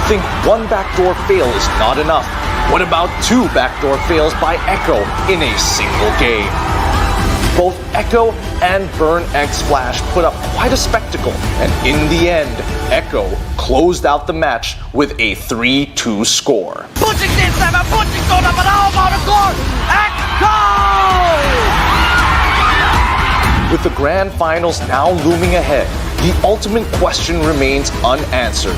think one backdoor fail is not enough? What about two backdoor fails by Echo in a single game? Both Echo and Burn X Flash put up quite a spectacle, and in the end, Echo closed out the match with a 3-2 score. Pushing this time, pushing Soda, but how about a score? Echo! With the grand finals now looming ahead, the ultimate question remains unanswered.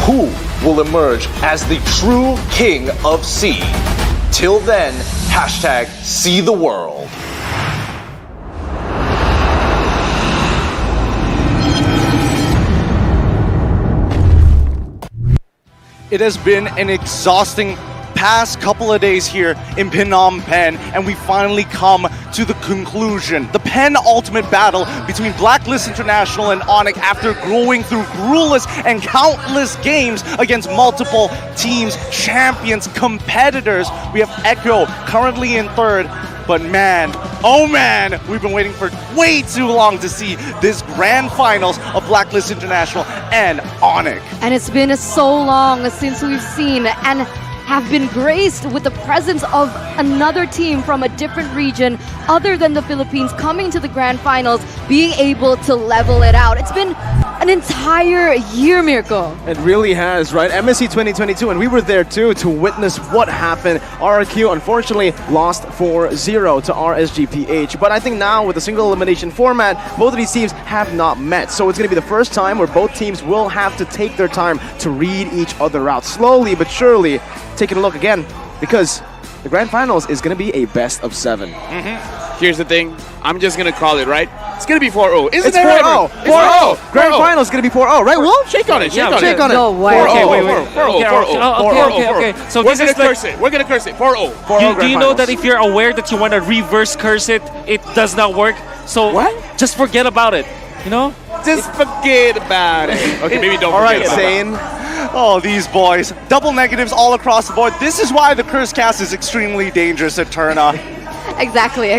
Who will emerge as the true king of sea? Till then, hashtag #SeaTheWorld. It has been an exhausting past couple of days here in Phnom Penh, and we finally come to the conclusion. The penultimate battle between Blacklist International and ONIC after going through gruelous and countless games against multiple teams, champions, competitors. We have Echo currently in third, but man, oh man, we've been waiting for way too long to see this grand finals of Blacklist International and ONIC. And it's been so long since we've seen and have been graced with the presence of another team from a different region other than the Philippines coming to the grand finals, being able to level it out. It's been an entire year, Mirko. It really has, right? MSC 2022, and we were there too to witness what happened. RRQ unfortunately lost 4-0 to RSGPH, but I think now with the single elimination format, both of these teams have not met. So it's going to be the first time where both teams will have to take their time to read each other out. Slowly but surely, taking a look again, because the grand finals is going to be a best of 7. Here's the thing, I'm just going to call it, right? It's going to be 4-0. Isn't It's it? 4-0. 4-0. Grand final is going to be 4-0, right, Will? Shake on it. Shake on it. Shake on it. No way. 4-0. Okay, wait. 4-0. Okay. So We're this going is to curse it. We're going to curse it. 4-0. Do you know that if you're aware that you want to reverse curse it, it does not work? So What? just forget about it. You know? Just forget about it. Okay, maybe don't All right, forget about it. Zane. Oh, these boys. Double negatives all across the board. This is why the curse cast is extremely dangerous at Turna. Exactly.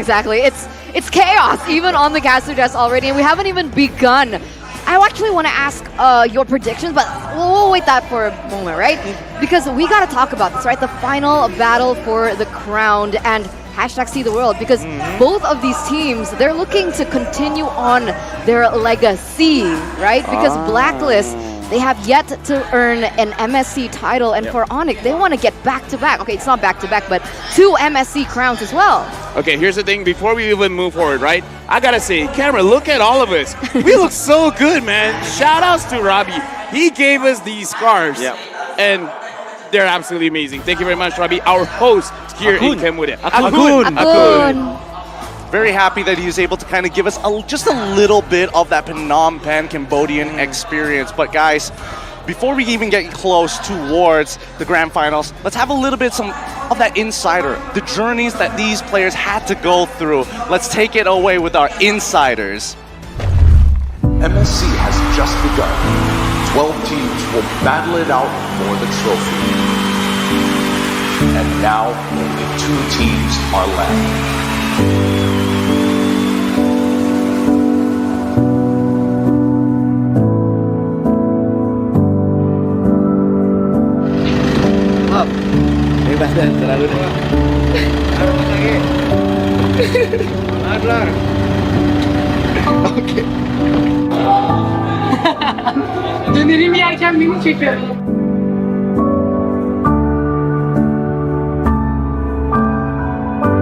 It's chaos, even on the caster desk already, and we haven't even begun. I actually want to ask your predictions, but we'll wait that for a moment, right? Because we got to talk about this, right? The final battle for the crown and hashtag #SeaTheWorld, because both of these teams, they're looking to continue on their legacy, right? Because Blacklist, they have yet to earn an MSC title, and for ONIC, they want to get back-to-back. Okay, it's not back-to-back, but 2 MSC crowns as well. Okay, here's the thing. Before we even move forward, right? I gotta say, camera, look at all of us. We look so good, man. Shout outs to Robbie. He gave us these scarves. Yep. And they're absolutely amazing. Thank you very much, Robbie, our host here in Cambodia. Akun. Very happy that he was able to kind of give us just a little bit of that Phnom Penh Cambodian experience. But guys, before we even get close towards the grand finals, let's have a little bit of that insider, the journeys that these players had to go through. Let's take it away with our insiders. MSC has just begun. 12 teams will battle it out for the trophy. And now only 2 teams are left.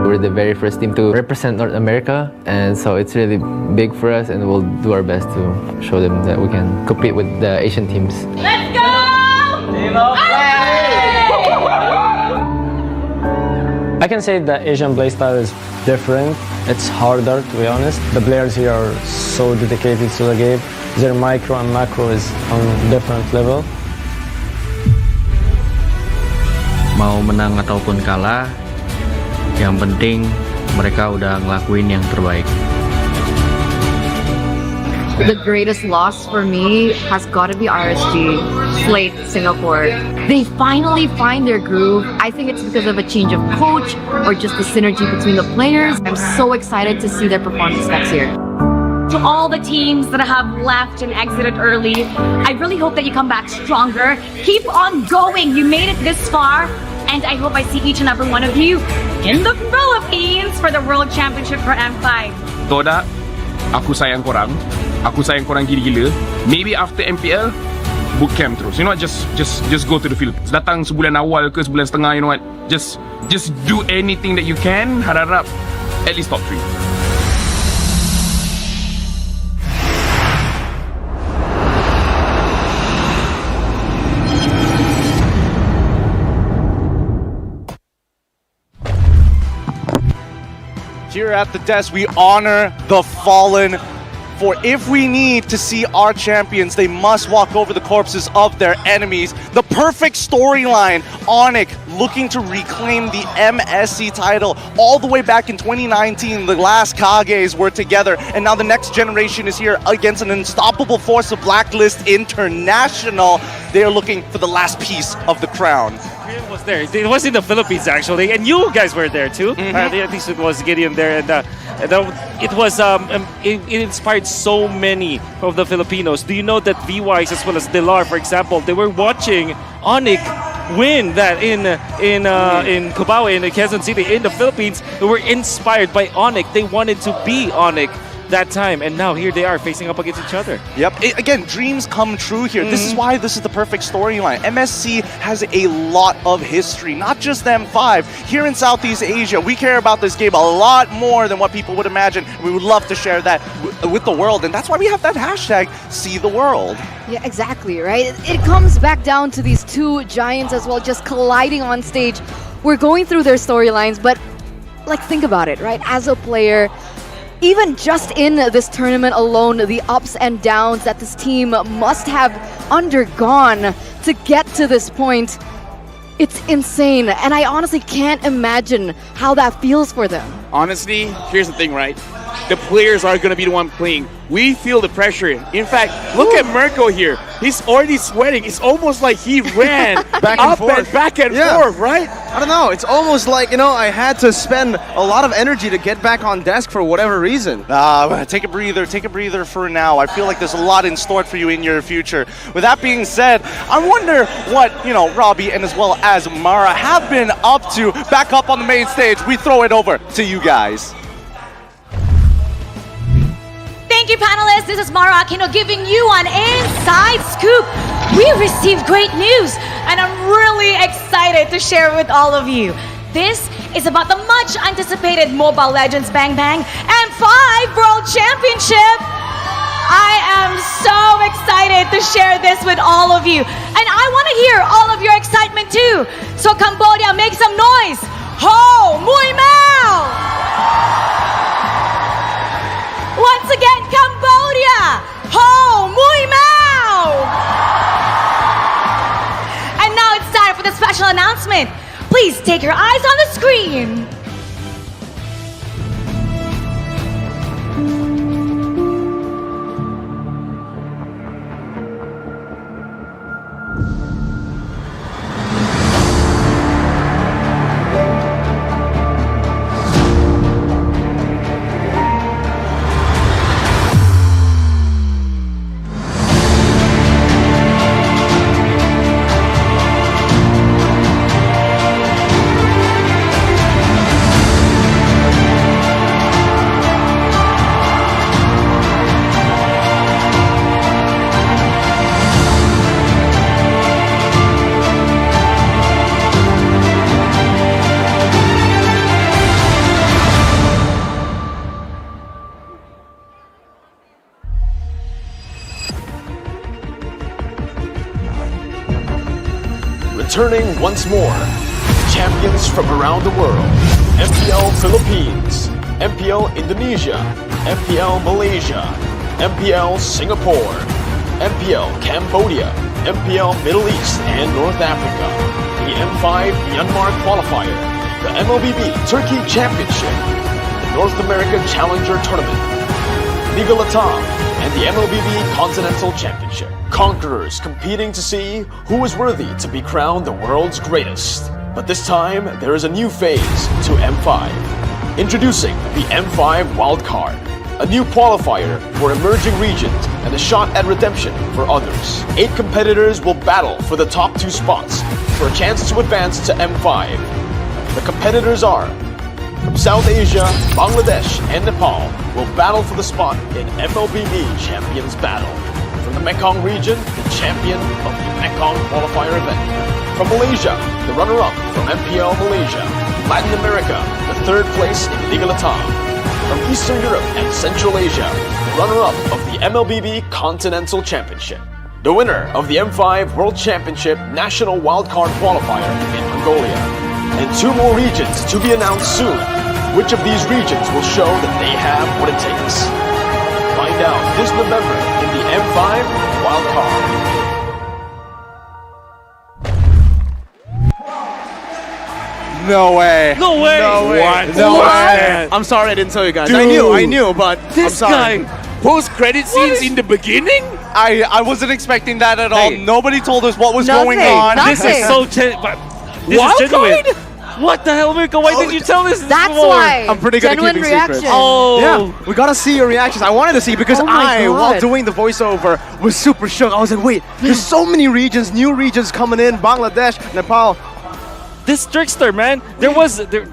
We're the very first team to represent North America, and so it's really big for us, and we'll do our best to show them that we can compete with the Asian teams. Let's go! I can say the Asian playstyle is different. It's harder, to be honest. The players here are so dedicated to the game. Their micro and macro is on different level. Mau menang ataupun kalah, yang penting mereka udah ngelakuin yang terbaik. The greatest loss for me has got to be RSG, Slate, Singapore. They finally find their groove. I think it's because of a change of coach or just the synergy between the players. I'm so excited to see their performance next year. to all the teams that have left and exited early, I really hope that you come back stronger. Keep on going. You made it this far. And I hope I see each and every one of you in the Philippines for the World Championship for M5. Toda, aku sayang korang. Aku sayang korang gila-gila. Maybe after MPL, boot camp terus. You know what? Just go to the Philippines. Datang sebulan awal ke sebulan setengah, you know what? Just do anything that you can. Harap at least top 3. Here at the desk, we honor the fallen. For if we need to see our champions, they must walk over the corpses of their enemies. The perfect storyline, ONIC looking to reclaim the MSC title. All the way back in 2019, the last Kages were together, and now the next generation is here against an unstoppable force of Blacklist International. They are looking for the last piece of the crown. Gideon was there. It was in the Philippines actually, and you guys were there too. At least it was Gideon there, and it was it inspired so many of the Filipinos. Do you know that VYs as well as Delar, for example, they were watching ONIC win that in Cubao, in Quezon City, in the Philippines. They were inspired by ONIC. They wanted to be ONIC that time, and now here they are facing up against each other. Yep. Again, dreams come true here. This is why this is the perfect storyline. MSC has a lot of history, not just the M5. Here in Southeast Asia, we care about this game a lot more than what people would imagine. We would love to share that with the world, and that's why we have that hashtag, See the World. Yeah, exactly, right? It comes back down to these two giants as well, just colliding on stage. We're going through their storylines, but like, think about it, right? As a player, even just in this tournament alone, the ups and downs that this team must have undergone to get to this point, it's insane. And I honestly can't imagine how that feels for them. Honestly, here's the thing, right? The players are going to be the one playing. We feel the pressure. In fact, look at Mirko here. He's already sweating. It's almost like he ran back up and back and forth, right? I don't know. It's almost like, you know, I had to spend a lot of energy to get back on desk for whatever reason. Take a breather for now. I feel like there's a lot in store for you in your future. With that being said, I wonder what, Robbie and as well as Mara have been up to. Back up on the main stage, we throw it over to you guys. Thank you, panelists. This is Mara Aquino giving you an inside scoop. We received great news, and I'm really excited to share with all of you. This is about the much anticipated Mobile Legends Bang Bang M5 World Championship. I am so excited to share this with all of you, and I want to hear all of your excitement too. So Cambodia, make some noise. Ho Mui Mao! Once again, Cambodia! Ho Mui Mao! And now it's time for the special announcement. Please take your eyes on the screen. Returning once more, champions from around the world. MPL Philippines, MPL Indonesia, MPL Malaysia, MPL Singapore, MPL Cambodia, MPL Middle East and North Africa, the M5 Myanmar Qualifier, the MLBB Turkey Championship, the North America Challenger Tournament, Liga Latam, and the MLBB Continental Championship. Conquerors competing to see who is worthy to be crowned the world's greatest. But this time, there is a new phase to M5. Introducing the M5 Wildcard, a new qualifier for emerging regions, and a shot at redemption for others. 8 competitors will battle for the top 2 spots for a chance to advance to M5. The competitors are from South Asia, Bangladesh, and Nepal will battle for the spot in MLBB Champions Battle. From the Mekong region, the champion of the Mekong qualifier event. From Malaysia, the runner-up from MPL Malaysia. Latin America, the 3rd place in Liga Latam. From Eastern Europe and Central Asia, the runner-up of the MLBB Continental Championship. The winner of the M5 World Championship National Wildcard Qualifier in Mongolia. And 2 more regions to be announced soon. Which of these regions will show that they have what it takes? Find out this November in the M5 Wildcard. No way. No way. No way. What? No What? way. I'm sorry I didn't tell you guys. Dude. I knew, but This I'm sorry. guy. Post-credit scenes in the beginning? I wasn't expecting that at all. Hey. Nobody told us what was Nothing, going on. nothing. This is so this Wild is genuine. card? What the hell, Mirko? Why didn't you tell us this That's before? why. I'm pretty good at Genuine keeping reaction. secrets. Oh. Yeah, we gotta see your reactions. I wanted to see because Oh my while God. doing the voiceover, was super shook. I was like, wait, there's so many regions, new regions coming in. Bangladesh, Nepal. This trickster, man.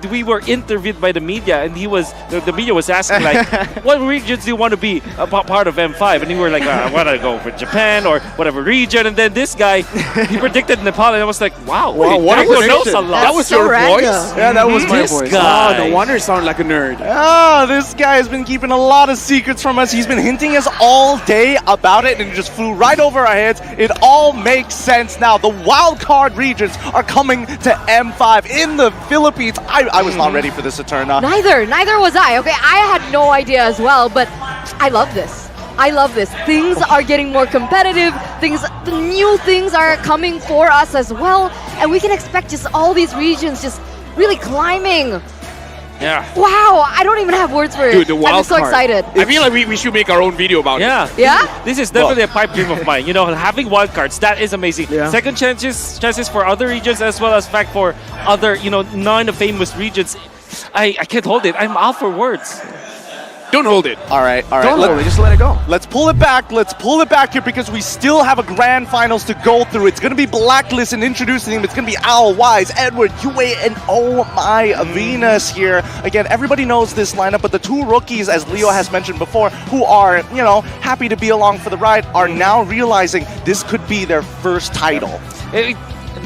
We were interviewed by the media, and the media was asking like, what regions do you want to be a part of M5? And we were like, I want to go for Japan or whatever region. And then this guy, he predicted Nepal, and I was like, wow, what a Mirko knows prediction. a lot. That was so your random. voice? Yeah, that was my This voice. guy. Oh, no wonder you sound like a nerd. Ah, this guy has been keeping a lot of secrets from us. He's been hinting us all day about it, and it just flew right over our heads. It all makes sense now. The wild card regions are coming to M5 in the Philippines. I was not ready for this, Eterna. Neither was I. Okay, I had no idea as well, but I love this. I love this. Things are getting more competitive. The new things are coming for us as well, and we can expect just all these regions just really climbing. Yeah. Wow, I don't even have words for it. Dude, the wild I'm so card. excited. I feel like we should make our own video about it. Yeah. Yeah? This is definitely a pipe dream of mine. You know, having wildcards, that is amazing. Yeah. Second chances for other regions as well as fact for other, non-famous regions. I can't hold it. I'm out for words. Don't hold it. All right. Don't hold it, just let it go. Let's pull it back. Let's pull it back here because we still have a grand finals to go through. It's going to be Blacklist, and introducing them, it's going to be Al, Wise, Edward, UA, and Oh My Venus here. Again, everybody knows this lineup, but the 2 rookies, as Leo has mentioned before, who are, happy to be along for the ride, are now realizing this could be their first title.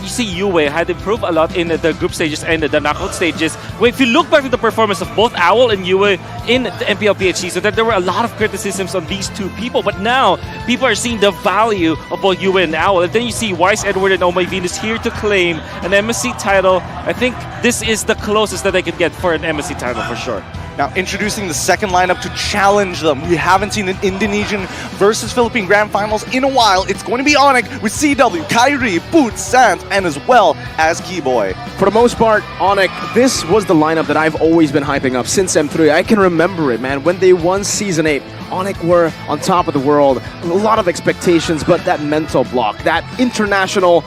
You see, UA had improved a lot in the group stages and the knockout stages. Well, if you look back at the performance of both Owl and UA in the MPL PHC, so that there were a lot of criticisms on these 2 people, but now people are seeing the value of both UA and Owl. And then you see Wise, Edward, and Oh My Venus here to claim an MSC title. I think this is the closest that they could get for an MSC title for sure. Now, introducing the second lineup to challenge them. We haven't seen an Indonesian versus Philippine Grand Finals in a while. It's going to be ONIC with CW, Kyrie, Boots, Sands, and as well as Keyboy. For the most part, ONIC, this was the lineup that I've always been hyping up since M3. I can remember it, man. When they won Season 8, ONIC were on top of the world. A lot of expectations, but that mental block, that international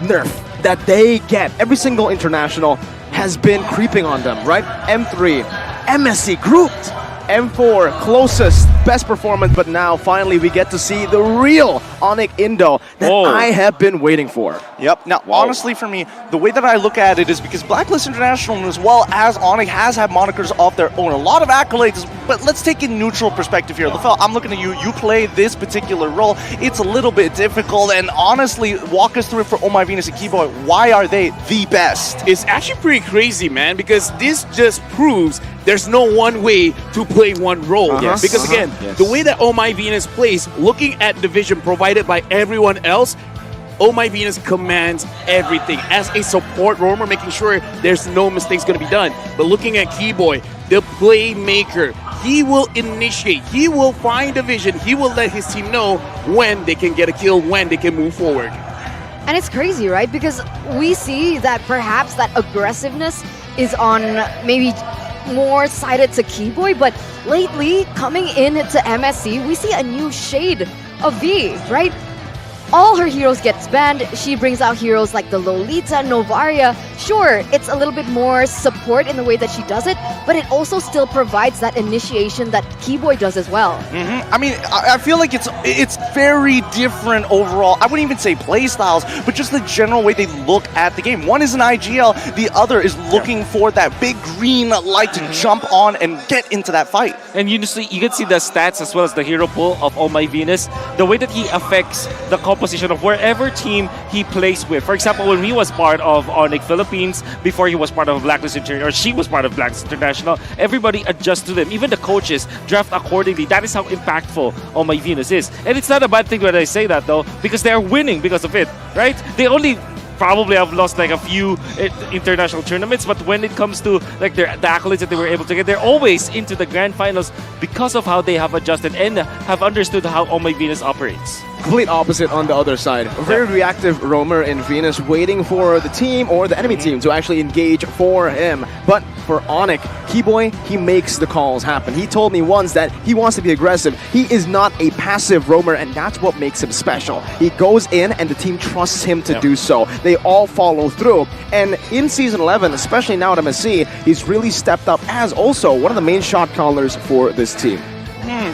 nerf that they get, every single international has been creeping on them, right? M3, MSC grouped, M4 closest, best performance, but now finally we get to see the real ONIC Indo that I have been waiting for. Yep. Now, honestly, for me, the way that I look at it is because Blacklist International, as well as ONIC, has had monikers of their own. A lot of accolades, but let's take a neutral perspective here. Lefel, I'm looking at you. You play this particular role. It's a little bit difficult, and honestly, walk us through it for Oh My Venus and Keyboy. Why are they the best? It's actually pretty crazy, man, because this just proves there's no one way to play one role. Because again, the way that Oh My Venus plays, looking at the vision provided by everyone else, Oh My Venus commands everything as a support roamer, making sure there's no mistakes going to be done. But looking at Keyboy, the playmaker, he will initiate, he will find a vision, he will let his team know when they can get a kill, when they can move forward. And it's crazy, right? Because we see that perhaps that aggressiveness is on maybe more sided to Keyboy, but lately coming in to MSC, we see a new shade of V, right? all her heroes gets banned. She brings out heroes like the Lolita, Novaria. Sure, it's a little bit more support in the way that she does it, but it also still provides that initiation that Keyboy does as well. I mean, I feel like it's very different overall. I wouldn't even say play styles, but just the general way they look at the game. One is an IGL, the other is looking for that big green light to jump on and get into that fight. And you can see the stats as well as the hero pool of Oh My Venus, the way that he affects the composition of wherever team he plays with. For example, when he was part of ONIC Philippines, before he was part of Blacklist International, or she was part of Blacklist International, everybody adjusts to them. Even the coaches draft accordingly. That is how impactful Oh My Venus is. And it's not a bad thing when I say that though, because they are winning because of it, right? They only probably have lost like a few international tournaments, but when it comes to like the accolades that they were able to get, they're always into the grand finals because of how they have adjusted and have understood how Oh My Venus operates. Complete opposite on the other side. A very reactive roamer in Venus, waiting for the team or the enemy team to actually engage for him. But for ONIC, Keyboy, he makes the calls happen. He told me once that he wants to be aggressive. He is not a passive roamer, and that's what makes him special. He goes in and the team trusts him to do so. They all follow through. And in Season 11, especially now at MSC, he's really stepped up as also one of the main shot callers for this team.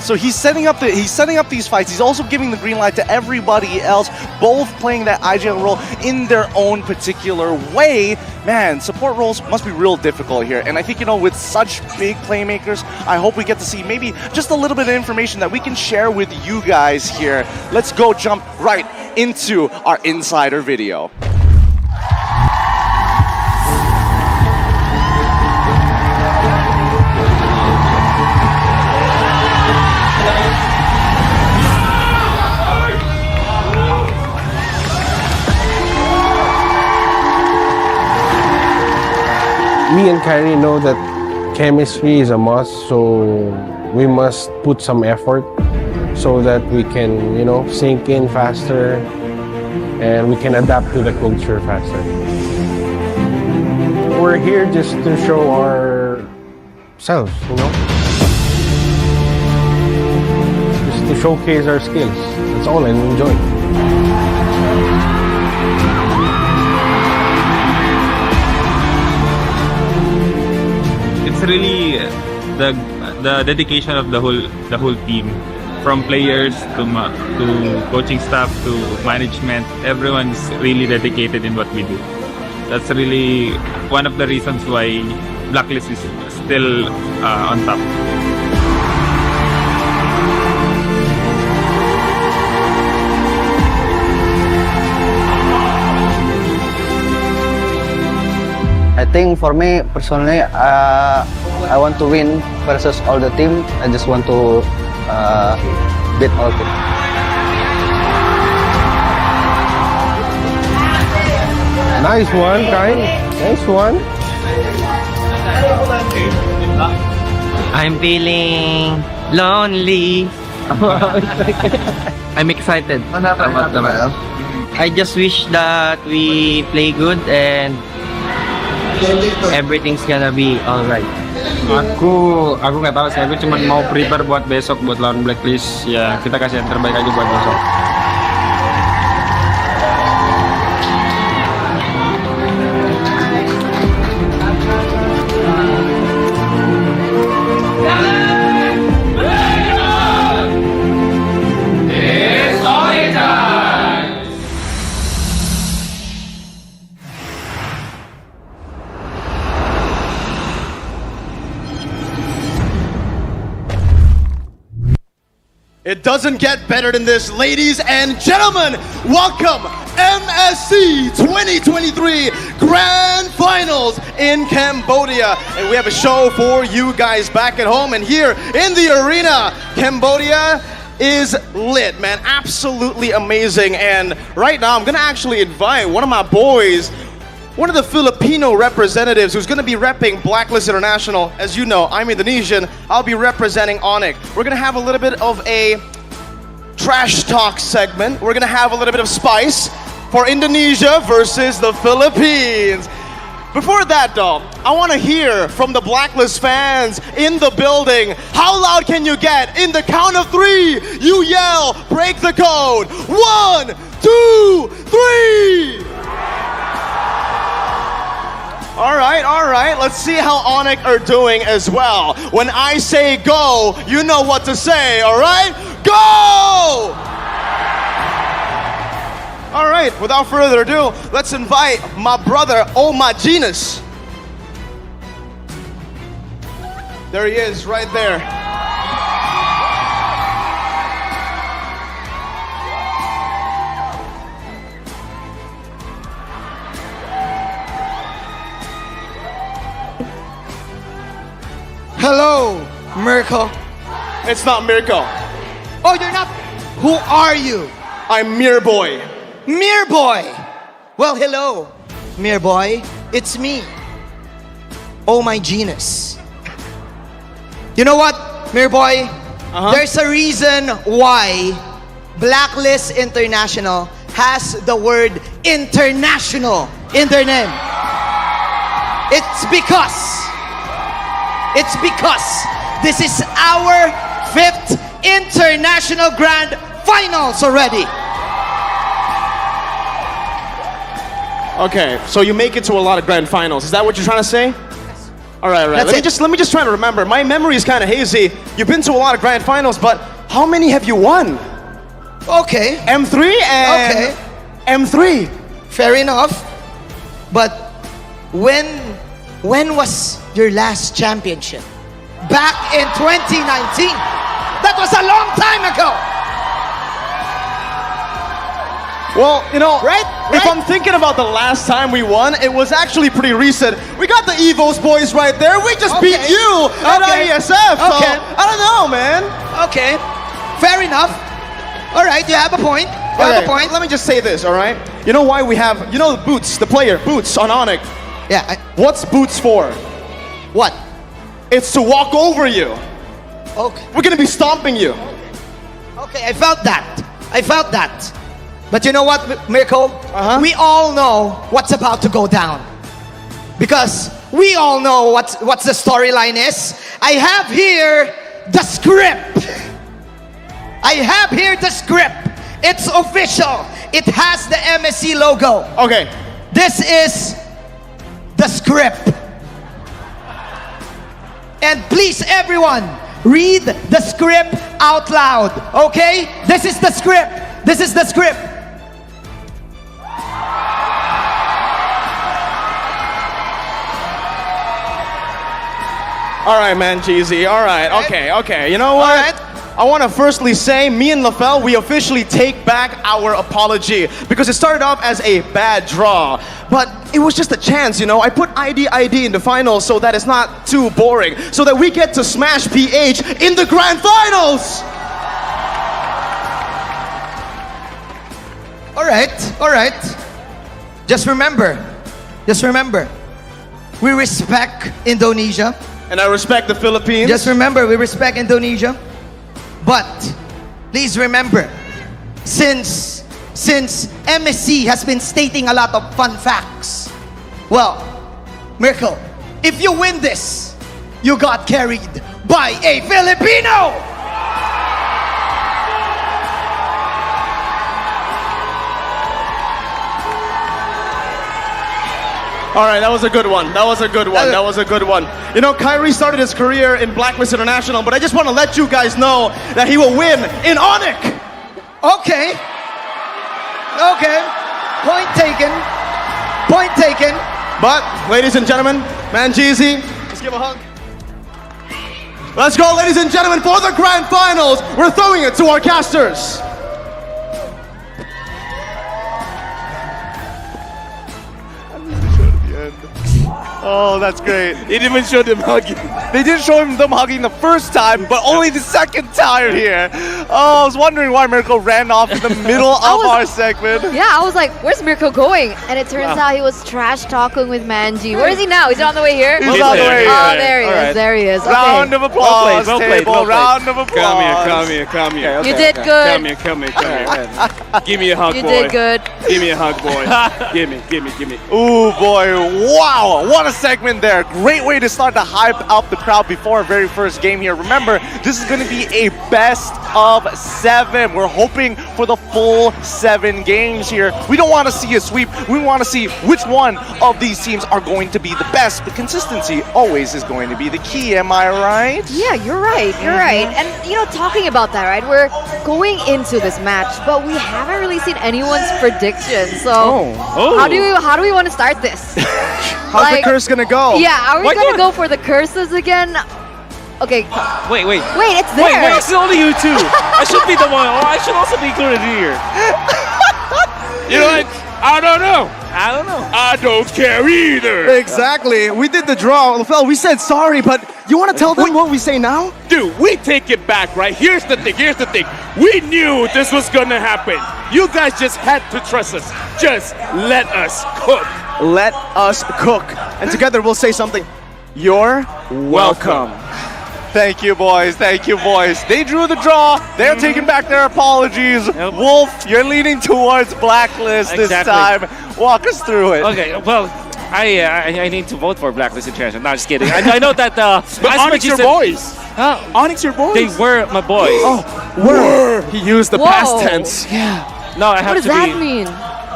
So he's setting up these fights. He's also giving the green light to everybody else, both playing that IGL role in their own particular way. Man, support roles must be real difficult here. And I think, with such big playmakers, I hope we get to see maybe just a little bit of information that we can share with you guys here. Let's go jump right into our insider video. Me and Kyrie know that chemistry is a must, so we must put some effort so that we can, sink in faster and we can adapt to the culture faster. We're here just to show ourselves, just to showcase our skills. That's all, and enjoy. Really the dedication of the whole team, from players to coaching staff to management. Everyone's really dedicated in what we do. That's really one of the reasons why Blacklist is still on top. I think for me personally, I want to win versus all the team. I just want to beat all team. Nice one, Kai. Nice one. I'm feeling lonely. I'm excited. I just wish that we play good and everything's gonna be alright. Aku nggak tahu sih. Aku cuma mau prepare buat besok buat lawan Blacklist. Ya kita kasih yang terbaik aja buat besok. It doesn't get better than this, ladies and gentlemen. Welcome MSC 2023 Grand Finals in Cambodia. And we have a show for you guys back at home and here in the arena. Cambodia is lit, man. Absolutely amazing. And right now I'm gonna actually invite one of my boys, one of the Filipino representatives who's going to be repping Blacklist International. As you know, I'm Indonesian. I'll be representing ONIC. We're going to have a little bit of a trash talk segment. We're going to have a little bit of spice for Indonesia versus the Philippines. Before that, though, I want to hear from the Blacklist fans in the building. How loud can you get? In the count of 3, you yell, break the code. 1, 2, 3. All right. Let's see how ONIC are doing as well. When I say go, you know what to say, all right? Go! All right, without further ado, let's invite my brother, ONICID. There he is, right there. Hello, Mirko. It's not Mirko. Oh, you're not? Who are you? I'm Mirboy. Mirboy. Well, hello, Mirboy. It's me. Oh my genus. You know what, Mirboy? There's a reason why Blacklist International has the word international in their name. It's because this is our 5th International Grand Finals already. Okay, so you make it to a lot of grand finals. Is that what you're trying to say? Yes. All right. Let me just try to remember. My memory is kind of hazy. You've been to a lot of grand finals, but how many have you won? Okay. M3 and M3. Fair enough. But when was your last championship? Back in 2019. That was a long time ago. Well, right? If I'm thinking about the last time we won, it was actually pretty recent. We got the Evos boys right there. We just beat you at IESF. So, I don't know, man. Okay. Fair enough. All right, you have a point. You have a point. Let me just say this, all right? You know why we have, the Boots, the player, Boots on ONIC. Yeah. What's Boots for? What? It's to walk over you. Okay. We're gonna be stomping you. Okay, I felt that. But you know what, Mirko? We all know what's about to go down. Because we all know what's the storyline is. I have here the script. It's official. It has the MSC logo. Okay. This is the script. And please, everyone, read the script out loud. Okay? This is the script. All right, man, Jeezy. All right, okay. You know what? All right. I want to firstly say, me and LaFell, we officially take back our apology because it started off as a bad draw, but it was just a chance, I put ID in the finals so that it's not too boring, so that we get to smash PH in the grand finals. All right. Just remember, we respect Indonesia. And I respect the Philippines. Just remember, we respect Indonesia. But please remember, since MSC has been stating a lot of fun facts, well, Mirko, if you win this, you got carried by a Filipino! All right, that was a good one. Kyrie started his career in Blacklist International, but I just want to let you guys know that he will win in ONIC. Okay. Point taken. But, ladies and gentlemen, man, Jeezy, let's give a hug. Let's go, ladies and gentlemen, for the grand finals. We're throwing it to our casters. Oh, that's great. They didn't even show them hugging. They did show them hugging the first time, but only the second time here. Oh, I was wondering why Mirko ran off in the middle of our segment. Yeah, I was like, where's Mirko going? And it turns out he was trash talking with Manji. Where is he now? Is he on the way here? He's on the way here. Oh, there he is. Okay. Round of applause, well played. Round of applause. Come here. You did good. Come here. Give me a hug, boy. You did good. Give me a hug, boy. Give me. Ooh, boy. Wow. What a segment there. Great way to start to hype up the crowd before our very first game here. Remember, this is going to be a best of 7. We're hoping for the full 7 games here. We don't want to see a sweep. We want to see which one of these teams are going to be the best. But consistency always is going to be the key. Am I right? Yeah, you're right. You're right. And talking about that, right? We're going into this match, but we haven't really seen anyone's predictions. So how do we want to start this? How's the curse gonna go? Yeah, are we gonna go for the curses again? Okay. Wait. Wait, it's there. Wait, it's only you two. I should be the one. Oh, I should also be included here. You know what? I don't know. I don't care either. Exactly. We did the draw. Lafell, we said sorry, but you want to tell them what we say now? Dude, we take it back, right? Here's the thing. We knew this was gonna happen. You guys just had to trust us. Just let us cook. Let us cook. And together we'll say something. You're welcome. Thank you, boys. Thank you, boys. They drew the draw. They're taking back their apologies. Wolf, you're leaning towards Blacklist this time. Walk us through it. Okay, well, I need to vote for Blacklist International. No, just kidding. I know that. But Onyx your boys. Onyx your boys. They were my boys. Were. He used the past tense. Yeah. No, I have what does to be. that mean?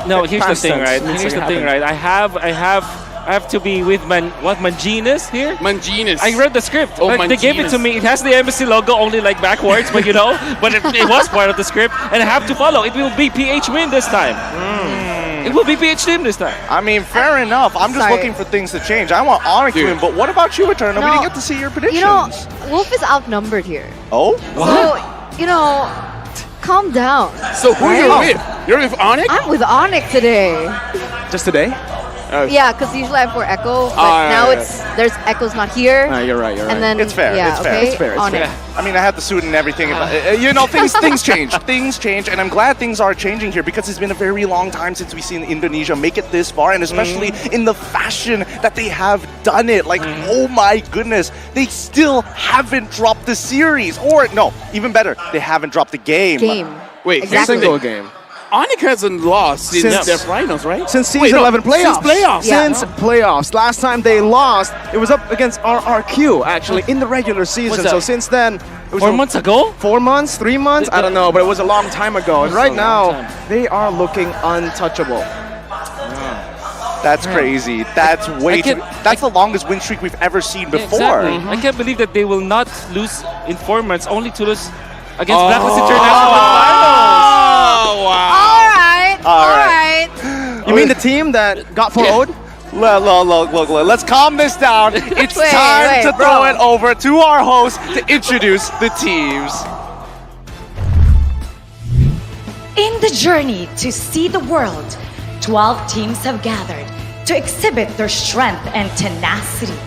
No, here's the Past thing, tense. right? Means Here's it the thing, right? I have to be with Manginus here. Manginus. I read the script. Oh, Like, they gave it to me. It has the MSC logo only like backwards, but but it was part of the script, and I have to follow. It will be PH win this time. It will be PH team this time. I mean, fair enough. I'm just looking for things to change. I want Onyx to win, but what about you, Eterna? We didn't get to see your predictions. Wolf is outnumbered here. Oh? So, calm down. So who are you with? You're with Onyx? I'm with Onyx today. Just today? Yeah, because usually I'm for Echo, but now there's Echo's not here. You're right. And then It's fair. Yeah, it's fair. okay, It's fair. It's Onyx. fair. I mean, I had the suit and everything. Things change. Things change, and I'm glad things are changing here because it's been a very long time since we've seen Indonesia make it this far, and especially in the fashion that they have done it. Like, oh my goodness, they still haven't dropped the series, or no, even better, they haven't dropped the game. Wait, Exactly. Single game. Onyx hasn't lost since their finals, right? Since season 11 playoffs. Since playoffs. Since playoffs. Last time they lost, it was up against RRQ, actually, in the regular season. So since then... It was 4 months ago? 4 months? 3 months? I don't know, but it was a long time ago. And right now, they are looking untouchable. That's crazy. That's that's the longest win streak we've ever seen before. Exactly. I can't believe that they will not lose in 4 months, only to lose against Blacklist International in the finals. Oh, wow. All right. You mean the team that got 4-0'd? Look, let's calm this down. It's time to throw it over to our host to introduce the teams. In the journey to see the world, 12 teams have gathered to exhibit their strength and tenacity,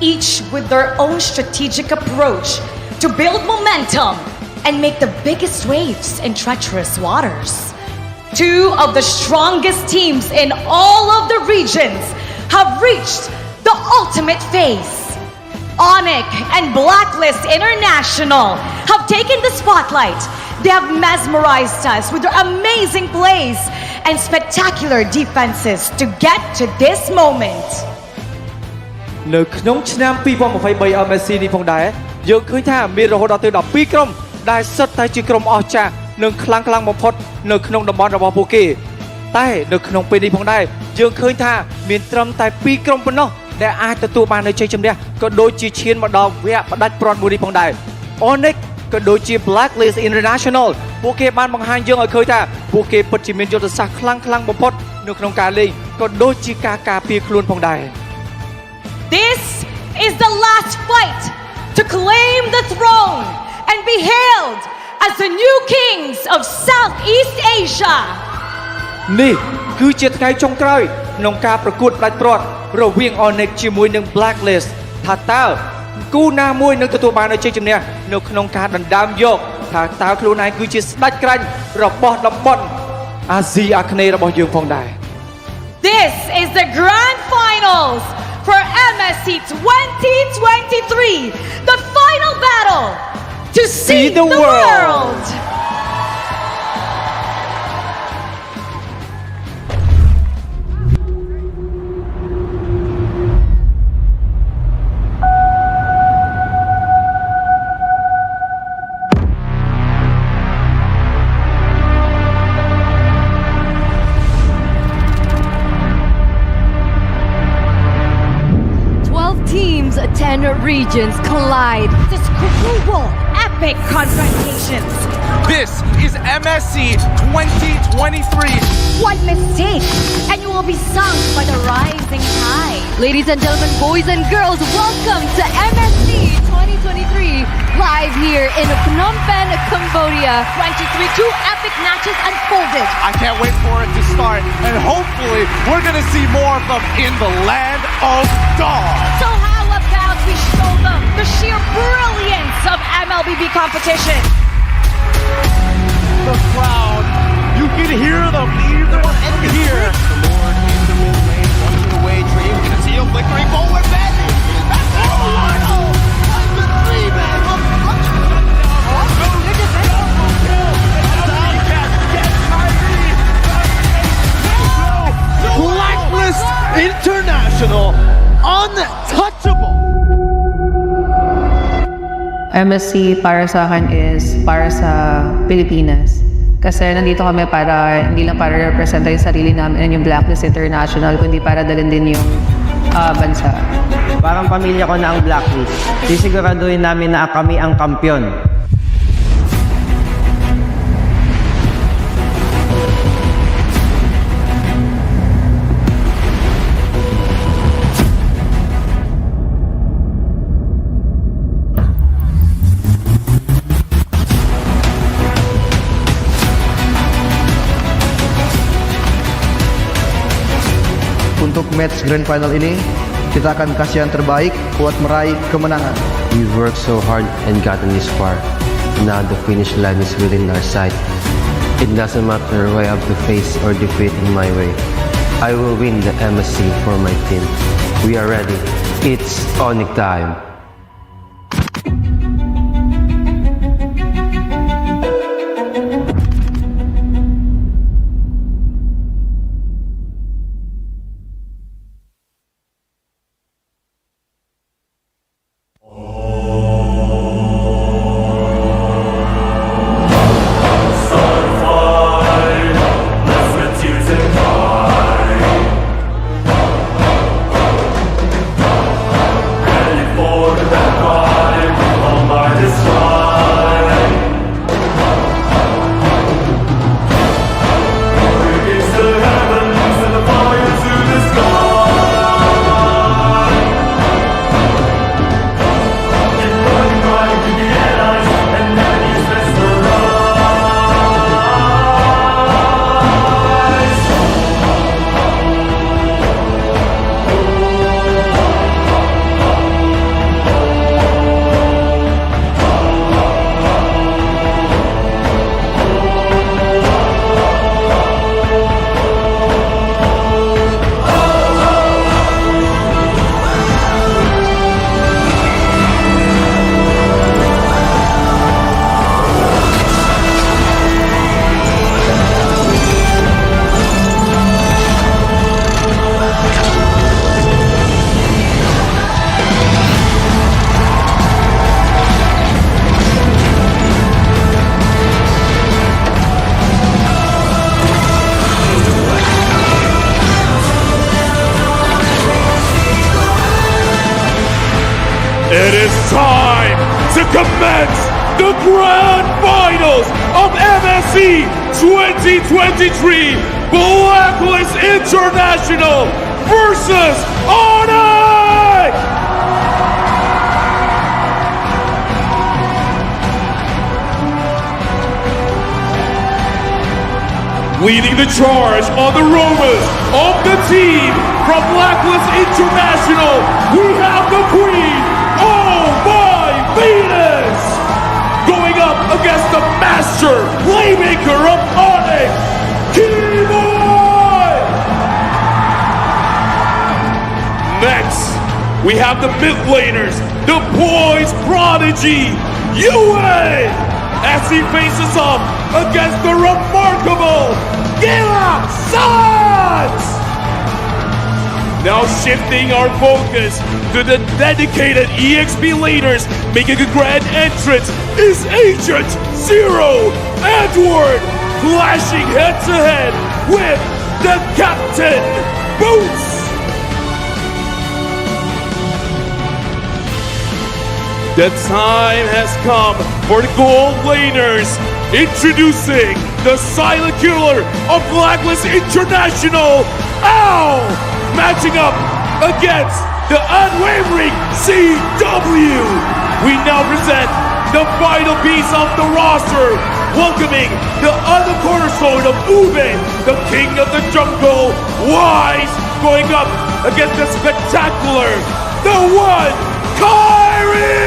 each with their own strategic approach to build momentum and make the biggest waves in treacherous waters. 2 of the strongest teams in all of the regions have reached the ultimate phase. ONIC and Blacklist International have taken the spotlight. They have mesmerized us with their amazing plays and spectacular defenses to get to this moment. នៅក្នុងឆ្នាំ2023 MSC នេះផងដែរយើងឃើញថាមានរហូតដល់ទៅ12ក្រុមដែលសុទ្ធតែជាក្រុមអស្ចារ្យនិងខ្លាំងបំផុតនៅក្នុងតំបន់របស់ពួកគេតែនៅក្នុងពេលនេះផងដែរយើងឃើញថាមានត្រឹមតែ2ក្រុមប៉ុណ្ណោះដែលអាចទទួលបាននូវជ័យជំនះក៏ដូចជាឈានមកដល់វគ្គផ្ដាច់ព្រ័ត្រមួយនេះផងដែរ ONIC ក៏ដូចជា Blacklist International ពួកគេបានបង្ហាញយើងឲ្យឃើញថាពួកគេពិតជាមានយុទ្ធសាស្ត្រខ្លាំងបំផុតនៅក្នុងការលេងក៏ដូចជាការការពារខ្លួនផងដែរ This is the last fight to claim the throne and be hailed as the new kings of Southeast Asia. នេះគឺជាថ្ងៃចុងក្រោយក្នុងការប្រកួតផ្ដាច់ព្រ័ត្ររវាង ONIC ជាមួយនឹង Blacklist ថាតើគូណាមួយនឹងទទួលបាននូវជ័យជំនះនៅក្នុងការដណ្ដើមយកថាតើខ្លួនឯងគឺជាស្ដេចក្រាញ់របស់តំបន់អាស៊ីអាគ្នេយ៍របស់យើងផងដែរ This is the grand finals for MSC 2023, the final battle to see the world. regions collide. This cruel, epic confrontations. This is MSC 2023. One mistake, and you will be sunk by the rising tide. Ladies and gentlemen, boys and girls, welcome to MSC 2023, live here in Phnom Penh, Cambodia. 2 epic matches unfolded. I can't wait for it to start, and hopefully we're gonna see more of them in the land of dawn. So how about we show them the sheer brilliance of MLBB competition? The crowd, you can hear them even here. The Lord in the mid lane, one to the way, Dream gonna see a flickering forward bet. That's the Lord! Oh, that's the 3-man. Blacklist International, untouchable. MSC para sa akin is para sa Pilipinas. Kasi nandito kami para, hindi lang para represent yung sarili namin yung Blacklist International, kundi para dalhin din yung bansa. Parang pamilya ko na ang Blacklist. Sisiguraduhin namin na kami ang kampiyon. Untuk match grand final ini, kita akan kasih yang terbaik buat meraih kemenangan. We've worked so hard and gotten this far. Now the finish line is within our sight. It doesn't matter who I have to face or defeat in my way. I will win the MSC for my team. We are ready. It's ONIC time. It is time to commence the grand finals of MSC 2023 Blacklist International versus ONIC! Leading the charge on the rowers of the team from Blacklist International, we have the Queen, Oh My Venus! Going up against the master playmaker of ONIC, Keyboy! Next, we have the mid laners, the boys prodigy, Yue! As he faces off against the remarkable Gila Suns! Now shifting our focus to the dedicated EXP leaders making a grand entrance is Agent Zero Edward clashing head to head with the Captain Boots! The time has come for the gold laners. Introducing the silent killer of Blacklist International, Ow! Matching up against the unwavering CW. We now present the final piece of the roster, welcoming the other cornerstone of Ube, the king of the jungle, Wise, going up against the spectacular, the one, Kyrie!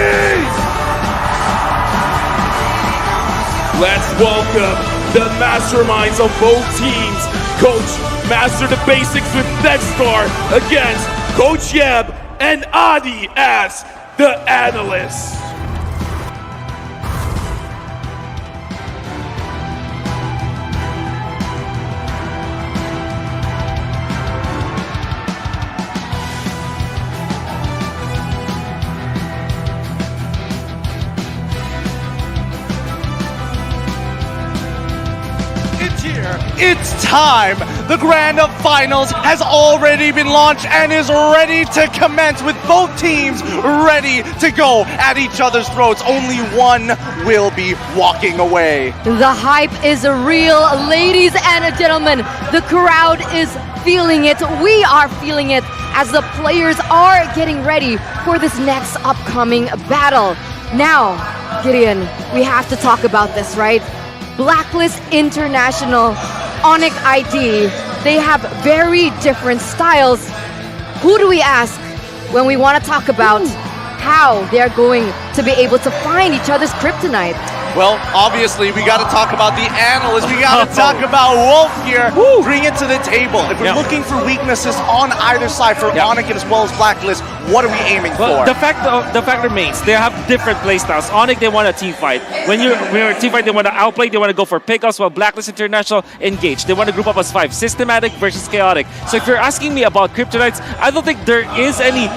Let's welcome the masterminds of both teams. Coach Master the Basics with Dexstar against Coach Yeb and Adi as the analyst. It's time! The Grand Finals has already been launched and is ready to commence with both teams ready to go at each other's throats. Only one will be walking away. The hype is real, ladies and gentlemen. The crowd is feeling it. We are feeling it as the players are getting ready for this next upcoming battle. Now, Gideon, we have to talk about this, right? Blacklist International, ONIC ID, they have very different styles. Who do we ask when we want to talk about how they're going to be able to find each other's kryptonite? Well, obviously, we got to talk about the analyst. We got to talk about Wolf here. Bring it to the table. If we're looking for weaknesses on either side for ONIC as well as Blacklist, what are we aiming for? The fact remains, they have different playstyles. ONIC, they want a team fight. When you're a team fight, they want to outplay, they want to go for pickups, while Blacklist International engage. They want to group up as 5, systematic versus chaotic. So if you're asking me about kryptonites, I don't think there is any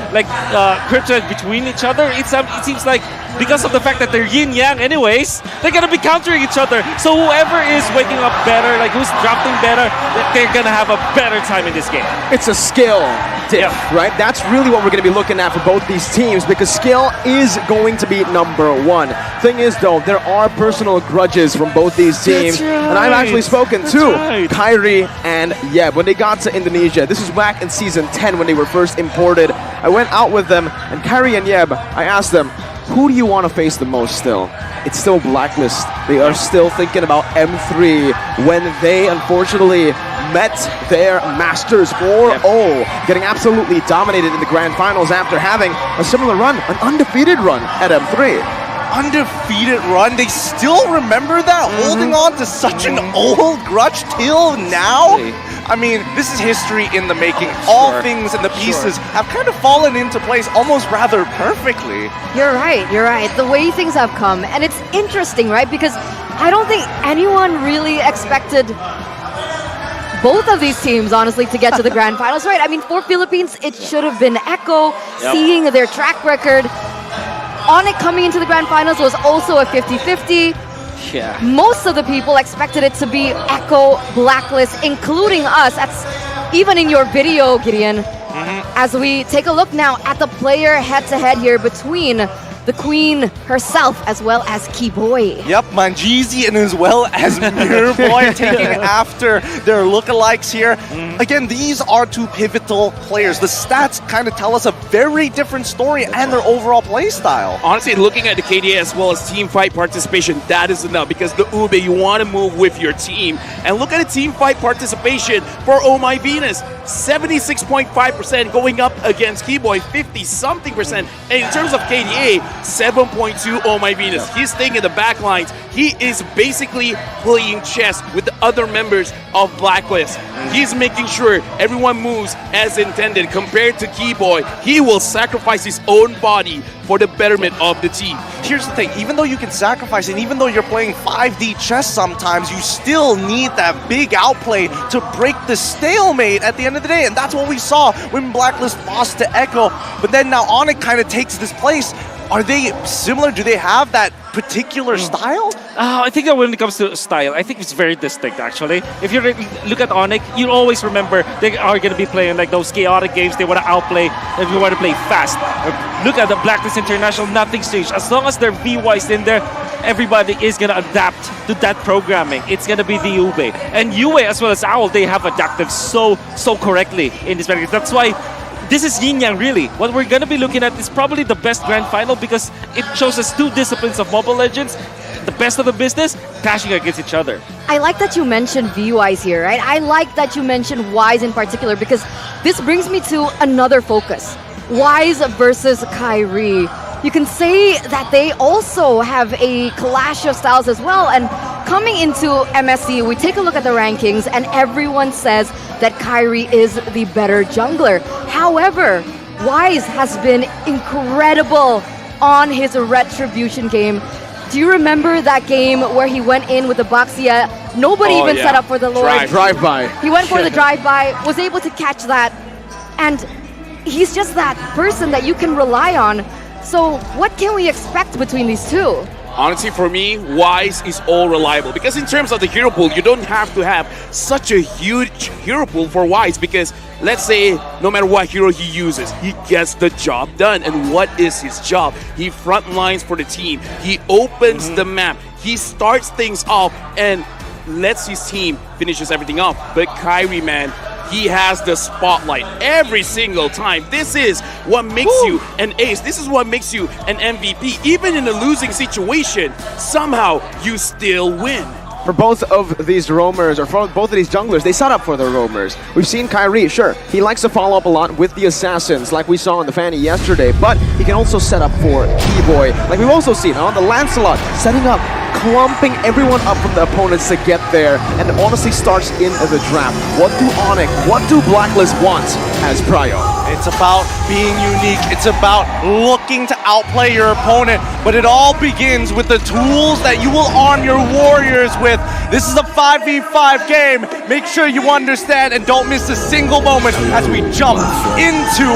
kryptonite between each other. It seems like because of the fact that they're yin-yang anyways, they're gonna be countering each other. So whoever is waking up better, like who's drafting better, they're gonna have a better time in this game. It's a skill diff, right? That's really what we're going to be looking at for both these teams, because skill is going to be number one. Thing is, though, there are personal grudges from both these teams, and I've actually spoken to Kyrie and Yeb when they got to Indonesia. This was back in Season 10 when they were first imported. I went out with them, and Kyrie and Yeb, I asked them, who do you want to face the most still? It's still Blacklist. They are still thinking about M3 when they unfortunately met their masters 4-0, getting absolutely dominated in the grand finals after having a similar run, an undefeated run at M3. Undefeated run, they still remember that, holding on to such an old grudge till now? I mean, this is history in the making. All things and the pieces have kind of fallen into place almost rather perfectly. You're right. The way things have come, and it's interesting, right? Because I don't think anyone really expected both of these teams, honestly, to get to the grand finals, right? I mean, for Philippines, it should have been Echo, seeing their track record. ONIC coming into the grand finals was also a 50-50. Yeah. Most of the people expected it to be Echo, Blacklist, including us. That's even in your video, Gideon. As we take a look now at the player head-to-head here between the queen herself as well as Keyboy. Yep, Manjeezy and as well as Mirrorboy taking after their lookalikes here. Again, these are two pivotal players. The stats kind of tell us a very different story and their overall play style. Honestly, looking at the KDA as well as team fight participation, that is enough, because the Ube, you want to move with your team. And look at the team fight participation for Oh My Venus. 76.5% going up against Keyboy, 50-something%. And in terms of KDA, 7.2 Oh My Venus. He's staying in the back lines. He is basically playing chess with the other members of Blacklist. He's making sure everyone moves as intended. Compared to Keyboy, he will sacrifice his own body for the betterment of the team. Here's the thing, even though you can sacrifice and even though you're playing 5D chess sometimes, you still need that big outplay to break the stalemate at the end of the day. And that's what we saw when Blacklist lost to Echo. But then now ONIC kind of takes this place. Are they similar? Do they have that particular style? I think that when it comes to style, I think it's very distinct actually. If you look at ONIC, you always remember they are going to be playing like those chaotic games. They want to outplay, if you want to play fast. look at the Blacklist International, nothing's changed. As long as their VY's in there, everybody is gonna adapt to that programming. It's gonna be the Ube. And UA as well as Owl, they have adapted so correctly in this bracket. That's why this is yin yang really. What we're gonna be looking at is probably the best grand final because it shows us two disciplines of Mobile Legends, the best of the business, clashing against each other. I like that you mentioned VYs here, right? I like that you mentioned Wise in particular because this brings me to another focus. Wise versus Kyrie. You can say that they also have a clash of styles as well. And coming into MSC, we take a look at the rankings and everyone says that Kyrie is the better jungler. However, Wise has been incredible on his Retribution game. Do you remember that game where he went in with the Baxia? Nobody even set up for the Lord. Drive-by. He went for the drive-by, was able to catch that. And he's just that person that you can rely on. So what can we expect between these two? Honestly, for me, Wise is all reliable because in terms of the hero pool, you don't have to have such a huge hero pool for Wise because let's say no matter what hero he uses, he gets the job done. And what is his job? He front lines for the team. He opens the map. He starts things off and lets his team finishes everything off. But Kyrie, man, he has the spotlight every single time. This is what makes you an ace. This is what makes you an MVP. Even in a losing situation, somehow you still win. For both of these roamers, or for both of these junglers, they set up for the roamers. We've seen Kyrie, sure, he likes to follow up a lot with the assassins, like we saw in the Fanny yesterday, but he can also set up for T-Boy, like we've also seen on the Lancelot, setting up, clumping everyone up from the opponents to get there, and it honestly starts in the draft. What do ONIC, what do Blacklist want as Prio? It's about being unique. It's about looking to outplay your opponent. But it all begins with the tools that you will arm your warriors with. This is a 5v5 game. Make sure you understand and don't miss a single moment as we jump into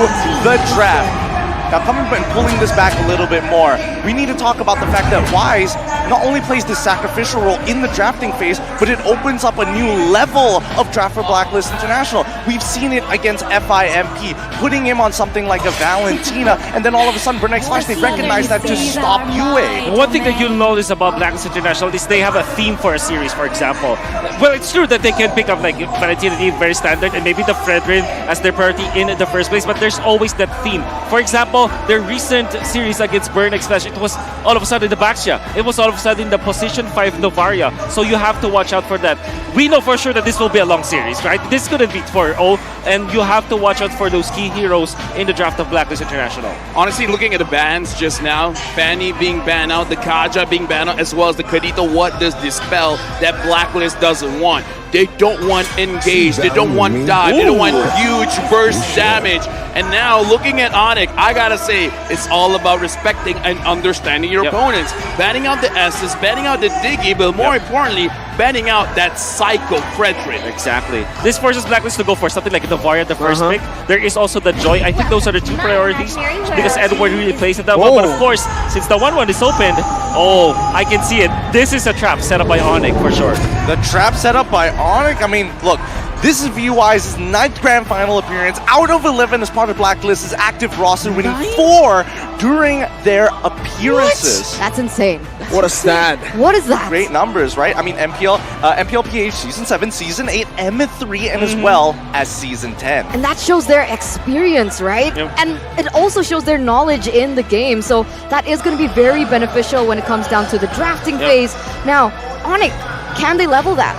the draft. Now, coming and pulling this back a little bit more, we need to talk about the fact that Wise not only plays this sacrificial role in the drafting phase, but it opens up a new level of draft for Blacklist International. We've seen it against FIMP, putting him on something like a Valentina, and then all of a sudden, Burn X Flash, they recognize that to stop UA. One thing that you'll notice about Blacklist International is they have a theme for a series, for example. Well, it's true that they can pick up like Valentina, very standard, and maybe the Fredrin as their priority in the first place, but there's always that theme. For example, their recent series against Burn X Flash, it was all of a sudden the Baxia. It was all of a sudden the position 5 Novaria. So you have to watch out for that. We know for sure that this will be a long series, right? This couldn't be 4-0, and you have to watch out for those key heroes in the draft of Blacklist International. Honestly, looking at the bans just now, Fanny being banned out, the Kaja being banned out, as well as the Kadito, what does this spell that Blacklist doesn't want? They don't want engage, they don't want dive, they don't want huge burst damage. And now, looking at ONIC, I gotta say, it's all about respecting and understanding your opponents. Banning out the S's, banning out the Diggy, but more importantly, banning out that Psycho Fredrin. Exactly. This forces Blacklist to go for something like Novaria, the first pick. There is also the Joy. I think those are the two priorities because Edward really plays it that well. But of course, since the 1-1 is opened, I can see it. This is a trap set up by ONIC for sure. The trap set up by ONIC? I mean, look, this is VY's 9th Grand Final appearance out of 11 as part of Blacklist's active roster, winning 4 during their appearances. What? That's insane. What a stat. What is that? Great numbers, right? I mean, MPLPH Season 7, Season 8, M3, and as well as Season 10. And that shows their experience, right? And it also shows their knowledge in the game. So that is going to be very beneficial when it comes down to the drafting phase. Now, ONIC, can they level that?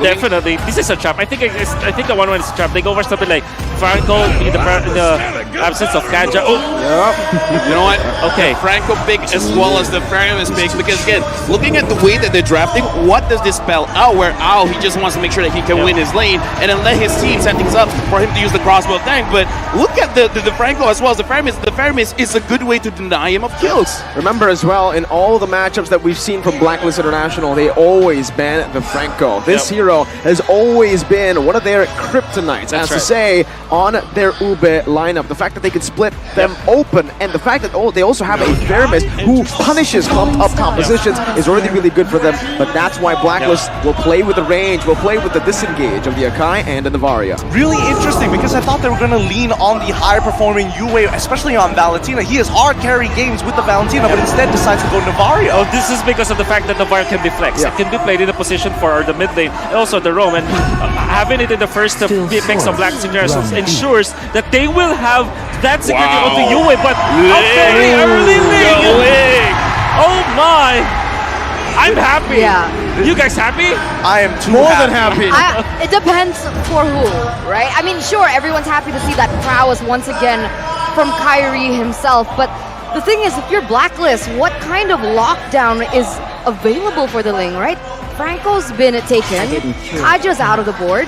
Definitely, this is a trap. I think the 1-1 is a trap. They go for something like Franco in the absence of Kanja. You know what? Okay. Franco pick as well as the Farius pick because again, looking at the way that they're drafting, what does this spell out? Where he just wants to make sure that he can win his lane and then let his team set things up for him to use the crossbow tank. But look at the Franco as well as the Farius. The Farius is a good way to deny him of kills. Remember as well, in all the matchups that we've seen from Blacklist International, they always ban the Franco. This hero has always been one of their kryptonites, as to say, on their Ube lineup. The fact that they can split them open, and the fact that they also have a Thermist who punishes clumped up compositions is already really good for them. But that's why Blacklist will play with the range, will play with the disengage of the Akai and the Navaria. Really interesting, because I thought they were going to lean on the higher performing Yue, especially on Valentina. He has hard carry games with the Valentina, but instead decides to go Navaria. Oh, this is because of the fact that Navaria can be flexed. It can be played in the position for the mid lane, and also the roam, and having it in the first mix of Blacklist International ensures that they will have that security onto Yue, but a very early Ling! Oh my! I'm happy. Yeah. You guys happy? I am more than happy. It depends for who, right? I mean, sure, everyone's happy to see that prowess once again from Kyrie himself, but the thing is, if you're Blacklist, what kind of lockdown is available for the Ling, right? Franco's been taken, Kaja's out of the board.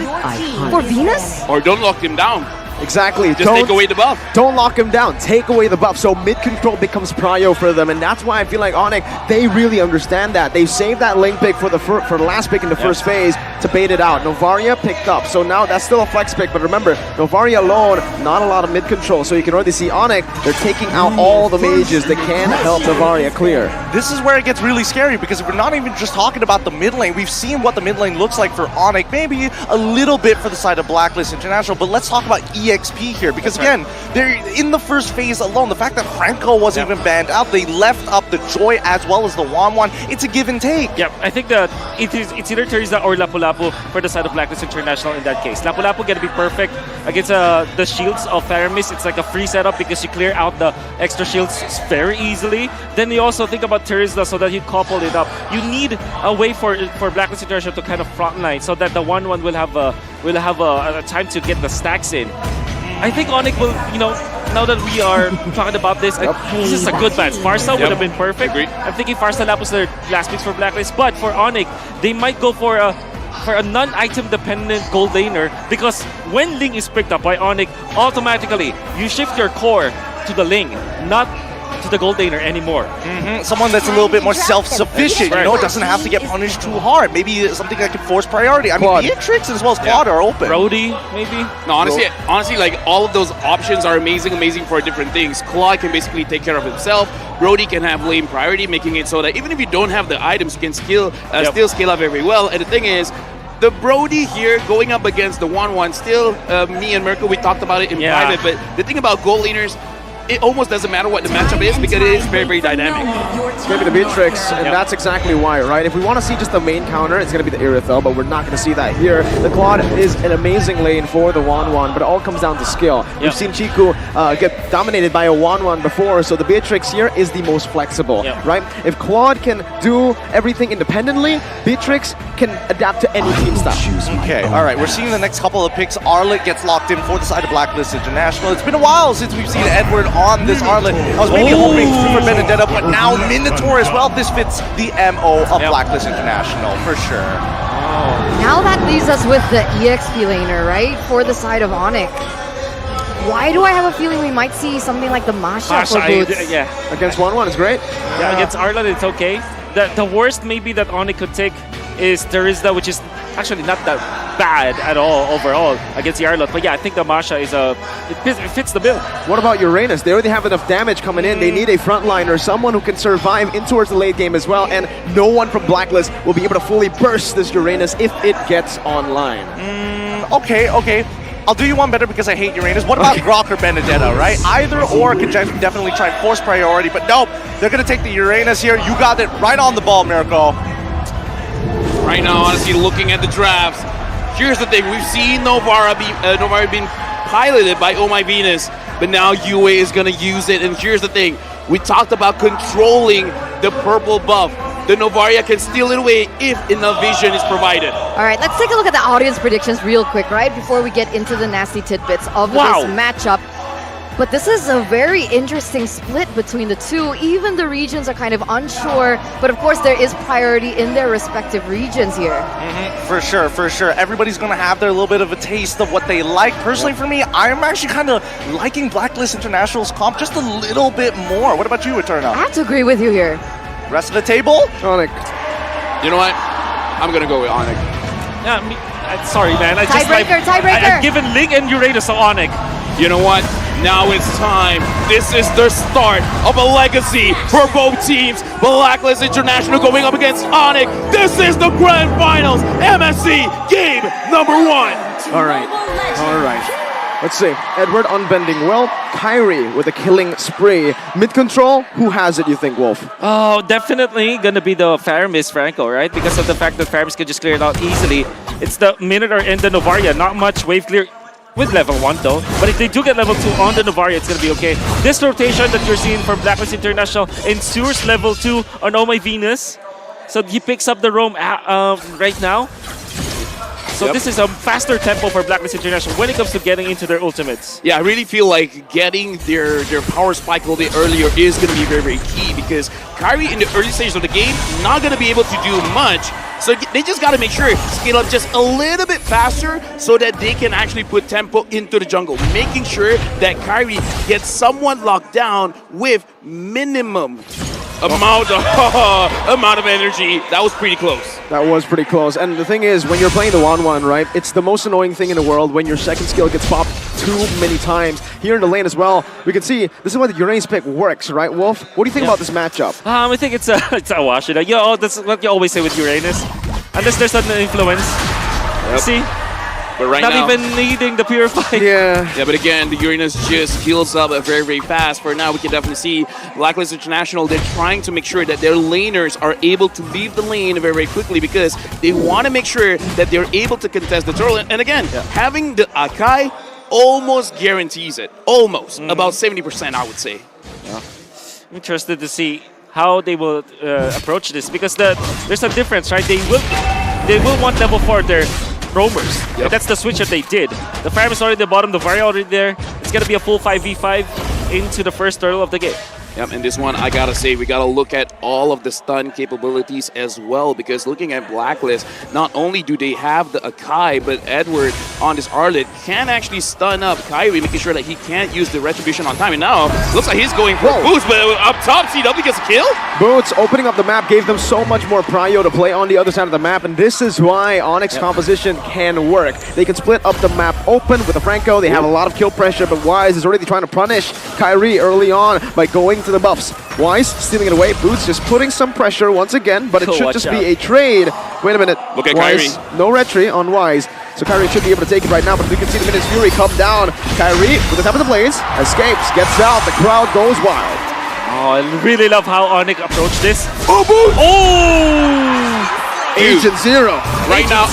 For Venus? Or don't lock him down. Exactly. Just take away the buff. Don't lock him down. Take away the buff. So mid control becomes prio for them, and that's why I feel like ONIC, they really understand that. They saved that lane pick for the last pick in the first phase to bait it out. Novaria picked up, so now that's still a flex pick. But remember, Novaria alone, not a lot of mid control. So you can already see ONIC, they're taking out all the mages that can help Novaria clear. This is where it gets really scary, because we're not even just talking about the mid lane. We've seen what the mid lane looks like for ONIC, maybe a little bit for the side of Blacklist International, but let's talk about EXP here, because again, they're in the first phase alone. The fact that Franco wasn't even banned out, they left up the Joy as well as the Wanwan. It's a give and take. Yeah, I think that it's either Teresa or Lapu-Lapu for the side of Blacklist International in that case. Lapu-Lapu gonna be perfect against the shields of Faramis. It's like a free setup because you clear out the extra shields very easily. Then you also think about Teresa so that you couple it up. You need a way for Blacklist International to kind of frontline so that the 1-1 will have a time to get the stacks in. I think ONIC will, now that we are talking about this, this is a good match. Farsa would have been perfect. Agreed. I'm thinking Farsa Lap was their last picks for Blacklist, but for ONIC, they might go for a non-item dependent gold laner, because when Ling is picked up by ONIC, automatically you shift your core to the Ling, not to the gold laner anymore. Someone that's a little bit more self-sufficient, doesn't have to get punished too hard. Maybe something that can force priority. I mean, Beatrix as well as Quad are open. Brody, maybe? No, honestly, like all of those options are amazing for different things. Claude can basically take care of himself. Brody can have lane priority, making it so that even if you don't have the items, you can still scale up very well. And the thing is, the Brody here going up against the 1-1, still me and Mirko, we talked about it in private, but the thing about gold laners, it almost doesn't matter what the matchup is because it is very dynamic. It's going to be the Beatrix, and that's exactly why, right? If we want to see just the main counter, it's going to be the Irithel, but we're not going to see that here. The Claude is an amazing lane for the 1-1, but it all comes down to skill. We've seen Chiku get dominated by a 1-1 before, so the Beatrix here is the most flexible, right? If Claude can do everything independently, Beatrix can adapt to any team style. Okay, all right, we're seeing the next couple of picks. Arlet gets locked in for the side of Blacklist International. It's been a while since we've seen Edward on this Arlet. I was maybe hoping for Benedetta, but now Minotaur as well. This fits the MO of Blacklist International for sure. Now that leaves us with the EXP laner, right? For the side of ONIC. Why do I have a feeling we might see something like the Masha for Boots? Against 1-1 is great. Yeah, against Arlet it's okay. The worst maybe that ONIC could take is Teresa, which is actually not that bad at all overall against the Arlot. But yeah, I think the Masha is it fits the bill. What about Uranus? They already have enough damage coming in. They need a frontliner, someone who can survive in towards the late game as well, and no one from Blacklist will be able to fully burst this Uranus if it gets online. Okay. I'll do you one better because I hate Uranus. What about Grok or Benedetta, right? Either or could definitely try and force priority, but nope. They're going to take the Uranus here. You got it right on the ball, Mirko. Right now, honestly, looking at the drafts, here's the thing. We've seen Novaria being piloted by Oh My Venus, but now Yue is going to use it. And here's the thing. We talked about controlling the purple buff. The Novaria can steal it away if enough vision is provided. All right, let's take a look at the audience predictions real quick, right? Before we get into the nasty tidbits of this matchup. But this is a very interesting split between the two. Even the regions are kind of unsure, but of course there is priority in their respective regions here. For sure. Everybody's going to have their little bit of a taste of what they like. Personally, for me, I'm actually kind of liking Blacklist International's comp just a little bit more. What about you, Eterna? I have to agree with you here. Rest of the table? ONIC. You know what? I'm going to go with ONIC. Yeah, sorry, man. Tiebreaker. I've given Ling and Uranus to ONIC. You know what? Now it's time. This is the start of a legacy for both teams. Blacklist International going up against ONIC. This is the grand finals. MSC game number 1. All right. Let's see. Edward unbending well. Kyrie with a killing spree. Mid-control, who has it, you think, Wolf? Oh, definitely gonna be the Faramis Franco, right? Because of the fact that Faramis can just clear it out easily. It's the Minotaur and the Novaria. Not much wave clear with level 1 though. But if they do get level 2 on the Novaria, it's gonna be okay. This rotation that you're seeing from Blacklist International ensures level 2 on Oh My Venus. So he picks up the roam right now. So this is a faster tempo for Blacklist International when it comes to getting into their ultimates. Yeah, I really feel like getting their power spike a little bit earlier is going to be very, very key because Kyrie in the early stages of the game, not going to be able to do much. So they just got to make sure scale up just a little bit faster so that they can actually put tempo into the jungle, making sure that Kyrie gets someone locked down with minimum amount of energy. That was pretty close. That was pretty close. And the thing is, when you're playing the 1-1, right, it's the most annoying thing in the world when your second skill gets popped too many times. Here in the lane as well, we can see this is why the Uranus pick works, right, Wolf? What do you think about this matchup? I think it's a wash. That's what you always say with Uranus. Unless there's an influence. See? But right Not now, even needing the Purify. Yeah, but again, the Uranus just heals up very, very fast. For now, we can definitely see Blacklist International, they're trying to make sure that their laners are able to leave the lane very, very quickly because they want to make sure that they're able to contest the turtle. And again, having the Akai almost guarantees it. Almost. About 70%, I would say. Yeah. Interested to see how they will approach this because there's a difference, right? They will want level 4 their roamers. And that's the switch that they did. The Fire is already at the bottom, the Varia already there. It's going to be a full 5v5 into the first turtle of the game. Yep, and this one, I gotta say, we gotta look at all of the stun capabilities as well, because looking at Blacklist, not only do they have the Akai, but Edward on this Arlet can actually stun up Kyrie, making sure that he can't use the Retribution on time. And now, looks like he's going for a boost, but up top, CW gets a kill? Boots opening up the map gave them so much more prio to play on the other side of the map, and this is why ONIC's composition can work. They can split up the map open with the Franco, they have a lot of kill pressure, but Wise is already trying to punish Kyrie early on by going to the buffs. Wise stealing it away, Boots just putting some pressure once again, but it should just be a trade. Wait a minute. Look at Wise, Kyrie. no retry on Wise. So Kyrie should be able to take it right now, but we can see the Minutes Fury come down. Kyrie, with the top of the blaze, escapes, gets out, the crowd goes wild. Oh, I really love how ONIC approached this. Oh, Boots! Oh! Agent Zero. Right now,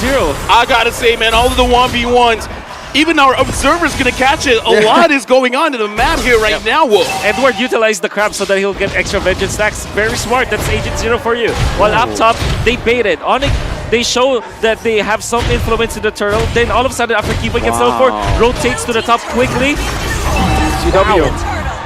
I gotta say, man, all of the 1v1s, even our observer's gonna catch it. A lot is going on in the map here right now, Wolf. Edward utilized the crab so that he'll get extra vengeance stacks. Very smart. That's Agent Zero for you. While up top, they baited. ONIC, they show that they have some influence in the turtle. Then all of a sudden, after keeping it slow for, rotates to the top quickly. CW.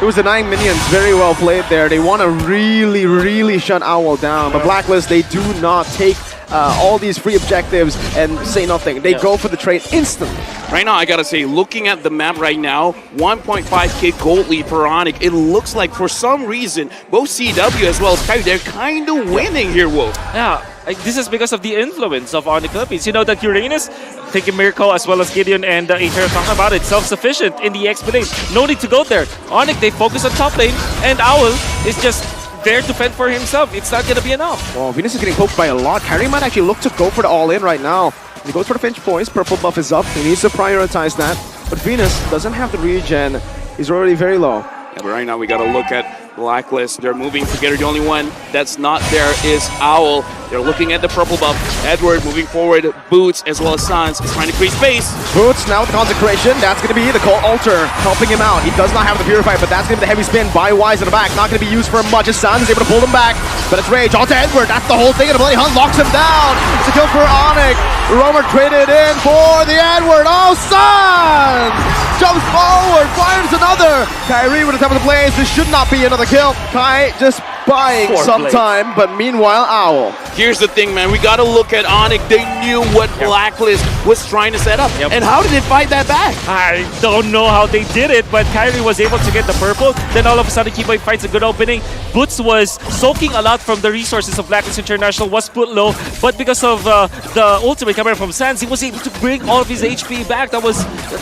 It was the 9 minions, very well played there. They want to really, really shut Owl down. But Blacklist, they do not take all these free objectives and say nothing. They go for the trade instantly. Right now, I gotta say, looking at the map right now, 1.5k gold lead for ONIC. It looks like for some reason, both CW as well as Kyrie, they're kind of winning here, Wolf. Yeah, this is because of the influence of ONIC Philippines. You know that Uranus, taking Miracle as well as Gideon and Aether talking about it, self-sufficient in the XP lane. No need to go there. ONIC, they focus on top lane, and Owl is just there to fend for himself. It's not going to be enough. Well, Venus is getting poked by a lot. Kyrie might actually look to go for the all-in right now. He goes for the pinch points. Purple buff is up. He needs to prioritize that. But Venus doesn't have the regen. He's already very low. Yeah, but right now we got to look at Blacklist. They're moving together. The only one that's not there is Owl. They're looking at the purple buff. Edward moving forward. Boots as well as Sans is trying to create space. Boots now with the Consecration. That's going to be the Cold Altar helping him out. He does not have the Purify, but that's going to be the heavy spin by Wise in the back. Not going to be used for much as Sans is able to pull him back. But it's Rage onto Edward. That's the whole thing. And the Bloody Hunt locks him down. It's a kill for ONIC. Romer traded in for the Edward. Oh, Sans! Jumps forward, fires another. Kyrie with the top of the blaze. This should not be another kill. Kai just buying some time, but meanwhile, Owl. Here's the thing, man. We got to look at ONIC. They knew what Blacklist was trying to set up. And how did they fight that back? I don't know how they did it, but Kyrie was able to get the purple. Then all of a sudden, Keyboy fights a good opening. Boots was soaking a lot from the resources of Blacklist International, was put low, but because of the ultimate coming from Sans, he was able to bring all of his HP back. That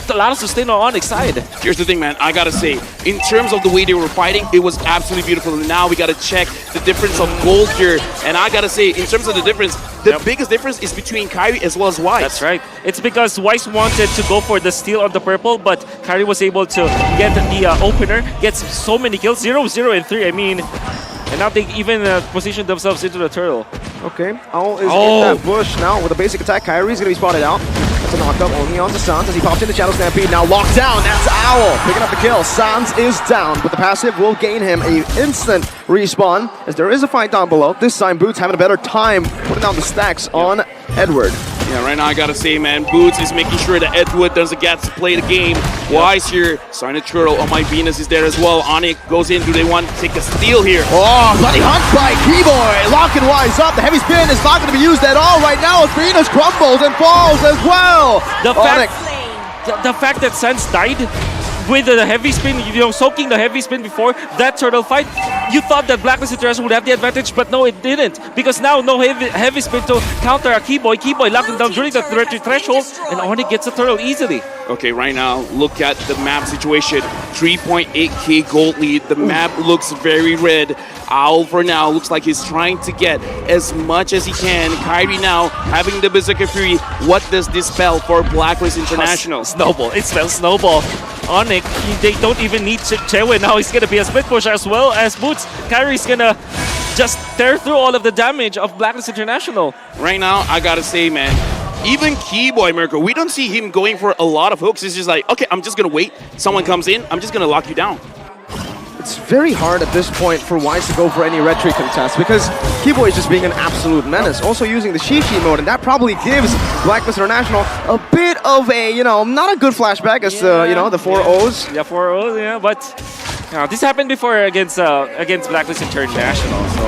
allowed us to stay on ONIC's side. Here's the thing, man. I gotta say, in terms of the way they were fighting, it was absolutely beautiful. And now we gotta check the difference of gold here. And I gotta say, in terms of the difference, the biggest difference is between Kyrie as well as Wise. That's right. It's because Wise wanted to go for the steal on the purple, but Kyrie was able to get the opener, gets so many kills, 0, 0, and 3. I mean, and now they even position themselves into the turtle. Okay, Owl is in that bush now with a basic attack. Kyrie's going to be spotted out. That's a knockup only on to Sans as he pops into Shadow Stampede. Now locked down, that's Owl picking up the kill. Sans is down, but the passive will gain him an instant respawn as there is a fight down below. This time Boots having a better time putting down the stacks on Edward. Yeah, right now I gotta say, man, Boots is making sure that Edward doesn't get to play the game. Wise here, Silent Turtle, oh my Venus is there as well. ONIC goes in, do they want to take a steal here? Oh, bloody hunt by Keyboy, locking Wise up. The heavy spin is not going to be used at all right now as Venus crumbles and falls as well. The fact that Sans died with the heavy spin, soaking the heavy spin before that turtle fight, you thought that Blacklist International would have the advantage, but no, it didn't. Because now no heavy spin to counter a Keyboy. Keyboy locked him down during the threshold, and ONIC gets a turtle easily. Okay, right now, look at the map situation. 3.8k gold lead. The map looks very red. Owl for now looks like he's trying to get as much as he can. Kyrie now having the Berserker Fury. What does this spell for Blacklist International? Snowball. It spells snowball. ONIC, they don't even need Chewe now. He's gonna be a split push as well as Boots. Kyrie's gonna just tear through all of the damage of Blacklist International. Right now, I gotta say, man, even Keyboy Mirko, we don't see him going for a lot of hooks. It's just like, okay, I'm just gonna wait. Someone comes in, I'm just gonna lock you down. It's very hard at this point for Wise to go for any red tree contest because Keyboy is just being an absolute menace. Also using the Shishi mode, and that probably gives Blacklist International a bit of a, not a good flashback as, the 4 O's. Yeah, 4 O's, yeah, but this happened before against Blacklist International, so...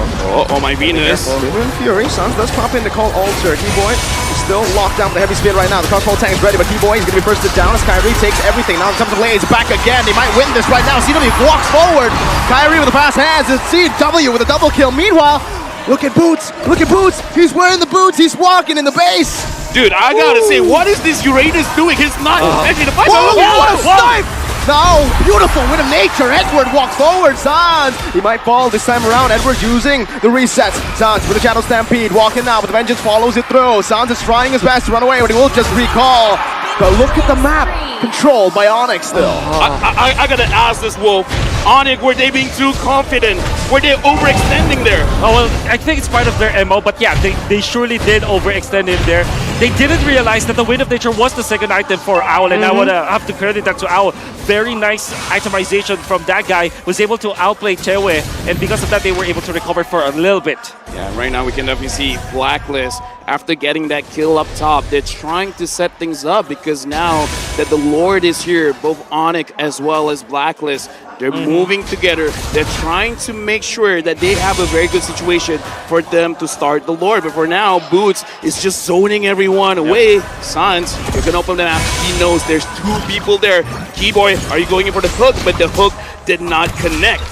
Oh my Venus. Lumen Fury, Sans does pop in to call alter. Keyboy is still locked down with the heavy spin right now. The crossbow tank is ready, but Keyboy is going to be bursted down as Kyrie takes everything. Now comes the Blaze back again. He might win this right now. CW walks forward. Kyrie with the fast hands and CW with a double kill. Meanwhile, look at Boots. Look at Boots. He's wearing the boots. He's walking in the base. Dude, I gotta say, what is this Uranus doing? He's not expecting to fight. Whoa, what a snipe! No, beautiful win of nature. Edward walks forward. Sans, he might fall this time around. Edward using the resets. Sans with the Shadow Stampede, walking now, but the Vengeance follows it through. Sans is trying his best to run away, but he will just recall. But look at the map, controlled by ONIC still. I gotta ask this, Wolf. ONIC, were they being too confident? Were they overextending there? Oh, well, I think it's part of their MO, but yeah, they surely did overextend in there. They didn't realize that the Wind of Nature was the second item for Owl, and I would have to credit that to Owl. Very nice itemization from that guy. Was able to outplay Chewe, and because of that, they were able to recover for a little bit. Yeah, right now we can definitely see Blacklist, after getting that kill up top, they're trying to set things up because now that the Lord is here, both ONIC as well as Blacklist, they're moving together. They're trying to make sure that they have a very good situation for them to start the Lord. But for now, Boots is just zoning everyone away. Sans, you can open the map. He knows there's 2 people there. Keyboy, are you going in for the hook? But the hook did not connect.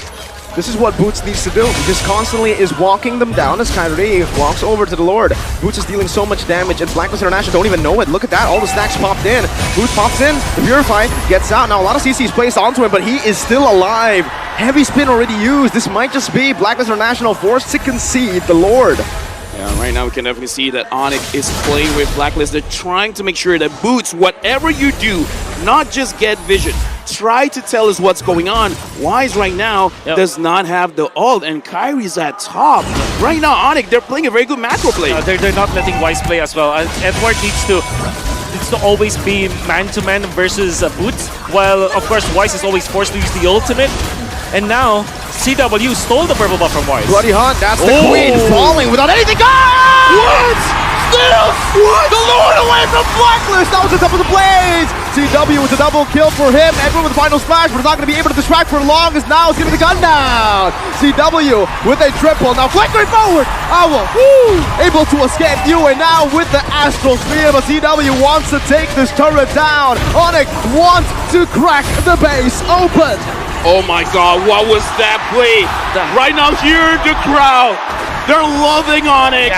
This is what Boots needs to do. He just constantly is walking them down as Kyrie walks over to the Lord. Boots is dealing so much damage, and Blacklist International don't even know it. Look at that, all the stacks popped in. Boots pops in, the Purify gets out. Now a lot of CC is placed onto him, but he is still alive. Heavy spin already used. This might just be Blacklist International forced to concede the Lord. Yeah, right now we can definitely see that ONIC is playing with Blacklist. They're trying to make sure that Boots, whatever you do, not just get vision. Try to tell us what's going on. Wise right now does not have the ult, and Kyrie's at top. Right now, ONIC, they're playing a very good macro play. They're not letting Wise play as well. Edward needs to always be man-to-man versus Boots, while, of course, Wise is always forced to use the ultimate. And now, CW stole the purple buff from Wise. Bloody Hunt, that's the Queen falling without anything. What? Still, what? The Lord away from Blacklist. That was the top of the Blaze. CW with a double kill for him. Edward with the final splash, but it's not going to be able to distract for long as now it's giving the gun down. CW with a triple. Now flickering forward. Owl, able to escape you, and now with the Astral Sphere, but CW wants to take this turret down. ONIC wants to crack the base open. Oh my god, what was that play? Right now, hear the crowd. They're loving ONIC.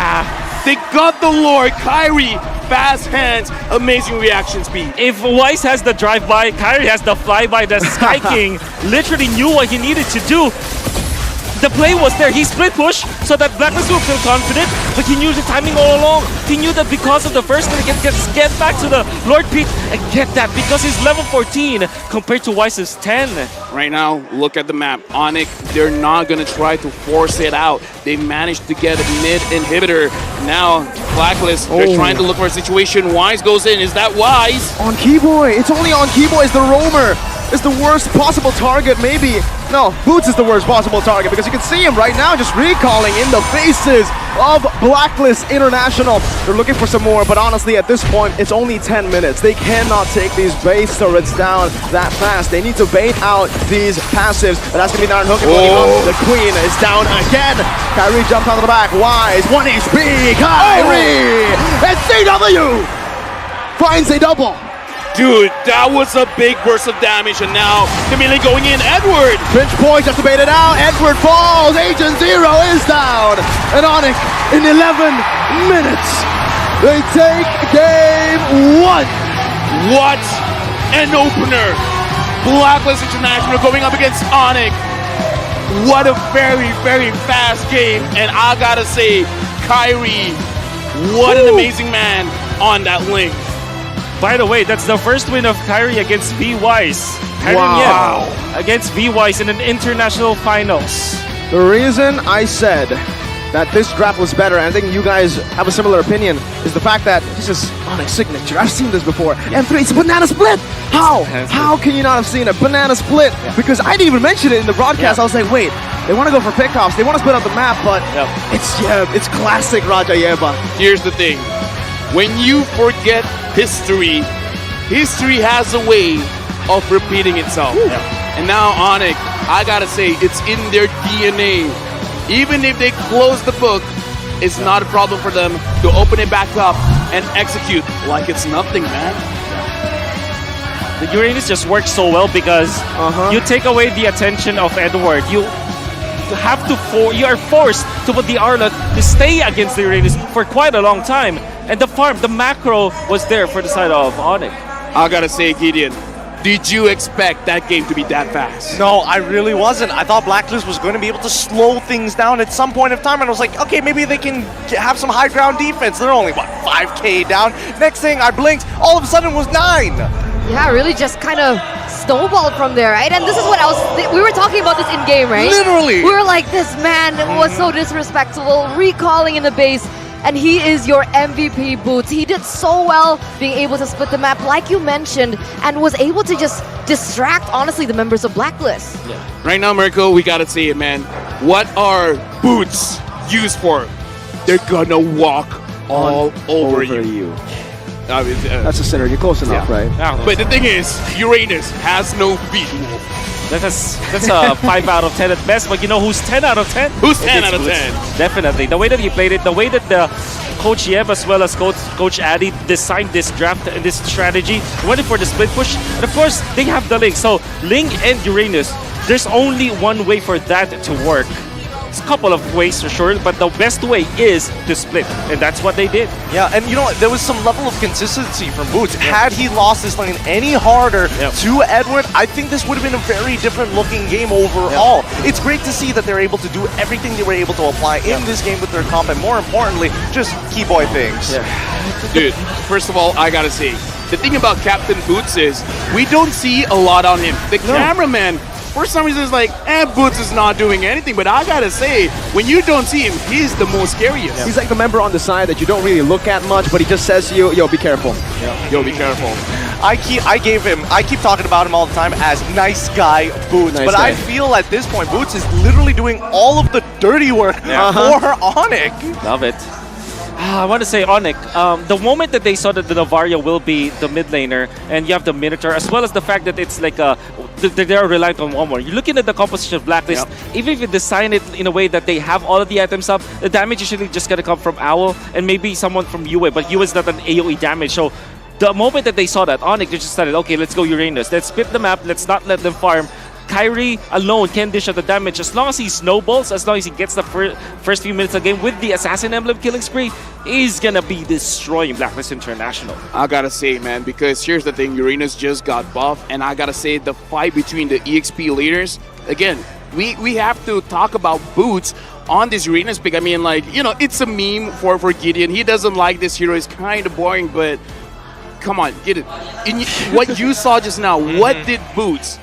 They got the lore. Kyrie, fast hands, amazing reaction speed. If Weiss has the drive-by, Kyrie has the fly-by. The Sky King literally knew what he needed to do. The play was there. He split push so that Blacklist would feel confident, but he knew the timing all along. He knew that because of the first one, he can just get back to the Lord Pete and get that because he's level 14 compared to Weiss's 10. Right now, look at the map. ONIC, they're not going to try to force it out. They managed to get a mid inhibitor. Now, Blacklist, they're trying to look for a situation. Wise goes in. Is that Wise? On Keyboy. It's only on Keyboy. It's the roamer. It's the worst possible target, maybe. No, Boots is the worst possible target because you can see him right now just recalling in the faces of Blacklist International. They're looking for some more, but honestly, at this point, it's only 10 minutes. They cannot take these base turrets down that fast. They need to bait out these passives, but that's going to be down hooking. The Queen is down again. Kyrie jumps out of the back. Wise, 1 HP. Kyrie! And CW finds a double. Dude, that was a big burst of damage, and now Camille going in. Edward! Pinch point, just to bait it out. Edward falls. Agent Zero is down. And ONIC in 11 minutes, they take game 1. What an opener! Blacklist International going up against ONIC. What a very, very fast game. And I gotta say, Kyrie, what an amazing man on that link. By the way, that's the first win of Kyrie against V Weiss. Wow. Against V Weiss in an international finals. The reason I said that this draft was better, and I think you guys have a similar opinion, is the fact that this is ONIC's signature. I've seen this before. M3, it's a banana split. How? How can you not have seen a banana split? Because I didn't even mention it in the broadcast. I was like, wait, they want to go for pickoffs. They want to split out the map, but it's classic Raja Yeba. Here's the thing. When you forget history, history has a way of repeating itself. And now ONIC, I gotta say, it's in their DNA. Even if they close the book, it's not a problem for them to open it back up and execute like it's nothing, man. The Uranus just works so well because you take away the attention of Edward. You are forced to put the Arlot to stay against the Uranus for quite a long time. And the farm, the macro was there for the side of ONIC. I gotta say, Gideon, did you expect that game to be that fast? No, I really wasn't. I thought Blacklist was going to be able to slow things down at some point of time, and I was like, okay, maybe they can have some high ground defense. They're only, what, 5K down? Next thing, I blinked, all of a sudden it was 9. Yeah, really just kind of snowballed from there, right? And this is what we were talking about this in-game, right? Literally! We were like, this man was so disrespectful, recalling in the base. And he is your MVP, Boots. He did so well being able to split the map, like you mentioned, and was able to just distract, honestly, the members of Blacklist. Right now, Mirko, we gotta say it, man. What are Boots used for? They're gonna walk all over you. That's a center. You're close enough, right? But the thing is, Uranus has no visual. That's a 5 out of 10 at best, but you know who's 10 out of 10? Who's 10 out of 10? Definitely. The way that he played it, the way that the Coach Yeb as well as Coach Addy designed this draft and this strategy, went for the split push, and of course, they have the Link. So, Link and Uranus, there's only one way for that to work. It's a couple of ways for sure, but the best way is to split, and that's what they did. Yeah, and you know what? There was some level of consistency from Boots. Had he lost this lane any harder to Edward, I think this would have been a very different looking game overall. It's great to see that they're able to do everything they were able to apply in this game with their comp, and more importantly, just keyboy things. Dude, first of all, I gotta say, the thing about Captain Boots is we don't see a lot on him. The cameraman, for some reason, is like, Boots is not doing anything. But I gotta say, when you don't see him, he's the most scariest. He's like the member on the side that you don't really look at much, but he just says to you, yo, be careful. Yo, be careful. I keep talking about him all the time as nice guy Boots, but I feel at this point, Boots is literally doing all of the dirty work for ONIC. Love it. I want to say ONIC. The moment that they saw that the Novaria will be the mid laner, and you have the Minotaur, as well as the fact that it's like they are reliant on one more. You're looking at the composition of Blacklist. Even if you design it in a way that they have all of the items up, the damage usually just gonna come from Owl and maybe someone from Yue, but Yue is not an AoE damage. So the moment that they saw that, ONIC just decided, okay, let's go Uranus. Let's split the map. Let's not let them farm. Kyrie alone can dish out the damage as long as he snowballs, as long as he gets the first few minutes of the game with the Assassin Emblem killing spree, he's gonna be destroying Blacklist International. I gotta say, man, because here's the thing, Uranus just got buffed, and I gotta say the fight between the EXP leaders, again, we have to talk about Boots on this Uranus pick. I mean, like, you know, it's a meme for Gideon. He doesn't like this hero, it's kind of boring, but come on, get it. What you saw just now, what did Boots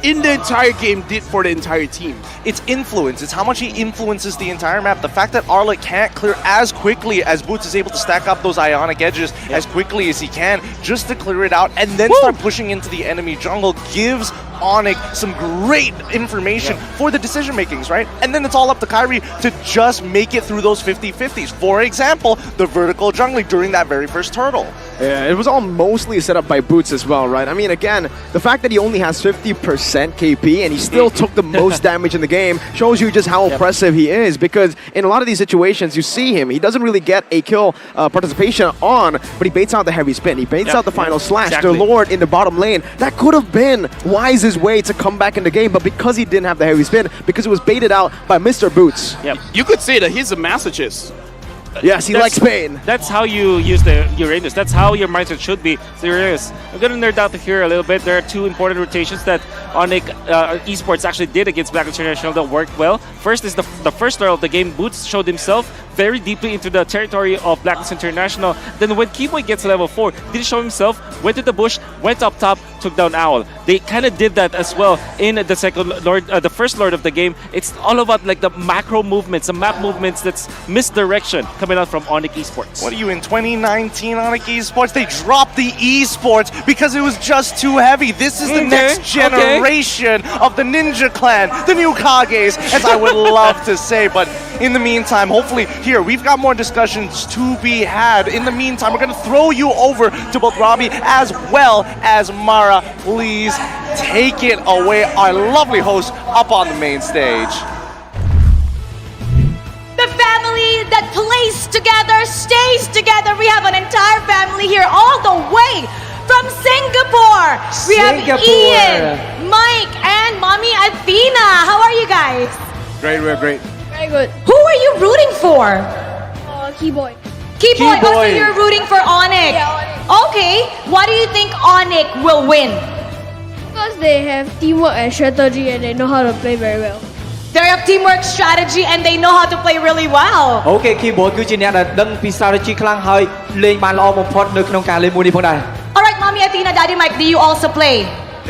in the entire game did for the entire team? It's influence. It's how much he influences the entire map. The fact that Arlet can't clear as quickly as Boots is able to stack up those ionic edges as quickly as he can just to clear it out and then start pushing into the enemy jungle gives ONIC some great information for the decision makings, right? And then it's all up to Kyrie to just make it through those 50-50s. For example, the vertical jungling during that very first turtle. Yeah, it was all mostly set up by Boots as well, right? I mean, again, the fact that he only has 50% KP and he still took the most damage in the game shows you just how impressive he is, because in a lot of these situations, you see him, he doesn't really get a kill participation on, but he baits out the heavy spin, he baits out the final slash, the Lord in the bottom lane. That could have been Wise's way to come back in the game, but because he didn't have the heavy spin, because it was baited out by Mr. Boots. Yep. You could say that he's a masochist. Yes, he likes pain. That's how you use the Uranus. That's how your mindset should be. So Uranus. I'm going to nerd out here a little bit. There are two important rotations that ONIC Esports actually did against Blacklist International that worked well. First is the first turtle of the game. Boots showed himself very deeply into the territory of Blacklist International. Then when Keyboy gets level 4, did show himself, went to the bush, went up top, took down Owl. They kind of did that as well in the second Lord, the first Lord of the game. It's all about like the macro movements, the map movements that's misdirection coming out from ONIC Esports. What are you, in 2019 ONIC Esports? They dropped the Esports because it was just too heavy. This is the next generation of the Ninja Clan, the new Kages, as I would love to say. But in the meantime, hopefully, here, we've got more discussions to be had. In the meantime, we're going to throw you over to both Robbie as well as Mara. Please take it away, our lovely host, up on the main stage. The family that plays together stays together. We have an entire family here all the way from Singapore. We have Ian, Mike, and Mommy Athena. How are you guys? Great, we're great. Very good. Who are you rooting for? Keyboy. Keyboy. Oh, so you're rooting for ONIC. Yeah, okay. Why do you think ONIC will win? Because they have teamwork and strategy and they know how to play very well. They have teamwork, strategy, and they know how to play really well. Okay, Keyboy គឺជាអ្នកដែលដឹងពី strategy ខ្លាំងហើយលេងបានល្អបំផុតនៅក្នុងការលេងមួយនេះផងដែរ Alright, Mommy Athena, Daddy Mike, do you also play?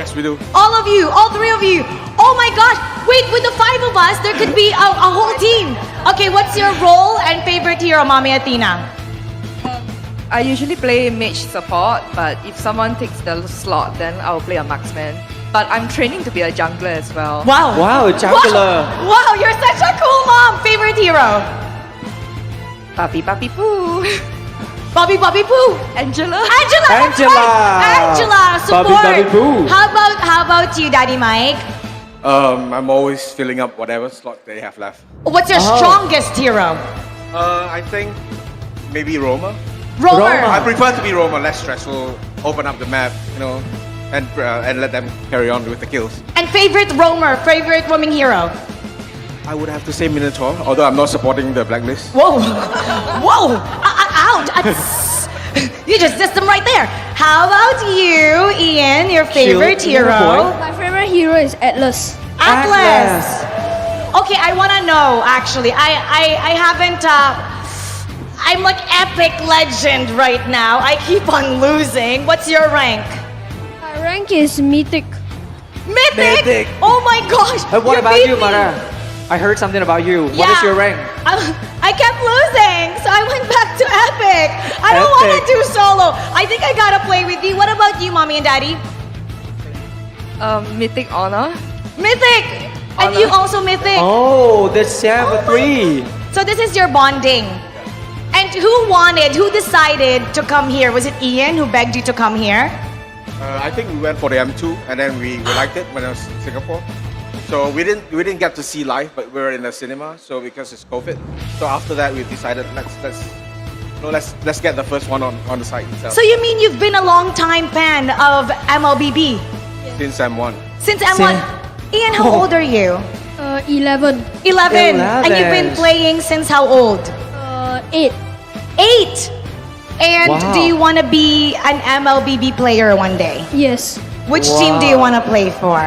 Yes, we do. All of you, all three of you. Oh my gosh, wait, with the 5 of us, there could be a whole team. Okay, what's your role and favorite hero, Mommy Athena? I usually play mage support, but if someone takes the slot, then I'll play a marksman. But I'm training to be a jungler as well. Wow. Wow, jungler. Wow, you're such a cool mom. Favorite hero? Papi Papi Poo. Papi Papi Poo. Angela. Angela. That's right. Angela, support. Papi Papi Poo. How about you, Daddy Mike? I'm always filling up whatever slot they have left. What's your strongest hero? I think maybe Roma. Romer. I prefer to be Roma, less stressful, open up the map, you know, and let them carry on with the kills. And favorite roamer, favorite roaming hero? I would have to say Minotaur, although I'm not supporting the Blacklist. Whoa! Whoa! Ouch! You just dissed them right there. How about you, Ian? Your favorite hero? My favorite hero is Atlas. Atlas. Okay, I want to know. Actually, I haven't. I'm like epic legend right now. I keep on losing. What's your rank? My rank is Mythic. Mythic? Oh my gosh! What about you, Mara? I heard something about you. What is your rank? I kept losing, so I went back to epic. I don't want to do solo. I think I gotta play with you. What about you, Mommy and Daddy? Mythic Honor. Mythic! And you also Mythic. Oh, that's 7-3. So this is your bonding. who decided to come here? Was it Ian who begged you to come here? I think we went for the M2 and then we liked it when I was in Singapore. So we didn't get to see live, but we were in the cinema. So because it's COVID, so after that we decided let's get the first one on the site itself. So you mean you've been a long time fan of MLBB? Since M1. Since M1. Ian, how old are you? 11. 11. And you've been playing since how old? 8. 8. And do you want to be an MLBB player one day? Yes. Which team do you want to play for?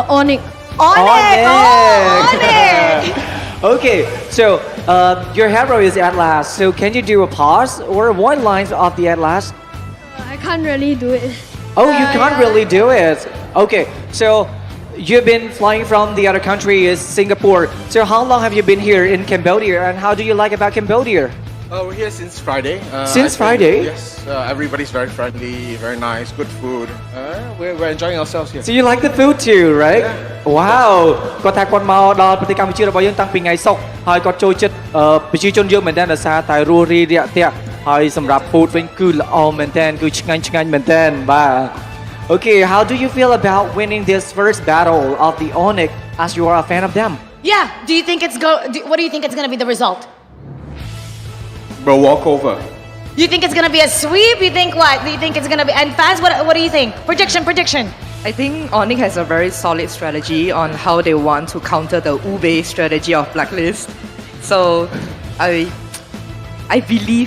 ONIC. ONIC! Oh, ONIC! Okay, so your hero is Atlas. So can you do a pause or one line of the Atlas? I can't really do it. Oh, you can't really do it. Okay, so you've been flying from the other country is Singapore. So how long have you been here in Cambodia and how do you like about Cambodia? We're here since Friday. Since Friday? Yes. Everybody's very friendly, very nice, good food. We're enjoying ourselves here. So you like the food too, right? Wow គាត់ថាគាត់មកដល់ប្រទេសកម្ពុជារបស់យើងតាំងពីថ្ងៃសុក្រហើយគាត់ចូលចិត្តប្រជាជនយើងមែនតើដោយសារតែរស់រីរាក់ទាក់ហើយសម្រាប់ food វិញគឺល្អមែនតើគឺឆ្ងាញ់មែនតើបាទ Okay, how do you feel about winning this first battle of the ONIC as you are a fan of them? Yeah, what do you think it's going to be the result? Bro, walk over. You think it's going to be a sweep? You think what? Do you think it's going to be... And fans, what do you think? Prediction. I think ONIC has a very solid strategy on how they want to counter the Ube strategy of Blacklist. So I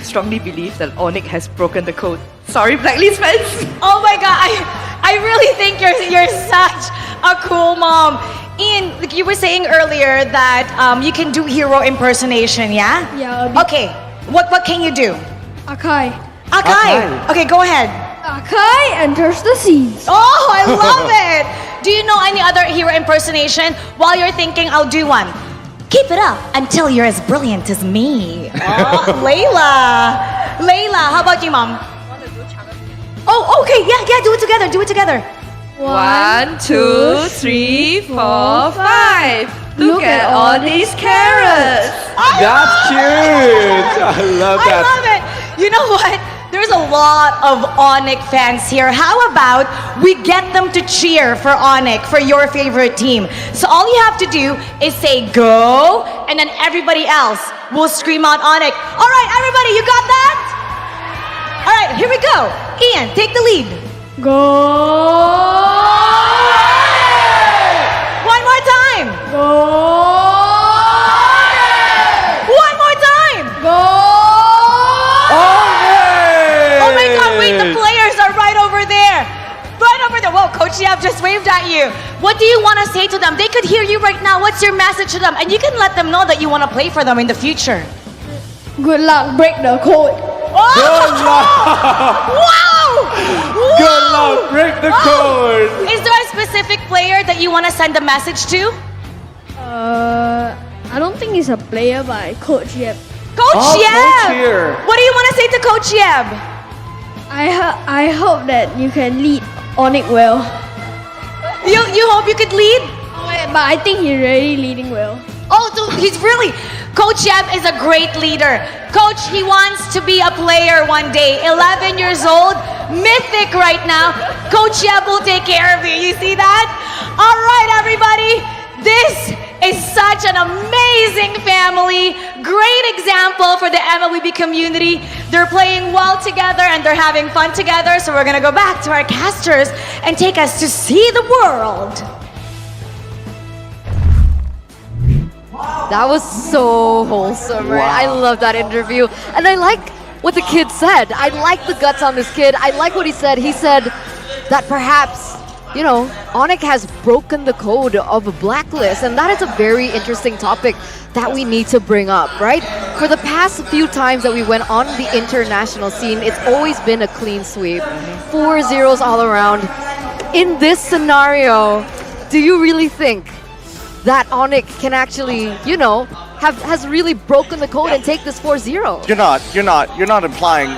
strongly believe that ONIC has broken the code. Sorry, Blacklist fans. Oh my god, I really think you're such a cool mom. Ian, like you were saying earlier that you can do hero impersonation, yeah? Yeah. Okay, what can you do? Akai. Okay, go ahead. Akai enters the scenes. Oh, I love it. Do you know any other hero impersonation? While you're thinking, I'll do one. Keep it up until you're as brilliant as me. Oh, Layla, how about you, Mom? Oh, okay, yeah, do it together. 1, 2, 3, 4, 5. Look at all these carrots. That's cute. I love that. I love it. You know what? There's a lot of ONIC fans here. How about we get them to cheer for ONIC, for your favorite team? So all you have to do is say go, and then everybody else will scream out ONIC. All right, everybody, you got that? All right, here we go. Ian, take the lead. Go! One more time. Go! One more time. Go! Oh my god, wait, the players are right over there. Right over there. Whoa, Coach Yab just waved at you. What do you want to say to them? They could hear you right now. What's your message to them? And you can let them know that you want to play for them in the future. Good luck, break the code. Oh! Good luck. Wow! Good luck, break the code. Is there a specific player that you want to send a message to? I don't think he's a player, but Coach Yep. Coach Yeb! Coach here. What do you want to say to Coach Yeb? I hope that you can lead ONIC well. You hope you could lead? But I think he's really leading well. Oh, so he's really... Coach Yeb is a great leader. Coach, he wants to be a player one day. 11 years old, mythic right now. Coach Yeb will take care of you. You see that? All right, everybody. This is such an amazing family. Great example for the MLB community. They're playing well together and they're having fun together. So we're going to go back to our casters and take us to see the world. That was so wholesome, right? I love that interview. And I like what the kid said. I like the guts on this kid. I like what he said. He said that perhaps, you know, ONIC has broken the code of a blacklist. And that is a very interesting topic that we need to bring up, right? For the past few times that we went on the international scene, it's always been a clean sweep. 4 zeros all around. In this scenario, do you really think that ONIC can actually, you know, has really broken the code and take this 4-0. You're not implying.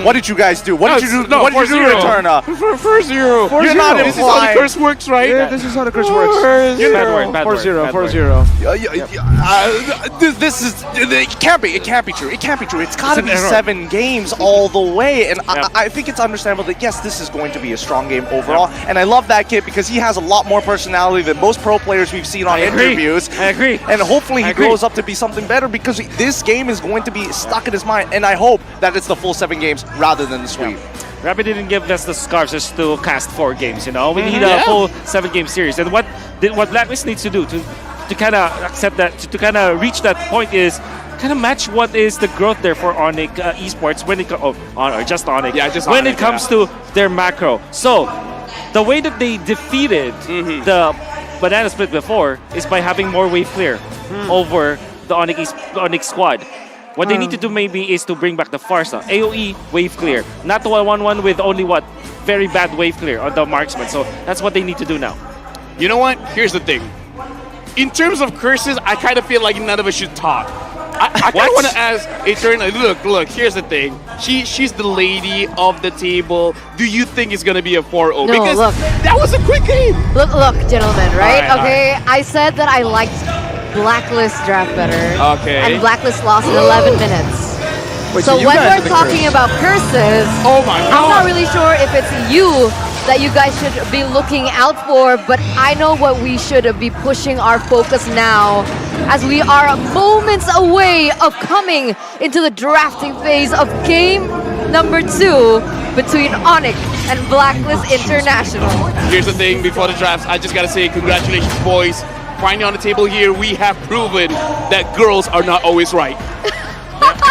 What did you guys do? What did you do? No, What did you do to return up? 4-0. You're not This is how the implying. curse works, right? Yeah, this is how the curse works. Bad word. 4-0, 4-0. This is. It can't be. It can't be true. It can't be true. It's got to an be error. 7 games all the way, and I think it's understandable that yes, this is going to be a strong game overall. And I love that kid because he has a lot more personality than most pro players we've seen on interviews. I agree. And hopefully he agree. grows up to be something better because this game is going to be stuck in his mind. And I hope that it's the full 7 games rather than the sweep. Rapid didn't give us the scarves just to cast 4 games, you know? We need a full 7-game series. And what Blacklist needs to do to kind of accept that, to kind of reach that point is kind of match what is the growth there for ONIC Esports when it comes, or just ONIC, when it comes to their macro. So, the way that they defeated the Banana Split before is by having more wave clear over the ONIC squad. What they need to do maybe is to bring back the Farsa. AoE, wave clear. Not the 1-1 with only very bad wave clear on the marksman. So that's what they need to do now. You know what? Here's the thing. In terms of curses, I kind of feel like none of us should talk. I kind of want to ask Eternal. Look, here's the thing. She's the lady of the table. Do you think it's going to be a 4-0? No, because look. that was a quick game. Look, gentlemen, right? All right, okay, I said that I liked Blacklist draft better. Okay. And Blacklist lost in 11 minutes. Wait, so you when guys are we're the talking curse. about curses, Oh my God. I'm not really sure if it's you that you guys should be looking out for, but I know what we should be pushing our focus now, as we are moments away of coming into the drafting phase of game number 2 between ONIC and Blacklist International. Here's the thing. Before the drafts, I just got to say congratulations, boys. Finally on the table here, we have proven that girls are not always right.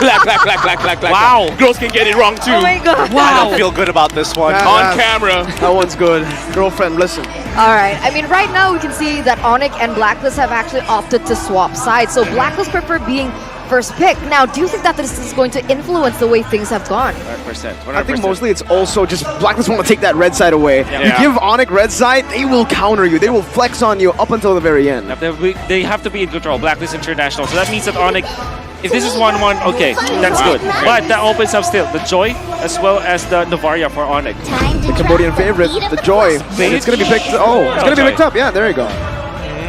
Clack. Wow. Girls can get it wrong too. Oh my god. I don't feel good about this one. On camera. That one's good. Girlfriend, listen. Alright, I mean right now we can see that ONIC and Blacklist have actually opted to swap sides. So Blacklist prefer being first pick. Now, do you think that this is going to influence the way things have gone? 100%. I think mostly it's also just Blacklist want to take that red side away. Yeah. You give ONIC red side, they will counter you. They will flex on you up until the very end. They have to be in control. Blacklist International. So that means that ONIC, if this is 1-1, okay, that's good. But that opens up still the Joy as well as the Novaria for ONIC. The Cambodian favorite, the Joy. And it's going to be picked. Oh, it's going to be picked up. Yeah, there you go.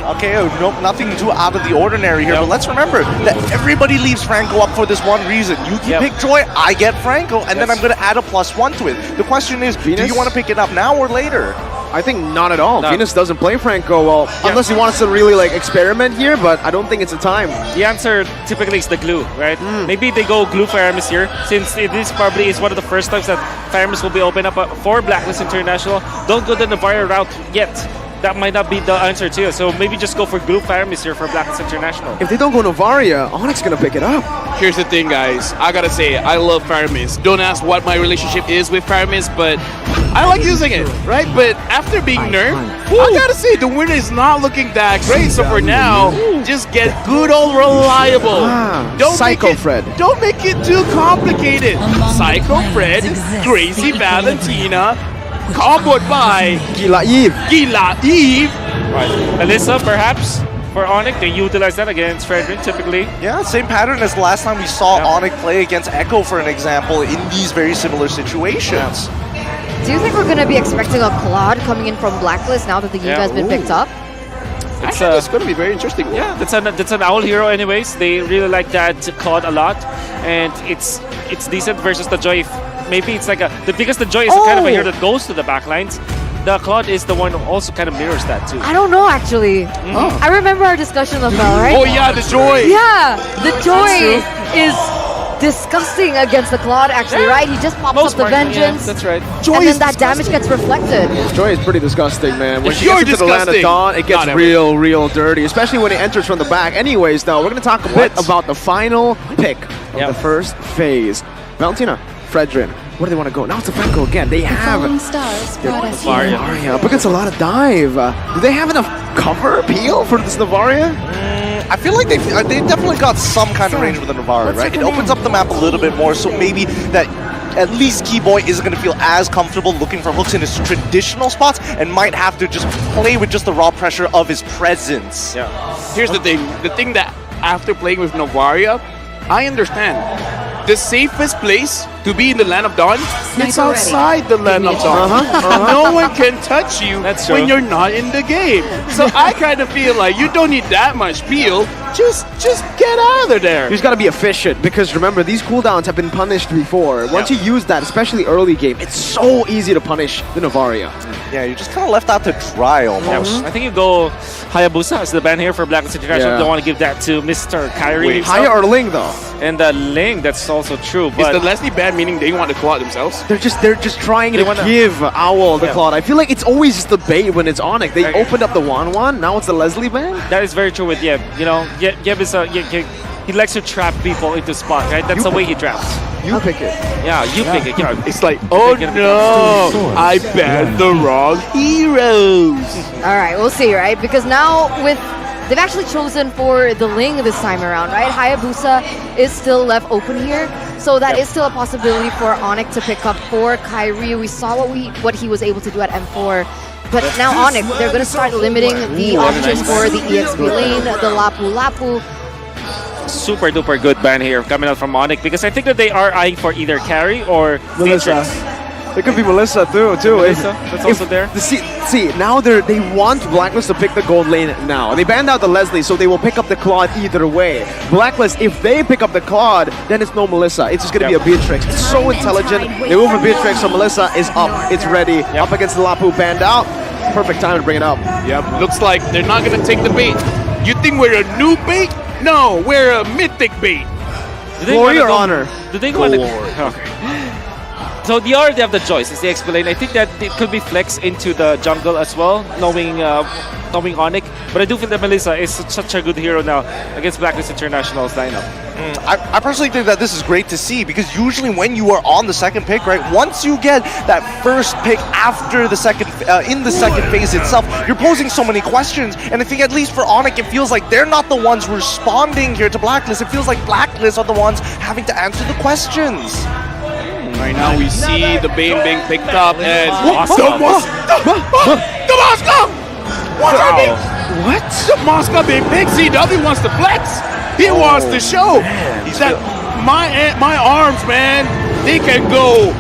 Okay, no, nothing too out of the ordinary here, but let's remember that everybody leaves Franco up for this one reason. You pick Joy, I get Franco, and then I'm going to add a +1 to it. The question is, do you want to pick it up now or later? I think not at all. No. Venus doesn't play Franco well, unless he wants to really like experiment here, but I don't think it's a time. The answer typically is the glue, right? Maybe they go glue Faramis here, since this probably is one of the first times that Faramis will be open up for Blacklist International. Don't go the Novaria route yet. That might not be the answer too. So maybe just go for glue Faramis here for Blacklist International. If they don't go Novaria, ONIC's going to pick it up. Here's the thing, guys. I gotta say, I love Faramis. Don't ask what my relationship is with Faramis, but I like using it, right? But after being nerfed, I gotta say, the win is not looking that great. So for now, just get good old reliable. Psycho Fred. Don't make it too complicated. Psycho Fred, Crazy Valentina, comboed by Gila Eve. Right. Alyssa, perhaps, for ONIC, they utilize that against Frederick, typically. Yeah, same pattern as the last time we saw ONIC play against Echo, for an example, in these very similar situations. Do you think we're going to be expecting a Claude coming in from Blacklist now that the Yuga has been picked up? It's going to be very interesting. Yeah, that's an owl hero anyways. They really like that Claude a lot. And it's decent versus the Joy. Maybe it's like because the Joy is kind of a hero that goes to the backlines. The Claude is the one who also kind of mirrors that too. I don't know actually. I remember our discussion of right? Oh yeah, the Joy. Yeah, the Joy is disgusting against the Claude actually, right? He just pops up the Vengeance. That's right. And then that damage gets reflected. Joy is pretty disgusting, man. When It's she gets Joy into the land of disgusting. Dawn, it gets Not real dirty, especially when it enters from the back. Anyways, though, we're going to talk a bit about the final pick of the first phase. Valentina, Fredrin, where do they want to go? Now it's the Franco again. They have Novaria. But it's a lot of dive. Do they have enough cover appeal for this Novaria? I feel like they definitely got some kind of range with the Novaria, right? It opens up the map a little bit more, so maybe that at least Keyboy isn't going to feel as comfortable looking for hooks in his traditional spots and might have to just play with just the raw pressure of his presence. Yeah. Here's the thing. The thing that after playing with Novaria, I understand. The safest place to be in the Land of Dawn is outside the Land of Dawn. No one can touch you when you're not in the game. So I kind of feel like you don't need that much peel. Just get out of there. You just gotta be efficient because remember, these cooldowns have been punished before. Once you use that, especially early game, it's so easy to punish the Novaria. Yeah, you're just kind of left out to dry almost. I think you go Hayabusa as the ban here for Blacklist International. Don't want to give that to Mr. Kyrie. Haya or Ling though? And Ling, that's also true. Is But the Leslie ban meaning they want to claw themselves? They're just trying to wanna- give Owl the Claude. I feel like it's always just the bait when it's ONIC. They opened up the 1-1, now it's the Leslie ban? that is very true with Yeb. You know, Yeb is he likes to trap people into spot, right? That's the way he traps. You pick it. Yeah, you pick it. Yeah. It's like, oh no, I banned the wrong heroes. All right, we'll see, right? Because now they've actually chosen for the Ling this time around, right? Hayabusa is still left open here, so that is still a possibility for ONIC to pick up for Kyrie. We saw what he was able to do at M4. But now ONIC, they're going to start limiting the options for the EXP lane, the Lapu Lapu. Super duper good ban here coming out from ONIC because I think that they are eyeing for either carry or Melissa. Matrix. It could be Melissa too. Melissa, that's also there. See, now they want Blacklist to pick the gold lane now. They banned out the Leslie, so they will pick up the Claude either way. Blacklist, if they pick up the Claude, then it's no Melissa. It's just going to be a Beatrix. It's so intelligent. They move for Beatrix, so Melissa is up. It's ready. Up against the Lapu, banned out. Perfect time to bring it up. Yep, looks like they're not going to take the bait. You think we're a new bait? No, we're a mythic bait. Glory or honor? Do they want to? Okay. So they already have the choice, as they explained. I think that it could be flex into the jungle as well, knowing ONIC. But I do feel that Melissa is such a good hero now against Blacklist International's lineup. I personally think that this is great to see because usually when you are on the second pick, right, once you get that first pick after the second, in the second phase itself, you're posing so many questions. And I think at least for ONIC, it feels like they're not the ones responding here to Blacklist. It feels like Blacklist are the ones having to answer the questions. Right now we see the Bane being picked up and Moscow. the Moscow! What? The Moscow being picked. CW wants to flex. He wants to show that my arms, man, they can go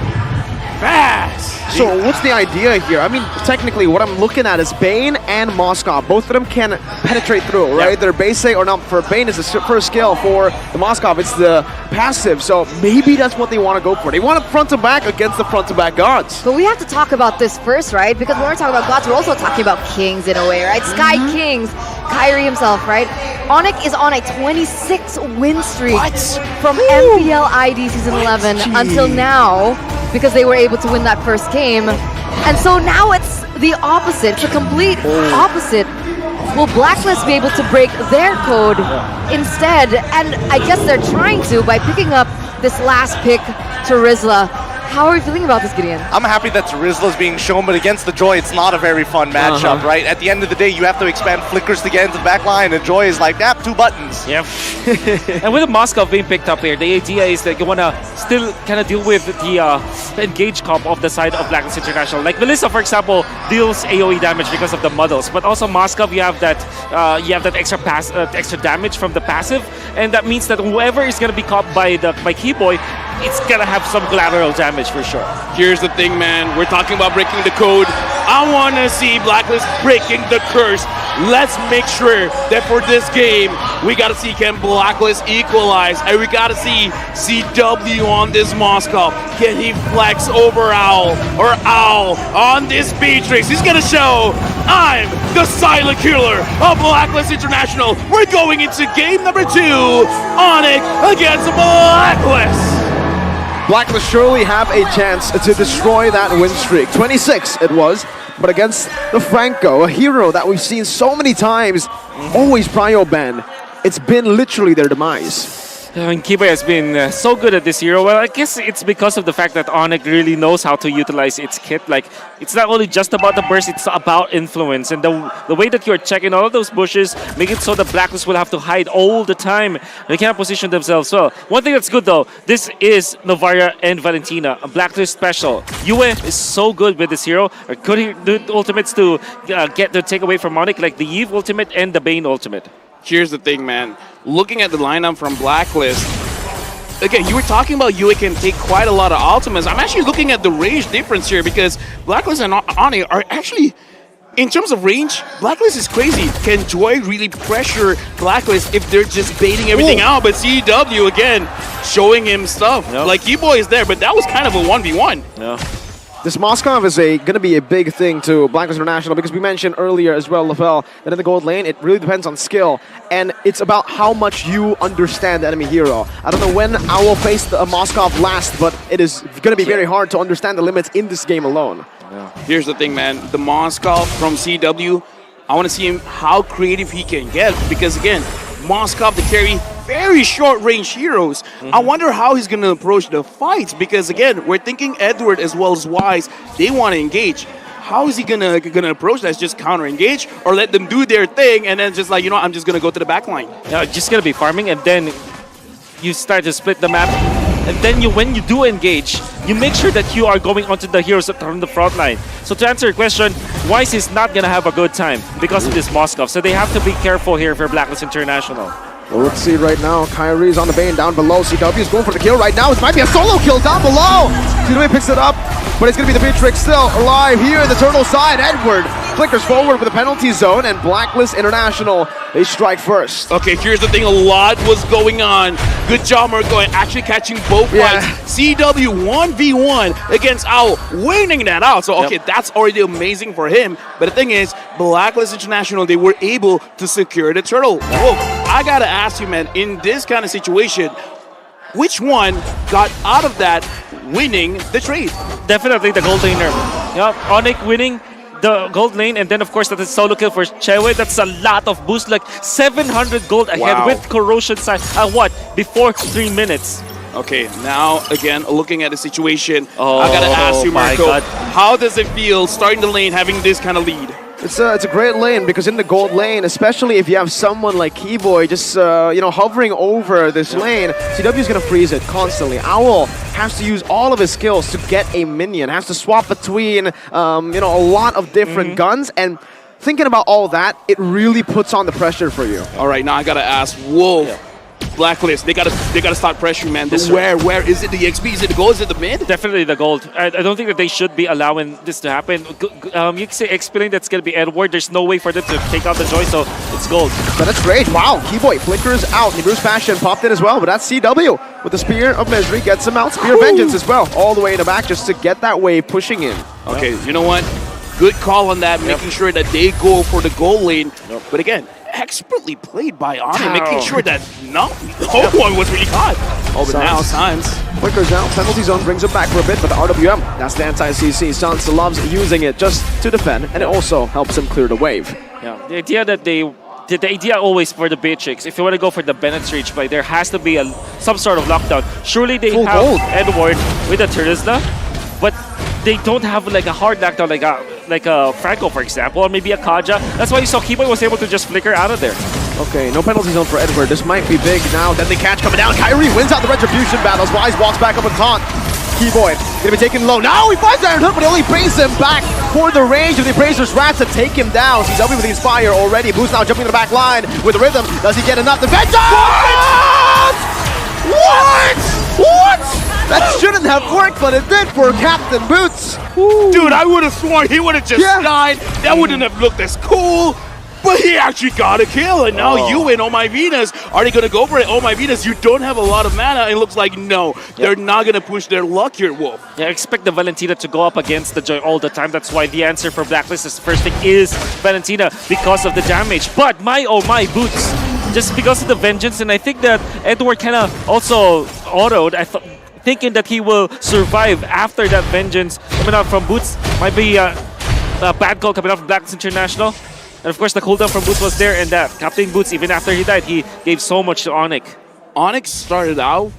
fast. So what's the idea here? I mean, technically, what I'm looking at is Bane and Moscow. Both of them can penetrate through, right? They're basic, or not, for Bane is the first skill. For the Moscow, it's the passive. So maybe that's what they want to go for. They want to front to back against the front to back gods. But we have to talk about this first, right? Because when we're talking about gods, we're also talking about kings in a way, right? Sky Kings, Kyrie himself, right? ONIC is on a 26 win streak from MPL ID Season 11 until now, because they were able to win that first game. And so now it's the opposite, it's the complete opposite. Will Blacklist be able to break their code instead? And I guess they're trying to by picking up this last pick to Rizla. How are you feeling about this, Gideon? I'm happy that Rizla's being shown, but against the Joy, it's not a very fun matchup, right? At the end of the day, you have to expand flickers to get into the back line, and Joy is like, 2 buttons. Yep. And with the Moscow being picked up here, the idea is that you want to still kind of deal with the engage comp of the side of Blacklist International. Like Melissa, for example, deals AoE damage because of the muddles, but also Moscow, you have that extra damage from the passive, and that means that whoever is going to be caught by Keyboy, it's gonna have some collateral damage for sure. Here's the thing, man. We're talking about breaking the code. I want to see Blacklist breaking the curse. Let's make sure that for this game, we got to see can Blacklist equalize, and we got to see CW on this Moscow. Can he flex over Owl on this Beatrix? He's going to show I'm the silent killer of Blacklist International. We're going into game number 2. ONIC against Blacklist. Blacklist surely have a chance to destroy that win streak. 26 it was, but against the Franco, a hero that we've seen so many times, always prio ban. It's been literally their demise. And Kiba has been so good at this hero. Well, I guess it's because of the fact that ONIC really knows how to utilize its kit. Like, it's not only just about the burst, it's about influence. And the way that you're checking all of those bushes, make it so the Blacklist will have to hide all the time. They cannot position themselves well. One thing that's good, though, this is Novaria and Valentina, a Blacklist special. Yue is so good with this hero. Could he do ultimates to take away from ONIC, like the Eve ultimate and the Bane ultimate? Here's the thing, man. Looking at the lineup from Blacklist, again, you were talking about Yue can take quite a lot of ultimates. I'm actually looking at the range difference here because Blacklist and ONIC are actually, in terms of range, Blacklist is crazy. Can Joy really pressure Blacklist if they're just baiting everything out? But CW, again, showing him stuff. Yep. Like, Keyboy is there, but that was kind of a 1v1. Yeah. This Moskov is going to be a big thing to Blacklist International because we mentioned earlier as well, Lavelle, that in the gold lane, it really depends on skill. And it's about how much you understand the enemy hero. I don't know when Owl faced a Moskov last, but it is going to be very hard to understand the limits in this game alone. Yeah. Here's the thing, man. The Moskov from CW, I want to see him how creative he can get because, again, Moskov to carry very short-range heroes. I wonder how he's going to approach the fights because, again, we're thinking Edward as well as Wise, they want to engage. How is he gonna approach that? Just counter-engage or let them do their thing and then just like, you know, I'm just going to go to the back line? Yeah, just going to be farming and then you start to split the map. And then when you do engage, you make sure that you are going onto the heroes from the front line. So to answer your question, Wise is not going to have a good time because of this Moskov. So they have to be careful here for Blacklist International. Well, let's see right now. Kyrie's on the bane down below. CW is going for the kill right now. It might be a solo kill down below. CW picks it up, but it's going to be the Beatrix still alive here in the turtle side. Edward flickers forward with a penalty zone, and Blacklist International, they strike first. Okay, here's the thing. A lot was going on. Good job, Marco, actually catching both fights. CW 1v1 against Owl, winning that out. So, okay, that's already amazing for him. But the thing is, Blacklist International, they were able to secure the turtle. Whoa, I gotta ask you, man, in this kind of situation, which one got out of that winning the trade? Definitely the gold laner. Yeah, ONIC winning the gold lane, and then of course that is solo kill for Chewe. That's a lot of boost, like 700 gold ahead with corrosion side. Before 3 minutes. Okay, now again looking at the situation, I gotta ask you, Marco, how does it feel starting the lane having this kind of lead? It's a great lane because in the gold lane, especially if you have someone like Keyboy just hovering over this lane, CW is gonna freeze it constantly. Owl has to use all of his skills to get a minion, has to swap between a lot of different guns, and thinking about all that, it really puts on the pressure for you. All right, now I gotta ask, Blacklist, they gotta start pressuring, man. Where is it? The XP? Is it the gold? Is it the mid? Definitely the gold. I don't think that they should be allowing this to happen. You can say explaining that's gonna be Edward. There's no way for them to take out the Joy, so it's gold. But that's great. Wow, Keyboy flickers out. Hebrews Passion popped in as well, but that's CW with the Spear of Misery, gets him out. Spear of Vengeance as well, all the way in the back just to get that wave pushing in. Okay, you know what? Good call on that, making sure that they go for the goal lane. But again, expertly played by ONIC, making sure that no one was really caught. Oh, but now Sans flickers out, penalty zone brings it back for a bit, but the RWM, that's the anti-CC. Sans loves using it just to defend, and it also helps him clear the wave. Yeah, the idea that the idea always for the Beatrix, if you want to go for the Bennett's Reach, but there has to be some sort of lockdown. Surely they have Edward with a Terizla, but they don't have like a hard lockdown like a Franco, for example, or maybe a Kaja. That's why you saw Keyboy was able to just flicker out of there. Okay, no penalty zone for Edward. This might be big now. Then they catch coming down. Kyrie wins out the Retribution battles. Wise walks back up with taunt. Keyboy gonna be taken low. Now he finds Iron Hook, but he only brings him back for the range of the Appraiser's Rats to take him down. CW with the Inspire already. Boost now jumping to the back line with the rhythm. Does he get enough? The Vengeance! What? That shouldn't have worked, but it did for Captain Boots. Dude, I would have sworn he would have just died. That wouldn't have looked as cool. But he actually got a kill, and now you and Oh My Venus, are they going to go for it? Oh My Venus, you don't have a lot of mana, and it looks like no, they're not going to push their luck here, Wolf. Yeah, expect the Valentina to go up against the Joy all the time. That's why the answer for Blacklist is first pick is Valentina because of the damage. But my oh my Boots, just because of the Vengeance, and I think that Edward kind of also autoed, thinking that he will survive after that Vengeance coming out from Boots. Might be a bad call coming out from Blacklist International. And of course, the cooldown from Boots was there, and that Captain Boots, even after he died, he gave so much to ONIC. ONIC started out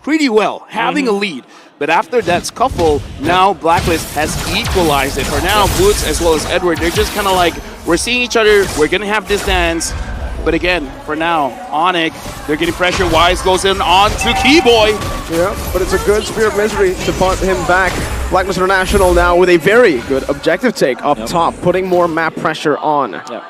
pretty well, having a lead. But after that scuffle, now Blacklist has equalized it. For now, Boots as well as Edward, they're just kind of like, we're seeing each other, we're going to have this dance. But again, for now, ONIC, they're getting pressure. Wise goes in on to Keyboy. Yeah, but it's a good Spear of Misery to punt him back. Blacklist International now with a very good objective take up top, putting more map pressure on. Yeah.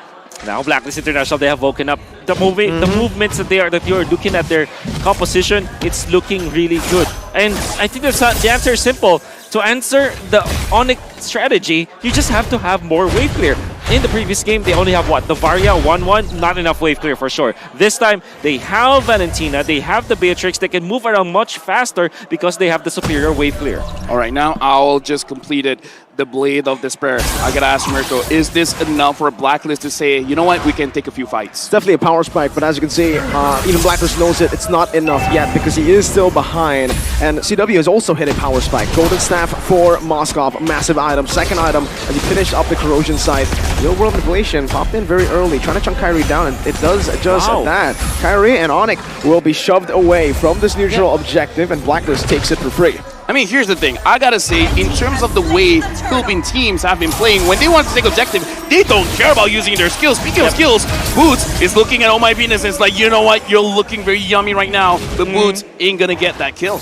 Now Blacklist International, they have woken up. The movements that you're looking at their composition, it's looking really good. And I think the answer is simple. To answer the ONIC strategy, you just have to have more wave clear. In the previous game, they only have what? The Varia 1-1, not enough wave clear for sure. This time, they have Valentina, they have the Beatrix, they can move around much faster because they have the superior wave clear. All right, now Owl just completed the Blade of Despair. I gotta ask Mirko, is this enough for Blacklist to say, you know what, we can take a few fights? It's definitely a power spike, but as you can see, even Blacklist knows it's not enough yet because he is still behind. And CW has also hit a power spike. Golden Staff for Moskov, massive item, second item, as he finished up the corrosion site. Real World Manipulation popped in very early, trying to chunk Kyrie down, and it does just that. Kyrie and ONIC will be shoved away from this neutral objective, and Blacklist takes it for free. I mean, here's the thing. I gotta say, in terms of the way Philippine teams have been playing, when they want to take objective, they don't care about using their skills. Speaking of skills, Boots is looking at Oh My Venus and it's like, you know what, you're looking very yummy right now, but Boots ain't gonna get that kill.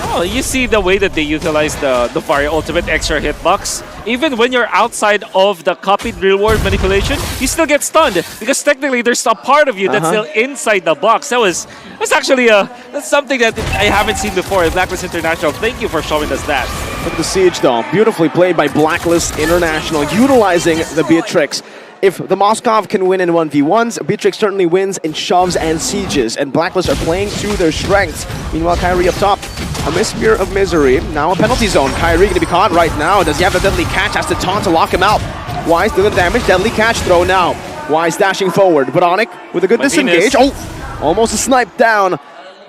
Oh, you see the way that they utilize the Varia ultimate extra hitbox. Even when you're outside of the copied real world manipulation, you still get stunned because technically there's a part of you that's still inside the box. That's actually that's something that I haven't seen before in Blacklist International. Thank you for showing us that. Look at the siege though, beautifully played by Blacklist International, utilizing the Beatrix. If the Moskov can win in 1v1s, Beatrix certainly wins in shoves and sieges, and Blacklist are playing to their strengths. Meanwhile, Kyrie up top, a Spear of Misery, now a penalty zone. Kyrie going to be caught right now. Does he have the deadly catch? Has to taunt to lock him out. Wise doing the damage, deadly catch throw now. Wise dashing forward, but ONIC with a good disengage. Oh, almost a snipe down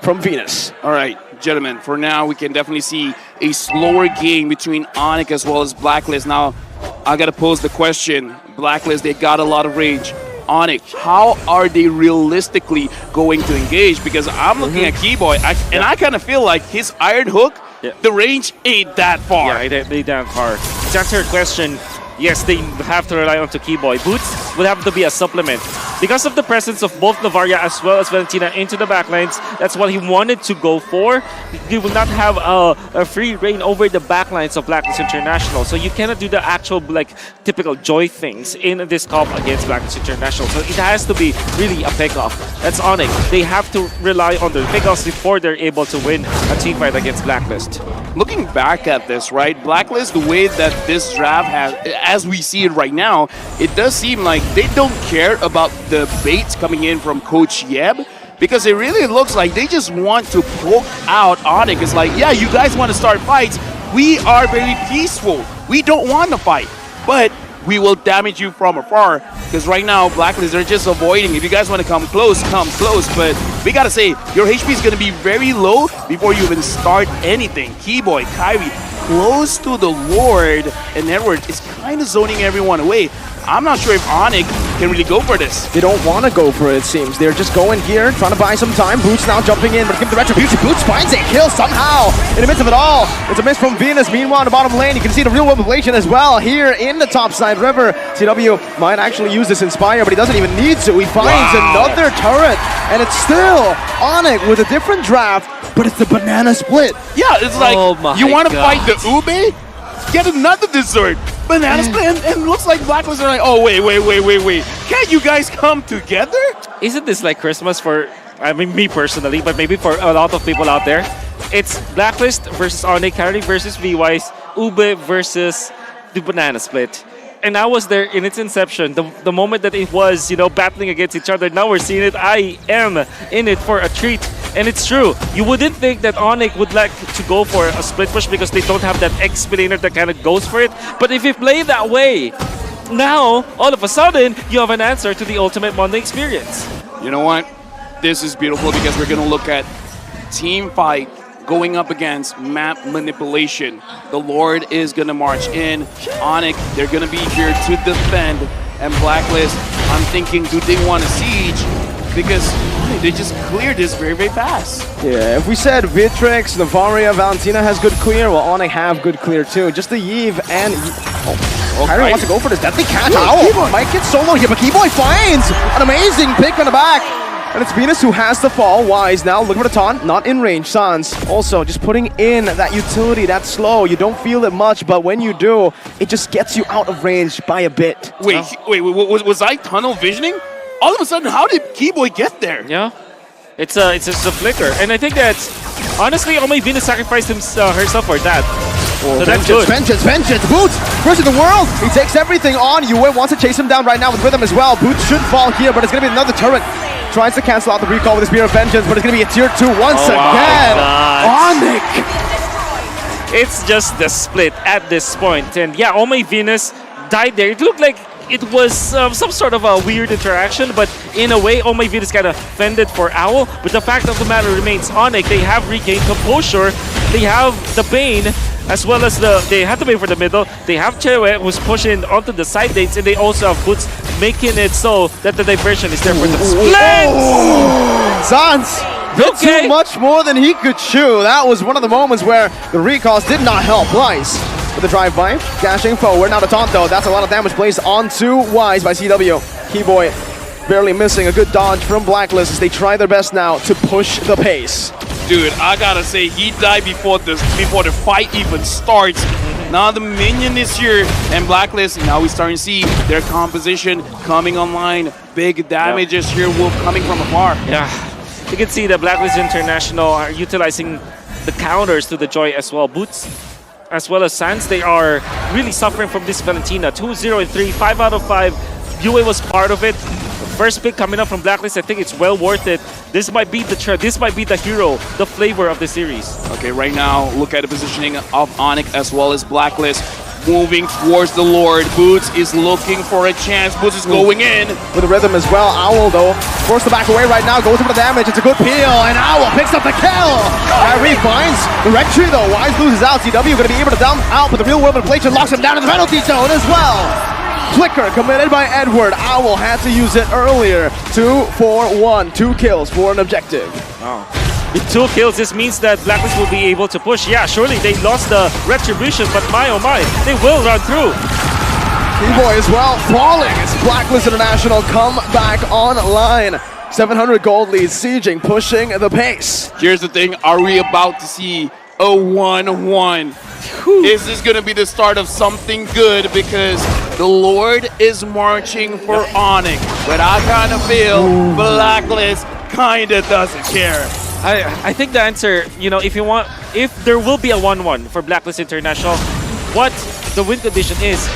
from Venus. All right, gentlemen, for now we can definitely see a slower game between ONIC as well as Blacklist. Now, I gotta pose the question. Blacklist, they got a lot of range. ONIC, how are they realistically going to engage? Because I'm looking at Keyboy, and I kind of feel like his Iron Hook, the range ain't that far. Yeah, it ain't that far. To answer your question, yes, they have to rely on Keyboy. Boots will have to be a supplement. Because of the presence of both Navaria as well as Valentina into the backlines, that's what he wanted to go for. He will not have a free reign over the backlines of Blacklist International. So you cannot do the actual typical Joy things in this comp against Blacklist International. So it has to be really a pick-off. That's ONIC. They have to rely on their pick-offs before they're able to win a team fight against Blacklist. Looking back at this, right, Blacklist, the way that this draft has, as we see it right now, it does seem like they don't care about the baits coming in from Coach Yeb, because it really looks like they just want to poke out ONIC. It's like, yeah, you guys want to start fights. We are very peaceful. We don't want to fight, but we will damage you from afar, because right now Blacklist are just avoiding. If you guys want to come close, but we gotta say, your HP is going to be very low before you even start anything. Keyboy, Kyrie, close to the Lord, and Edward is kind of zoning everyone away. I'm not sure if ONIC can really go for this. They don't want to go for it, it seems. They're just going here, trying to buy some time. Boots now jumping in, but give the retribution. Boots finds a kill somehow in the midst of it all. It's a miss from Venus. Meanwhile, in the bottom lane, you can see the real world manipulation as well here in the topside river. CW might actually use this Inspire, but he doesn't even need to. He finds another turret, and it's still ONIC with a different draft, but it's the banana split. Yeah, it's like, you want to fight the Ube? Get another dessert. Banana split, and looks like Blacklist are like, oh, wait. Can't you guys come together? Isn't this like Christmas for, I mean, me personally, but maybe for a lot of people out there? It's Blacklist versus ONIC, Kyrie versus V-Wise, Ube versus the banana split. And I was there in its inception, the moment that it was, battling against each other. Now we're seeing it. I am in it for a treat. And it's true. You wouldn't think that ONIC would like to go for a split push because they don't have that explainer that kind of goes for it. But if you play that way, now, all of a sudden, you have an answer to the ultimate Monday experience. You know what? This is beautiful because we're going to look at team fight going up against map manipulation. The Lord is going to march in. ONIC, they're going to be here to defend. And Blacklist, I'm thinking, do they want a siege? Because they just cleared this very, very fast. Yeah, if we said Beatrix, Navaria, Valentina has good clear, well, ONIC have good clear too. Just the Yves and... Kyrie wants to go for this deadly catch. Owl might get solo here, but Keyboy finds an amazing pick on the back. And it's Venus who has the fall. Wise now looking for the taunt, not in range. Sans also just putting in that utility, that slow. You don't feel it much, but when you do, it just gets you out of range by a bit. Wait, was I tunnel visioning? All of a sudden, how did Keyboy get there? Yeah, it's just a flicker, and I think that honestly, only Venus sacrificed herself for that. So that's good. Vengeance, Boots, first in the world. He takes everything on. Yue wants to chase him down right now with Rhythm as well. Boots should fall here, but it's going to be another turret. Tries to cancel out the recall with the Spear of Vengeance, but it's going to be a tier 2 once again. ONIC! It's just the split at this point. And yeah, Oh My Venus died there. It looked like it was some sort of a weird interaction, but in a way, Oh My Venus kind of fended for Owl. But the fact of the matter remains, ONIC, they have regained composure. They have the Bane, as well as they have the Bane for the middle. They have Chewe, who's pushing onto the side lanes, and they also have Boots, making it so that the diversion is there for the split! Sans did too much more than he could chew. That was one of the moments where the recalls did not help. Wise with the drive-by, dashing forward. Now the taunt though, that's a lot of damage placed onto Wise by CW. Keyboy barely missing a good dodge from Blacklist as they try their best now to push the pace. Dude, I gotta say, he died before the fight even starts. Now the minion is here, and Blacklist, now we're starting to see their composition coming online. Big damages here coming from afar. Yeah, you can see that Blacklist International are utilizing the counters to the Joy as well. Boots, as well as Sans, they are really suffering from this Valentina. 2-0 and 3, 5 out of 5. Yue was part of it. First pick coming up from Blacklist, I think it's well worth it. This might be this might be the hero, the flavor of the series. Okay, right now, look at the positioning of ONIC as well as Blacklist. Moving towards the Lord. Boots is looking for a chance. Boots is going in. With the Rhythm as well. Owl, though, forced to back away right now. Goes for the damage. It's a good peel. And Owl picks up the kill. Kyrie finds the red tree, though. Wise loses out. CW going to be able to dump out, but the real world inflation locks him down in the penalty zone as well. Flicker committed by Edward. Owl had to use it earlier. 2-4-1. 2 kills for an objective. Oh. With 2 kills, this means that Blacklist will be able to push. Yeah, surely they lost the retribution, but my oh my, they will run through. Keyboy as well, falling as Blacklist International come back online. 700 gold lead, sieging, pushing the pace. Here's the thing, are we about to see a 1-1? Is this going to be the start of something good? Because the Lord is marching for ONIC, but I kind of feel Blacklist kind of doesn't care. I think the answer, if there will be a 1-1 for Blacklist International, what the win condition is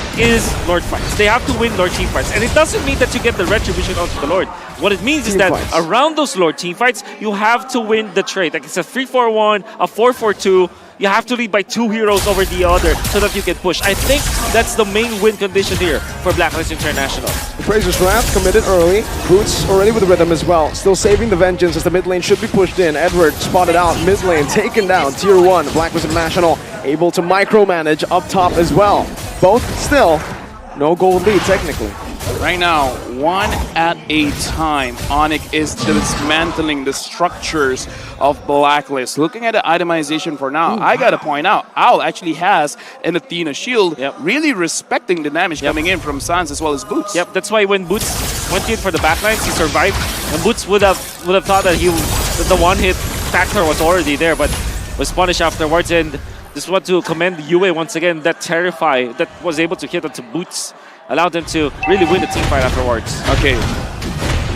Lord fights. They have to win Lord team fights. And it doesn't mean that you get the retribution onto the Lord. What it means is that around those Lord team fights, you have to win the trade. Like it's a 3-4-1, a 4-4-2. You have to lead by 2 heroes over the other so that you can push. I think that's the main win condition here for Blacklist International. The Fraser's Wrath committed early. Boots already with the Rhythm as well. Still saving the Vengeance as the mid lane should be pushed in. Edward spotted out. Mid lane taken down. Tier 1. Blacklist International able to micromanage up top as well. Both still no gold lead technically. Right now, one at a time, ONIC is dismantling the structures of Blacklist. Looking at the itemization for now, I gotta point out, Owl actually has an Athena shield, really respecting the damage coming in from Sans as well as Boots. Yep, that's why when Boots went in for the backlines, he survived. And Boots would have thought that the one-hit factor was already there, but was punished afterwards. And just want to commend Yue once again, that Terrify that was able to hit onto Boots. Allowed them to really win the team fight afterwards. Okay,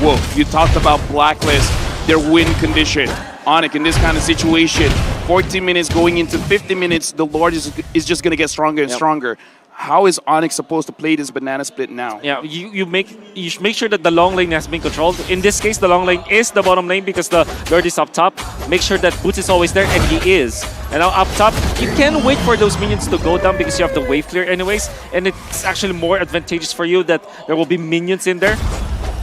whoa, you talked about Blacklist, their win condition. ONIC in this kind of situation, 14 minutes going into 50 minutes, the Lord is just going to get stronger and stronger. How is ONIC supposed to play this banana split now? Yeah, you should make sure that the long lane has been controlled. In this case, the long lane is the bottom lane because the Lord is up top. Make sure that Boots is always there, and he is. And now up top, you can wait for those minions to go down because you have the wave clear anyways, and it's actually more advantageous for you that there will be minions in there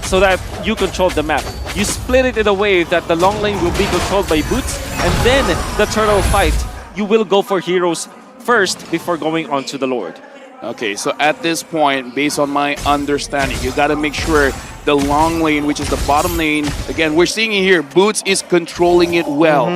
so that you control the map. You split it in a way that the long lane will be controlled by Boots, and then the turtle fight, you will go for heroes first before going on to the Lord. Okay, so at this point, based on my understanding, you got to make sure the long lane, which is the bottom lane, again, we're seeing it here, Boots is controlling it well.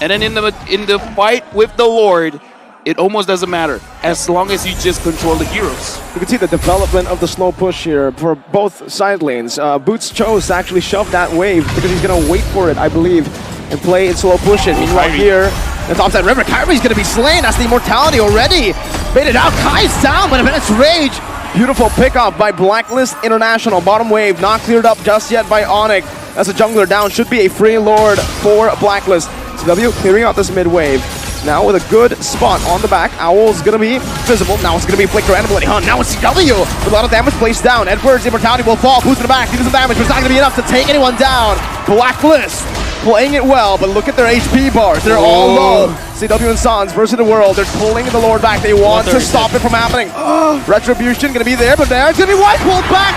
And then in the fight with the Lord, it almost doesn't matter as long as you just control the heroes. You can see the development of the slow push here for both side lanes. Boots chose to actually shove that wave because he's going to wait for it, I believe, and play in slow push it. Meanwhile here, the top side river, Kyrie's going to be slain. That's the immortality already. Baited out, Kai's down, but it's Rage. Beautiful pickup by Blacklist International. Bottom wave not cleared up just yet by ONIC. As a jungler down, should be a free lord for Blacklist. CW clearing out this mid wave. Now with a good spot on the back. Owl's gonna be visible. Now it's gonna be Flicker and Bloody Hunt. Now it's CW with a lot of damage placed down. Edward's immortality will fall. Boost in the back. He does some damage, but it's not gonna be enough to take anyone down. Blacklist playing it well, but look at their HP bars. They're all low. CW and Sans versus the world. They're pulling the Lord back. They want to stop it from happening. Retribution gonna be there, but there's gonna be White pulled back.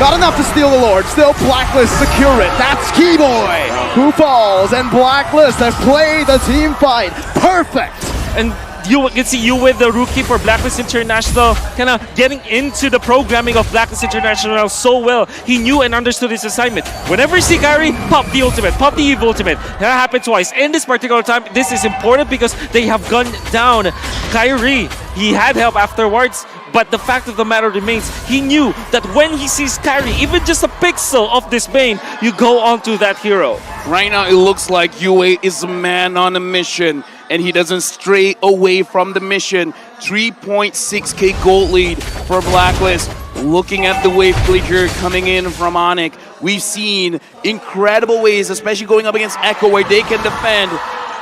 Not enough to steal the Lord. Still Blacklist secure it. That's Keyboy who falls, and Blacklist has played the team fight perfect. And you can see you with the rookie for Blacklist International, kind of getting into the programming of Blacklist International so well. He knew and understood his assignment. Whenever you see Kyrie, pop the ultimate, pop the Eve ultimate. That happened twice. In this particular time, this is important because they have gunned down Kyrie. He had help afterwards, but the fact of the matter remains, he knew that when he sees Kyrie, even just a pixel of this Bane, you go on to that hero. Right now, it looks like UA is a man on a mission, and he doesn't stray away from the mission. 3.6k gold lead for Blacklist. Looking at the wave flicker coming in from ONIC, we've seen incredible ways, especially going up against Echo, where they can defend.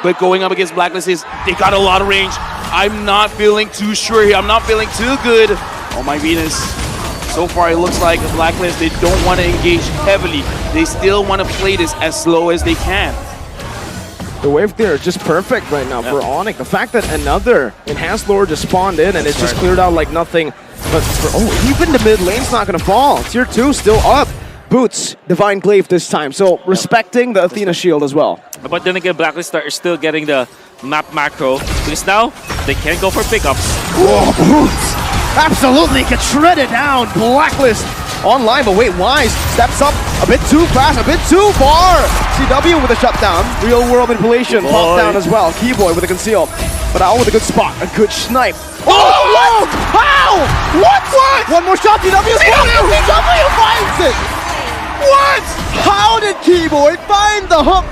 But going up against Blacklist they got a lot of range. I'm not feeling too sure here. I'm not feeling too good. Oh my Venus. So far, it looks like Blacklist, they don't want to engage heavily. They still want to play this as slow as they can. The wave clear is just perfect right now for ONIC. The fact that another Enhanced Lord just spawned in and it's just cleared out like nothing. But for, even the mid lane's not going to fall. Tier 2 still up. Boots, Divine Glaive this time. So respecting the Athena shield as well. But then again, Blacklist are still getting the map macro because now they can go for pickups. Whoa, Boots! Absolutely get shredded down. Blacklist online, but wait, Wise steps up a bit too fast, a bit too far. CW with a shutdown. Real world manipulation. Pop down as well. Keyboy with a conceal. But Owl with a good spot, a good snipe. Oh, what? How? What? One more shot, CW. CW finds it. What? How did Keyboy find the hook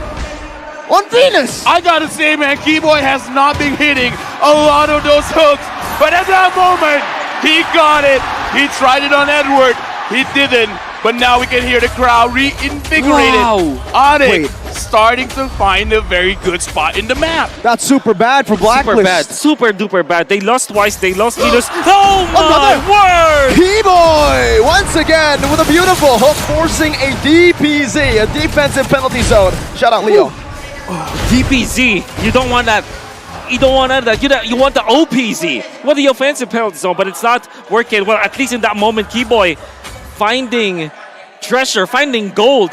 on Venus? I gotta say, man, Keyboy has not been hitting a lot of those hooks, but at that moment, he got it. He tried it on Edward. He didn't, but now we can hear the crowd reinvigorated. ONIC starting to find a very good spot in the map. That's super bad for Blacklist. Super bad, super duper bad. They lost twice, they lost Venus. Oh my word! Keyboy once again with a beautiful hook, forcing a DPZ, a defensive penalty zone. Shout out Leo. DPZ, you don't want that. You don't want that. You want the OPZ. Well, the offensive penalty zone, but it's not working. Well, at least in that moment, Keyboy finding treasure, finding gold.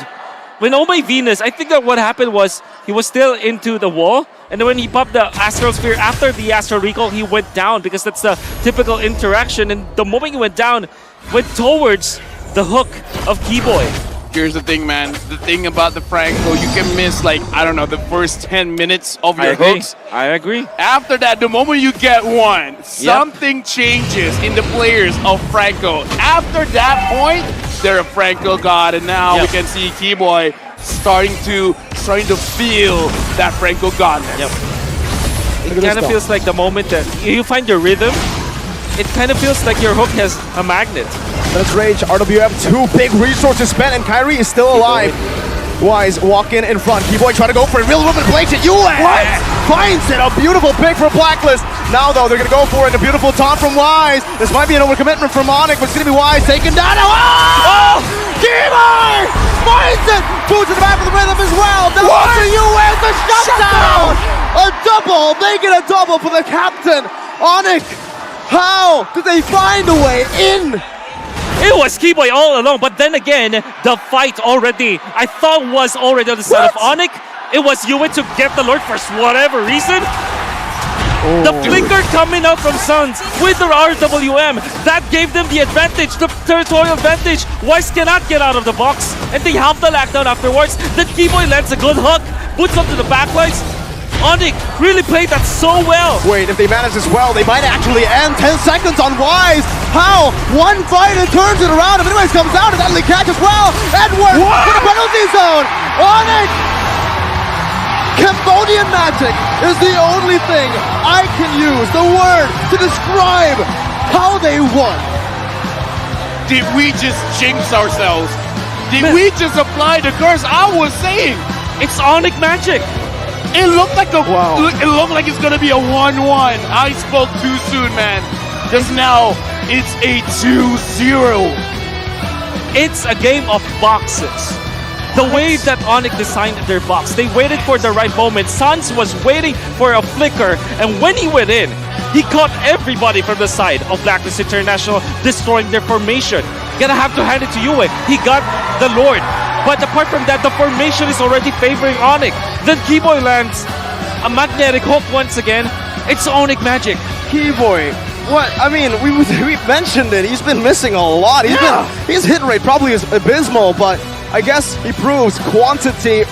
When Oh My Venus, I think that what happened was he was still into the wall, and then when he popped the Astral Sphere after the Astral Recall, he went down because that's the typical interaction. And the moment he went down, went towards the hook of Keyboy. Here's the thing, man. The thing about the Franco, you can miss, like, I don't know, the first 10 minutes of your hooks. I agree. After that, the moment you get one, something changes in the players of Franco. After that point, they're a Franco god, and now we can see Keyboy starting to feel that Franco godness. It kind of feels like the moment that you find your rhythm, it kind of feels like your hook has a magnet. That's Rage, RWF, 2 big resources spent, and Kyrie is still alive. Wise walking in front. Keyboy trying to go for a real woman manipulation. What? Finds it. A beautiful pick for Blacklist. Now, though, they're going to go for it. A beautiful taunt from Wise. This might be an overcommitment from ONIC, but it's going to be Wise taken down. Oh! Keyboy finds it. Boots in the back of the rhythm as well. Now, for you, where's the shutdown? A double. Making a double for the captain. ONIC. How did they find a way in? It was Keyboy all along, but then again, the fight already, I thought was already on the side of ONIC. It was Yue to get the Lord for whatever reason. The flicker coming out from Suns with their RWM, that gave them the advantage, the territorial advantage. Wise cannot get out of the box, and they have the lockdown afterwards. Then Keyboy lands a good hook, puts up to the backlines. ONIC really played that so well. Wait, if they manage this well, they might actually end. 10 seconds on Wise. How? One fight and turns it around. If anyways comes out, and Deadly catch as well. Edward for the penalty zone. ONIC! Cambodian magic is the only thing I can use, the word, to describe how they won. Did we just jinx ourselves? Did we just apply the curse? I was saying, it's ONIC magic. It looked like it looked like it's gonna be a 1-1. I spoke too soon, man. Just now, it's a 2-0. It's a game of boxes. The way that ONIC designed their box, they waited for the right moment. Sans was waiting for a flicker, and when he went in, he caught everybody from the side of Blacklist International, destroying their formation. Gonna have to hand it to Yue. He got the Lord. But apart from that, the formation is already favoring ONIC. Then Keyboy lands a magnetic hook once again. It's ONIC magic. Keyboy, what? I mean, we mentioned it. He's been missing a lot. His hit rate probably is abysmal, but I guess he proves quality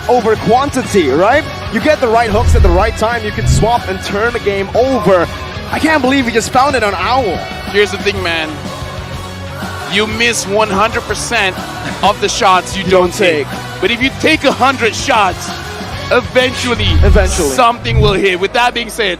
over quantity, right? You get the right hooks at the right time, you can swap and turn the game over. I can't believe he just found it on Owl. Here's the thing, man. You miss 100% of the shots you don't take. But if you take 100 shots, eventually something will hit. With that being said,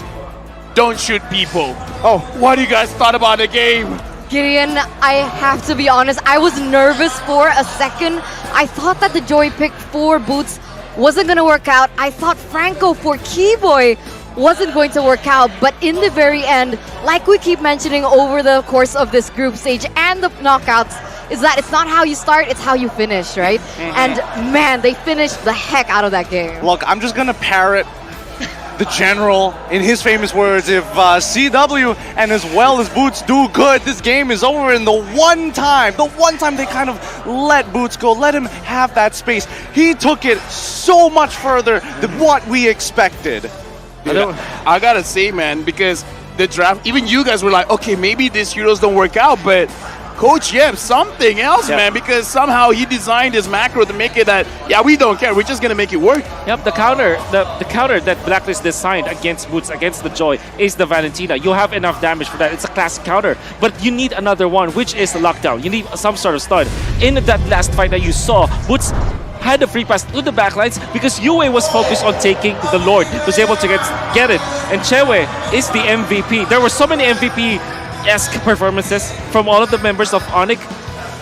don't shoot people. Oh, what do you guys thought about the game? Gideon, I have to be honest, I was nervous for a second. I thought that the Joy pick for Boots wasn't going to work out. I thought Franco for Keyboy wasn't going to work out, but in the very end, like we keep mentioning over the course of this group stage and the knockouts, is that it's not how you start, it's how you finish, right? And man, they finished the heck out of that game. Look, I'm just gonna parrot the general in his famous words. If CW and as well as Boots do good, this game is over. And the one time they kind of let Boots go, let him have that space, he took it so much further than what we expected. Dude, I gotta say, man, because the draft, even you guys were like, okay, maybe these heroes don't work out, but Coach Yep, something else, man, because somehow he designed his macro to make it that, yeah, we don't care, we're just gonna make it work. Yep, the counter that Blacklist designed against Boots, against the Joy, is the Valentina. You have enough damage for that. It's a classic counter, but you need another one, which is the lockdown. You need some sort of stun. In that last fight that you saw, Boots had the free pass to the backlines because Yue was focused on taking the Lord, was able to get it. And Chewe is the MVP. There were so many MVP-esque performances from all of the members of ONIC.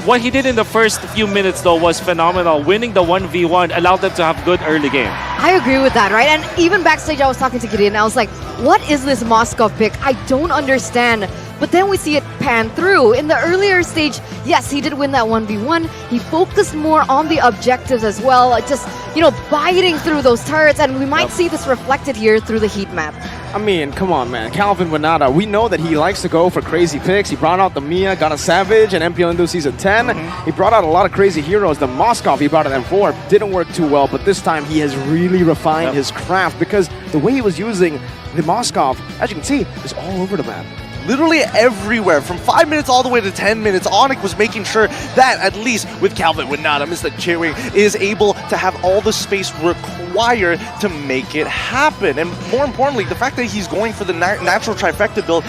What he did in the first few minutes, though, was phenomenal. Winning the 1v1 allowed them to have good early game. I agree with that, right? And even backstage, I was talking to Gideon, I was like, what is this Moscow pick? I don't understand. But then we see it pan through. In the earlier stage, yes, he did win that 1v1. He focused more on the objectives as well, just, biting through those turrets, and we might see this reflected here through the heat map. I mean, come on, man. Calvin Winata, we know that he likes to go for crazy picks. He brought out the Mia, got a Savage, and MPL Indo Season 10. He brought out a lot of crazy heroes. The Moskov he brought at M4 didn't work too well, but this time he has really refined his craft because the way he was using the Moskov, as you can see, is all over the map. Literally everywhere, from 5 minutes all the way to 10 minutes, ONIC was making sure that at least with Calvin Winata, Mr. Chewe is able to have all the space required to make it happen. And more importantly, the fact that he's going for the natural trifecta build,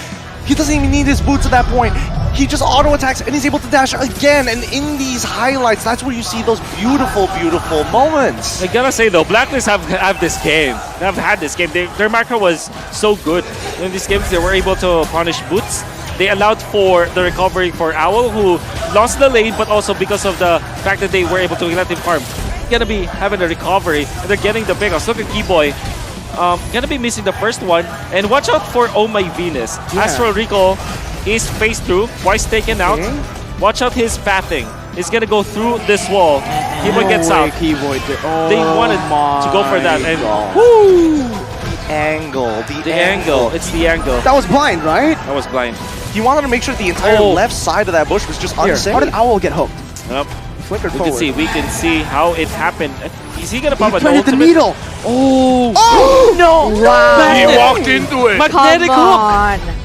he doesn't even need his boots at that point. He just auto attacks and he's able to dash again. And in these highlights, that's where you see those beautiful, beautiful moments. I gotta say though, Blacklist have this game. They've had this game. Their macro was so good in these games. They were able to punish Boots. They allowed for the recovery for Owl, who lost the lane, but also because of the fact that they were able to let him farm. Gonna be having a recovery, and they're getting the pickoffs. Look at Keyboy. Gonna be missing the first one. And watch out for Oh My Venus. Astral Recall is phased through, twice taken out. Watch out his pathing. He's gonna go through this wall. Keyboy gets out. They wanted to go for that. And woo! Angle. The angle. It's the angle. That was blind, right? That was blind. He wanted to make sure the entire left side of that bush was just unsafe. How did Owl get hooked? Yep. Flickered forward. We can see how it happened. Is he gonna pop an planted ultimate? the needle. Oh no! Wow. He walked into it. Magnetic Come hook.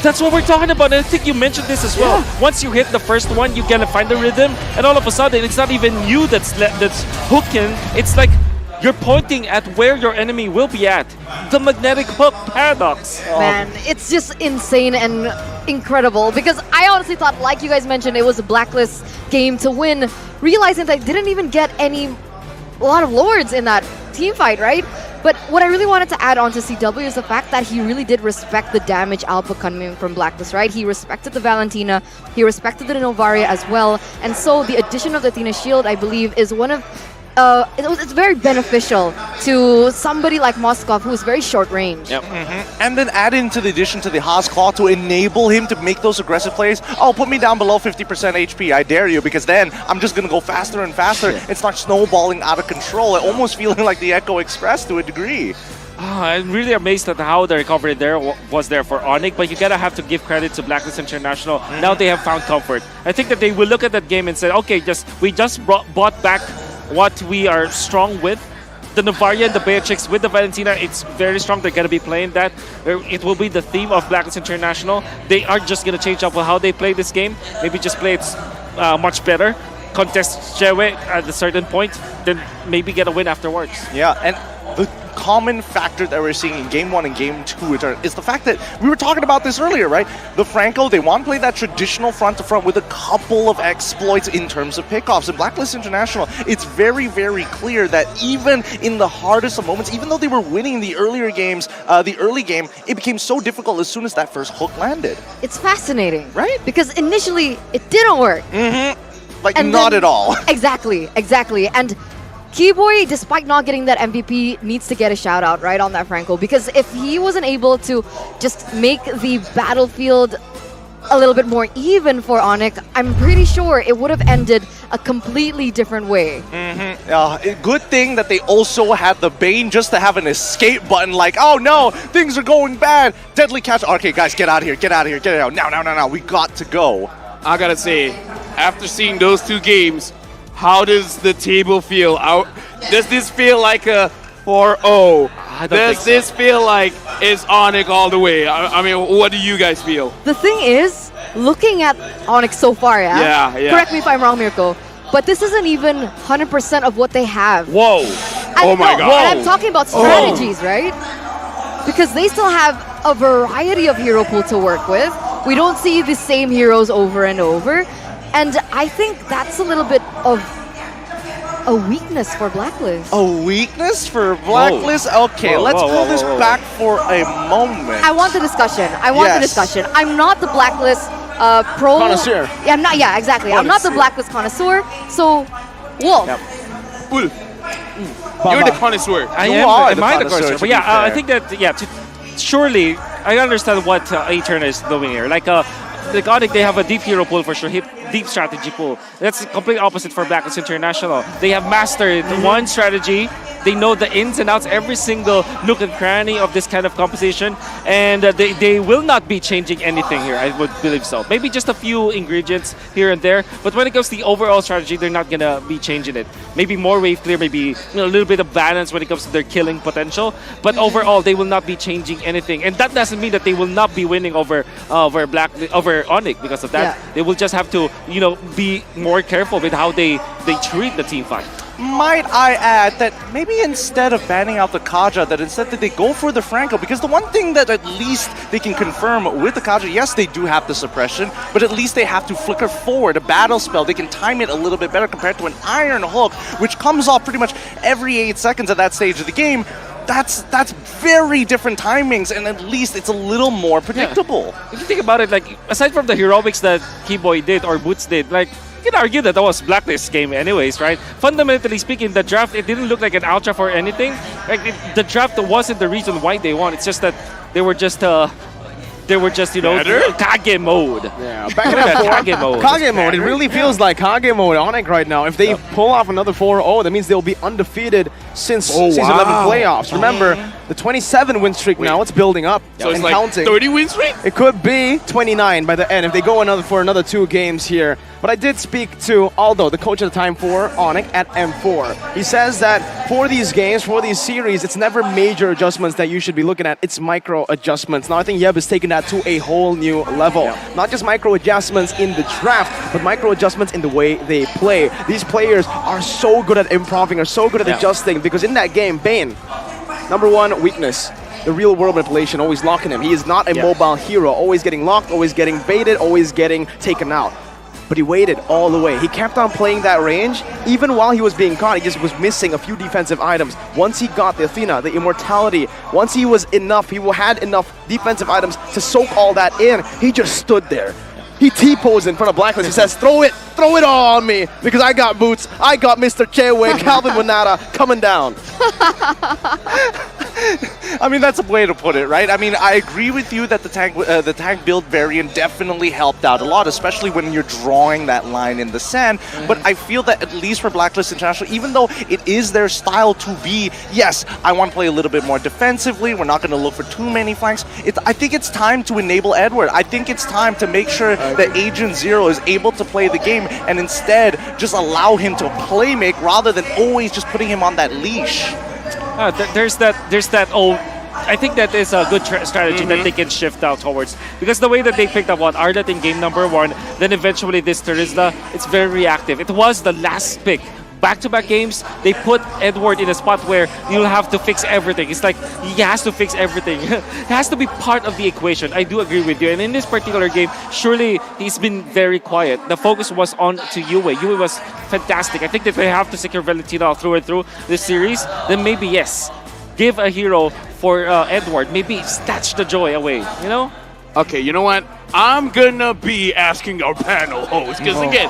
That's what we're talking about. And I think you mentioned this as well. Once you hit the first one, you gotta find the rhythm, and all of a sudden, it's not even you that's hooking. It's like you're pointing at where your enemy will be at. The magnetic hook paradox. Man, it's just insane and incredible because I honestly thought, like you guys mentioned, it was a Blacklist game to win, realizing that I didn't even get a lot of Lords in that team fight, right? But what I really wanted to add on to CW is the fact that he really did respect the damage output coming from Blacklist, right? He respected the Valentina, he respected the Novaria as well, and so the addition of the Athena Shield, I believe, is one of it's very beneficial to somebody like Moskov, who is very short range. Yep. And then add into the addition to the Haas Claw to enable him to make those aggressive plays. Oh, put me down below 50% HP, I dare you, because then I'm just going to go faster and faster. It's not snowballing out of control. It almost feeling like the Echo Express to a degree. I'm really amazed at how the recovery there was there for ONIC, but you gotta have to give credit to Blacklist International. Now they have found comfort. I think that they will look at that game and say, okay, we just bought back what we are strong with. The Novaria and the Beatrix with the Valentina, it's very strong. They're going to be playing that. It will be the theme of Blacklist International. They are just going to change up how they play this game. Maybe just play it much better. Contest Chewe at a certain point, then maybe get a win afterwards. Yeah, and the common factor that we're seeing in Game 1 and Game 2 is the fact that we were talking about this earlier, right? The Franco, they want to play that traditional front-to-front with a couple of exploits in terms of pickoffs. In Blacklist International, it's very, very clear that even in the hardest of moments, even though they were winning the earlier games, the early game, it became so difficult as soon as that first hook landed. It's fascinating, right? Because initially, it didn't work. Like, and not at all. Exactly. And Keyboy, despite not getting that MVP, needs to get a shout out right on that Franco, because if he wasn't able to just make the battlefield a little bit more even for ONIC, I'm pretty sure it would have ended a completely different way. Good thing that they also had the Bane just to have an escape button, like, oh no, things are going bad. Deadly catch. Okay, guys, get out of here, get out. Now, we got to go. I gotta say, after seeing those two games, how does the table feel? Does this feel like a 4-0? Does this feel like it's ONIC all the way? I mean, what do you guys feel? The thing is, looking at ONIC so far, yeah. Correct me if I'm wrong, Mirko, but this isn't even 100% of what they have. Whoa. Oh my God. And I'm talking about strategies, right? Because they still have a variety of hero pool to work with. We don't see the same heroes over and over. And I think that's a little bit of a weakness for Blacklist. A weakness for Blacklist? Okay, let's pull this back for a moment. I want the discussion. I'm not the Blacklist pro connoisseur. Yeah, I'm not. Yeah, exactly. I'm not the Blacklist connoisseur. So, Wolf. Wolf. You're the connoisseur. I am the connoisseur. But yeah, I think that surely I understand what A-Turn is doing here. Like ONIC, they have a deep hero pool for sure, deep strategy pool. That's complete opposite for Blacklist International. They have mastered one strategy. They know the ins and outs, every single nook and cranny of this kind of composition, and they will not be changing anything here, I would believe so. Maybe just a few ingredients here and there, but when it comes to the overall strategy, they're not gonna be changing it. Maybe more wave clear, maybe a little bit of balance when it comes to their killing potential, but overall, they will not be changing anything. And that doesn't mean that they will not be winning over ONIC because of that. They will just have to, be more careful with how they treat the team fight. Might I add that maybe instead of banning out the Kaja, that instead that they go for the Franco, because the one thing that at least they can confirm with the Kaja, yes, they do have the suppression, but at least they have to flicker forward, a battle spell. They can time it a little bit better compared to an Iron Hook, which comes off pretty much every 8 seconds at that stage of the game. That's very different timings, and at least it's a little more predictable. Yeah. If you think about it, like, aside from the heroics that Keyboy did or Boots did, like, you can argue that was Blacklist game anyways, right? Fundamentally speaking, the draft, it didn't look like an ultra for anything. Like, the draft wasn't the reason why they won. It's just that they were just Kage mode. Yeah, back it up. Kage mode. Kage mode. It really feels like Kage mode on ONIC right now. If they pull off another 4-0, that means they'll be undefeated since Season 11 playoffs. Remember, the 27 win streak now, it's building up. So it's counting. like 30 win streak? It could be 29 by the end if they go for another 2 games here. But I did speak to Aldo, the coach at the time for ONIC at M4. He says that for these games, for these series, it's never major adjustments that you should be looking at. It's micro adjustments. Now I think Yeb is taking that to a whole new level. Not just micro adjustments in the draft, but micro adjustments in the way they play. These players are so good at improving, are so good at adjusting, because in that game, Bane, number one weakness, the real world manipulation, always locking him. He is not a mobile hero, always getting locked, always getting baited, always getting taken out. But he waited all the way. He kept on playing that range. Even while he was being caught, he just was missing a few defensive items. Once he got the Athena, the immortality, once he was enough, he had enough defensive items to soak all that in, he just stood there. He T-posed in front of Blacklist. He says, throw it all on me, because I got boots, I got Mr. Chewe, Calvin Winata coming down. I mean, that's a way to put it, right? I mean, I agree with you that the tank build variant definitely helped out a lot, especially when you're drawing that line in the sand. But I feel that at least for Blacklist International, even though it is their style to be, yes, I want to play a little bit more defensively, we're not going to look for too many flanks. I think it's time to enable Edward. I think it's time to make sure that Agent Zero is able to play the game and instead just allow him to play make rather than always just putting him on that leash. There's that old. I think that is a good strategy that they can shift out towards, because the way that they picked up on Ardat in game number 1, then eventually this Terizla, it's very reactive. It was the last pick. Back-to-back games, they put Edward in a spot where you'll have to fix everything. It's like he has to fix everything. It has to be part of the equation. I do agree with you. And in this particular game, surely he's been very quiet. The focus was on to Yue. Yue was fantastic. I think that they have to secure Valentina through and through this series. Then maybe, yes, give a hero for Edward. Maybe snatch the joy away, you know? Okay, you know what? I'm gonna be asking our panel host, because again,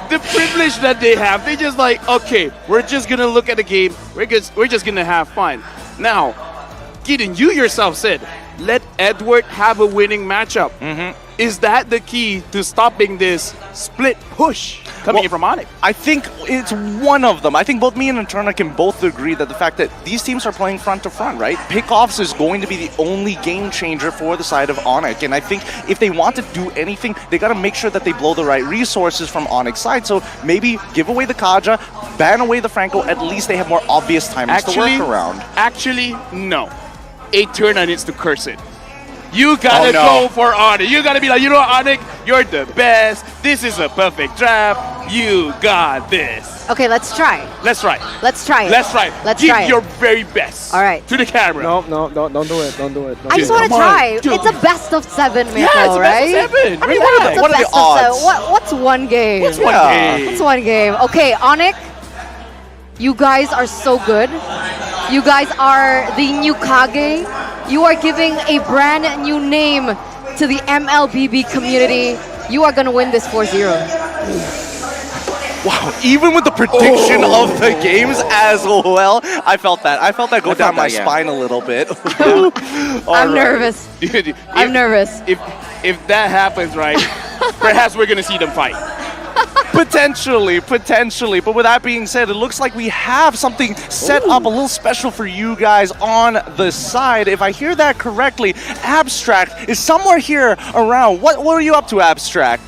the privilege that they have, they just like, okay, we're just gonna look at the game, we're just gonna have fun. Now, Gideon, you yourself said, let Edward have a winning matchup. Is that the key to stopping this split push coming in from ONIC? I think it's one of them. I think both me and Interna can both agree that the fact that these teams are playing front to front, right? Pickoffs is going to be the only game changer for the side of ONIC. And I think if they want to do anything, they got to make sure that they blow the right resources from ONIC's side. So maybe give away the Kaja, ban away the Franco, at least they have more obvious timings to work around. Actually, no. Eterna needs to curse it. You gotta go for ONIC. You gotta be like, you know what, ONIC? You're the best. This is a perfect draft. You got this. Okay, let's try. Let's try. Let's try it. Let's try. Let's try Give it. your very best. All right. To the camera. No, don't do it. Don't do it. I just want to try. It's a best of 7, Miko, Yeah, it's a right? best of 7. I mean, What are the best of odds? 7. What's one game? What's one game? What's one game? Okay, ONIC, you guys are so good. You guys are the new Kage. You are giving a brand new name to the MLBB community. You are going to win this 4-0. Wow, even with the prediction of the games as well, I felt that. I felt that go down my spine a little bit. I'm nervous. Dude, I'm nervous. If that happens, right, perhaps we're gonna see them fight. Potentially. But with that being said, it looks like we have something set up a little special for you guys on the side. If I hear that correctly, Abstract is somewhere here around. What are you up to, Abstract?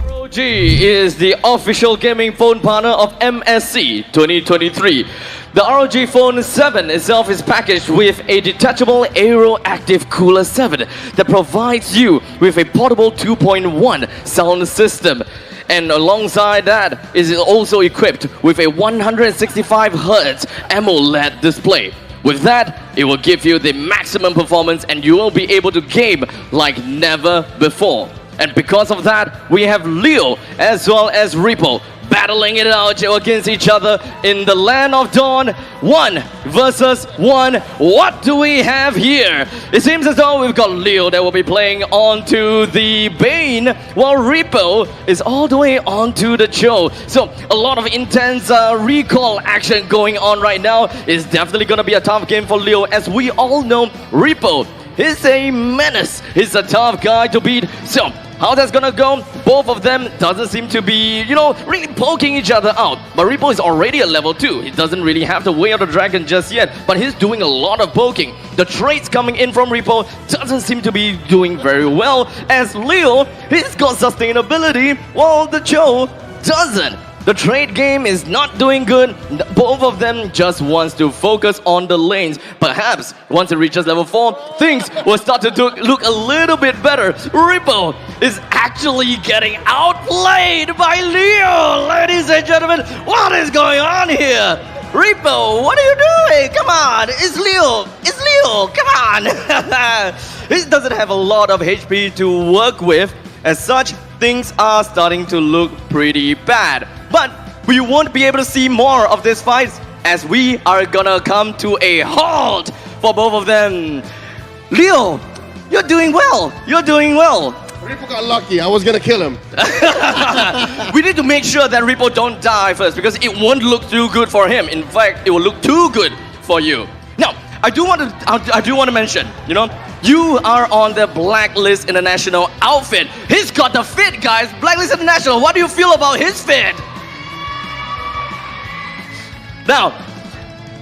ROG is the official gaming phone partner of MSC 2023. The ROG Phone 7 itself is packaged with a detachable Aero Active Cooler 7 that provides you with a portable 2.1 sound system. And alongside that is also equipped with a 165Hz AMOLED display. With that, it will give you the maximum performance and you will be able to game like never before. And because of that, we have Leo as well as Repo battling it out against each other in the Land of Dawn. 1 versus 1. What do we have here? It seems as though we've got Leo that will be playing onto the Bane, while Repo is all the way onto the Joe. So a lot of intense recall action going on right now. It's definitely going to be a tough game for Leo. As we all know, Repo is a menace. He's a tough guy to beat. So how that's gonna go. Both of them doesn't seem to be, really poking each other out. But Repo is already at level 2. He doesn't really have the way of the dragon just yet, but he's doing a lot of poking. The trades coming in from Repo doesn't seem to be doing very well, as Leo, he's got sustainability, while the Cho doesn't. The trade game is not doing good. Both of them just wants to focus on the lanes. Perhaps once it reaches level 4, things will start to look a little bit better. Ripple is actually getting outplayed by Leo. Ladies and gentlemen, what is going on here? Ripple, what are you doing? Come on, it's Leo. It's Leo, come on. He doesn't have a lot of HP to work with. As such, things are starting to look pretty bad. But we won't be able to see more of these fights, as we are gonna come to a halt for both of them. Leo, you're doing well. You're doing well. Ripo got lucky. I was gonna kill him. We need to make sure that Ripo don't die first, because it won't look too good for him. In fact, it will look too good for you. Now, I do want to mention, you are on the Blacklist International outfit. He's got the fit, guys. Blacklist International, what do you feel about his fit? Now,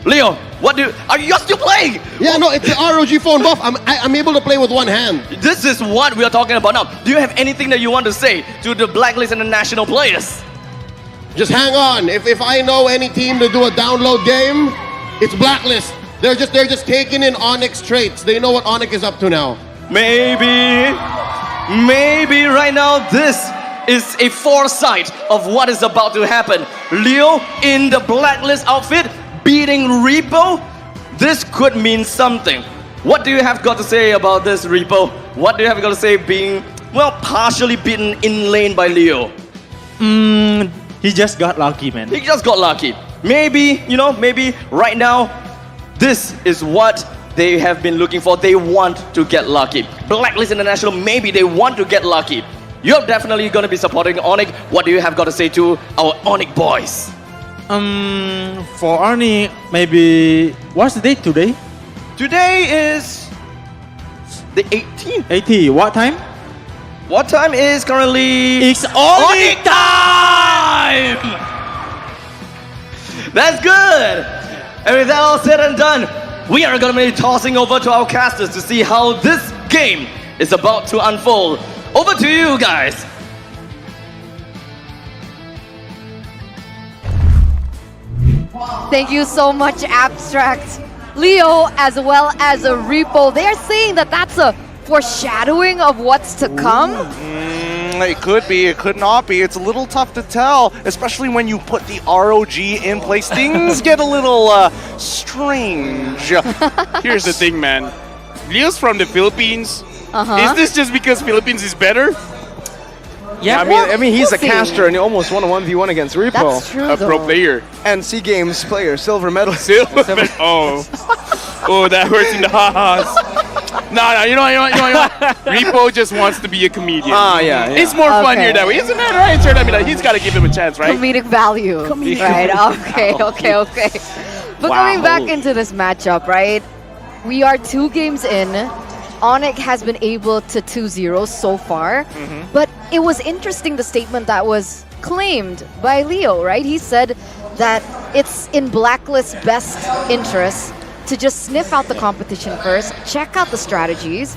Leo, you're still playing? Yeah, no, it's the ROG phone buff. I'm able to play with one hand. This is what we are talking about now. Do you have anything that you want to say to the Blacklist International players? Just hang on. If I know any team to do a download game, it's Blacklist. They're just taking in ONIC traits. They know what ONIC is up to now. Maybe right now this is a foresight of what is about to happen. Leo in the Blacklist outfit beating Repo. This could mean something. What do you have got to say about this, Repo? What do you have got to say being, partially beaten in lane by Leo? He just got lucky, man. He just got lucky. Maybe right now, this is what they have been looking for. They want to get lucky. Blacklist International, maybe they want to get lucky. You're definitely going to be supporting ONIC. What do you have got to say to our ONIC boys? For ONIC, maybe, what's the date today? Today is the 18th. 18, what time? What time is currently? It's ONIC time! That's good. And with that all said and done, we are going to be tossing over to our casters to see how this game is about to unfold. Over to you guys. Thank you so much, Abstract. Leo, as well as a Repo, they are saying that that's a foreshadowing of what's to come. It could be, it could not be. It's a little tough to tell, especially when you put the ROG in place. Things get a little strange. Here's the thing, man. Leo's from the Philippines. Is this just because Philippines is better? Yeah, I mean, he's a caster and he almost won a 1v1 against Repo. That's true, A pro player. And SEA Games player, silver medal. Oh, that hurts in the ha-has. No, you know what? Repo just wants to be a comedian. Yeah. It's more fun here that way. Isn't that right, sir? I mean, he's got to give him a chance, right? Comedic value. Right, okay. But going back into this matchup, right? We are 2 games in. ONIC has been able to 2-0 so far. But it was interesting, the statement that was claimed by Leo, right? He said that it's in Blacklist's best interest to just sniff out the competition first, check out the strategies,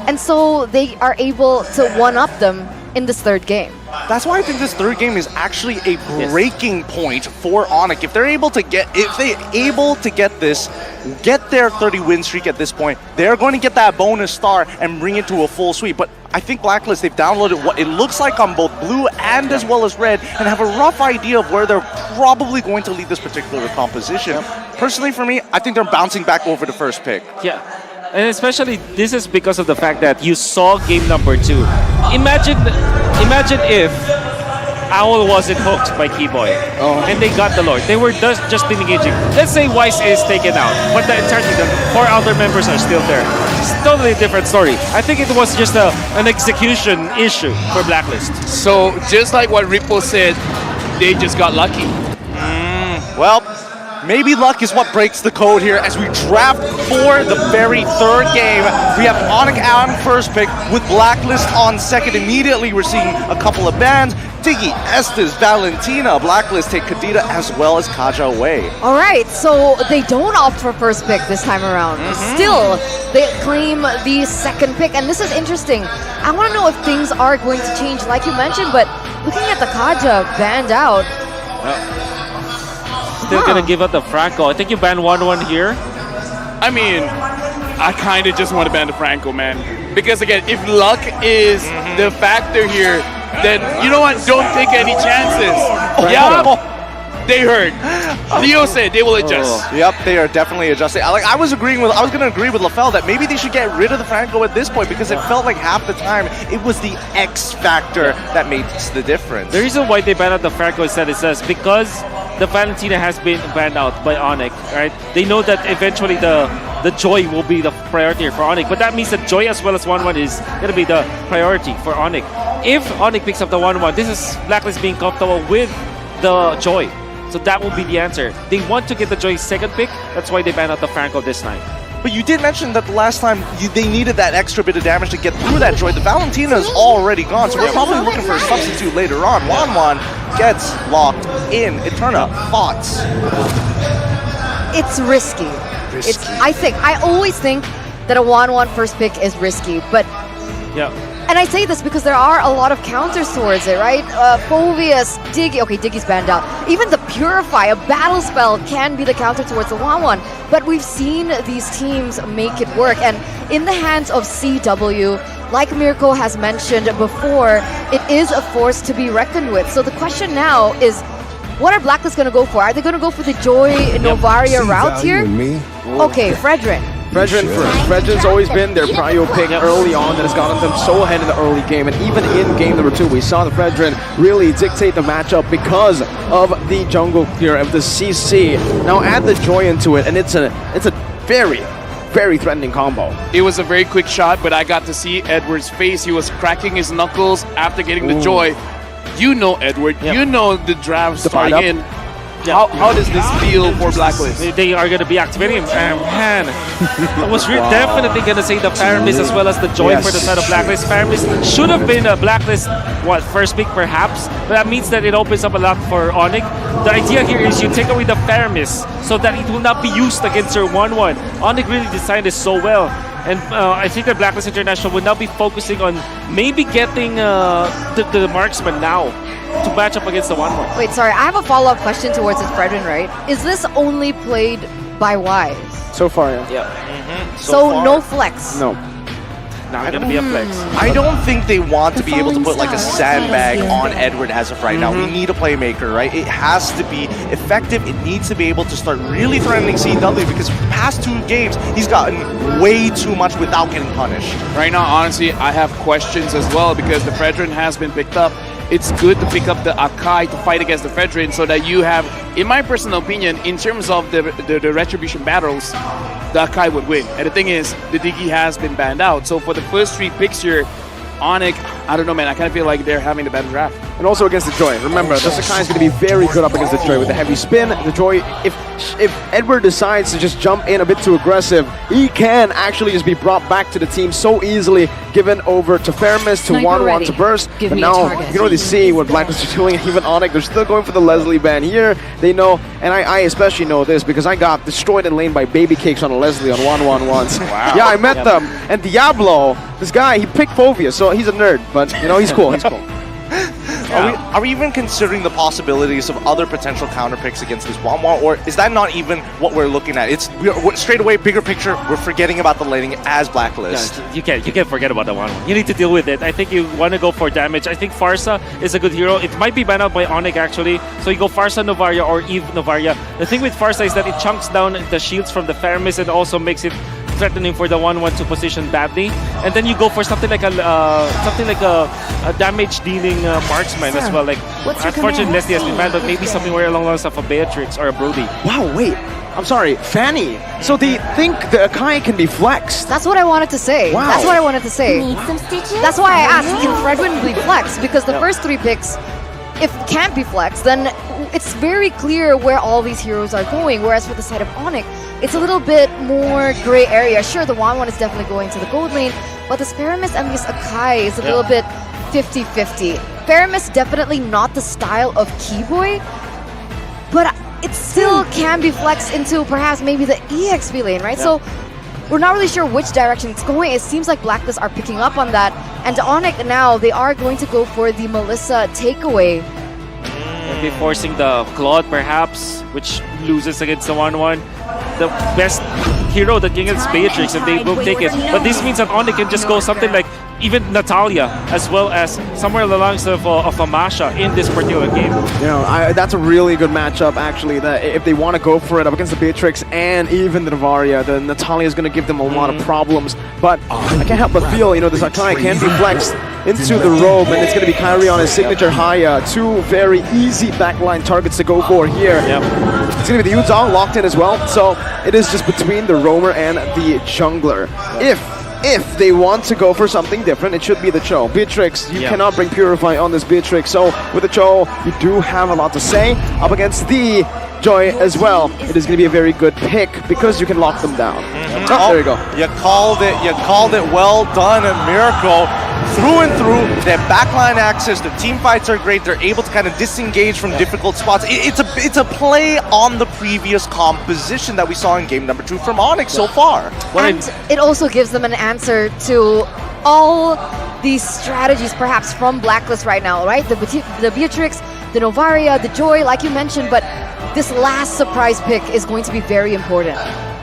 and so they are able to one-up them in this 3rd game. That's why I think this 3rd game is actually a breaking point for ONIC. If they're able to get their 30 win streak at this point, they're going to get that bonus star and bring it to a full sweep. But I think Blacklist, they've downloaded what it looks like on both blue and as well as red, and have a rough idea of where they're probably going to lead this particular composition. Personally, for me, I think they're bouncing back over the first pick. Yeah. And especially, this is because of the fact that you saw game number 2. Imagine if Owl wasn't hooked by Keyboy and they got the Lord. They were just been engaging. Let's say Wise is taken out, but the entirety, the 4 other members are still there. It's a totally different story. I think it was just an execution issue for Blacklist. So, just like what Ripple said, they just got lucky. Well, Maybe luck is what breaks the code here as we draft for the very third game. We have ONIC on first pick with Blacklist on second. Immediately we're seeing a couple of bans. Diggy, Estes, Valentina, Blacklist take Kadita as well as Kaja away. All right, so they don't opt for first pick this time around. Still, they claim the second pick, and this is interesting. I want to know if things are going to change, like you mentioned, but looking at the Kaja banned out. Still gonna give up the Franco. I think you banned 1-1 here. I mean, I kind of just want to ban the Franco, man. Because again, if luck is the factor here, then you know what? Don't take any chances. Yeah, they heard. Leo said they will adjust. Yep, they are definitely adjusting. I was gonna agree with LaFell that maybe they should get rid of the Franco at this point because it felt like half the time it was the X factor that made the difference. The reason why they banned out the Franco is because the Valentina has been banned out by ONIC, right? They know that eventually the Joy will be the priority for ONIC, but that means that Joy as well as 1-1 is going to be the priority for ONIC. If ONIC picks up the 1-1, this is Blacklist being comfortable with the Joy. So that will be the answer. They want to get the Joy's second pick, that's why they banned out the Franco this time. But you did mention that the last time they needed that extra bit of damage to get through that Joy. The Valentina is already gone, so we're probably looking for a substitute later on. 1-1 gets locked in. Eterna, thoughts? It's risky. I always think that a 1-1 first pick is risky, but and I say this because there are a lot of counters towards it, right? Phobius, Diggy, okay, Diggy's banned out. Even the Purify, a battle spell, can be the counter towards the 1-1, but we've seen these teams make it work, and in the hands of CW, like Mirko has mentioned before, it is a force to be reckoned with. So the question now is, what are Blacklist going to go for? Are they going to go for the Joy Novaria route here? Okay, Fredrin. Fredrin first. Fredrin's always been their prio pick early on that has gotten them so ahead in the early game. And even in game number 2, we saw the Fredrin really dictate the matchup because of the jungle clear of the CC. Now add the Joy into it, and it's a very, very threatening combo. It was a very quick shot, but I got to see Edward's face. He was cracking his knuckles after getting the Joy. You know, Edward, you know the drafts starting in. How does this feel for Blacklist? They are going to be activating him. Man, I was definitely going to say the Paramis as well as the Joy for the side of Blacklist. Paramis should have been a Blacklist, first pick perhaps, but that means that it opens up a lot for ONIC. The idea here is you take away the Paramis so that it will not be used against your 1-1. ONIC really designed this so well. And I think that Blacklist International will now be focusing on maybe getting the marksman now to match up against the 1-1. Wait, sorry, I have a follow-up question towards this, Fredrin, right? Is this only played by Wise? So far, So no flex? No. Not going to be a flex. I don't think they want to be able to put like a sandbag on Edward as of right now. We need a playmaker, right? It has to be effective. It needs to be able to start really threatening CW because past 2 games, he's gotten way too much without getting punished. Right now, honestly, I have questions as well because the Fredrin has been picked up. It's good to pick up the Akai to fight against the Fredrin so that you have, in my personal opinion, in terms of the Retribution battles, the Akai would win. And the thing is, the Diggy has been banned out. So for the first 3 picks here, ONIC, I don't know, man. I kind of feel like they're having the better draft. And also against the Joy. Remember, the Sakai is going to be very good up against the Joy with the heavy spin. The Joy, if Edward decides to just jump in a bit too aggressive, he can actually just be brought back to the team so easily, given over to Faramis, to 1-1 to burst. But now, you can already see what Blacklist are doing. Even ONIC, they're still going for the Leslie ban here. They know, and I especially know this because I got destroyed in lane by baby cakes on a Leslie on 1-1 once. Wow. Yeah, I met them. And Diablo, this guy, he picked Phobius, so he's a nerd, but you know, he's cool. He's cool. Are we even considering the possibilities of other potential counter picks against this 1-1, or is that not even what we're looking at? We're straight away, bigger picture, we're forgetting about the laning as Blacklist. Yeah, you can't forget about the 1-1. You need to deal with it. I think you want to go for damage. I think Farsa is a good hero. It might be banned out by ONIC actually, so you go Farsa Novaria or Eve Novaria. The thing with Farsa is that it chunks down the shields from the Faramis and also makes it threatening for the 1-1 to position badly, and then you go for something like a damage dealing marksman as well. Like, unfortunately, Leslie has been banned, but maybe something more along the lines of a Beatrix or a Brody. Wow, wait. I'm sorry, Fanny. So they think the Akai can be flexed. That's what I wanted to say. Wow. That's what I wanted to say. That's why I asked, can Fredrin be flexed? Because the first 3 picks, if can't be flexed, then it's very clear where all these heroes are going. Whereas for the side of ONIC, it's a little bit more gray area. Sure, the Wan is definitely going to the gold lane, but the Speramis and this Akai is a little bit 50-50. Speramis definitely not the style of Keyboy, but it still can be flexed into perhaps maybe the EXP lane, right? So we're not really sure which direction it's going. It seems like Blacklist are picking up on that. And ONIC now, they are going to go for the Melissa takeaway. Maybe forcing the Claude perhaps, which loses against the 1-1. The best hero that can get Beatrix, and they will take it. But this means that ONIC can just go something like even Natalia, as well as somewhere along the lines of a Masha in this particular game. You know, that's a really good matchup, actually, that if they want to go for it up against the Beatrix and even the Navaria, then Natalia is going to give them a lot of problems. But I can't help but feel, you know, this Akai can be flexed into the robe, and it's going to be Kyrie on his signature Haya. Two very easy backline targets to go for here. It's going to be the Yuzong locked in as well, so it is just between the roamer and the jungler. If they want to go for something different, it should be the Cho. Beatrix, you cannot bring Purify on this Beatrix, so with the Cho, you do have a lot to say. Up against the Joy as well, it is going to be a very good pick because you can lock them down. Oh, there you go. You called it. Well done, Miracle. Through and through, their backline access, the team fights are great. They're able to kind of disengage from difficult spots. It's a play on the previous composition that we saw in game number 2 from ONIC so far. And it also gives them an answer to all these strategies perhaps from Blacklist right now, right? The Beatrix, the Novaria, the Joy, like you mentioned, but this last surprise pick is going to be very important.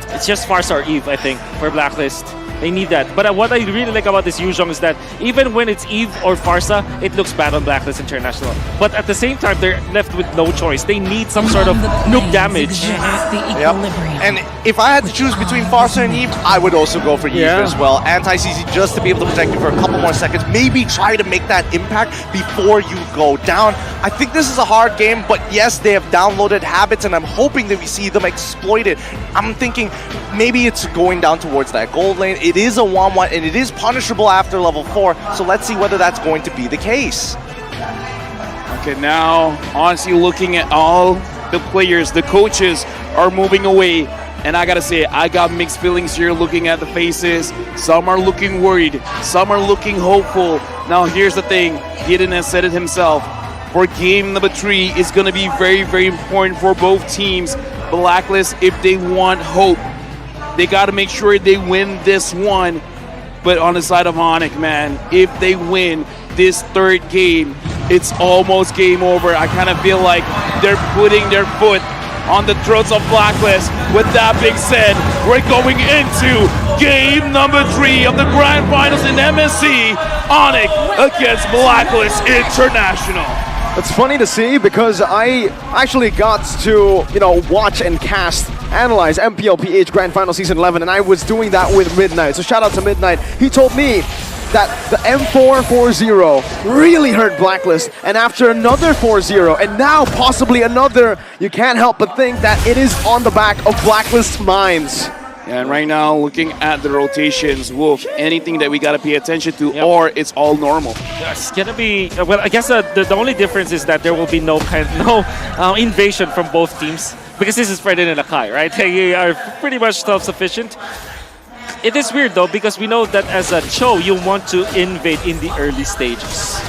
It's just Farsa or Eve, I think, for Blacklist. They need that. But what I really like about this Yuzhong is that even when it's Eve or Farsa, it looks bad on Blacklist International. But at the same time, they're left with no choice. They need some sort of nuke damage. And if I had to choose between Farsa and Eve, I would also go for Eve as well. Anti-CC just to be able to protect you for a couple more seconds. Maybe try to make that impact before you go down. I think this is a hard game, but yes, they have downloaded habits, and I'm hoping that we see them exploit it. I'm thinking maybe it's going down towards that gold lane. It is a 1-1, and it is punishable after level 4, so let's see whether that's going to be the case. Okay, now, honestly, looking at all the players, the coaches are moving away. And I gotta say, I got mixed feelings here looking at the faces. Some are looking worried, some are looking hopeful. Now, here's the thing, Gideon has said it himself. For game number 3, it's gonna be very, very important for both teams. Blacklist, if they want hope, they got to make sure they win this one. But on the side of ONIC, man, if they win this 3rd game, it's almost game over. I kind of feel like they're putting their foot on the throats of Blacklist. With that being said, we're going into game number 3 of the Grand Finals in MSC. ONIC against Blacklist International. It's funny to see because I actually got to, you know, watch and analyze MPLPH Grand Final Season 11, and I was doing that with Midnight. So shout out to Midnight. He told me that the M4-4-0 really hurt Blacklist, and after another 4-0, and now possibly another, you can't help but think that it is on the back of Blacklist's minds. And right now, looking at the rotations, Wolf, anything that we got to pay attention to, or it's all normal? It's going to be, well, I guess the only difference is that there will be no invasion from both teams, because this is Fredin and Akai, right? They are pretty much self-sufficient. It is weird, though, because we know that as a Cho, you want to invade in the early stages.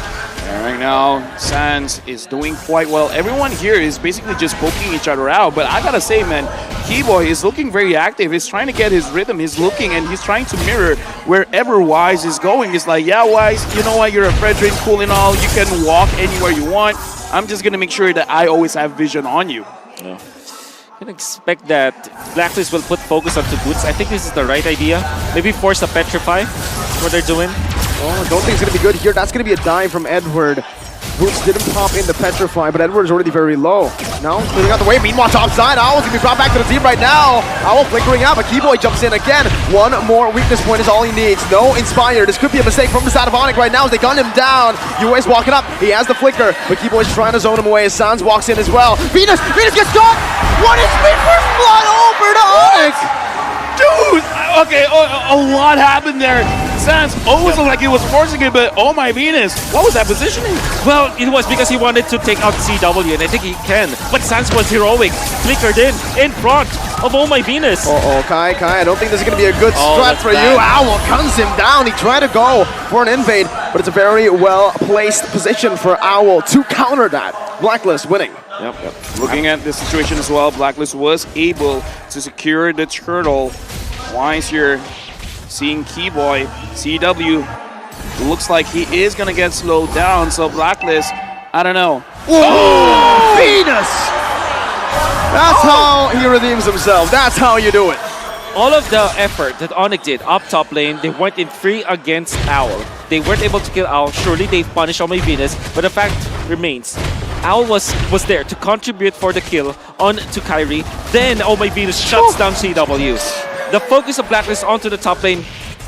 And right now, Sans is doing quite well. Everyone here is basically just poking each other out. But I gotta say, man, Keyboy is looking very active. He's trying to get his rhythm. He's looking and he's trying to mirror wherever Wise is going. He's like, yeah, Wise, you know what? You're a Fredrin, cool and all. You can walk anywhere you want. I'm just gonna make sure that I always have vision on you. Yeah. I can expect that Blacklist will put focus onto Boots. I think this is the right idea. Maybe force a Petrify. That's what they're doing. Oh, I don't think it's going to be good here. That's going to be a dive from Edward. Boots didn't pop in the Petrify, but Edward is already very low. Now, moving out the way. Meanwhile, top side, Owl's going to be brought back to the team right now. Owl flickering out, but Keyboy jumps in again. One more weakness point is all he needs. No Inspire. This could be a mistake from the side of ONIC right now as they gun him down. UA's walking up. He has the flicker, but Keyboy's trying to zone him away as Sans walks in as well. Venus gets caught! What is big first blood over to ONIC? Dude! Okay, a lot happened there. Sans almost looked like he was forcing it, but oh my Venus, what was that positioning? Well, it was because he wanted to take out CW, and I think he can. But Sans was heroic, flickered in front of Oh My Venus. Kai, I don't think this is going to be a good strat that's for bad. you. Owl guns him down. He tried to go for an invade, but it's a very well-placed position for Owl to counter that. Blacklist winning. Yep. Looking at the situation as well, Blacklist was able to secure the turtle. Wise here, seeing Keyboy, CW, looks like he is gonna get slowed down, so Blacklist, I don't know. Oh! Venus! That's how he redeems himself. That's how you do it. All of the effort that ONIC did up top lane, they went in 3 against Owl. They weren't able to kill Owl. Surely they punished Oh My Venus, but the fact remains, Owl was there to contribute for the kill on to Kyrie. Then Oh My Venus shuts down CW. The focus of Blacklist onto the top lane,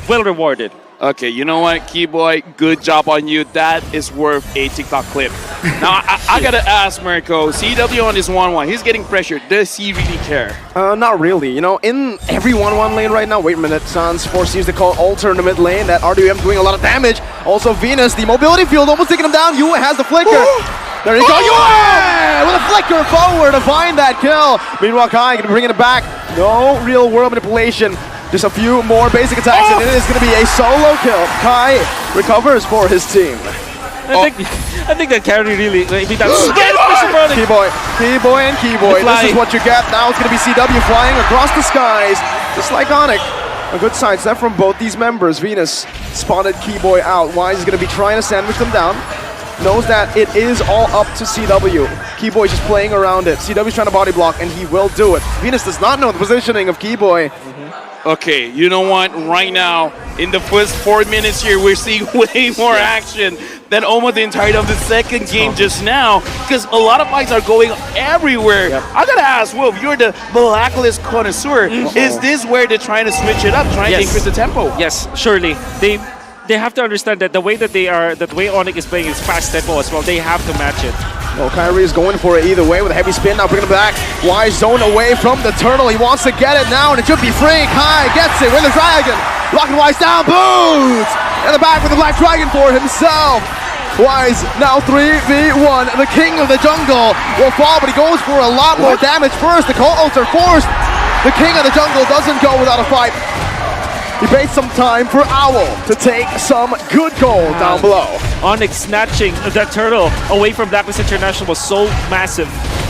well rewarded. Okay, you know what, Keyboy, good job on you. That is worth a TikTok clip. Now, I gotta ask Mirko, CW on this 1-1, he's getting pressured. Does he really care? Not really. You know, in every 1-1 lane right now, wait a minute, Sans forces to call alter in the mid lane. That RWM doing a lot of damage. Also, Venus, the mobility field almost taking him down. Yue has the flicker. There you go, Yue! With a flicker forward to find that kill. Meanwhile, Kai gonna be bringing it back. No real world manipulation. Just a few more basic attacks, and it is going to be a solo kill. Kai recovers for his team. I think that carry really, maybe that's Keyboy and Keyboy. This is what you get. Now it's going to be CW flying across the skies, just like ONIC. A good sidestep from both these members. Venus spotted Keyboy out. Wise is going to be trying to sandwich them down. Knows that it is all up to CW. Keyboy just playing around it. CW's trying to body block, and he will do it. Venus does not know the positioning of Keyboy. Okay, you know what? Right now, in the first 4 minutes here, we're seeing way more action than almost the entirety of the second game just now, because a lot of fights are going everywhere. I gotta ask, Wolf, you're the Blacklist connoisseur. Is this where they're trying to switch it up, trying to increase the tempo? Yes, surely. They have to understand that the way that the way ONIC is playing is fast tempo as well. They have to match it. Well, Kyrie is going for it either way with a heavy spin. Now bringing it back. Wise zone away from the turtle. He wants to get it now, and it should be free. Kai gets it with the dragon. Blocking Wise down. Boots! In the back with the Black Dragon for himself. Wise now 3v1. The king of the jungle will fall, but he goes for a lot more damage first. The co-ults are forced. The king of the jungle doesn't go without a fight. He baits some time for Owl to take some good gold down below. ONIC snatching that turtle away from Blacklist International was so massive.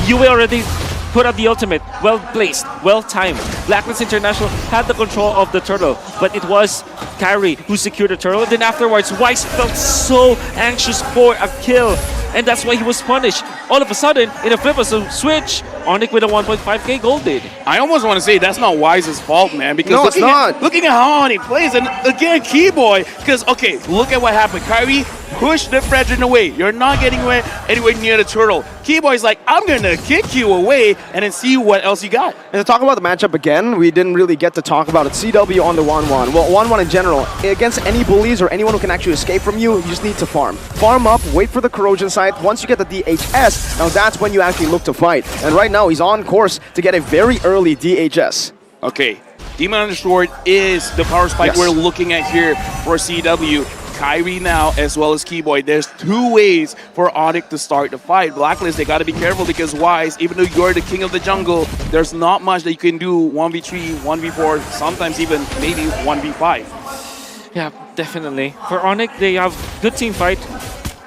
Yue already put up the ultimate. Well placed, well timed. Blacklist International had the control of the turtle, but it was Kyrie who secured the turtle. Then afterwards, Wise felt so anxious for a kill, and that's why he was punished. All of a sudden, in a flip of a switch, ONIC with a 1.5k gold did. I almost want to say that's not Wise's fault, man, because no, it's not. Looking at how ONIC plays, and again, Keyboy, because, okay, look at what happened. Kyrie pushed the Fredrin away. You're not getting anywhere near the turtle. Keyboy's like, I'm going to kick you away and then see what else you got. And to talk about the matchup again, we didn't really get to talk about it. CW on the 1-1. Well, 1-1 in general, against any bullies or anyone who can actually escape from you, you just need to farm. Farm up, wait for the corrosion site. Once you get the DHS, now that's when you actually look to fight. And right now, he's on course to get a very early DHS. Okay, Demon Undersword is the power spike we're looking at here for CW. Kyrie now, as well as Keyboy. There's 2 ways for ONIC to start the fight. Blacklist, they gotta be careful because Wise, even though you're the king of the jungle, there's not much that you can do 1v3, 1v4, sometimes even maybe 1v5. Yeah, definitely. For ONIC, they have good team fight.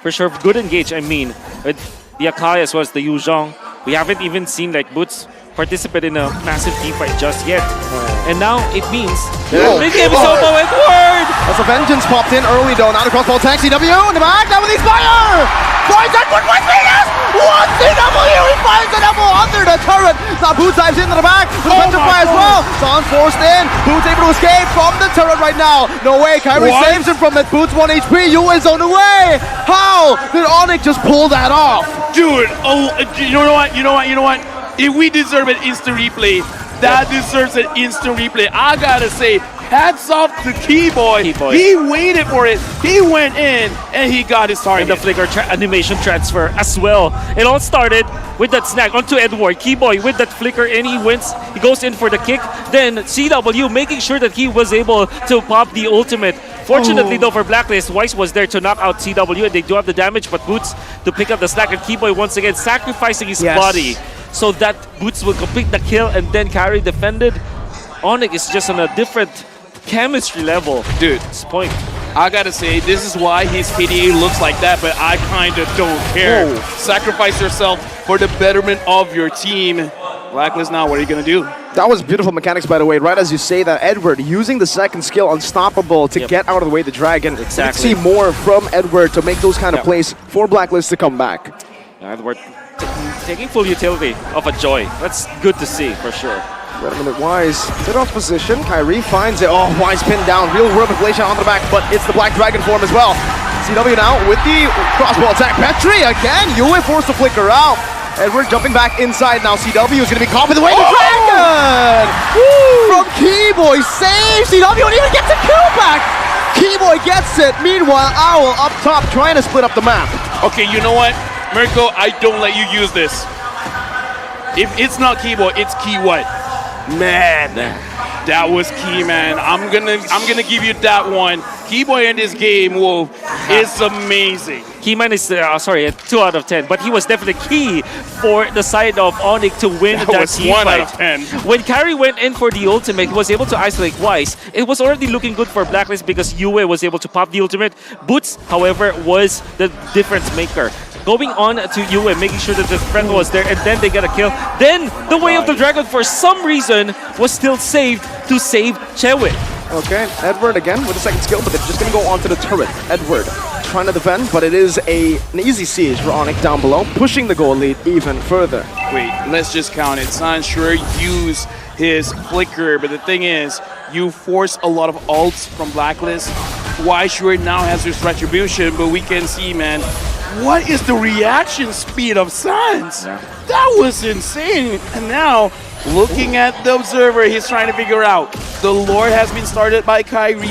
For sure, good engage, I mean. With the Akai as well as the Yuzhong. We haven't even seen like Boots participate in a massive team fight just yet. And now it means mid-game is over with Word! As a Vengeance popped in early though, now the crossbow attack, CW in the back, now with the Inspire! Finds that one with Venus! One CW, he finds the double under the turret! Now Boots dives into the back, with the Vengeance as well! Son forced in, Boots able to escape from the turret right now! No way, Kyrie saves him from it, Boots 1 HP, Yue is on the way! How did ONIC just pull that off? Dude, you know what? If we deserve an instant replay, that deserves an instant replay. I gotta say, hats off to Keyboy. He waited for it, he went in, and he got his target. And the flicker animation transfer as well. It all started with that snag onto Edward. Keyboy with that flicker and he wins. He goes in for the kick. Then CW making sure that he was able to pop the ultimate Fortunately, though, for Blacklist, Weiss was there to knock out CW, and they do have the damage, but Boots to pick up the slack, and Keyboy once again sacrificing his body so that Boots will complete the kill, and then Carry defended. ONIC is just on a different chemistry level. Dude, it's point. I gotta say, this is why his KDA looks like that, but I kinda don't care. Whoa. Sacrifice yourself for the betterment of your team. Blacklist now, what are you gonna do? That was beautiful mechanics, by the way. Right as you say that, Edward using the second skill, Unstoppable, to get out of the way of the Dragon. Exactly. You can see more from Edward to make those kind of plays for Blacklist to come back. Edward taking full utility of a Joy. That's good to see, for sure. Wait a minute, Wise. Sit off position. Kyrie finds it. Oh, Wise pinned down. Real world manipulation on the back, but it's the Black Dragon form as well. CW now with the crossbow attack. Petri again. Yue forced to flicker out. Edward jumping back inside now. CW is going to be caught with the way the Dragon! From Keyboy saves CW and even gets a kill back! Keyboy gets it. Meanwhile, Owl up top trying to split up the map. Okay, you know what? Mirko, I don't let you use this. If it's not Keyboy, it's Key what? Man, that was key, man. I'm gonna give you that one. Keyboy in this game, whoa, is amazing. Keyman is, sorry, a 2 out of 10, but he was definitely key for the side of ONIC to win that was team 1 fight. out of 10. When Carry went in for the ultimate, he was able to isolate Weiss. It was already looking good for Blacklist because Yue was able to pop the ultimate. Boots, however, was the difference maker. Going on to Yue, making sure that the friend was there, and then they get a kill. Then the Way of the Dragon, for some reason, was still saved to save Chewit. Okay, Edward again with the second skill, but they're just going to go onto the turret. Edward trying to defend, but it is an easy siege for ONIC down below, pushing the goal lead even further. Wait, let's just count it. San sure used his flicker, but the thing is, you force a lot of ults from Blacklist. Why sure now has his retribution, but we can see, man, what is the reaction speed of Sans? That was insane. And now, looking at the observer, he's trying to figure out. The lore has been started by Kyrie.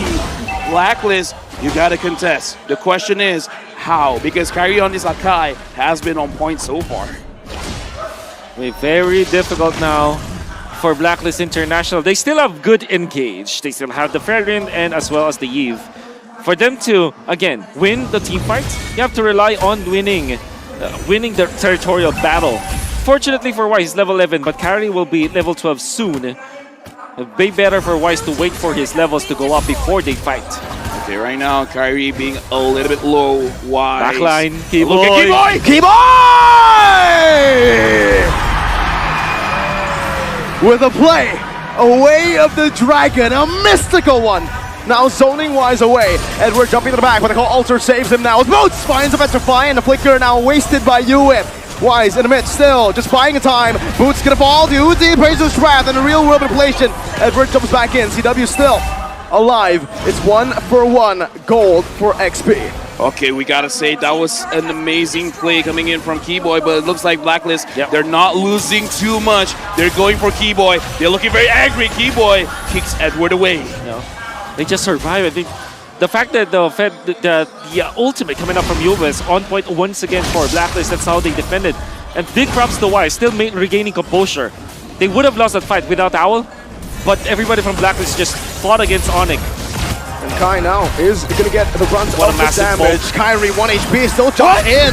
Blacklist, you gotta contest. The question is, how? Because Kyrie on this Akai has been on point so far. Very difficult now for Blacklist International. They still have good engage. They still have the Fairwind and as well as the Eve. For them to, again, win the team fights, you have to rely on winning the territorial battle. Fortunately for Weiss, level 11, but Carry will be level 12 soon. It'd be better for Weiss to wait for his levels to go up before they fight. Okay, right now, Kyrie being a little bit low. Why? Backline, Keyboy. Look at Keyboy! Keyboy! With a play, a Way of the Dragon, a mystical one. Now zoning Wise away. Edward jumping to the back, but the call Alter saves him now. Boots finds a Petrify, and the flicker now wasted by Yue. Wise in the mid still, just buying time. Boots gonna fall, dude. The Appraiser's Wrath and a real world manipulation. Edward jumps back in. CW still alive. It's 1-for-1 gold for XP. Okay, we gotta say that was an amazing play coming in from Keyboy, but it looks like Blacklist, they're not losing too much. They're going for Keyboy. They're looking very angry. Keyboy kicks Edward away. They just survive. I think the fact that the ultimate coming up from Yue is on point once again for Blacklist. That's how they defended. And big props to Weiss, still regaining composure. They would have lost that fight without Owl, but everybody from Blacklist just fought against ONIC. And Kai now is going to get the brunt of the massive damage. bolt. Kyrie 1 HP, still jumped in.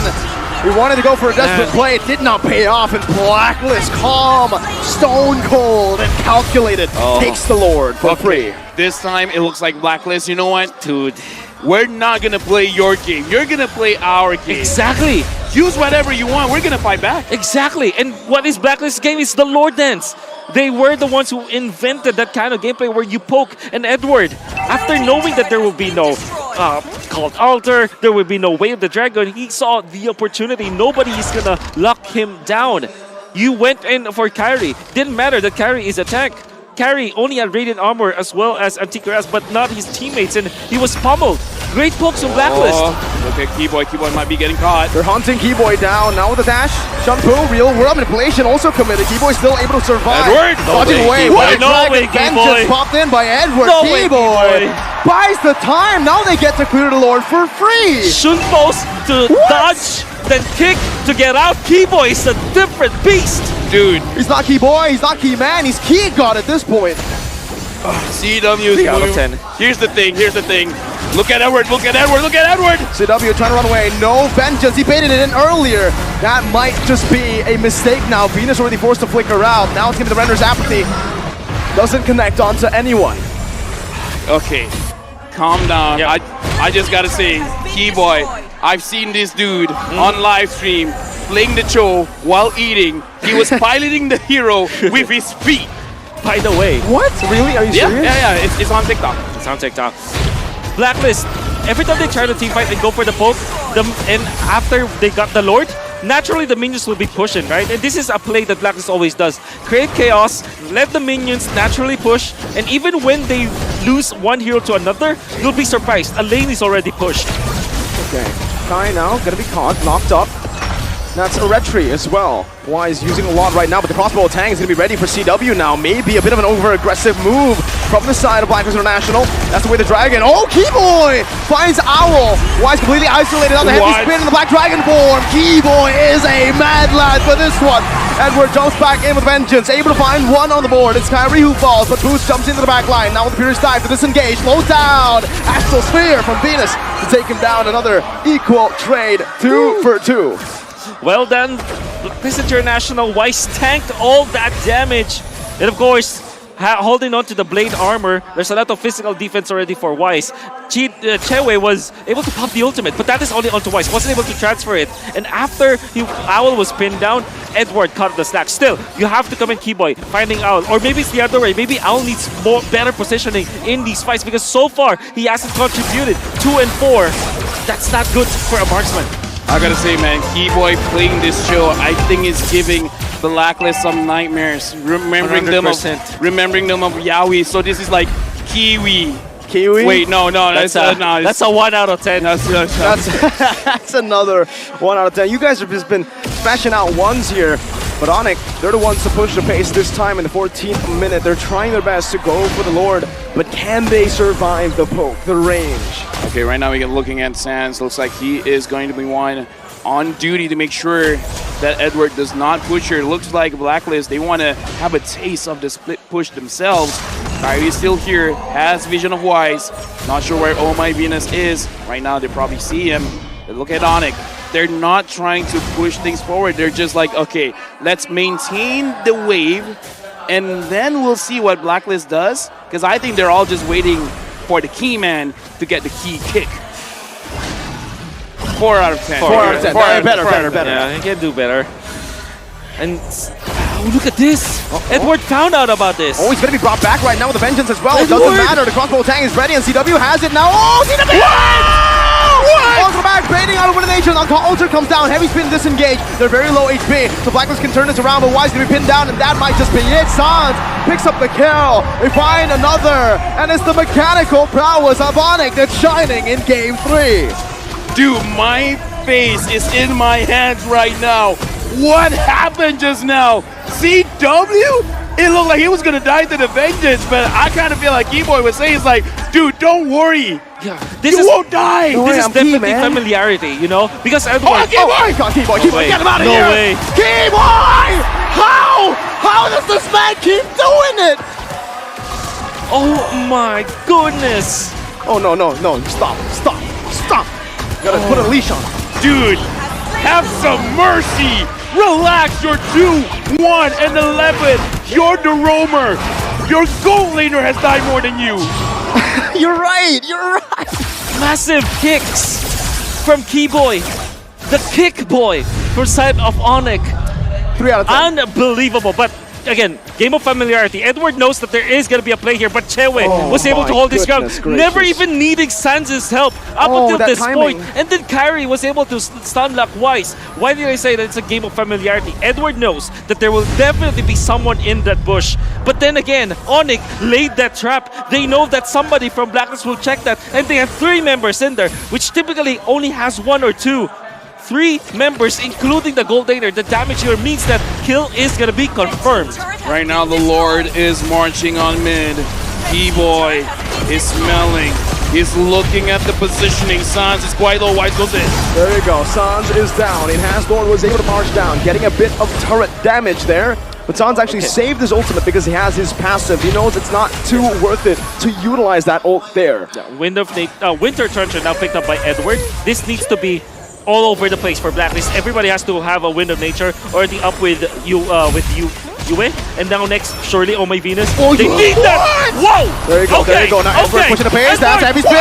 He wanted to go for a desperate play. It did not pay off. And Blacklist, calm, stone cold, and calculated, takes the Lord for free. This time, it looks like Blacklist. You know what? Dude, we're not going to play your game. You're going to play our game. Exactly. Use whatever you want. We're going to fight back. Exactly. And what is Blacklist's game? It's the Lord Dance. They were the ones who invented that kind of gameplay where you poke an Edward. After knowing that there will be no called altar, there will be no Way of the Dragon, he saw the opportunity. Nobody is gonna lock him down. You went in for Kyrie. Didn't matter that Kyrie is a tank. Carry only had Radiant Armor as well as Anticuras, but not his teammates, and he was pummeled. Great pokes from Blacklist. Look at Keyboy. Keyboy might be getting caught. They're hunting Keyboy down. Now with the dash. Shunpu, real world manipulation also committed. Keyboy still able to survive. Edward! Dodging away. No way, Keyboy. Just popped in by Edward. No way, Keyboy buys the time. Now they get to clear the Lord for free. Shunpo's to dodge, then kick to get out. Keyboy is a different beast. Dude. He's not Keyboy, he's not Keyman, he's Key God at this point. CW is 3 out of moving. 10. Here's the thing. Look at Edward. Look at Edward. CW trying to run away. No vengeance. He baited it in earlier. That might just be a mistake now. Venus already forced to flicker out. Now it's going to be the Render's apathy. Doesn't connect onto anyone. Okay, calm down. I just gotta say, Keyboy, I've seen this dude on live stream playing the show while eating. He was piloting the hero with his feet. By the way. What? Really? Are you serious? Yeah. It's on TikTok. It's on TikTok. Blacklist, every time they try to team fight and go for the poke, and after they got the Lord, naturally the minions will be pushing, right? And this is a play that Blacklist always does. Create chaos, let the minions naturally push, and even when they lose one hero to another, you'll be surprised. A lane is already pushed. Okay, Kai now gonna be caught, knocked up. That's a retry as well. Wise using a lot right now, but the crossbow tank is going to be ready for CW now. Maybe a bit of an over-aggressive move from the side of Blacklist International. That's the way the Dragon. Oh, Keyboy finds Owl. Wise completely isolated on the heavy spin in the Black Dragon form. Keyboy is a mad lad for this one. Edward jumps back in with vengeance, able to find one on the board. It's Kyrie who falls, but Boost jumps into the back line. Now with the Furious Dive to disengage. Slow down. Astral Sphere from Venus to take him down. Another equal trade, 2 for 2. Well done, Blacklist International. Wise tanked all that damage. And of course, holding on to the blade armor, there's a lot of physical defense already for Wise. Chewe was able to pop the ultimate, but that is only onto Wise. Wasn't able to transfer it. And after Owl was pinned down, Edward caught the slack. Still, you have to come in Keyboy, finding Owl. Or maybe it's the other way. Maybe Owl needs better positioning in these fights because so far, he hasn't contributed. 2 and 4. That's not good for a marksman. I gotta say, man, Keyboy playing this show, I think is giving Blacklist some nightmares. Remembering 100%. them of Yaoi. So this is like Kiwi. Kiwi? Wait, no, that's a 1 out of 10. That's another 1 out of 10. You guys have just been smashing out ones here. But ONIC, they're the ones to push the pace this time in the 14th minute. They're trying their best to go for the Lord, but can they survive the poke, the range? Okay, right now we're looking at Sans. Looks like he is going to be one on duty to make sure that Edward does not push here. Looks like Blacklist, they want to have a taste of the split push themselves. Kyrie's still here, has vision of Wise. Not sure where Oh My Venus is. Right now they probably see him. But look at ONIC. They're not trying to push things forward. They're just like, okay, let's maintain the wave and then we'll see what Blacklist does. Because I think they're all just waiting for the key man to get the key kick. 4 out of 10. 4 out of 10. Better. Yeah, he can do better. And look at this. Edward found out about this. Oh, he's going to be brought back right now with a vengeance as well. It doesn't matter. The crossbow tank is ready and CW has it now. Oh, CW! Welcome back, baiting out of elimination. Alter comes down, heavy spin disengage. They're very low HP, so Blacklist can turn this around, but Wise gonna be pinned down, and that might just be it. Sans picks up the kill. They find another, and it's the mechanical prowess of ONIC that's shining in game 3. Dude, my face is in my hands right now. What happened just now? CW? It looked like he was gonna die to the vengeance, but I kind of feel like Keyboy was saying, it's like, dude, don't worry. Yeah, you won't die. This is definitely familiarity, you know? Because Edward... Keyboy! Keyboy, get him out of here! No way. Keyboy! How does this man keep doing it? Oh my goodness. Oh, no. Stop. Gotta put a leash on. Dude, have some mercy. Relax, you're 2, 1, and 11. You're the roamer. Your gold laner has died more than you. You're right. Massive kicks from Keyboy. The kick boy for side of ONIC. 3 out of 10. Unbelievable. But again, game of familiarity. Edward knows that there is going to be a play here, but Chewe was able to hold his ground, never even needing Sans' help up until this point. And then Kyrie was able to stun lock Wise. Why did I say that it's a game of familiarity? Edward knows that there will definitely be someone in that bush. But then again, ONIC laid that trap. They know that somebody from Blacklist will check that, and they have 3 members in there, which typically only has 1 or 2. 3 members, including the gold laner. The damage here means that kill is gonna be confirmed. Right now, the Lord is marching on mid. Keyboy is smelling. He's looking at the positioning. Sans is quite low. Wise goes in. There you go. Sans is down. Enhanced Lord was able to march down, getting a bit of turret damage there. But Sans actually saved his ultimate because he has his passive. He knows it's not too worth it to utilize that ult there. Winter Truncheon now picked up by Edward. This needs to be all over the place for Blacklist. Everybody has to have a Wind of Nature already up with Yue. And now next, surely, oh my Venus. Oh, they need that! Whoa! There you go, there you go. Now Edward pushing the pace. That's heavy spin.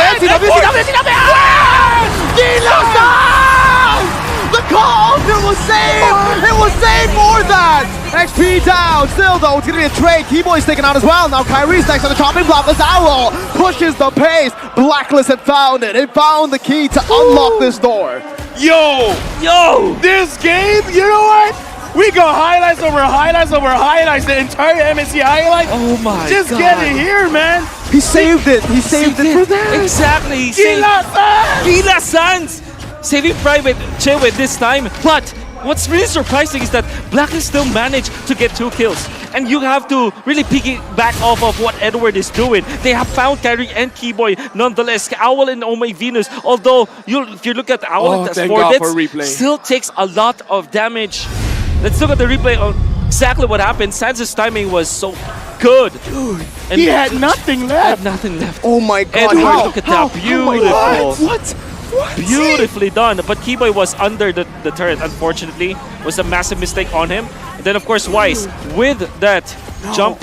The call! It was saved! It was saved for that! XP down. Still though, it's gonna be a trade. Keyboy's taken out as well. Now Kyrie's next on the chopping block. This owl pushes the pace. Blacklist had found it. It found the key to unlock this door. Yo! This game, you know what? We got highlights over highlights over highlights. The entire MSC highlight. Oh my Just God. get it here, man. He saved it. He saved it for that. Exactly. Gila Sans! Saving Private Chewe this time. But what's really surprising is that Blacklist still managed to get 2 kills. And you have to really piggyback off of what Edward is doing. They have found Kyrie and Keyboy. Nonetheless, Owl and Oh My Venus, although if you look at Owl, that's 4 hits, still takes a lot of damage. Let's look at the replay on exactly what happened. Sans' timing was so good. Dude, and he had nothing left. Oh my God. Edward, look at that. Beautiful. What? Beautifully done. But Keyboy was under the turret, unfortunately. It was a massive mistake on him. And then, of course, Wise, with that jump,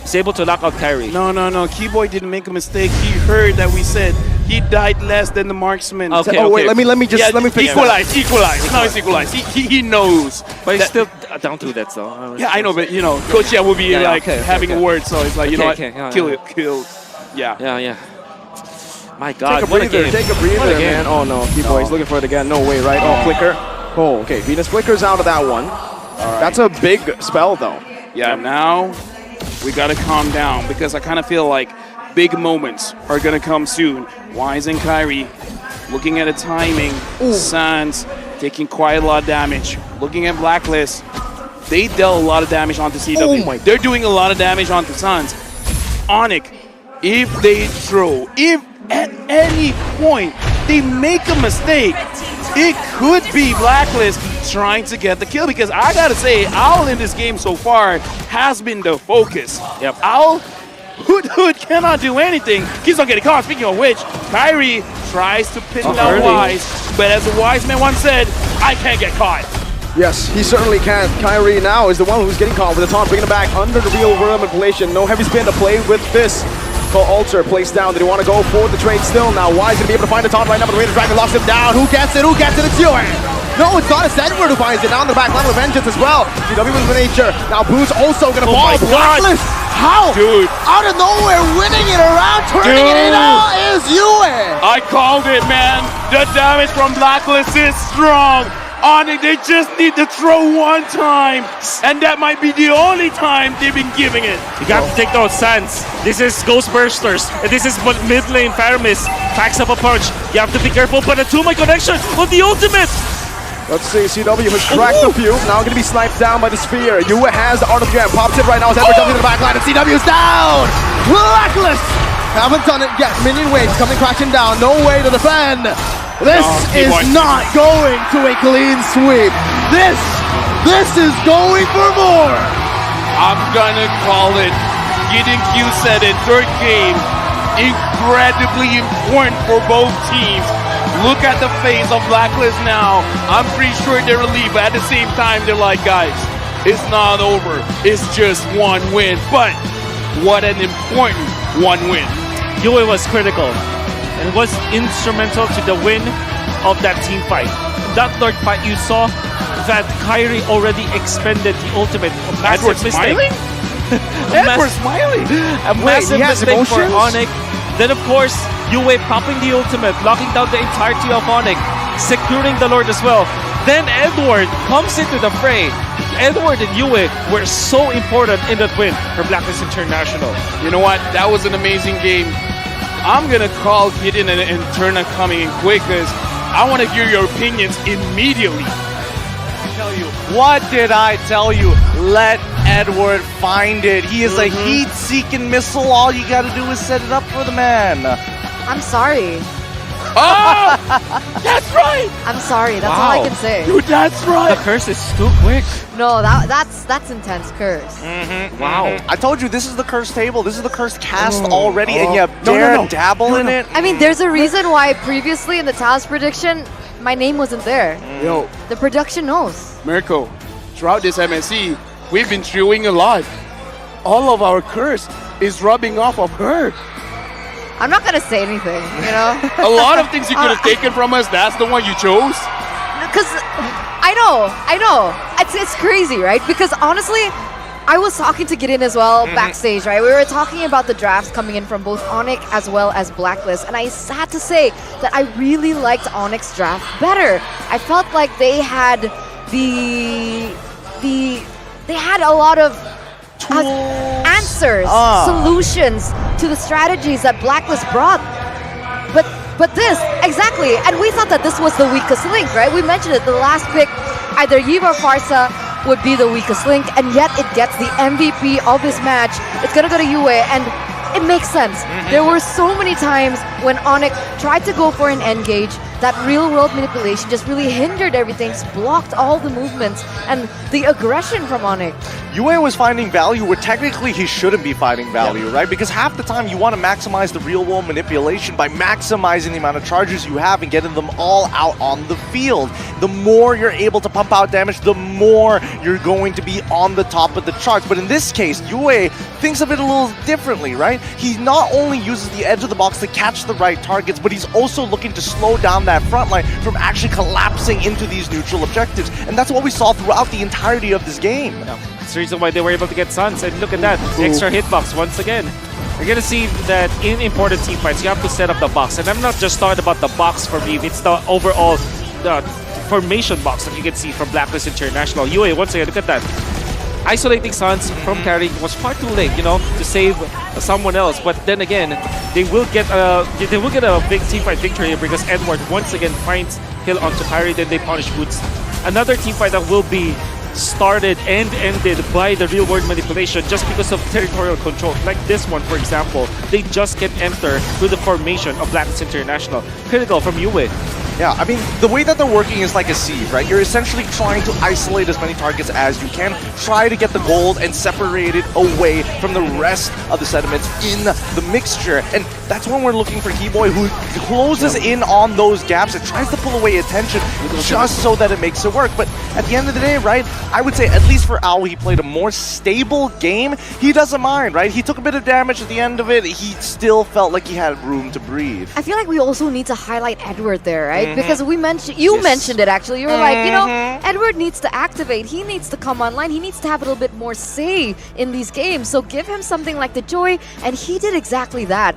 is able to lock out Kyrie. No. Keyboy didn't make a mistake. He heard that we said he died less than the marksman. Okay, oh, wait, let me fix equalize. Now it's equalized. He knows. But he's still down to that, so. Yeah, I know, but, Coach will be having a word, so it's like, you know what? Kill. Yeah. My God, take a breather, man. Oh no, Keyboy, he's looking for it again. No way, right? Oh, flicker. Oh, okay. Venus flickers out of that one. That's a big spell, though. Yeah, now we got to calm down because I kind of feel like big moments are going to come soon. Wise and Kyrie looking at the timing. Sans taking quite a lot of damage. Looking at Blacklist, they dealt a lot of damage onto CW. They're doing a lot of damage onto Sans. ONIC, if they throw, if at any point they make a mistake, it could be Blacklist trying to get the kill, because I gotta say, Owl in this game so far has been the focus. Yep. Owl, Hood cannot do anything. Keeps on getting caught. Speaking of which, Kyrie tries to pin down Wise, but as the wise man once said, I can't get caught. Yes, he certainly can. Kyrie now is the one who's getting caught with the taunt, bringing it back under the real world manipulation. No heavy spin to play with this. Alter placed down. Did he want to go for the trade still? Now Wise gonna be able to find the taunt right now, but the Raider Dragon locks him down. Who gets it? It's Yue. No, it's not. It's Edward who finds it down the back line of Vengeance as well. CW with the nature. Now Boo's also gonna fall. Blacklist. How? Dude. Out of nowhere, winning it around, turning it in all is Yue. I called it, man. The damage from Blacklist is strong. ONIC, they just need to throw one time, and that might be the only time they've been giving it. You got to take those Sans. This is Ghost Bursters, and this is mid lane Faramis. Packs up a punch. You have to be careful, but a 2-my connection on the ultimate. Let's see, CW has cracked the fuse. Now going to be sniped down by the sphere. Yue has the Art of Jam. Pops it right now as Edward jumps into the back line, and CW's down. Blacklist haven't done it yet. Minion waves coming crashing down. No way to defend. This is not going to a clean sweep. This is going for more. I'm gonna call it. Gideon Q said it. Third game, incredibly important for both teams. Look at the face of Blacklist now. I'm pretty sure they're relieved, but at the same time, they're like, guys, it's not over. It's just one win. But what an important one win. Yue was critical and was instrumental to the win of that team fight. That third fight, you saw that Kyrie already expended the ultimate. A massive mistake. Edward smiling? A massive mistake for ONIC. Then, of course, Yue popping the ultimate, locking down the entirety of ONIC, securing the Lord as well. Then Edward comes into the fray. Edward and Yue were so important in that win for Blacklist International. You know what? That was an amazing game. I'm going to call Gideon and Turner coming in quick because I want to hear your opinions immediately. What did I tell you? Let Edward find it. He is a heat-seeking missile. All you got to do is set it up for the man. I'm sorry. Oh! That's right! I'm sorry, that's all I can say. Dude, that's right! The curse is too quick. No, that's intense curse. Wow. I told you, this is the cursed table. This is the cursed cast already, and you dare dabble in it? I mean, there's a reason why previously in the Tal's prediction, my name wasn't there. Yo, The production knows. Mirko, throughout this MSC, we've been chewing a lot. All of our curse is rubbing off of her. I'm not gonna say anything, you know? A lot of things you could have taken from us, that's the one you chose. Because I know. It's crazy, right? Because honestly, I was talking to Gideon as well backstage, right? We were talking about the drafts coming in from both ONIC as well as Blacklist, and I had to say that I really liked ONIC's draft better. I felt like they had they had a lot of answers, solutions to the strategies that Blacklist brought. But this, exactly, and we thought that this was the weakest link, right? We mentioned it, the last pick, either Yves or Farsa would be the weakest link, and yet it gets the MVP of this match. It's gonna go to Yue, and it makes sense. There were so many times when ONIC tried to go for an engage, that real-world manipulation just really hindered everything, blocked all the movements, and the aggression from ONIC. Yue was finding value where technically he shouldn't be finding value, right? Because half the time you want to maximize the real-world manipulation by maximizing the amount of charges you have and getting them all out on the field. The more you're able to pump out damage, the more you're going to be on the top of the charts. But in this case, Yue thinks of it a little differently, right? He not only uses the edge of the box to catch the right targets, but he's also looking to slow down that front line from actually collapsing into these neutral objectives. And that's what we saw throughout the entirety of this game. That's the reason why they were able to get Suns. And look at that, extra hitbox once again. You're gonna see that in important team fights, you have to set up the box. And I'm not just talking about the box for me, it's the overall formation box that you can see from Blacklist International. Yue, once again, look at that. Isolating Suns from carrying was far too late, you know, to save someone else. But then again, they will get a big teamfight victory here because Edward once again finds kill onto Kyrie, then they punish Boots. Another teamfight that will be started and ended by the real-world manipulation just because of territorial control. Like this one, for example, they just can enter through the formation of Blacklist International. Critical from Yue. Yeah, I mean, the way that they're working is like a sieve, right? You're essentially trying to isolate as many targets as you can, try to get the gold and separate it away from the rest of the sediments in the mixture. And that's when we're looking for Keyboy, who closes in on those gaps and tries to pull away attention just so that it makes it work. But at the end of the day, right, I would say at least for Owl, he played a more stable game. He doesn't mind, right? He took a bit of damage at the end of it. He still felt like he had room to breathe. I feel like we also need to highlight Edward there, right? Because we mentioned, mentioned it actually. You were like, you know, Edward needs to activate. He needs to come online. He needs to have a little bit more say in these games. So give him something like the Joy, and he did exactly that.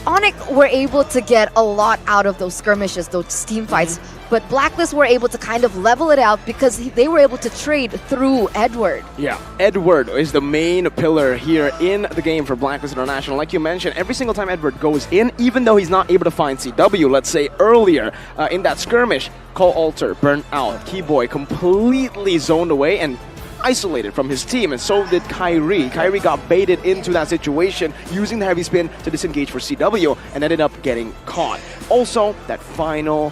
ONIC were able to get a lot out of those skirmishes, those team fights, but Blacklist were able to kind of level it out because they were able to trade through Edward. Yeah, Edward is the main pillar here in the game for Blacklist International. Like you mentioned, every single time Edward goes in, even though he's not able to find CW, let's say earlier in that skirmish, Call Alter, burnt out, Keyboy completely zoned away and isolated from his team, and so did Kyrie. Kyrie got baited into that situation using the heavy spin to disengage for CW and ended up getting caught. Also, that final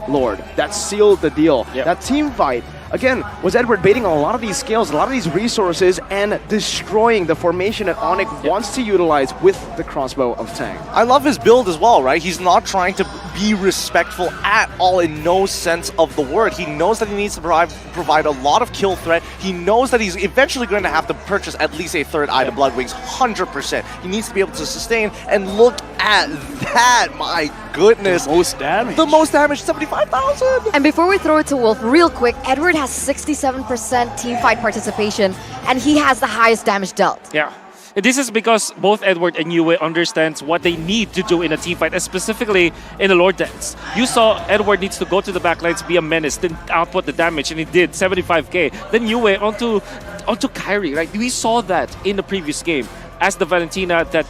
Lord that sealed the deal. That team fight, again, was Edward baiting a lot of these skills, a lot of these resources, and destroying the formation that ONIC wants to utilize with the crossbow of Tang. I love his build as well, right? He's not trying to be respectful at all in no sense of the word. He knows that he needs to provide a lot of kill threat. He knows that he's eventually going to have to purchase at least a third eye to Bloodwings, 100%. He needs to be able to sustain, and look at that, my goodness. The most damage. The most damage, 75,000. And before we throw it to Wolf, real quick, Edward has 67% teamfight participation, and he has the highest damage dealt. Yeah. And this is because both Edward and Yue understands what they need to do in a teamfight, and specifically in the Lord Dance. You saw Edward needs to go to the backlines, be a menace, then output the damage, and he did 75k. Then Yue onto Kyrie, right? We saw that in the previous game as the Valentina that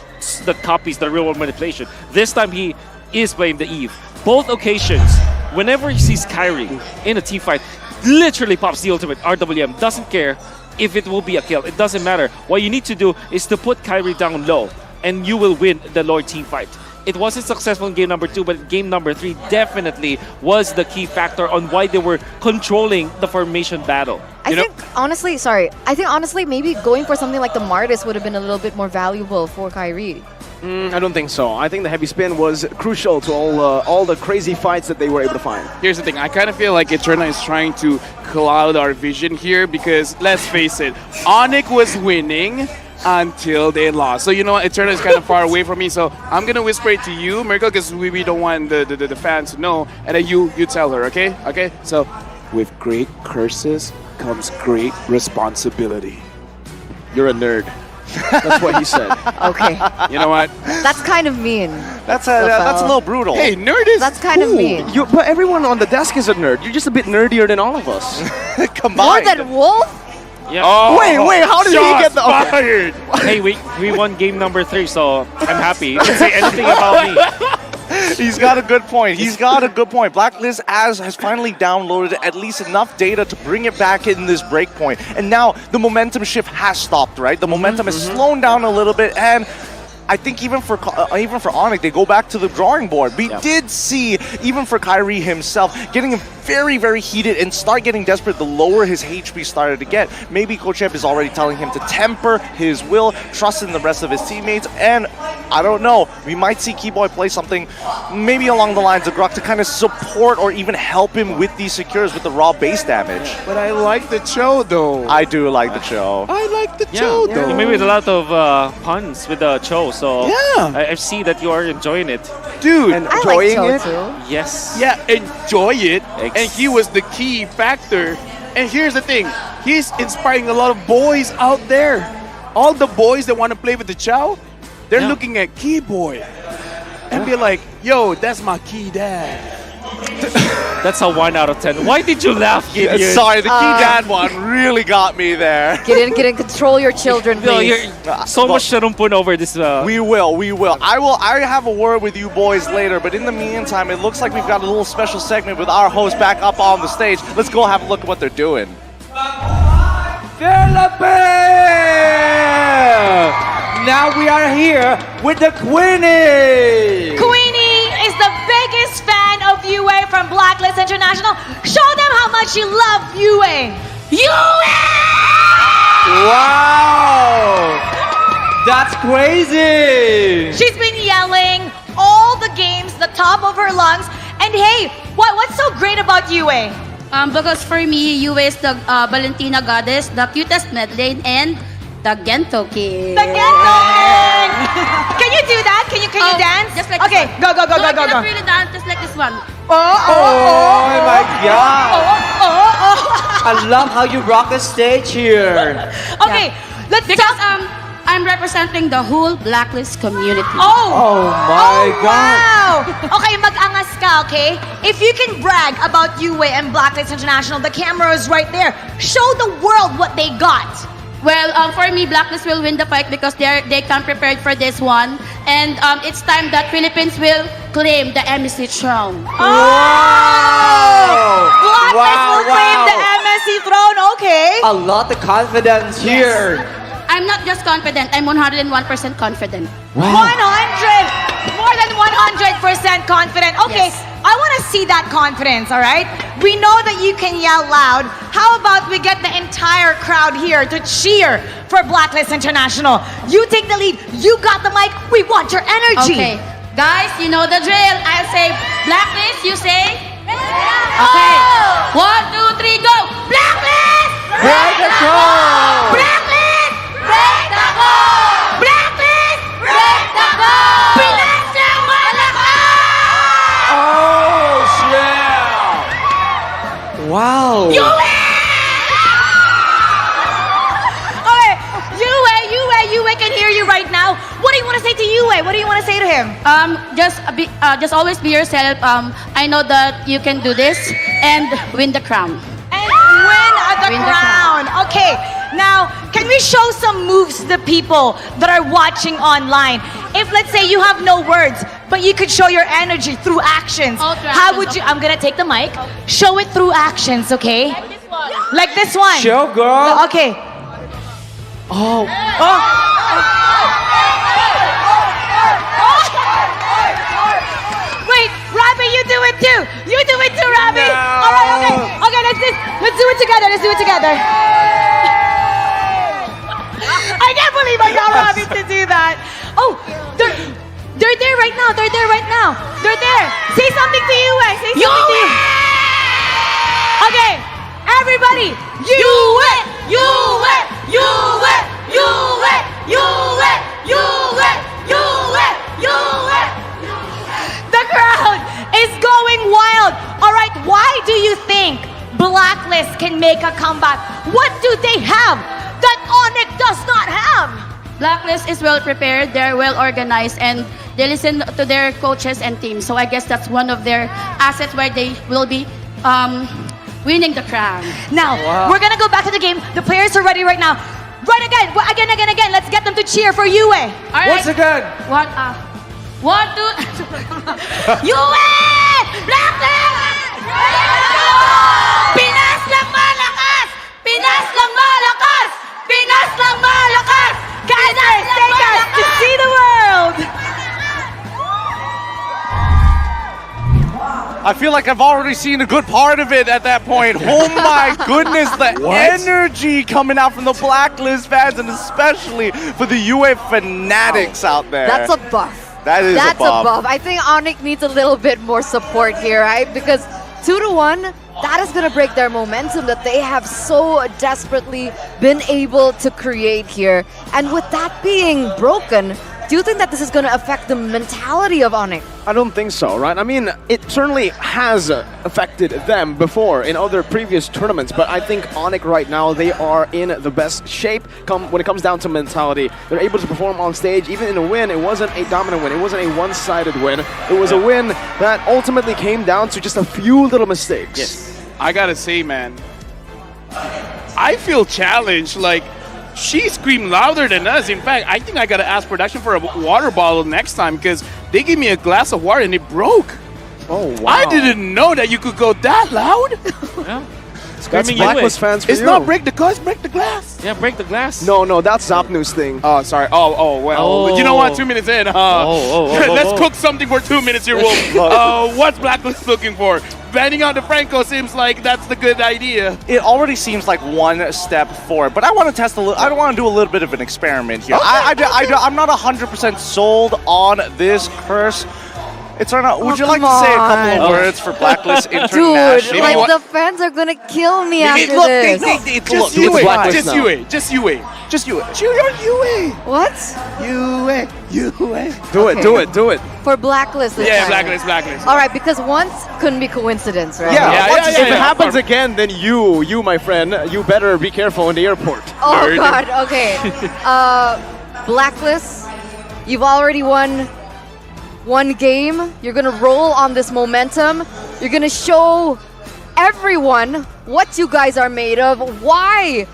copies the real world manipulation. This time he is playing the Eve. Both occasions, whenever he sees Kyrie in a teamfight, literally pops the ultimate. RWM doesn't care if it will be a kill. It doesn't matter. What you need to do is to put Kyrie down low, and you will win the Lord team fight. it wasn't successful in game number 2, but game number 3 definitely was the key factor on why they were controlling the formation battle. I think honestly, maybe going for something like the Martis would have been a little bit more valuable for Kyrie. I don't think so. I think the heavy spin was crucial to all the crazy fights that they were able to find. Here's the thing, I kind of feel like Eterna is trying to cloud our vision here because, let's face it, ONIC was winning until they lost. So you know what, Eterna is kind of far away from me, so I'm going to whisper it to you, Miracle, because we don't want the fans to know, and then you tell her, okay? Okay? So, with great curses comes great responsibility. You're a nerd. That's what he said. Okay. You know what? That's kind of mean. That's a little brutal. Hey, nerd is That's kind of mean. But everyone on the desk is a nerd. You're just a bit nerdier than all of us. More Combined. than Wolf? Yeah. Oh, Wait, how did he get the... Okay. fired. Hey, we won game number 3, so I'm happy. You can say anything about me. He's got a good point. He's got a good point. Blacklist has finally downloaded at least enough data to bring it back in this breakpoint. And now the momentum shift has stopped, right? The momentum has slowed down a little bit, and I think even for ONIC, they go back to the drawing board. We did see, even for Kyrie himself, getting very, very heated and start getting desperate the lower his HP started to get. Maybe Coach Ep is already telling him to temper his will, trust in the rest of his teammates, and I don't know, we might see Keyboy play something maybe along the lines of Grok to kind of support or even help him with these secures with the raw base damage. But I like the Cho, though. I do like the Cho. I like the Cho, though. Maybe with a lot of puns with the Cho, so I see that you are enjoying it. Dude, And I like enjoying Cho it? too. Yes. yeah, enjoy it. And he was the key factor. And here's the thing, he's inspiring a lot of boys out there. All the boys that want to play with the Chow, they're looking at Keyboy and be like, yo, that's my key dad. That's a 1 out of 10. Why did you laugh, Gideon? Sorry, the key dad one really got me there. Get in, control your children, No, please. you're so much sharumpun over this. We will. I have a word with you boys later, but in the meantime, it looks like we've got a little special segment with our host back up on the stage. Let's go have a look at what they're doing. Philippines! Now we are here with the Queenie! Queenie is the biggest fan of UA from Blacklist International. Show them how much you love UA. UA! Wow! That's crazy! She's been yelling all the games, the top of her lungs. And hey, what's so great about UA? Because for me, UA is the Valentina goddess, the cutest mid lane, and the Gento King. The Gento King! Can you do that? Can you dance? Just like okay, this go. one. No, I cannot really dance, just like this one. Oh my god! Oh. I love how you rock the stage here. Okay, let's Because talk. I'm representing the whole Blacklist community. Oh my god! Wow! Okay, mag-angas ka, okay? If you can brag about UA and Blacklist International, the camera is right there. Show the world what they got. Well, for me, Blacklist will win the fight because they come prepared for this one. And it's time that Philippines will claim the MSC throne. Blacklist will claim the MSC throne, okay? A lot of confidence here. I'm not just confident, I'm 101% confident. 100! More than 100% confident. Okay, Yes. I want to see that confidence, all right? We know that you can yell loud. How about we get the entire crowd here to cheer for Blacklist International? You take the lead. You got the mic. We want your energy. Okay, guys, you know the drill. I'll say Blacklist, you say? Okay. 1, 2, 3, go! Blacklist! Break the code! Blacklist! Break the code! Blacklist! Break the code! Pinas ng malakas! Oh shit! Wow! Okay, UA can hear you right now. What do you want to say to UA? What do you want to say to him? Just always be yourself. I know that you can do this and win the crown. And win the crown. Okay, now can we show some moves to the people that are watching online? If let's say you have no words, but you could show your energy through actions. How would you? I'm gonna take the mic. Show it through actions, okay? Like this one. Show, girl. Okay. Oh. too. You do it too, Robbie. No. All right, okay. Okay, let's do it together. Let's do it together. I can't believe I got Robbie to do that. Oh, they're there right now. They're there right now. They're there. Say something to you, eh? Say something to you. Okay, everybody. You it. You it. You it. You it. You it. You it. You it. You it. The crowd is going wild. All right, why do you think Blacklist can make a comeback? What do they have that ONIC does not have? Blacklist is well prepared, they're well organized, and they listen to their coaches and teams. So I guess that's one of their assets where they will be winning the crown. Now, we're gonna go back to the game. The players are ready right now. Right again, again. Let's get them to cheer for Yue. All right. Once again. What? One, two. Yue! Blacklist! Pinas lang malakas! Pinas lang malakas! Pinas lang malakas! Guys, take us to see the world! I feel like I've already seen a good part of it at that point. Oh my goodness, the energy coming out from the Blacklist fans, and especially for the UA fanatics out there. That's a buff. That's a buff. I think ONIC needs a little bit more support here, right? Because 2-1, that is going to break their momentum that they have so desperately been able to create here. And with that being broken, do you think that this is going to affect the mentality of ONIC? I don't think so, right? I mean, it certainly has affected them before in other previous tournaments, but I think ONIC right now, they are in the best shape when it comes down to mentality. They're able to perform on stage. Even in a win, it wasn't a dominant win. It wasn't a one-sided win. It was a win that ultimately came down to just a few little mistakes. Yes. I gotta say, man, I feel challenged. Like, she screamed louder than us. In fact, I think I gotta ask production for a water bottle next time because they gave me a glass of water and it broke. Oh, wow. I didn't know that you could go that loud. Yeah. That's Blacklist fans for it's you. not break the glass, break the glass. Yeah, break the glass. No, that's Zapnu's thing. Oh, sorry. Well, you know what? 2 minutes in. Let's cook something for 2 minutes here, Wolf. What's Blacklist looking for? Banning out the Franco seems like that's the good idea. It already seems like one step forward, but I want to test a little. I want to do a little bit of an experiment here. I'm not 100% sold on this curse. It's not. Would you like to say a couple of words for Blacklist International? Dude, like the fans are gonna kill me after this. Just UA. Just UA. What? UA. Do it. For Blacklist this Yeah, time. Blacklist. All right, because once couldn't be coincidence, right? If it happens again, then you, my friend, you better be careful in the airport. Oh God. Okay. Blacklist, you've already won one game. You're gonna roll on this momentum. You're gonna show everyone what you guys are made of, why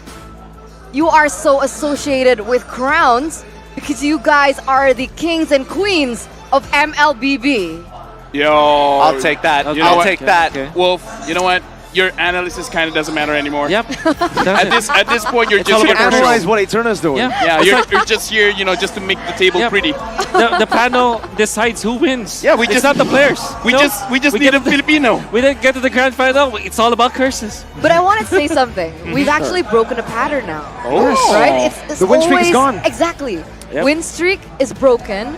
you are so associated with crowns, because you guys are the kings and queens of MLBB. Yo, I'll take that. I'll take that. Okay. Wolf, you know what? Your analysis kind of doesn't matter anymore. Yep. At this point, you're just here to analyze what Eterna's doing. Yeah, you're just here, just to make the table pretty. The panel decides who wins. Yeah, it's not the players. We just need a Filipino. We didn't get to the grand final. It's all about curses. But I want to say something. We've actually broken a pattern now. Oh, right? It's the win streak is gone. Exactly. Yep. Win streak is broken.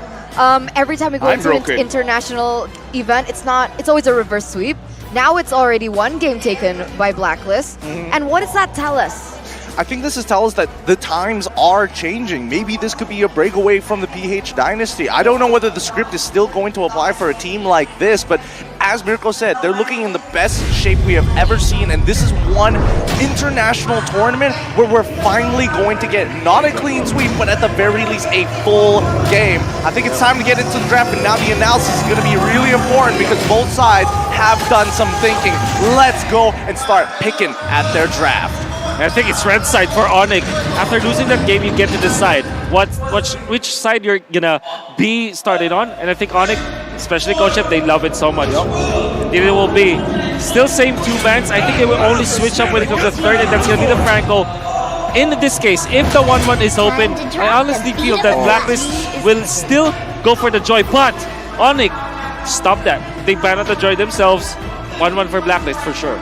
Every time we go into an international event, it's always a reverse sweep. Now it's already one game taken by Blacklist. And what does that tell us? I think this is telling us that the times are changing. Maybe this could be a breakaway from the PH dynasty. I don't know whether the script is still going to apply for a team like this, but as Mirko said, they're looking in the best shape we have ever seen, and this is one international tournament where we're finally going to get not a clean sweep, but at the very least a full game. I think it's time to get into the draft, and now the analysis is going to be really important because both sides have done some thinking. Let's go and start picking at their draft. I think it's red side for ONIC. After losing that game, you get to decide which side you're gonna be started on. And I think ONIC, especially Coach F, they love it so much. It will be still same two bands. I think they will only switch up when it comes to third, and that's gonna be the Franco. In this case, if the 1-1 is open, I honestly feel that Blacklist will still go for the joy. But ONIC stop that. They ban out the Joy themselves. 1-1 for Blacklist for sure.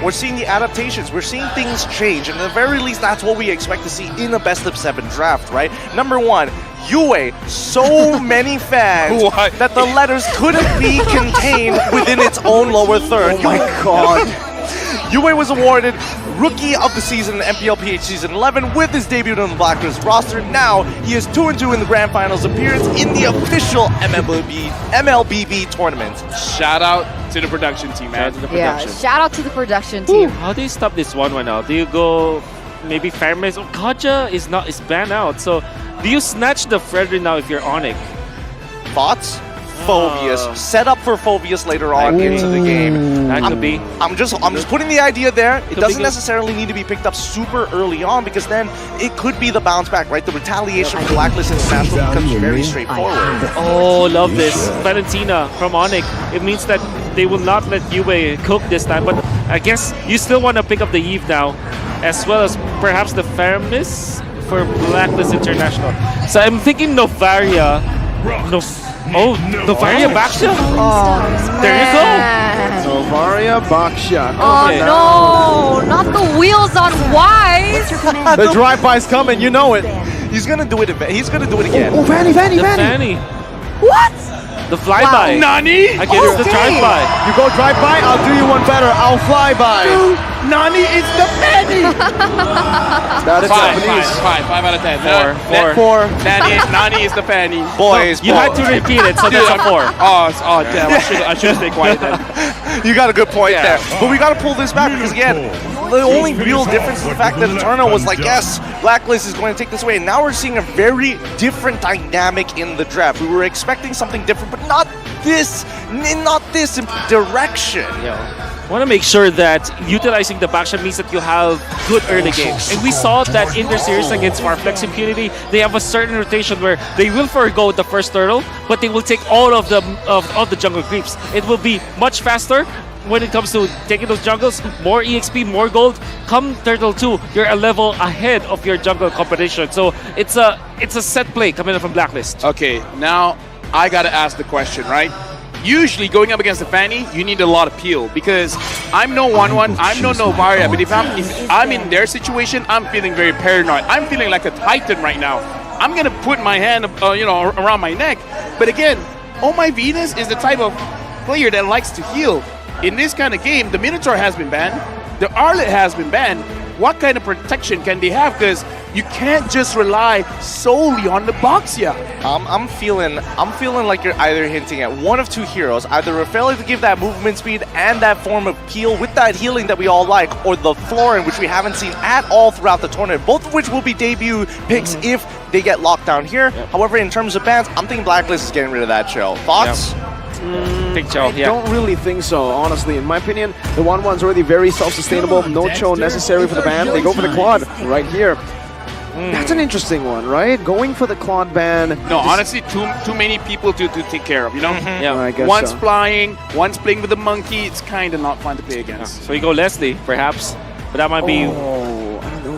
We're seeing the adaptations. We're seeing things change. And at the very least, that's what we expect to see in a best of 7 draft, right? Number 1, Yue. So many fans that the letters couldn't be contained within its own lower third. Oh my god. Yue was awarded Rookie of the Season in MPLPH Season 11 with his debut on the Blacklist roster. Now he is 2-2 in the Grand Finals appearance in the official MLBB tournament. Shout out to the production team, man. Yeah, shout out to the production team. How do you stop this 1-1 out? Do you go maybe Fairness? Oh, Kaja is banned out. So do you snatch the Frederick now if you're ONIC? Thoughts? Phobius. Set up for Phobius later on into the game. That could be. I'm just putting the idea there. It doesn't necessarily need to be picked up super early on because then it could be the bounce back, right? The retaliation for Blacklist International becomes very straightforward. Oh, love this. Valentina from ONIC. It means that they will not let Yue cook this time, but I guess you still want to pick up the Eve now, as well as perhaps the Fairness for Blacklist International. So I'm thinking Novaria. Novaria backshot? There you go. Novaria backshot. Oh no, not the wheels on wise. The drive-by's coming, you know it. He's gonna do it. He's gonna do it again. Oh, Vanny. What? The flyby. Nani? Against the drive-by. You go drive-by, I'll do you one better. I'll fly by. Nani is the Fanny. That is Japanese. 5 out of 10. 4. Nani is the Fanny. Boys, You had to repeat it, so that's a 4. Oh, damn. I should have stayed quiet then. You got a good point there. But we got to pull this back because, again, the only real difference is the fact that Eterno was like, yes, Blacklist is going to take this away. And now we're seeing a very different dynamic in the draft. We were expecting something different, but not this direction. I want to make sure that utilizing the backshot means that you have good early games. And we saw that in their series against Farflex Impunity, they have a certain rotation where they will forego the first turtle, but they will take all of the jungle creeps. It will be much faster when it comes to taking those jungles, more EXP, more gold. Come Turtle 2, you're a level ahead of your jungle competition. So it's a set play coming up from Blacklist. Okay, now I gotta ask the question, right? Usually going up against the Fanny, you need a lot of peel because I'm no 1-1, I'm no Novaria, but if I'm in their situation, I'm feeling very paranoid. I'm feeling like a Titan right now. I'm gonna put my hand, around my neck. But again, Oh My Venus is the type of player that likes to heal. In this kind of game, the Minotaur has been banned, the Arlet has been banned. What kind of protection can they have? Because you can't just rely solely on the Boxia. I'm feeling like you're either hinting at one of two heroes, either Rafael to give that movement speed and that form of peel with that healing that we all like, or the Florin, which we haven't seen at all throughout the tournament, both of which will be debut picks if they get locked down here. Yep. However, in terms of bans, I'm thinking Blacklist is getting rid of that chill. Thoughts? Yep. I don't really think so, honestly. In my opinion, the 1-1's already very self-sustainable. No cho necessary for the ban. They go for the quad right here. That's an interesting one, right? Going for the quad ban. No, honestly, too many people to take care of, you know? Yeah, I guess one's so. flying, one's playing with the monkey. It's kind of not fun to play against. So you go Leslie, perhaps. But that might be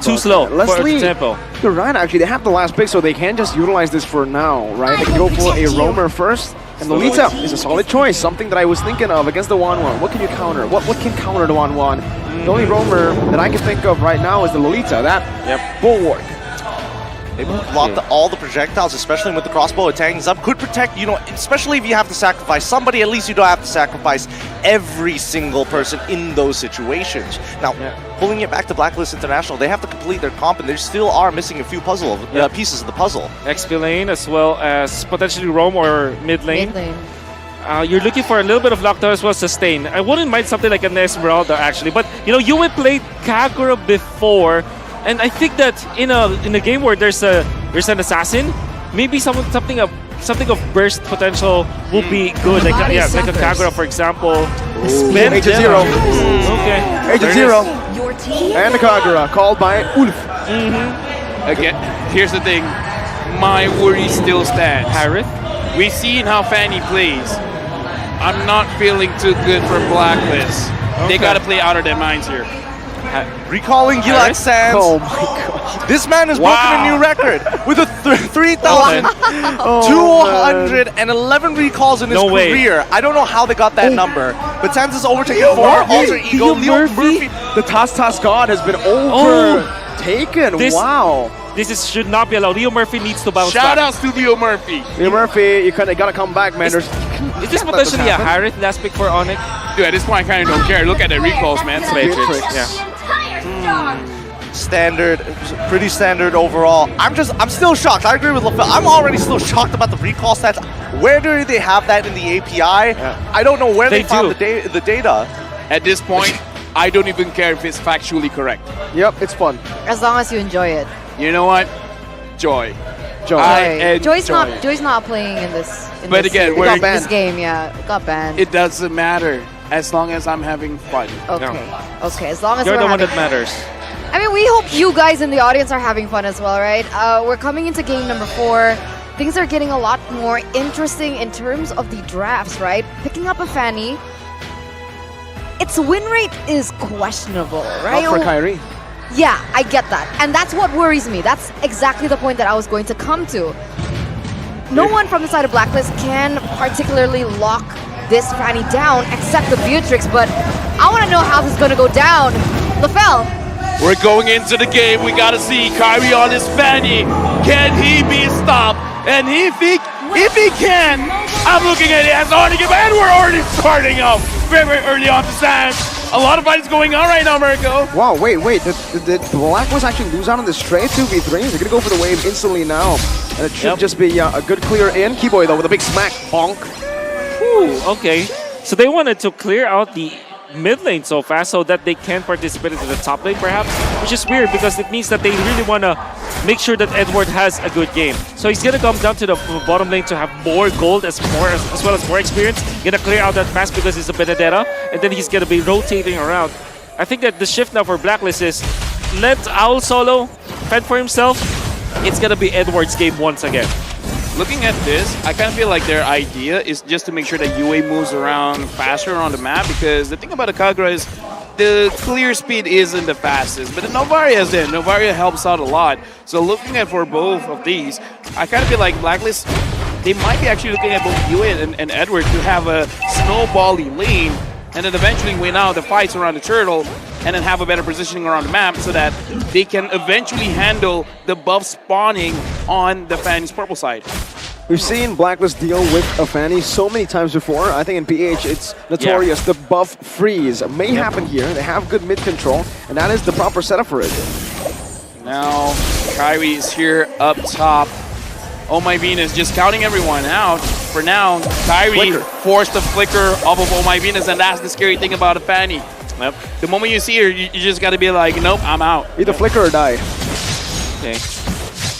too slow Leslie, for tempo. You're right, actually. They have the last pick, so they can just utilize this for now, right? They can go for a roamer first. And Lolita is a solid choice, something that I was thinking of against the 1-1. What can you counter? What can counter the 1-1? The only roamer that I can think of right now is the Lolita. That bulwark. They blocked all the projectiles, especially with the crossbow attacking up. Could protect, especially if you have to sacrifice somebody, at least you don't have to sacrifice every single person in those situations. Now, pulling it back to Blacklist International, they have to complete their comp, and they still are missing a few pieces of the puzzle. XP lane as well as potentially roam or mid lane. You're looking for a little bit of lockdown as well as sustain. I wouldn't mind something like an Esmeralda actually, but you would play Kagura before. And I think that in a game where there's an assassin, maybe something of burst potential will be good. Like a Kagura, for example. Agent Zero. Okay. Agent Zero. And the Kagura, called by Ulf. Again, here's the thing. My worry still stands. Harith? We've seen how Fanny plays. I'm not feeling too good for Blacklist. They got to play out of their minds here. Recalling Gilak Sands. Oh my god. This man has broken a new record with a 3,211 recalls in his No way. career. I don't know how they got that number, but Sands is overtaking former alter ego Leo Murphy. The Tas God has been overtaken. Wow. This should not be allowed. Leo Murphy needs to bounce Shout back. out to Leo Murphy. Leo Murphy, you kind of gotta come back, man. Is this potentially a high rate last pick for ONIC? Dude, at this point, I kind of don't care. Look at the recalls, man. Matrix. Yeah. Standard, pretty standard overall. I'm still shocked. I agree with LaFell. I'm already still shocked about the recall stats. Where do they have that in the API? I don't know where they found the data. At this point, I don't even care if it's factually correct. Yep, it's fun. As long as you enjoy it. You know what? Joy. Joy's not playing in this. But again, we're this game, yeah, it got banned. It doesn't matter as long as I'm having fun. Okay, okay, as long as You're we're the one having that matters. I mean, we hope you guys in the audience are having fun as well, right? We're coming into game number 4. Things are getting a lot more interesting in terms of the drafts, right? Picking up a Fanny, its win rate is questionable, right? Not for Kyrie. Yeah, I get that. And that's what worries me. That's exactly the point that I was going to come to. No one from the side of Blacklist can particularly lock this Fanny down except the Beatrix, but I want to know how this is going to go down. LaFell. We're going into the game. We got to see Kyrie on his Fanny. Can he be stopped? And if he can, I'm looking at it as ONIC, and we're already starting off very early on the Sands. A lot of fights going on right now, Mirko. Wow, wait. Did Blacklist actually lose out on this trade 2v3? They're going to go for the wave instantly now. And it should just be a good clear in. Keyboy, though, with a big smack. Bonk. Whew, okay. So they wanted to clear out the mid lane so fast so that they can participate into the top lane, perhaps, which is weird because it means that they really want to make sure that Edward has a good game. So he's going to come down to the bottom lane to have more gold as well as more experience. Going to clear out that fast because he's a Benedetta, and then he's going to be rotating around. I think that the shift now for Blacklist is let Owl solo fend for himself. It's going to be Edward's game once again. Looking at this, I kind of feel like their idea is just to make sure that UA moves around faster on the map, because the thing about the Kagura is the clear speed isn't the fastest, but the Novaria is in. Novaria helps out a lot. So looking at for both of these, I kind of feel like Blacklist, they might be actually looking at both UA and Edward to have a snowbally lane, and then eventually win out the fights around the turtle, and then have a better positioning around the map so that they can eventually handle the buff spawning on the Fanny's purple side. We've seen Blacklist deal with a Fanny so many times before. I think in PH it's notorious. The buff freeze may happen here. They have good mid control, and that is the proper setup for it. Now, Kyrie is here up top. Oh My Venus just counting everyone out. For now, Kyrie forced the flicker off of Oh My Venus, and that's the scary thing about a Fanny. Yep. The moment you see her, you just got to be like, nope, I'm out. Either flicker or die. Okay.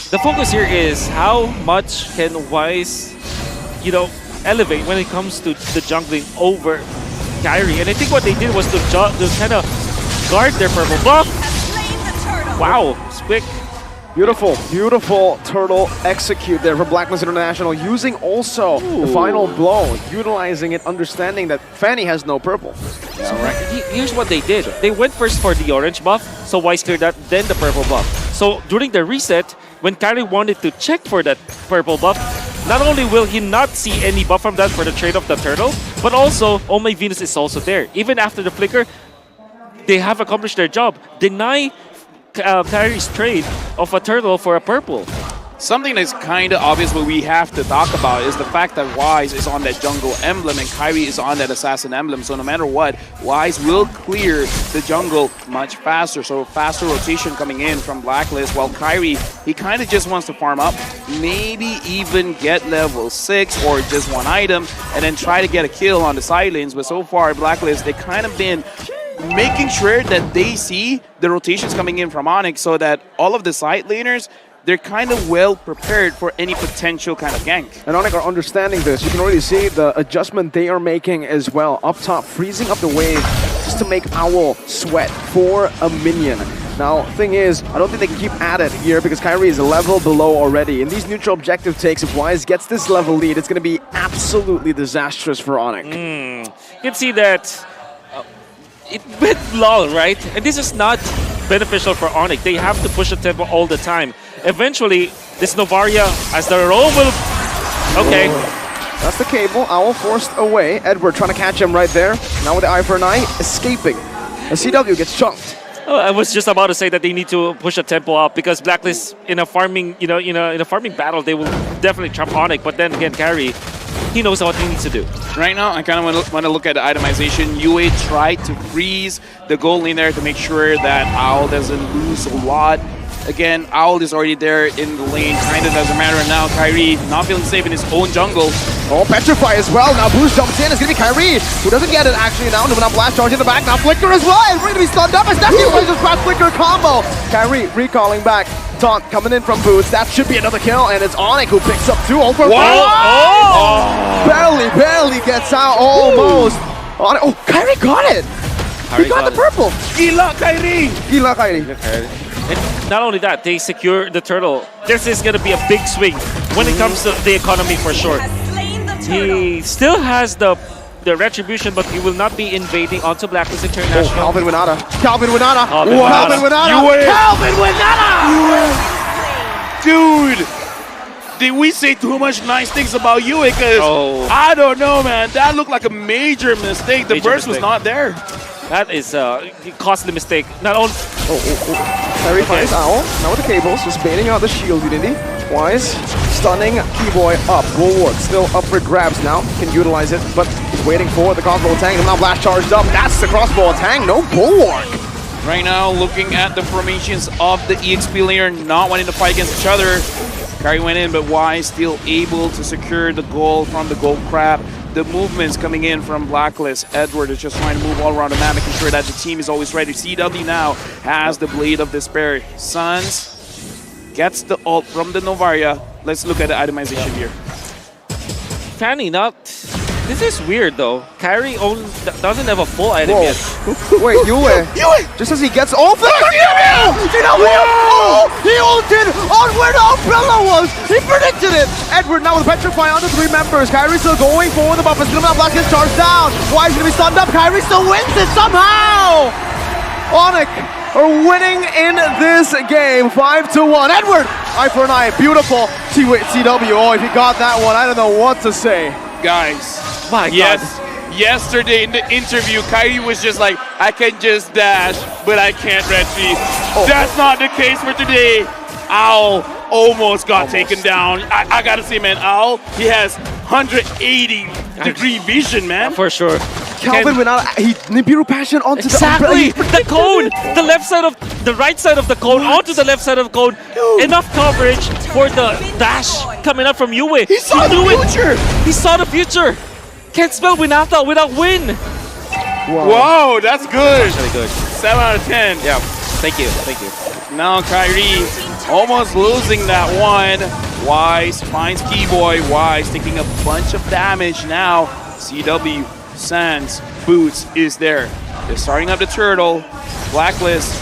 The focus here is how much can Wise, elevate when it comes to the jungling over Kyrie. And I think what they did was to kind of guard their purple buff. Wow, it's quick. Beautiful turtle execute there for Blacklist International, using also the final blow, utilizing it, understanding that Fanny has no purple. Yeah, right. Here's what they did. They went first for the orange buff, so Wise cleared that, then the purple buff. So during the reset, when Kyrie wanted to check for that purple buff, not only will he not see any buff from that for the trade of the turtle, but also Oh My Venus is also there. Even after the flicker, they have accomplished their job. Deny Kyrie's trade of a turtle for a purple. Something that's kind of obvious what we have to talk about is the fact that Wise is on that jungle emblem and Kyrie is on that assassin emblem. So no matter what, Wise will clear the jungle much faster. So faster rotation coming in from Blacklist, while Kyrie, he kind of just wants to farm up, maybe even get level 6 or just one item, and then try to get a kill on the side lanes. But so far, Blacklist, they kind of been making sure that they see the rotations coming in from ONIC so that all of the side laners, they're kind of well prepared for any potential kind of gank. And ONIC are understanding this. You can already see the adjustment they are making as well. Up top, freezing up the wave just to make Owl sweat for a minion. Now, thing is, I don't think they can keep at it here because Kyrie is a level below already. In these neutral objective takes, if Wise gets this level lead, it's going to be absolutely disastrous for ONIC. You can see that it went long, right? And this is not beneficial for ONIC. They have to push the tempo all the time. Eventually, this Novaria, as the roll will... Okay. That's the cable. Owl forced away. Edward trying to catch him right there. Now with the eye for an eye, escaping. A CW gets chunked. Oh, I was just about to say that they need to push the tempo up because Blacklist in a farming, in a farming battle, they will definitely trap ONIC. But then again, Carry, he knows what he needs to do. Right now, I kind of want to look at the itemization. UA tried to freeze the goal lane there to make sure that Owl doesn't lose a lot. Again, Owl is already there in the lane. Kind of doesn't matter now. Kyrie not feeling safe in his own jungle. Oh, Petrify as well. Now Boost jumps in. It's going to be Kyrie, who doesn't get it actually now. Now Blast charge in the back. Now Flicker as well. It's going to be stunned up. It's definitely a Razor's Crash Flicker combo. Kyrie recalling back. Taunt coming in from Boost. That should be another kill. And it's ONIC who picks up 2. Over. Barely gets out almost. ONIC. Oh, Kyrie got it. He got the purple. Gila Kyrie. Gila Kyrie. And not only that, they secure the turtle. This is going to be a big swing when it comes to the economy for sure. He still has the retribution, but he will not be invading onto Blacklist International. Oh, Calvin Winata. Calvin Winata. Dude, did we say too much nice things about you? Because I don't know, man. That looked like a major mistake. The burst was not there. That is a costly mistake. Not only. Kyrie finds Owl. Now with the cables, just baiting out the shield unity. Wise, stunning Keyboy up. Bulwark still up for grabs now. Can utilize it, but he's waiting for the crossbow tank. And now Blast charged up. That's the crossbow tank. No Bulwark. Right now, looking at the formations of the EXP layer, not wanting to fight against each other. Kyrie went in, but Wise still able to secure the goal from the gold crab. The movements coming in from Blacklist. Edward is just trying to move all around the map, making sure that the team is always ready. CW now has the Blade of Despair. Suns gets the ult from the Novaria. Let's look at the itemization here. Fanny, this is weird though. Kyrie doesn't have a full item yet. Wait, Yue! Just as he gets off the he ulted on where the umbrella was! He predicted it! Edward now with Petrify on the 3 members. Kyrie still going for the buff. Still now Blast gets charged down. Why is he going to be stunned up? Kyrie still wins it somehow! ONIC are winning in this game 5-1. Edward! Eye for an eye. Beautiful. CW. Oh, if he got that one, I don't know what to say. Guys, my God. Yesterday in the interview, Kyrie was just like, I can just dash, but I can't retreat. That's not the case for today. Owl almost got taken down. I gotta say, man, Owl, he has 180-degree vision, man. For sure. Calvin went out. He Nibiru passion onto the umbrella. The cone, the right side of the cone onto the left side of the cone. Enough coverage for the dash coming up from Yue. He saw the future. He saw the future. Can't spell Winata without win. Whoa, that's good. That's really good. 7 out of 10. Yeah, thank you. Now Kyrie almost losing that one. Wise finds Keyboy. Wise taking a bunch of damage now. CW, Sands, Boots is there. They're starting up the turtle. Blacklist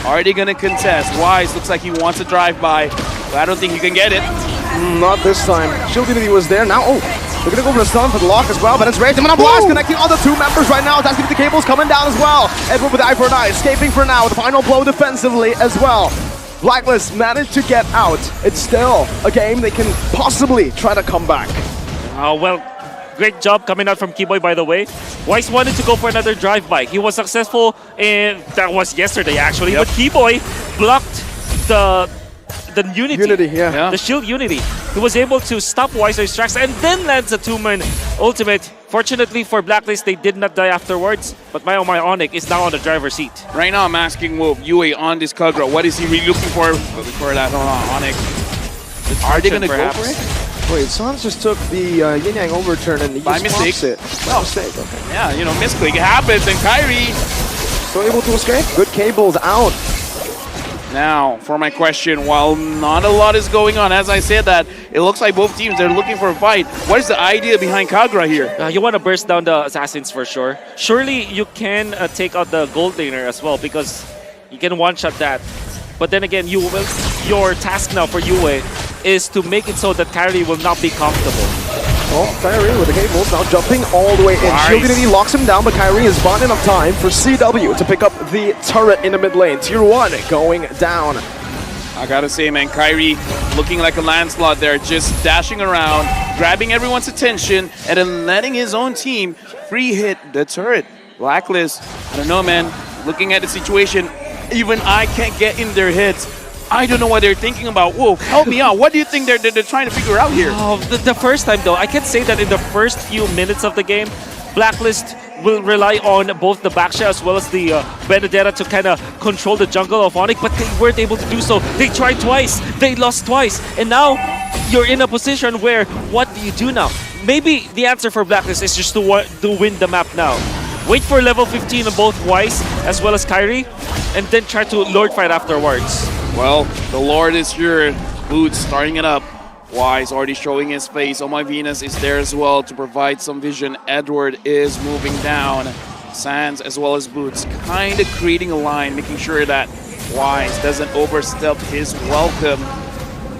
already gonna contest. Wise looks like he wants to drive by, but I don't think he can get it. Not this time. Shield Unity was there. Now, they're gonna go for the stun for the lock as well, but it's raised. And Blast connecting all the 2 members right now. That's gonna be the cables coming down as well. Edward with the eye for an eye, escaping for now with the final blow defensively as well. Blacklist managed to get out. It's still a game they can possibly try to come back. Well, great job coming out from Keyboy, by the way. Wise wanted to go for another drive-by. He was successful, and that was yesterday actually. But Keyboy blocked the Unity, the shield Unity. He was able to stop Wiser's tracks and then lands a 2-man ultimate. Fortunately for Blacklist, they did not die afterwards. But my ONIC is now on the driver's seat. Right now, I'm asking Wolf, Yue on this Kagura. What is he really looking for? Before that, ONIC. Are they gonna go for it? Wait, Sans just took the Yin Yang overturn and he by just mistake. By mistake, okay. Yeah, misclick. It happens, and Kyrie still able to escape. Good cables out. Now, for my question, while not a lot is going on, as I said that, it looks like both teams, they're looking for a fight. What is the idea behind Kagura here? You want to burst down the assassins for sure. Surely you can take out the gold laner as well because you can one-shot that. But then again, your task now for Yue is to make it so that Kyrie will not be comfortable. Oh, Kyrie with the cables now jumping all the way in. Nice. Shiogunity locks him down, but Kyrie has bought enough time for CW to pick up the turret in the mid lane. Tier 1 going down. I gotta say, man, Kyrie looking like a landslot there, just dashing around, grabbing everyone's attention, and then letting his own team free hit the turret. Blacklist, I don't know, man. Looking at the situation, even I can't get in their heads. I don't know what they're thinking about. Whoa, help me out. What do you think they're trying to figure out here? Oh, the first time though, I can say that in the first few minutes of the game, Blacklist will rely on both the Baksha as well as the Benedetta to kind of control the jungle of ONIC, but they weren't able to do so. They tried twice, they lost twice, and now you're in a position where what do you do now? Maybe the answer for Blacklist is just to win the map now. Wait for level 15 on both Wise as well as Kyrie, and then try to Lord fight afterwards. Well, the Lord is here. Boots starting it up. Wise already showing his face. Oh My Venus is there as well to provide some vision. Edward is moving down. Sands as well as Boots kind of creating a line, making sure that Wise doesn't overstep his welcome.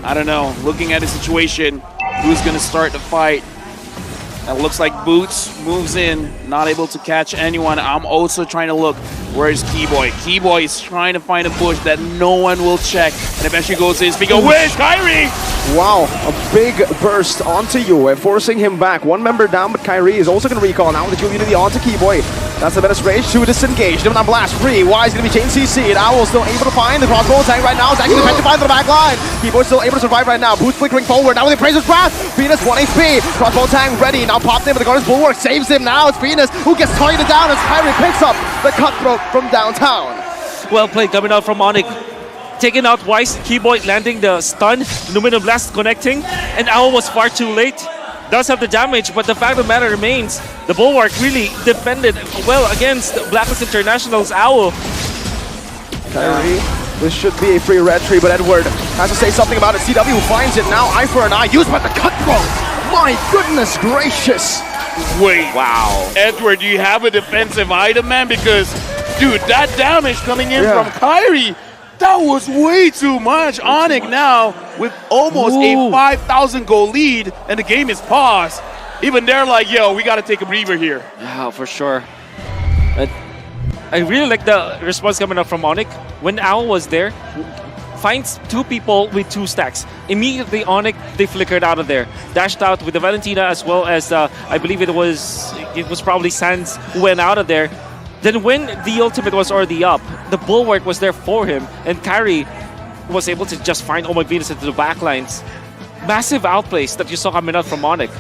I don't know. Looking at the situation, who's going to start the fight? It looks like Boots moves in, not able to catch anyone. I'm also trying to look. Where's Keyboy? Keyboy is trying to find a bush that no one will check. And eventually goes in. Speaking of which, Kyrie! Wow, a big burst onto Yue, forcing him back. One member down, but Kyrie is also going to recall now with the Unity onto Keyboy. That's the Menace Rage to disengage. Dim on blast free. Wise going to be chain CC'd. Owl still able to find the crossbow tank right now. Is actually petrified to the back line. Keyboy still able to survive right now. Boots flickering forward. Now with the Praise's Wrath. Venus 1 HP. Crossbow tank ready. Now popped in, but the Guardian's Bulwark saves him. Now it's Venus who gets targeted down as Kyrie picks up the cutthroat from downtown. Well played coming out from ONIC. Taking out Wise, Keyboy landing the stun, Luminum Blast connecting, and Owl was far too late. Does have the damage, but the fact of the matter remains, the Bulwark really defended well against Blacklist International's Owl. Kyrie, this should be a free red tree, but Edward has to say something about it. CW finds it now, eye for an eye, used by the cutthroat. My goodness gracious. Wait. Wow. Edward, do you have a defensive item, man? Because, dude, that damage coming in from Kyrie, that was way too much. ONIC now with almost a 5,000 goal lead, and the game is paused. Even they're like, yo, we got to take a breather here. Yeah, for sure. I really like the response coming up from ONIC. When Owl was there, finds two people with 2 stacks. Immediately ONIC, they flickered out of there. Dashed out with the Valentina as well as, I believe it was probably Sands who went out of there. Then when the ultimate was already up, the Bulwark was there for him, and Kyrie was able to just find Oh My Venus into the backlines. Massive outplays that you saw coming out from ONIC.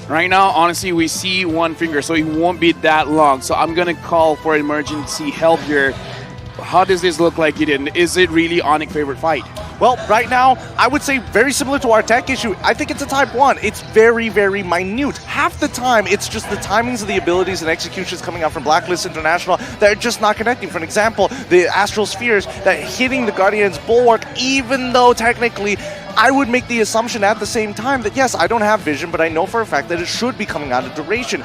Right now, honestly, we see one finger, so it won't be that long. So I'm going to call for emergency help here. How does this look like, Gideon? Is it really ONIC's favorite fight? Well, right now, I would say very similar to our tech issue. I think it's a type 1. It's very, very minute. Half the time, it's just the timings of the abilities and executions coming out from Blacklist International that are just not connecting. For an example, the Astral Spheres that hitting the Guardian's Bulwark, even though technically I would make the assumption at the same time that yes, I don't have vision, but I know for a fact that it should be coming out of duration.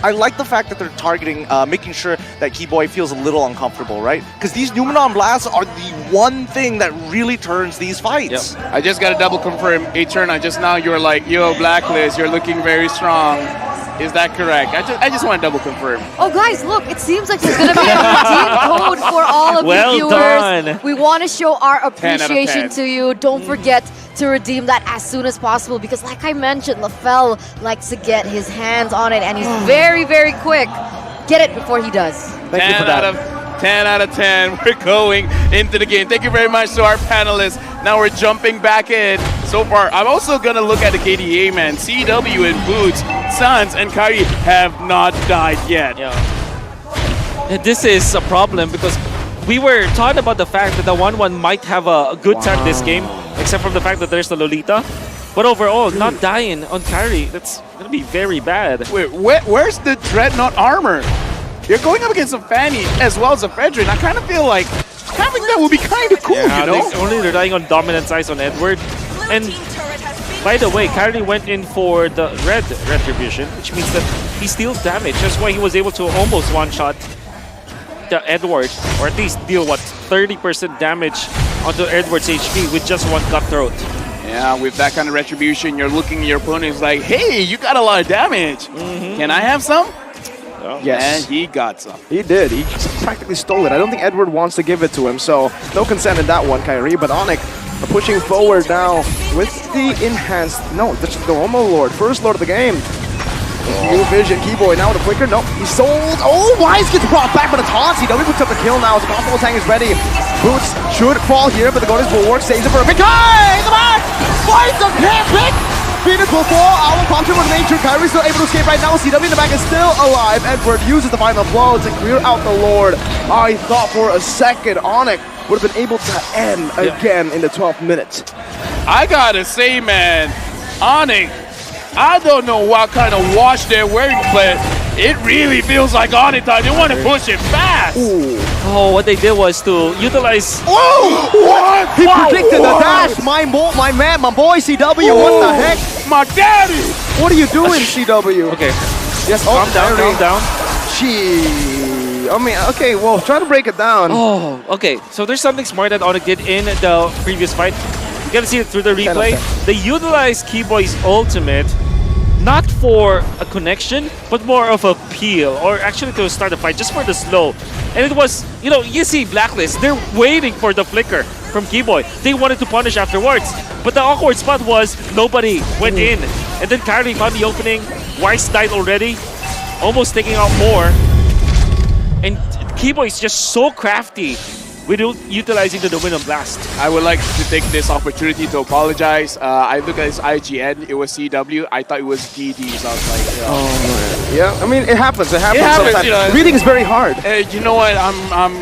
I like the fact that they're targeting, making sure that Keyboy feels a little uncomfortable, right? Because these Numenon Blasts are the one thing that really turns these fights. Yep. I just got to double confirm. Eterna, just now you were like, yo, Blacklist, you're looking very strong. Is that correct? I just want to double confirm. Oh, guys, look, it seems like there's going to be a redeem code for all of well you viewers. Done. We want to show our 10 out of appreciation 10. to you. Don't forget to redeem that as soon as possible because, like I mentioned, LaFell likes to get his hands on it, and he's very, very quick. Get it before he does. Thank you for that. 10 out of 10. We're going into the game. Thank you very much to our panelists. Now we're jumping back in. So far, I'm also going to look at the KDA, man. CW and Boots, Sans, and Kyrie have not died yet. And this is a problem because we were taught about the fact that the 1-1 might have a good time this game, except from the fact that there's the Lolita. But overall, not dying on Kyrie, that's going to be very bad. Wait, where's the Dreadnought armor? You're going up against a Fanny as well as a Fredrin. I kind of feel like having that would be kind of cool, Yeah, you know? they're only relying on dominant size on Edward. And by the way, Kyrie went in for the red retribution, which means that he steals damage. That's why he was able to almost one-shot the Edward, or at least deal, 30% damage onto Edward's HP with just one cutthroat. Yeah, with that kind of retribution, you're looking at your opponent, it's like, hey, you got a lot of damage. Can I have some? Yes. And he got some. He did. He just practically stole it. I don't think Edward wants to give it to him, so no consent in that one, Kyrie. But ONIC are pushing forward now with the enhanced... No, that's the Homo Lord. First Lord of the game. New vision, Keyboy now with a flicker. Nope, he sold. Oh, Wise gets brought back, but it's Hansi. He picks up the kill now. His possible tank is ready. Boots should fall here, but the Godus Bulwark saves it for a big guy. The back! Wise of pick! Venus will fall. Owl punch with nature. Kyrie still able to escape right now. CW in the back is still alive. Edward uses the final blow to clear out the Lord. I thought for a second ONIC would have been able to end again in the 12th minute. I gotta say, man, ONIC, I don't know what kind of watch they're wearing, but it really feels like ONIC time. They want to push it fast. Oh, what they did was to utilize... Oh! What? He predicted the dash. My man, my boy CW. What the heck? My daddy! What are you doing, CW? Okay. Yes, calm down. Gee. I mean, okay, well, try to break it down. Oh, okay. So there's something smart that ONIC did in the previous fight. You can see it through the replay. They utilized Keyboy's ultimate not for a connection, but more of a peel, or actually to start the fight, just for the slow. And it was, you see Blacklist, they're waiting for the flicker from Keyboy. They wanted to punish afterwards. But the awkward spot was nobody went in. And then Kyrie found the opening. Wise died already, almost taking out more. And Keyboy is just so crafty with utilizing the Wind of Blast. I would like to take this opportunity to apologize. I looked at his IGN, it was CW. I thought it was DD, so I was like, Yeah, I mean, it happens. It happens sometimes. Reading is very hard. You know what? I'm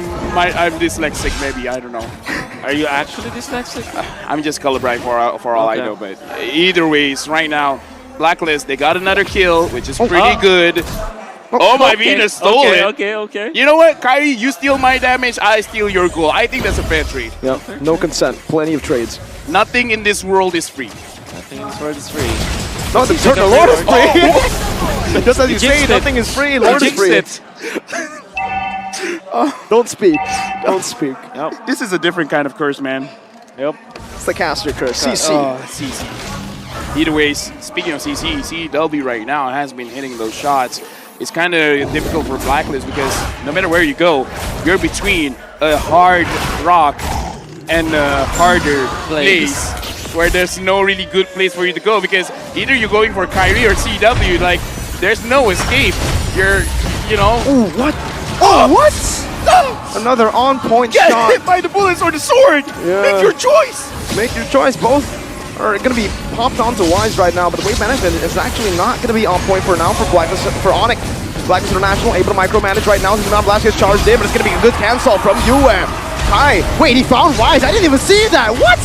dyslexic, maybe. I don't know. Are you actually dyslexic? I'm just colorblind for all I know. But either ways, right now, Blacklist, they got another kill, which is pretty good. Oh, my Venus stole it. Okay. You know what, Kyrie? You steal my damage, I steal your goal. I think that's a fair trade. Yeah, no consent. Plenty of trades. Nothing in this world is free. Nothing in this world is free. No, the Lord is free. Just as you say, nothing is free. Lord is free. Don't speak. Don't speak. Yep. This is a different kind of curse, man. Yep. It's the caster curse. CC. CC. Either ways, speaking of CC, CW right now has been hitting those shots. It's kind of difficult for Blacklist because no matter where you go, you're between a hard rock and a harder place where there's no really good place for you to go because either you're going for Kyrie or CW, like there's no escape. You're, Ooh, what? Oh, what? No! Another on-point shot. Get hit by the bullets or the sword. Yeah. Make your choice. Make your choice. Both are going to be popped onto Wise right now, but the wave management is actually not going to be on point for now for Blacklist, for ONIC. Blacklist International able to micromanage right now. Not Blast gets charged in, but it's going to be a good cancel from UM. Kai, wait, he found Wise. I didn't even see that. What?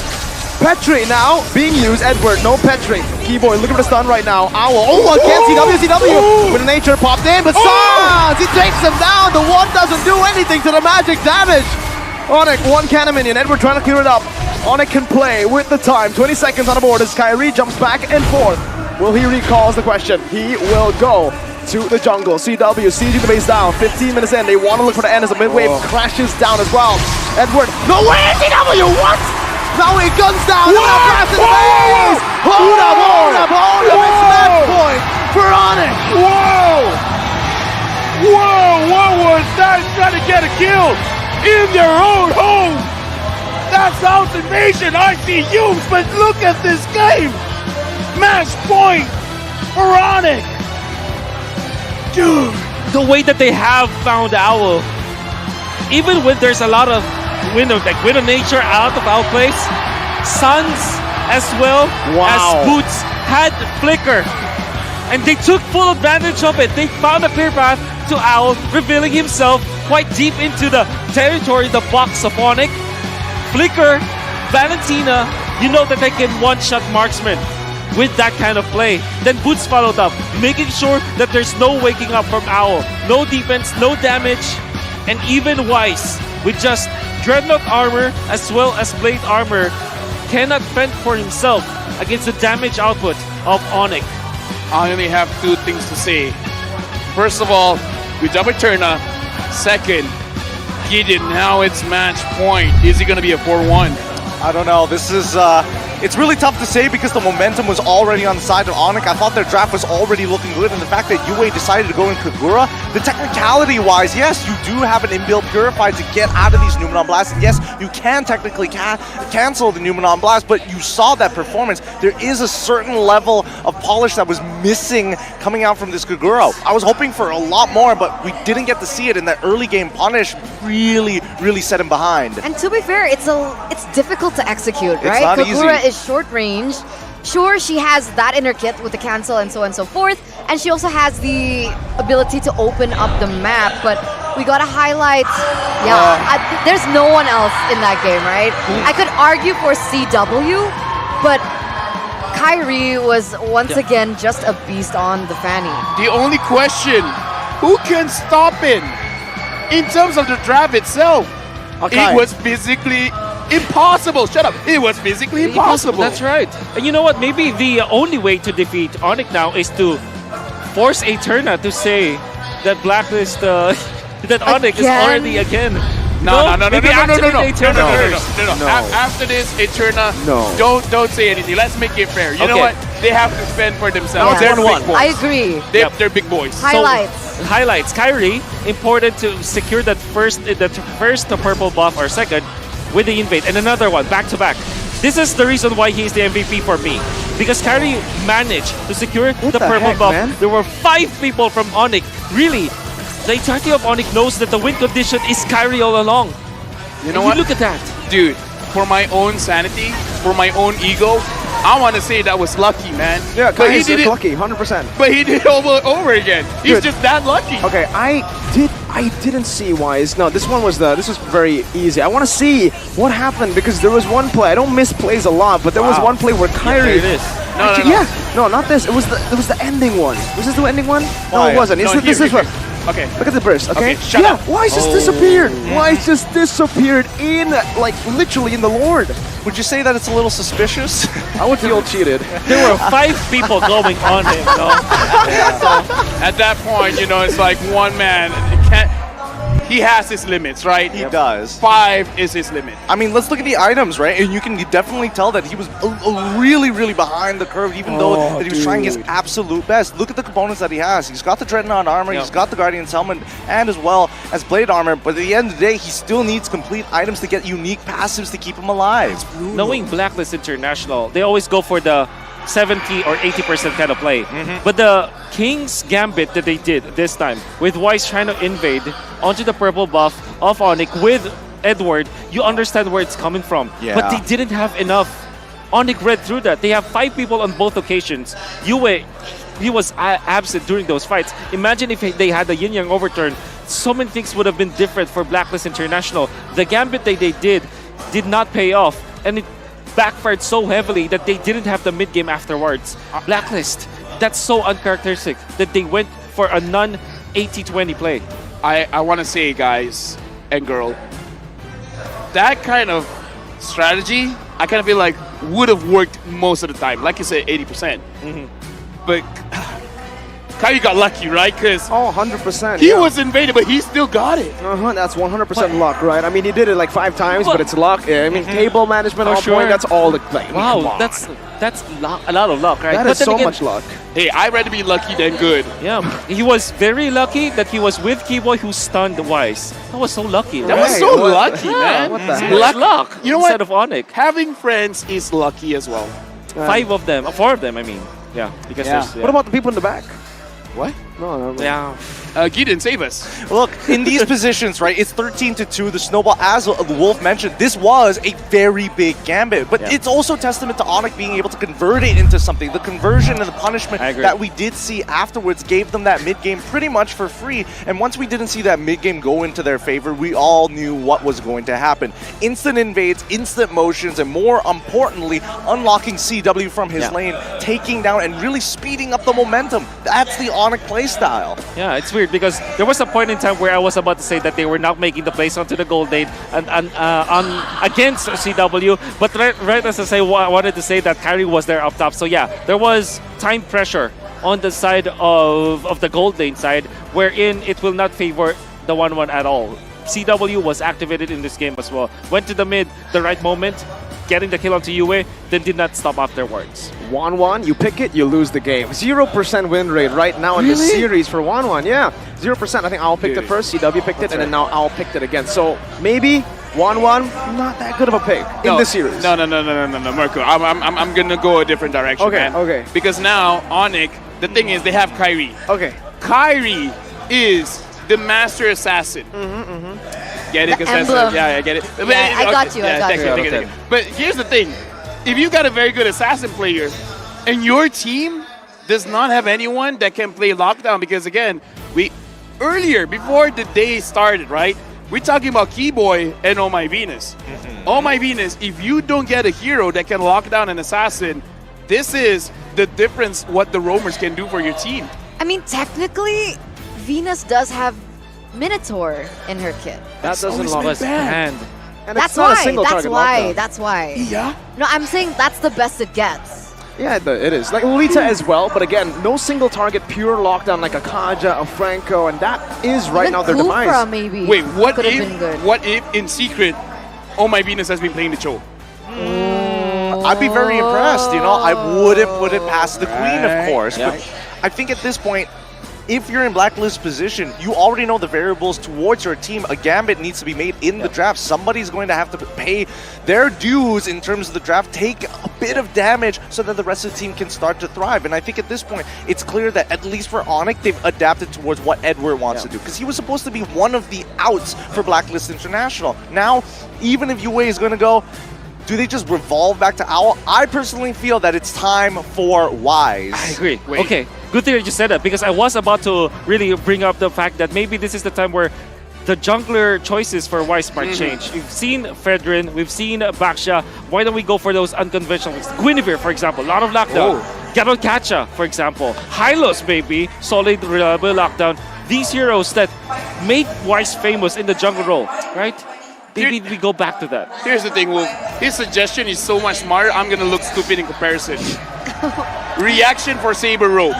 Petri now being used. Edward, no Petri. Keyboy looking for the stun right now. Owl. Oh, again, CW. With a nature popped in, but Sans, he takes him down. The one doesn't do anything to the magic damage. ONIC, one cannon minion. Edward trying to clear it up. ONIC can play with the time. 20 seconds on the board as Kyrie jumps back and forth. Will he recall the question? He will go to the jungle. CW sieging the base down. 15 minutes in. They want to look for the end as the mid-wave crashes down as well. Edward. No way! CW! What? Now he guns down. Now blast in the base! Hold up! It's match point for ONIC. Whoa! What was that? Trying to get a kill in their own home. That's automation. I see you, but look at this game. Match point for ONIC. Dude, the way that they have found Owl, even when there's a lot of wind of nature out of our place, Suns as well as Boots had flicker, and they took full advantage of it. They found a clear path to Owl, revealing himself quite deep into the territory, the box of ONIC. Flicker, Valentina, you know that they can one-shot marksman with that kind of play. Then Boots followed up, making sure that there's no waking up from Owl. No defense, no damage, and even Wise, with just Dreadnought armor as well as Blade armor, cannot fend for himself against the damage output of ONIC. I only have two things to say. First of all, good job Eterna. Second, Gideon, now it's match point. Is he going to be a 4-1? I don't know. This is It's really tough to say because the momentum was already on the side of ONIC. I thought their draft was already looking good, and the fact that UA decided to go in Kagura, the technicality-wise, yes, you do have an inbuilt Purify to get out of these Numenon Blasts, and yes, you can technically cancel the Numenon Blast, but you saw that performance. There is a certain level of polish that was missing coming out from this Kagura. I was hoping for a lot more, but we didn't get to see it, and that early game punish really set him behind. And to be fair, it's difficult to execute, right? Not Kagura easy. is short range. Sure, she has that inner kit with the cancel and so on and so forth, and she also has the ability to open up the map, but we gotta highlight, there's no one else in that game, right? I could argue for CW, but Kyrie was once again just a beast on the fanny. The only question, who can stop him? In terms of the draft itself, it was physically impossible. Shut up. It was physically impossible. That's right. And you know what? Maybe the only way to defeat ONIC now is to force Eterna to say that Blacklist, that ONIC is already again. No. Maybe activate Eterna first. No. After this, Eterna, No. don't say anything. Let's make it fair. You know Okay. what? They have to fend for themselves. Yeah. They're big boys. I agree. They're big boys. Highlights. Kyrie, important to secure that first purple buff or second with the invade, and another one back to back. This is the reason why he's the MVP for me, because Kyrie managed to secure the purple heck, buff. man? There were 5 people from ONIC. Really, the entirety of ONIC knows that the win condition is Kyrie all along. You know And what? Look at that. Dude, for my own sanity, for my own ego, I want to say that was lucky, man. Yeah, but he Kyrie's did it. lucky, 100%. But he did it over again. He's Dude. just that lucky. Okay, I didn't see Wise. No, this was very easy. I want to see what happened because there was one play. I don't miss plays a lot, but there was one play where Kyrie. there it is. No. Not this. It was the ending one. Was this the ending one? No, Why? it wasn't. No, This is here. what. Okay. Look at the burst, okay? Shut up. Wise just disappeared. Wise just disappeared in, like, literally in the Lord. Would you say that it's a little suspicious? I would feel cheated. There were 5 people going on him. At that point, you know, it's like one man can't. He has his limits, right? He does. 5 is his limit. I mean, let's look at the items, right? And you can definitely tell that he was really behind the curve, even though that he was trying his absolute best. Look at the components that he has. He's got the Dreadnought armor, he's got the Guardian's helmet, and as well as Blade armor. But at the end of the day, he still needs complete items to get unique passives to keep him alive. Knowing Blacklist International, they always go for the 70 or 80% kind of play. But the King's Gambit that they did this time, with Wise trying to invade onto the purple buff of ONIC with Edward, you understand where it's coming from. Yeah. But they didn't have enough. ONIC read through that. They have 5 people on both occasions. Yue, he was absent during those fights. Imagine if they had the yin-yang overturn. So many things would have been different for Blacklist International. The Gambit they did not pay off. And it backfired so heavily that they didn't have the mid-game afterwards. Blacklist, that's so uncharacteristic that they went for a non-80-20 play. I want to say, guys and girl, that kind of strategy, I kind of feel like would have worked most of the time. Like you said, 80%. But Kyrie got lucky, right? Because 100%. he was invaded, but he still got it. That's 100% luck, right? I mean, he did it like 5 times, but it's luck. I mean, table management on sure. point, that's all the play. Wow, that's a lot of luck, right? That But is then so again, much luck. Hey, I'd rather be lucky than good. Yeah, he was very lucky that he was with Keyboy who stunned Wise. That was so lucky. That was so lucky, man. What the heck? Luck. You know what? Instead of ONIC. Having friends is lucky as well. 4 of them, I mean. Yeah, because there's... What about the people in the back? What? No. Yeah. Gideon, save us. Look, in these positions, right, it's 13-2. The snowball, as the Wolf mentioned, this was a very big gambit. But it's also testament to ONIC being able to convert it into something. The conversion and the punishment that we did see afterwards gave them that mid-game pretty much for free. And once we didn't see that mid-game go into their favor, we all knew what was going to happen. Instant invades, instant motions, and more importantly, unlocking CW from his lane, taking down and really speeding up the momentum. That's the ONIC playstyle. Yeah, it's weird because there was a point in time where I was about to say that they were not making the plays onto the gold lane and against CW, but right as I wanted to say that Kyrie was there up top. So yeah, there was time pressure on the side of the gold lane side, wherein it will not favor the 1-1 at all. CW was activated in this game as well. Went to the mid, the right moment, getting the kill onto Yue, then did not stop afterwards. 1-1, you pick it, you lose the game. 0% win rate right now in the series for 1-1. Yeah, 0%. I think Owl picked it first, CW picked it, and then now Owl picked it again. So maybe 1-1, not that good of a pick in this series. No, Marco. I'm gonna go a different direction, Okay, man. okay. Because now ONIC, the thing is, they have Kyrie. Okay. Kyrie is the master assassin. Get it? 'Cause that's emblem. yeah, I get it. Yeah, I got you, I got you. Thank you. But here's the thing: if you got a very good assassin player, and your team does not have anyone that can play lockdown, because again, earlier before the day started, right? We're talking about Keyboy and Oh My Venus. Oh My Venus, if you don't get a hero that can lock down an assassin, this is the difference what the roamers can do for your team. I mean, technically, Venus does have Minotaur in her kit. That doesn't lock Was banned. And That's it's not a why. single That's target why. lockdown. That's why. Yeah. No, I'm saying that's the best it gets. Yeah, it is. Like Lolita as well, but again, no single target, pure lockdown like a Kaja, a Franco, and that is right Even now their Kufra, demise. maybe. Wait, what Could've been good. if in secret, Oh My Venus has been playing the Cho? I'd be very impressed, you know. I wouldn't put it past the queen, of course. Yeah. But I think at this point, if you're in Blacklist position, you already know the variables towards your team. A gambit needs to be made in the draft. Somebody's going to have to pay their dues in terms of the draft, take a bit of damage so that the rest of the team can start to thrive. And I think at this point, it's clear that at least for ONIC, they've adapted towards what Edward wants to do. Because he was supposed to be one of the outs for Blacklist International. Now, even if Yue is going to go, do they just revolve back to Owl? I personally feel that it's time for Wise. I agree. Okay, good thing that you said that, because I was about to really bring up the fact that maybe this is the time where the jungler choices for outsmart change. We've seen Fedrin, we've seen Baksha. Why don't we go for those unconventional ones? Guinevere, for example, a lot of lockdown. Gabon Kacha, for example. Hylos, maybe, solid, reliable lockdown. These heroes that make Wise famous in the jungle role, right? Maybe we go back to that. Here's the thing, Wolf. His suggestion is so much smarter, I'm gonna look stupid in comparison. Reaction for Saber Rope.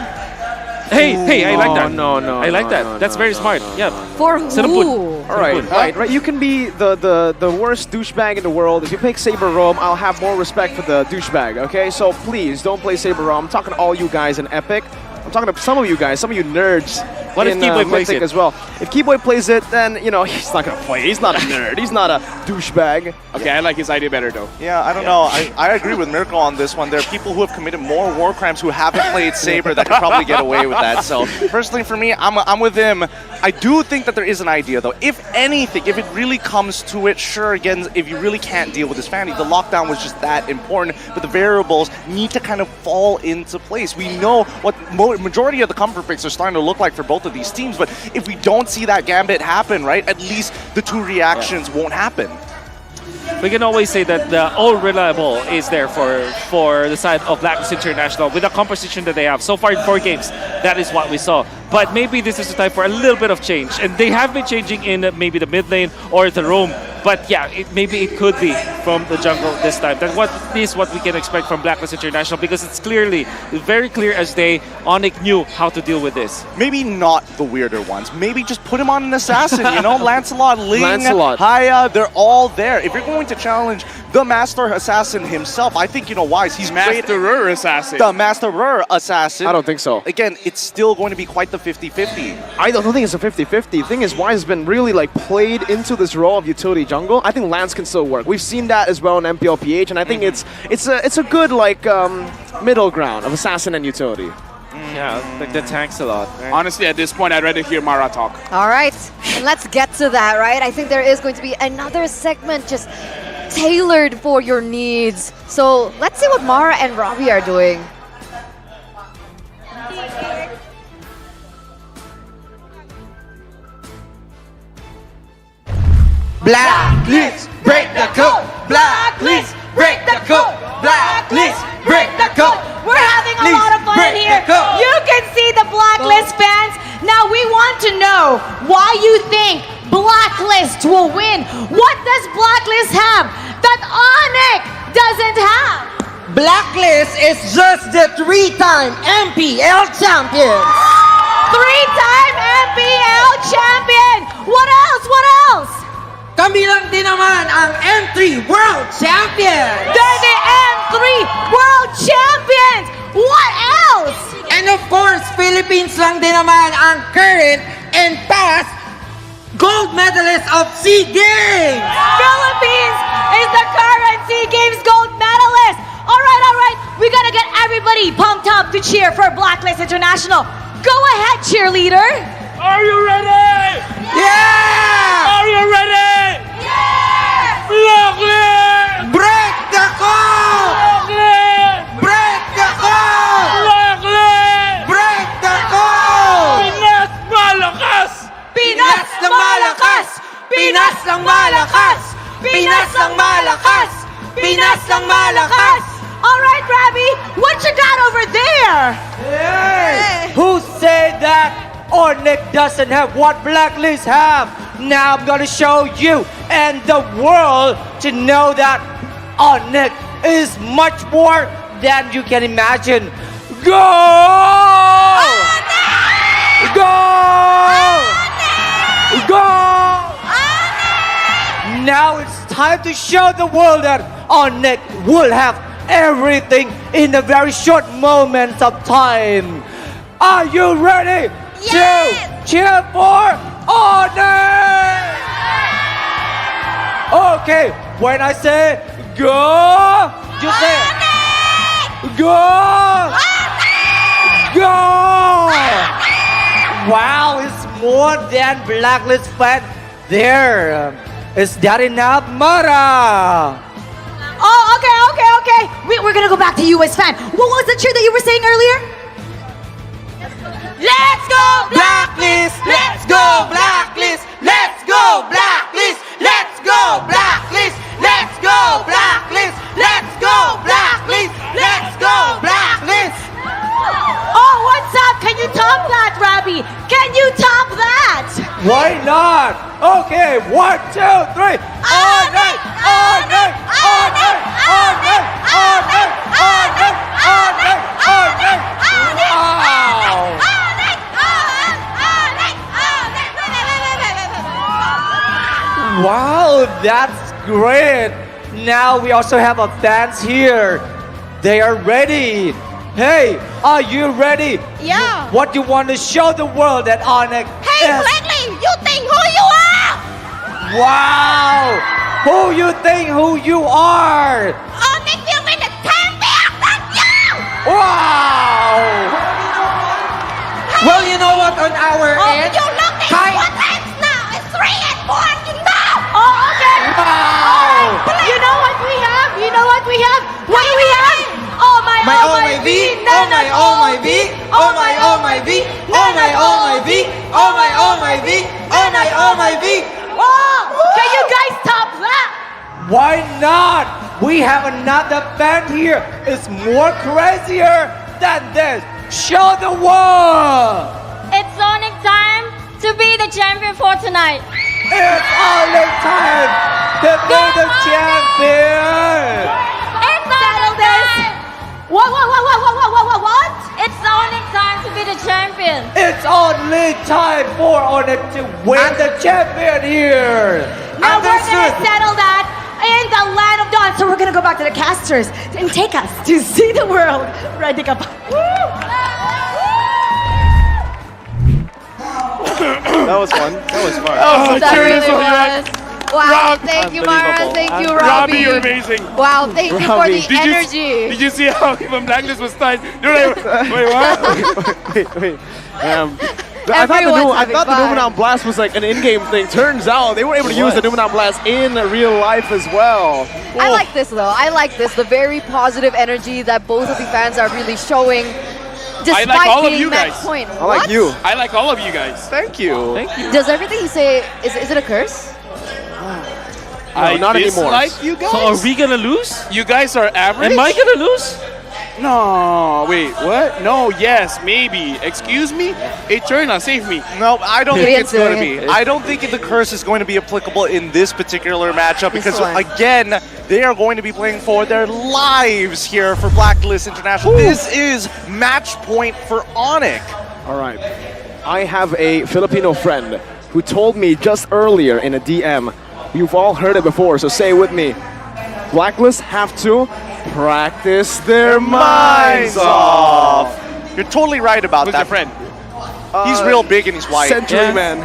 Hey, I like that. No, I like that. That's very smart. Yeah. For who? All right. You can be the worst douchebag in the world. If you pick Saber Rome, I'll have more respect for the douchebag, okay? So please, don't play Saber Rome. I'm talking to all you guys in Epic. I'm talking to some of you guys, some of you nerds. What if Keyboy plays Mythic it as well? If Keyboy plays it, then, you know, he's not going to play. He's not a nerd. He's not a douchebag. Okay, I like his idea better, though. Yeah, I don't know. I agree with Miracle on this one. There are people who have committed more war crimes who haven't played Saber that could probably get away with that. So, personally for me, I'm with him. I do think that there is an idea, though. If anything, if it really comes to it, sure, again, if you really can't deal with this fanny, the lockdown was just that important, but the variables need to kind of fall into place. We know what majority of the comfort picks are starting to look like for both of these teams, but if we don't see that gambit happen, right, at least the two reactions won't happen. We can always say that the all reliable is there for the side of Blacklist International with the composition that they have. So far in 4 games, that is what we saw. But maybe this is the time for a little bit of change. And they have been changing in maybe the mid lane or the roam. But yeah, maybe it could be from the jungle this time. That's what we can expect from Blacklist International, because it's clearly, very clear as day, ONIC knew how to deal with this. Maybe not the weirder ones. Maybe just put him on an assassin, you know? Lancelot, Ling, Lancelot. Haya, they're all there. If you're going to challenge the Master Assassin himself, I think, you know, Wise, he's Masterer Assassin. The Masterer Assassin. I don't think so. Again, it's still going to be quite the 50-50. I don't think it's a 50-50. The thing is, Wise has been really like played into this role of utility jungle. I think Lance can still work. We've seen that as well in MPLPH, and I think it's a good like middle ground of assassin and utility. Yeah, like the tanks a lot. Right? Honestly, at this point, I'd rather hear Mara talk. All right, and let's get to that, right? I think there is going to be another segment just tailored for your needs. So let's see what Mara and Robbie are doing. Blacklist, break the code. Blacklist, break the code. Blacklist, break the code. We're having a lot of fun in here. You can see the Blacklist fans. Now we want to know why you think Blacklist will win. What does Blacklist have that ONIC doesn't have? Blacklist is just the 3-time MPL champions. 3-time MPL champion. What else? What else? kami lang din naman ang M3 World Champions! They're the M3 World Champions! What else? And of course, Philippines lang din naman ang current and past gold medalist of SEA Games! Philippines is the current SEA Games gold medalist! All right, we gotta get everybody pumped up to cheer for Blacklist International. Go ahead, cheerleader! Are you ready? Yeah! Are you ready? Yes! Blacklist! Break the code! Blacklist! Break the code! Blacklist! Break the code! Pinas malakas! Pinas lang malakas! Pinas lang malakas! Pinas lang malakas! Pinas lang malakas! All right, Rabbi, what you got over there? Who said that ONIC doesn't have what Blacklist have? Now I'm gonna show you and the world to know that ONIC is much more than you can imagine. Go! Go! Go! Now it's time to show the world that ONIC will have everything in a very short moment of time. Are you ready to cheer for ONIC? Okay, when I say go, you say go. Go! Wow, it's more than Blacklist fan there. Is that enough, Mara? Oh, okay. We're gonna go back to US fan. What was the cheer that you were saying earlier? Let's go Blacklist! Let's go Blacklist! Let's go Blacklist! Let's go Blacklist! Let's go Blacklist! Let's go Blacklist! Let's go Blacklist! Oh, what's up? Can you top that, Rabbi? Can you top that? Why not? Okay, 1, 2, 3. ONIC! ONIC! ONIC! ONIC! ONIC! ONIC! ONIC! ONIC! Wow! Wow, that's great. Now we also have a fans here. They are ready. Hey, are you ready? Yeah. What you want to show the world that ONIC Hey, is? Blacklist, you think who you are? Wow! Who you think who you are? ONIC will win the champion. That's you. Wow! Well, you know what, on our end, You look at Kai- what times now? It's 3 and 4. You know. Oh, okay. Wow! You know what we have? You know what we have? What do we have? Oh my V, oh my, oh my V, oh my, oh my V, oh my, oh my V, oh my, oh my V, oh my, oh my V. Can you guys top that? Why not? We have another band here. It's more crazier than this. Show the world. It's ONIC time to be the champion for tonight. It's only time to be the champion. It's ONIC time. What? It's ONIC time to be the champion. It's only time for ONIC to win the champion here. Now we're gonna settle that in the land of dawn. So we're gonna go back to the casters and take us to see the world. Ready ka pa? That was fun. That was fun. That really was. Wow, thank you, Mara. Thank you, Robbie. Robbie, you're amazing. Wow, thank you for the energy. Did you see how even Blacklist was tied? You're like, wait, what? Wait. I thought the Numenon Blast was like an in-game thing. Turns out they were able to use the Numenon Blast in real life as well. I like this though. I like this. The very positive energy that both of the fans are really showing. Despite I like all of being you match guys. point. I like What? you. I like all of you guys. Thank you. Thank you. Does everything you say, is it a curse? I not anymore. dislike you guys. So are we gonna lose? You guys are average? Am I gonna lose? No, wait, what? No, yes, maybe. Excuse me? Eternal, save me. No, I don't think it's going to be. It's- I don't think the curse is going to be applicable in this particular matchup because, one. again, they are going to be playing for their lives here for Blacklist International. This is match point for ONIC. All right. I have a Filipino friend who told me just earlier in a DM You've all heard it before, so say it with me. Blacklist have to practice their minds off. You're totally right about Who's that. your friend? He's real big and he's white. Century Man.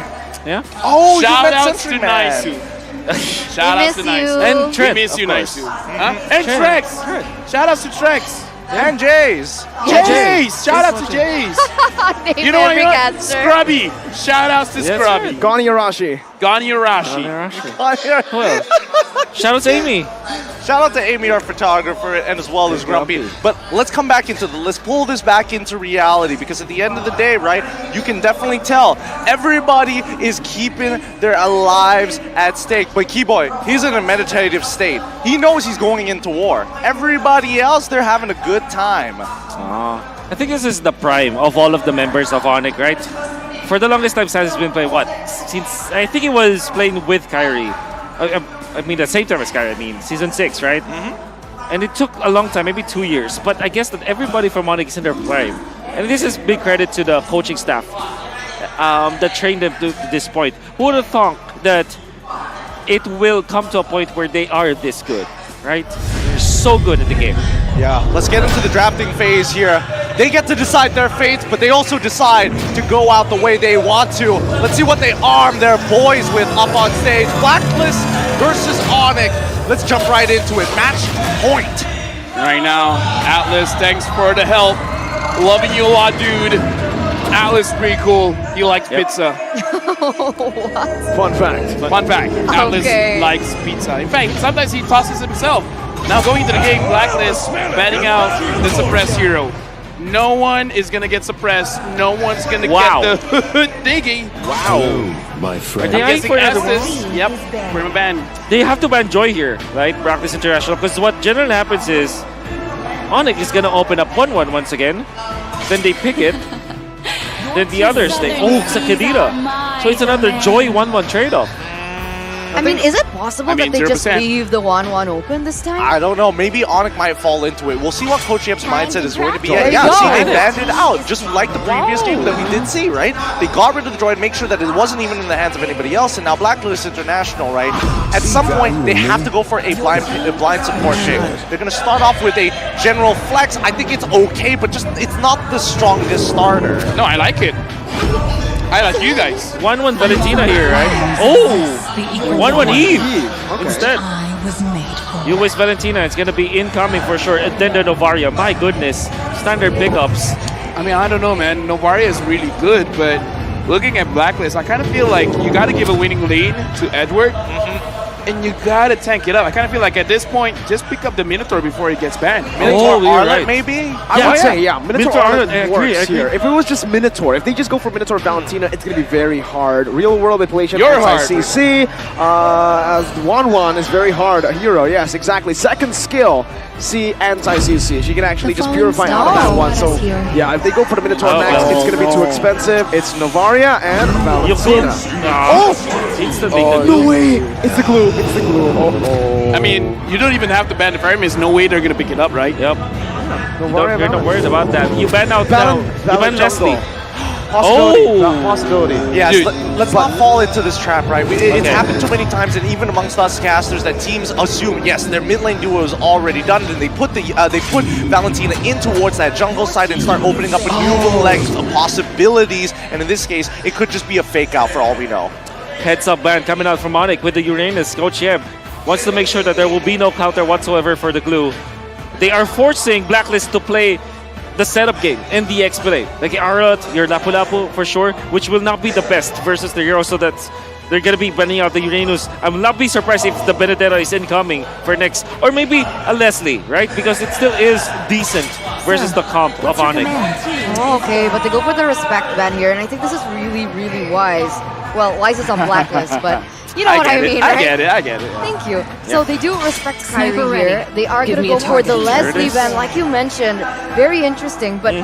Yeah. Oh, Shout you met outs Century to Man. Naisu. Shout outs to miss you. Naisu. And Trent, We miss you, of course. Naisu. And Trex. Shout outs to Trex. And Jays. Jays. Shout out to Jays. Name You know what? every You know what? caster. Scrubby. Shout outs to Yes, Scrubby. right. Gani Arashi. Gani Arashi. Who else? Shout out to Amy. Shout out to Amy, our photographer, and as well as Grumpy. But let's come back into let's pull this back into reality, because at the end of the day, right, you can definitely tell everybody is keeping their lives at stake. But Keyboy, he's in a meditative state. He knows he's going into war. Everybody else, they're having a good time. I think this is the prime of all of the members of ONIC, right? For the longest time, Saz has been playing since I think he was playing with Kyrie. I mean, the same time as Kyrie. I mean, season 6, right? And it took a long time, maybe 2 years. But I guess that everybody from ONIC is in their prime, and this is big credit to the coaching staff that trained them to this point. Who would have thought that it will come to a point where they are this good, right? They're so good at the game. Yeah, let's get into the drafting phase here. They get to decide their fates, but they also decide to go out the way they want to. Let's see what they arm their boys with up on stage. Blacklist versus ONIC. Let's jump right into it. Match point. Right now, Atlas, thanks for the help. Loving you a lot, dude. Atlas, pretty cool. He likes pizza. What? Fun fact. Fun fact. Atlas Okay. likes pizza. In fact, sometimes he tosses himself. Now going into the game, Blacklist banning out the suppressed hero. No one is gonna get suppressed. No one's gonna Wow. get the diggy. Wow. My Are friend. they I'm eyeing guessing for another Estes. one? Yep, prima ban. They have to ban Joy here, right? Blacklist International. Because what generally happens is ONIC is gonna open up 1-1 once again. Then they pick it. Then the others stay. Oh, it's a Kadira. So it's another Joy 1-1 trade-off. I mean, is it possible I mean, that they just 0%. leave the 1-1 open this time? I don't know. Maybe ONIC might fall into it. We'll see what Coach Yep's mindset is going to be. There you Yeah, go. see, they banned it out, just like the previous game that we did see, right? They got rid of the droid, make sure that it wasn't even in the hands of anybody else, and now Blacklist International, right? At some point, they have to go for a blind support pick. They're going to start off with a general flex. I think it's okay, but just it's not the strongest starter. No, I like it. I like you guys. 1-1 Valentina here, right? Oh! 1-1 Eve instead. You waste Valentina, it's gonna be incoming for sure. And then the Novaria, my goodness. Standard pickups. I mean, I don't know, man. Novaria is really good, but looking at Blacklist, I kind of feel like you got to give a winning lane to Edward, and you got to tank it up. I kind of feel like at this point, just pick up the Minotaur before he gets banned. Minotaur you're Arlet, right. maybe? I would say, yeah, Minotaur Minotaur Arlet, Arlet I works agree. here. If it was just Minotaur, if they just go for Minotaur Valentina, it's going to be very hard. Real world manipulation, You're hard. CC, as 1-1 is very hard. A hero, yes, exactly. Second skill, C anti-CC. She can actually just purify out of that one. So, yeah, if they go for the Minotaur next, it's going to be too expensive. It's Novaria and Valentina. Instantly. No way! It's the glue. It's the glue. Oh. I mean, you don't even have to ban the Fireman. There's no way they're going to pick it up, right? Yep. You're not worried about that. You ban out now. You ban Leslie. Possibility. Oh! Possibility. Yes, Dude. let's not fall into this trap, right? It's happened too many times, and even amongst us casters, that teams assume, yes, their mid lane duo is already done, and they put Valentina in towards that jungle side and start opening up a new length of possibilities. And in this case, it could just be a fake out for all we know. Heads up ban coming out from ONIC with the Uranus. Coach Yeb wants to make sure that there will be no counter whatsoever for the glue. They are forcing Blacklist to play the setup game and the X play. Like Arot, your Lapu-Lapu for sure, which will not be the best versus the hero, so that's they're gonna be banning out the Uranus. I will not be surprised if the Benedetta is incoming for next, or maybe a Leslie, right? Because it still is decent versus the comp of ONIC. Oh, okay, but they go for the respect ban here, and I think this is really, really wise. Well, wise is on Blacklist, but you know what I mean, right? I get it. Thank you. So they do respect Kyrie Sniper ready. here. They are Give going to me a go for the target. Leslie There it is. ban, like you mentioned. Very interesting. But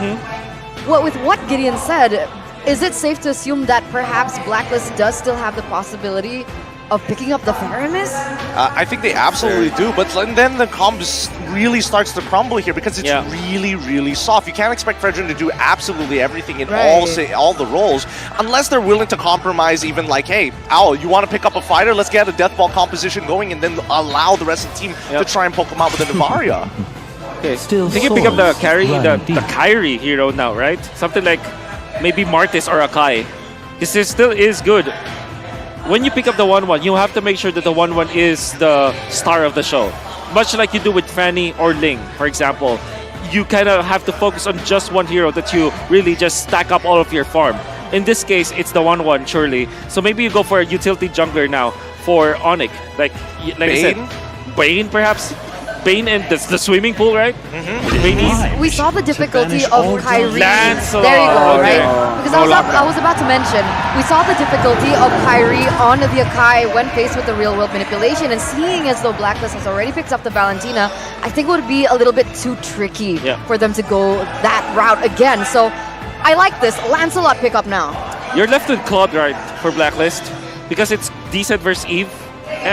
with what Gideon said, is it safe to assume that perhaps Blacklist does still have the possibility of picking up the Faramis? I think they absolutely do, but then the comp really starts to crumble here because it's really, really soft. You can't expect Fredrin to do absolutely everything in all the roles unless they're willing to compromise. Even like, hey, Owl, you want to pick up a fighter? Let's get a death ball composition going, and then allow the rest of the team to try and poke him out with a Navaria. Okay, they can pick up the Kyrie hero now, right? Something like maybe Martis or Akai. This still is good. When you pick up the 1-1, you have to make sure that the 1-1 is the star of the show. Much like you do with Fanny or Ling, for example. You kind of have to focus on just one hero that you really just stack up all of your farm. In this case, it's the 1-1, surely. So maybe you go for a utility jungler now for ONIC. Like I said, Bane perhaps? Bane and the swimming pool, right? We saw the difficulty of Kyrie. Lancelot. There you go, right? Because I was about to mention, we saw the difficulty of Kyrie on the Akai when faced with the real-world manipulation, and seeing as though Blacklist has already picked up the Valentina, I think it would be a little bit too tricky for them to go that route again. So I like this Lancelot pickup now. You're left with Claude, right, for Blacklist, because it's decent versus Eve.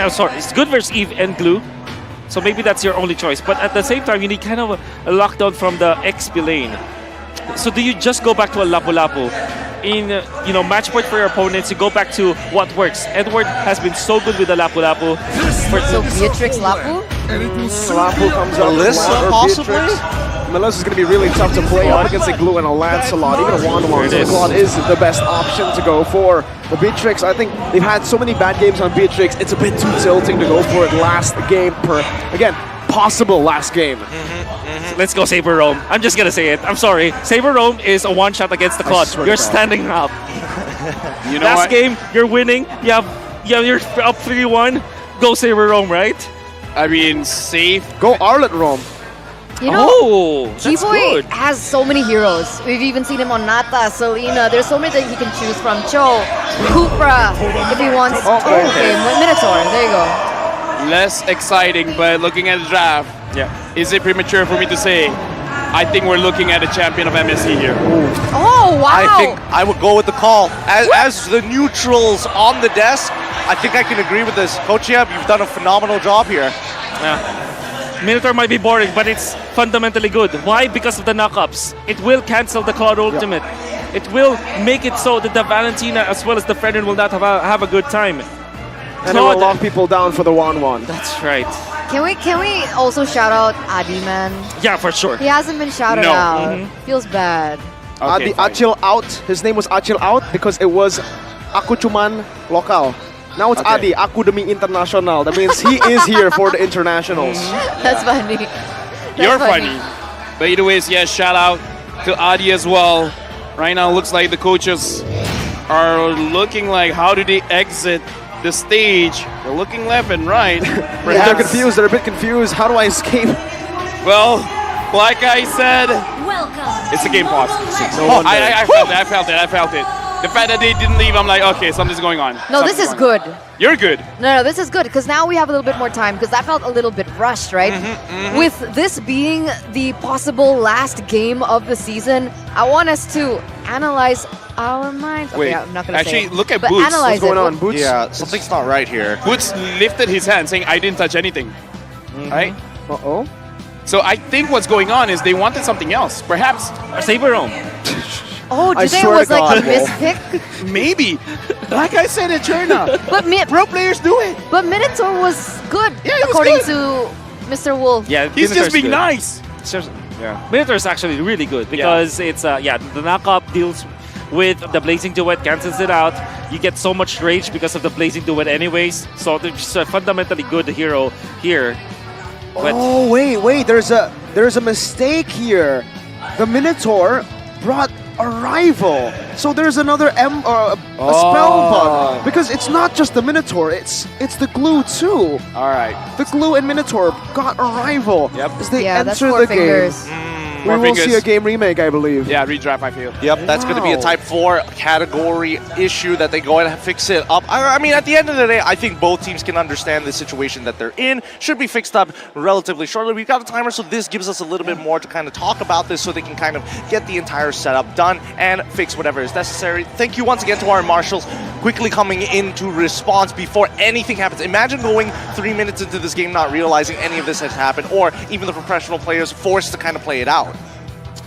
Sorry, it's good versus Eve and Glue. So maybe that's your only choice. But at the same time, you need kind of a lockdown from the XP lane. So do you just go back to a Lapu-Lapu? In match point for your opponents, you go back to what works. Edward has been so good with the Lapu-Lapu. So Beatrix Lapu? Lapu comes up. Melissa, possibly? Melissa's going to be really tough to play on against a Glue and a Lancelot, even a 1-1. So Claude is the best option to go for. The Beatrix, I think they've had so many bad games on Beatrix, it's a bit too tilting to go for it last game again, possible last game. Let's go Saber Roam. I'm just going to say it. I'm sorry. Saber Roam is a one-shot against the Claude. You're standing up. Last game, you're winning. You're up 3-1. Go Saber Roam, right? I mean, safe. Go Arlet Roam. You know, Keyboy has so many heroes. We've even seen him on Nata, Selena. There's so many that he can choose from. Cho, Kupra, if he wants. Okay, Minotaur. There you go. Less exciting, but looking at the draft, is it premature for me to say? I think we're looking at a champion of MSC here. Oh, wow. I think I would go with the call. As the neutrals on the desk, I think I can agree with this. Coach Yeb, you've done a phenomenal job here. Yeah. Minotaur might be boring, but it's fundamentally good. Why? Because of the knockups. It will cancel the Claude ultimate. It will make it so that the Valentina as well as the Fredrin will not have a good time. And it will lock people down for the 1-1. That's right. Can we also shout out Adi, man? Yeah, for sure. He hasn't been shouted out. Feels bad. Adi Achil out. His name was Achil out because it was Aku Cuman Lokal. Now it's Adi, Aku Demi International. That means he is here for the internationals. That's funny. You're funny. But either ways, shout out to Adi as well. Right now, looks like the coaches are looking like, how do they exit the stage? They're looking left and right. They're confused. They're a bit confused. How do I escape? Well, like I said, it's a game pause. I felt it. The fact that they didn't leave, I'm like, okay, something's going on. No, this is good. You're good. No, this is good because now we have a little bit more time because that felt a little bit rushed, right? With this being the possible last game of the season, I want us to analyze our minds. Wait, okay, I'm not going to say actually, look at but Boots. analyze What's going on, Boots? Yeah, something's not right here. Boots lifted his hand saying, I didn't touch anything. Right? Uh-oh. So I think what's going on is they wanted something else. Perhaps a Saber Roam. Oh, do you think it was like a mispick? Maybe. Like I said at Cherna. But pro players do it. But Minotaur was good, according to Mr. Wolf. Yeah, he's just being nice. Minotaur is actually really good because it's the knockup deals with the Blazing Duet, cancels it out. You get so much rage because of the Blazing Duet anyways. So it's a fundamentally good hero here. But oh, wait. There's a mistake here. The Minotaur brought a rival. So there's another a spell bug. Because it's not just the Minotaur, it's the Glue too. Alright. The Glue and Minotaur got a rival. Yep. As they that's enter 4 the fingers. game. We will see a game remake, I believe. Yeah, redraft, I feel. Yep, that's going to be a Type 4 category issue that they go and fix it up. I mean, at the end of the day, I think both teams can understand the situation that they're in. Should be fixed up relatively shortly. We've got a timer, so this gives us a little bit more to kind of talk about this so they can kind of get the entire setup done and fix whatever is necessary. Thank you once again to our marshals quickly coming into response before anything happens. Imagine going 3 minutes into this game not realizing any of this has happened, or even the professional players forced to kind of play it out.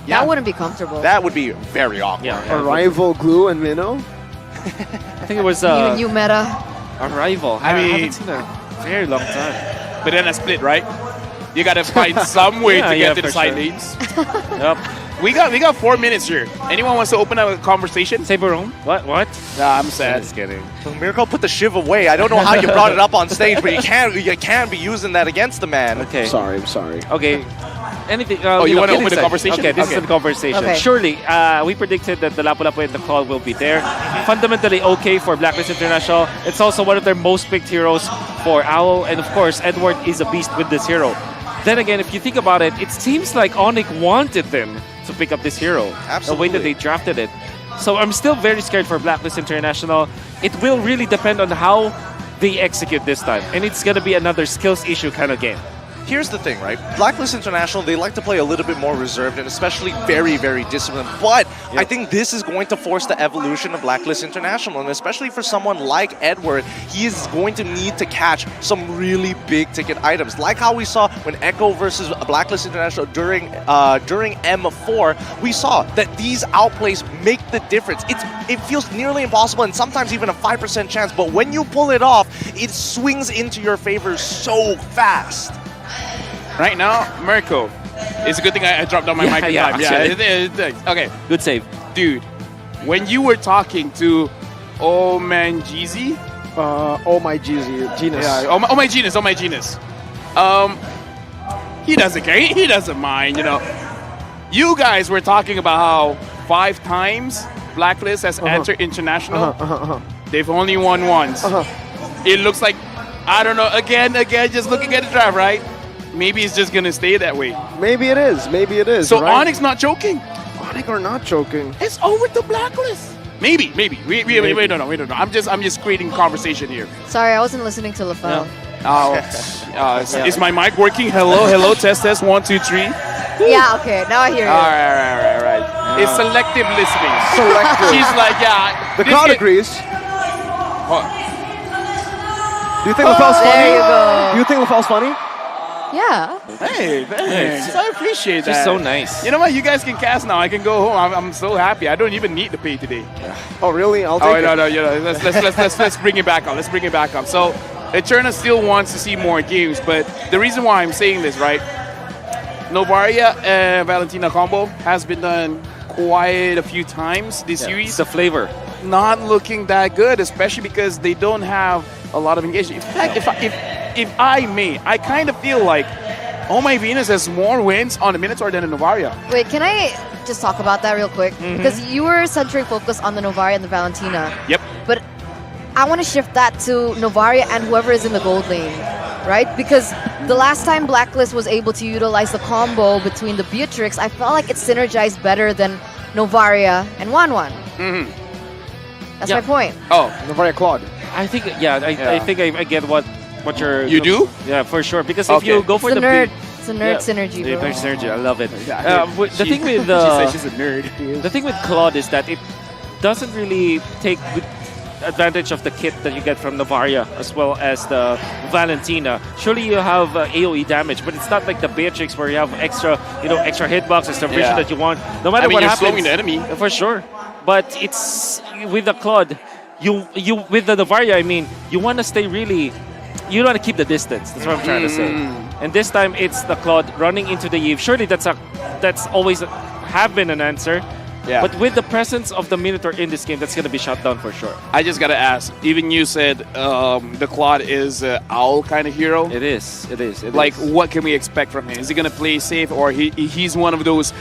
Yeah. That wouldn't be comfortable. That would be very awkward. Yeah. Arrival, Glue, and Minnow? I think it was new meta. Arrival. I mean, haven't seen a very long time. But then a split, right? You gotta find some way to get to the side lanes. Yep. We got 4 minutes here. Anyone wants to open up a conversation? Saber room? What? Nah, I'm sad. Just kidding. Miracle put the shiv away. I don't know how you brought it up on stage, but you can't be using that against the man. Okay. I'm sorry. Okay. Anything? You want to open the aside. conversation? Okay, this is the conversation. Okay. Surely, we predicted that the Lapu-Lapu and the Claw will be there. Fundamentally okay for Blacklist International. It's also one of their most picked heroes for Owl, and of course, Edward is a beast with this hero. Then again, if you think about it, it seems like ONIC wanted them to pick up this hero. Absolutely. The way that they drafted it. So I'm still very scared for Blacklist International. It will really depend on how they execute this time. And it's going to be another skills issue kind of game. Here's the thing, right? Blacklist International, they like to play a little bit more reserved and especially very, very disciplined. But I think this is going to force the evolution of Blacklist International. And especially for someone like Edward, he is going to need to catch some really big ticket items. Like how we saw when Echo versus Blacklist International during M4, we saw that these outplays make the difference. It feels nearly impossible and sometimes even a 5% chance. But when you pull it off, it swings into your favor so fast. Right now, Mirko. It's a good thing I dropped down my mic in time. Okay. Good save. Dude, when you were talking to Oh Man Jeezy. Oh my Jeezy. Genus. Yeah, oh my Genus. He doesn't care. He doesn't mind, you know. You guys were talking about how 5 times Blacklist has entered international. They've only won once. It looks like, I don't know, again, just looking at the draft, right? Maybe it's just going to stay that way. Maybe it is. So right? ONIC's not choking? ONIC are not choking. It's over to Blacklist. Maybe. We don't know. I'm just creating conversation here. Sorry, I wasn't listening to LaFell. Is my mic working? Hello, test, 1, 2, 3. Yeah, okay, now I hear you. All right. It's selective listening. Selective. She's like, yeah. The crowd agrees. Do you think LaFell's funny? There you go. Do you think LaFell's funny? Yeah. Hey, thanks. I appreciate that. She's so nice. You know what? You guys can cast now. I can go home. I'm so happy. I don't even need to pay today. Oh, really? I'll take it. No. Let's bring it back up. So, Eterna still wants to see more games, but the reason why I'm saying this, right? Novaria and Valentina combo has been done quite a few times this series. It's the flavor. Not looking that good, especially because they don't have a lot of engagement. In fact, if I may, I kind of feel like Oh My Venus has more wins on the Minotaur than the Novaria. Wait, can I just talk about that real quick? Because you were centering focus on the Novaria and the Valentina. Yep. But I want to shift that to Novaria and whoever is in the gold lane, right? Because the last time Blacklist was able to utilize the combo between the Beatrix, I felt like it synergized better than Novaria and Wanwan. That's my point. Oh, Novaria Claude. I think, I think I get what you're... You do? Yeah, for sure. Because if you go for it's the... nerd. It's a nerd synergy, bro. Nerd synergy, I love it. The thing with... she said she's a nerd. The thing with Claude is that it doesn't really take advantage of the kit that you get from Novaria as well as the Valentina. Surely you have AoE damage, but it's not like the Beatrix where you have extra hitbox, extra vision that you want. No matter what happens, slowing the enemy for sure. But it's with the Claude, you with the Novaria, I mean, you want to stay really. You want to keep the distance. That's what I'm trying to say. And this time it's the Claude running into the Eve. Surely that's always have been an answer. Yeah. But with the presence of the Minotaur in this game, that's going to be shut down for sure. I just got to ask, even you said the Claude is an owl kind of hero. It is. What can we expect from him? Is he going to play safe, or he's one of those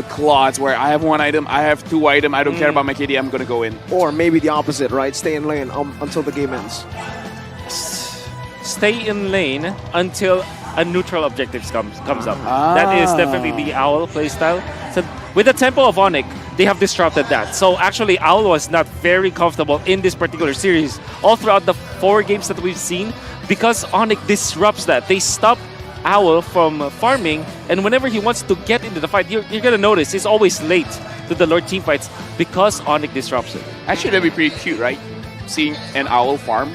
Claudes where I have 1 item, I have 2 items, I don't care about my KD, I'm going to go in? Or maybe the opposite, right? Stay in lane until the game ends. Stay in lane until a neutral objectives comes up. That is definitely the Owl playstyle. So with the tempo of ONIC, they have disrupted that. So actually, Owl was not very comfortable in this particular series all throughout the 4 games that we've seen because ONIC disrupts that. They stop Owl from farming, and whenever he wants to get into the fight, you're gonna notice he's always late to the Lord team fights because ONIC disrupts it. Actually, that'd be pretty cute, right? Seeing an owl farm.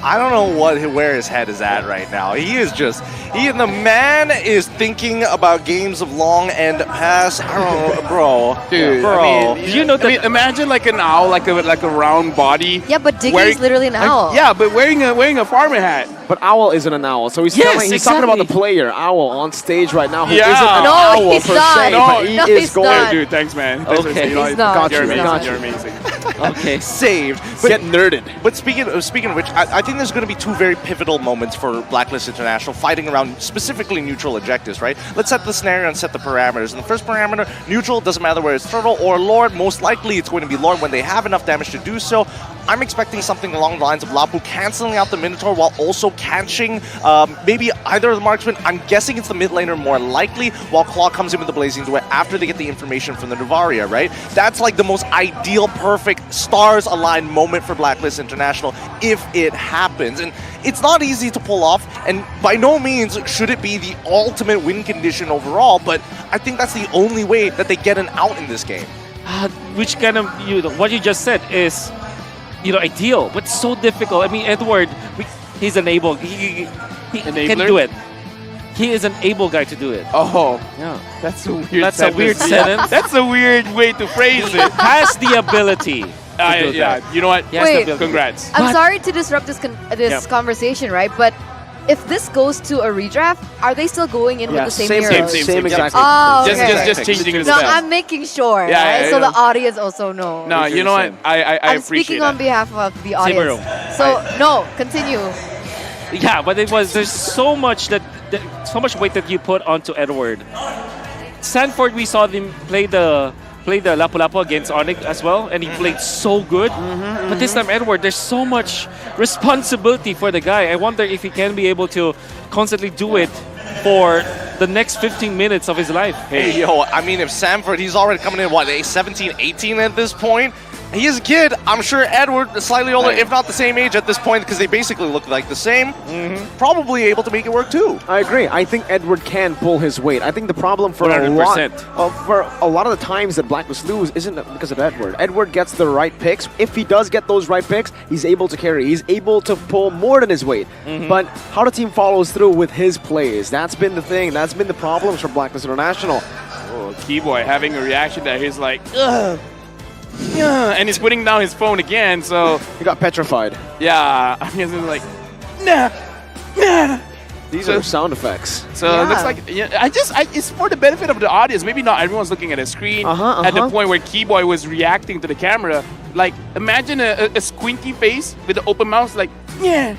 I don't know where his head is at right now. The man is thinking about games of long and pass. I don't know, bro. Dude, bro. I mean, imagine like an owl, like a round body. Yeah, but Diggy's literally an owl. Yeah, but wearing a farmer hat. But Owl isn't an owl, so he's talking about the player Owl on stage right now. Who Yeah. isn't an No, owl he's per not. se, No, but he no, is he's going. not. Dude, thanks, man. Okay. He's not. Got You're you. amazing. Got You're you. amazing. Okay. Saved. Get nerded. But speaking of which, I think there's going to be 2 very pivotal moments for Blacklist International fighting around specifically neutral objectives, right? Let's set the scenario and set the parameters. In the first parameter, neutral, doesn't matter whether it's Turtle or Lord. Most likely it's going to be Lord when they have enough damage to do so. I'm expecting something along the lines of Lapu canceling out the Minotaur while also catching maybe either of the marksmen. I'm guessing it's the mid laner more likely, while Claw comes in with the Blazing Duet after they get the information from the Nuvaria, right? That's like the most ideal, perfect, stars-aligned moment for Blacklist International if it happens. And it's not easy to pull off, and by no means should it be the ultimate win condition overall, but I think that's the only way that they get an out in this game. Which kind of, what you just said is, ideal, but so difficult. I mean, Edward, he's an able, he can do it. He is an able guy to do it. Oh, yeah. That's a weird. That's a weird sentence. That's a weird way to phrase it. Has the ability. To do that. You know what? He has the Wait. ability. Congrats. I'm sorry to disrupt this Yep. conversation, right? But if this goes to a redraft, are they still going in with the same heroes? Same exactly. Oh, okay. Just changing the No, spell. I'm making sure, Yeah, right? yeah, So yeah. the audience also know. No, you know what? I I'm appreciate speaking that. on behalf of the audience. room. So no, continue. Yeah, but there's so much so much weight that you put onto Edward. Sanford, we saw them play the Lapu Lapu against ONIC as well, and he played so good. But this time, Edward, there's so much responsibility for the guy. I wonder if he can be able to constantly do it for the next 15 minutes of his life. Hey, yo, I mean, if Samford, he's already coming in, what, 17, 18 at this point? He is a kid. I'm sure Edward is slightly older, if not the same age at this point, because they basically look like the same. Probably able to make it work too. I agree. I think Edward can pull his weight. I think the problem for 100%. for a lot of the times that Blacklist lose isn't because of Edward. Edward gets the right picks. If he does get those right picks, he's able to carry. He's able to pull more than his weight. But how the team follows through with his plays, that's been the thing. That's been the problems for Blacklist International. Oh, Keyboy having a reaction that he's like, ugh. Yeah, and he's putting down his phone again, so he got petrified. Yeah, I mean, it's like, nah, nah. These are sound effects. So it looks like it's for the benefit of the audience. Maybe not everyone's looking at a screen at the point where Keyboy was reacting to the camera. Like, imagine a squinty face with an open mouth, like, yeah.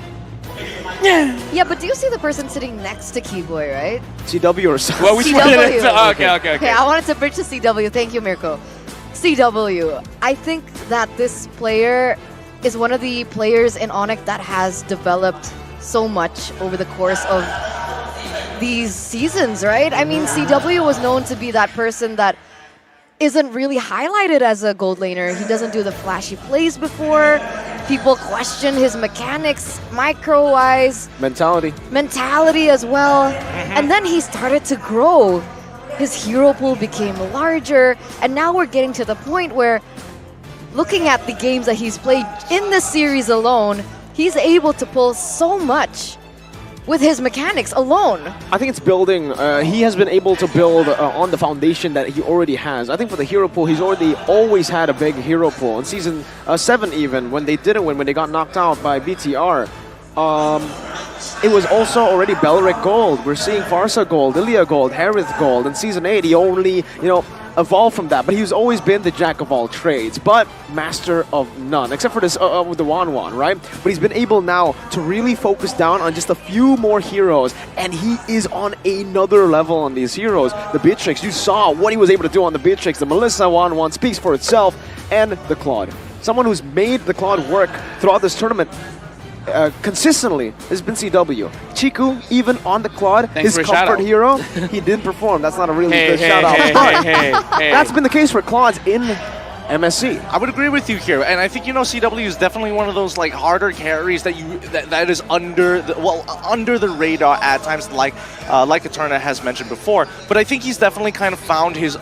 Yeah, but do you see the person sitting next to Keyboy, right? CW or something. Well, which one? CW. Okay. I wanted to bridge to CW. Thank you, Mirko. CW. I think that this player is one of the players in ONIC that has developed so much over the course of these seasons, right? I mean, CW was known to be that person that isn't really highlighted as a gold laner. He doesn't do the flashy plays before. People question his mechanics, micro-wise. Mentality as well. And then he started to grow. His hero pool became larger, and now we're getting to the point where, looking at the games that he's played in this series alone, he's able to pull so much with his mechanics alone. I think it's building. He has been able to build on the foundation that he already has. I think for the hero pool, he's already always had a big hero pool. In Season 7 even, when they didn't win, when they got knocked out by BTR, it was also already Belric Gold. We're seeing Farsa Gold, Ilya Gold, Harith Gold. In Season 8, he only, evolved from that. But he's always been the jack of all trades, but master of none, except for this with the Wan, right? But he's been able now to really focus down on just a few more heroes, and he is on another level on these heroes. The Beatrix, you saw what he was able to do on the Beatrix. The Melissa Wan speaks for itself, and the Claude. Someone who's made the Claude work throughout this tournament. consistently has been CW. Chiku, even on the Claude, Thanks his for a shout comfort out. hero, he didn't perform. That's not a really Hey, good hey, shout out. hey, But hey, hey. that's been the case for Claude in MSC. I would agree with you here, and I think CW is definitely one of those like harder carries that that is under the radar at times, like Eterna has mentioned before. But I think he's definitely kind of found his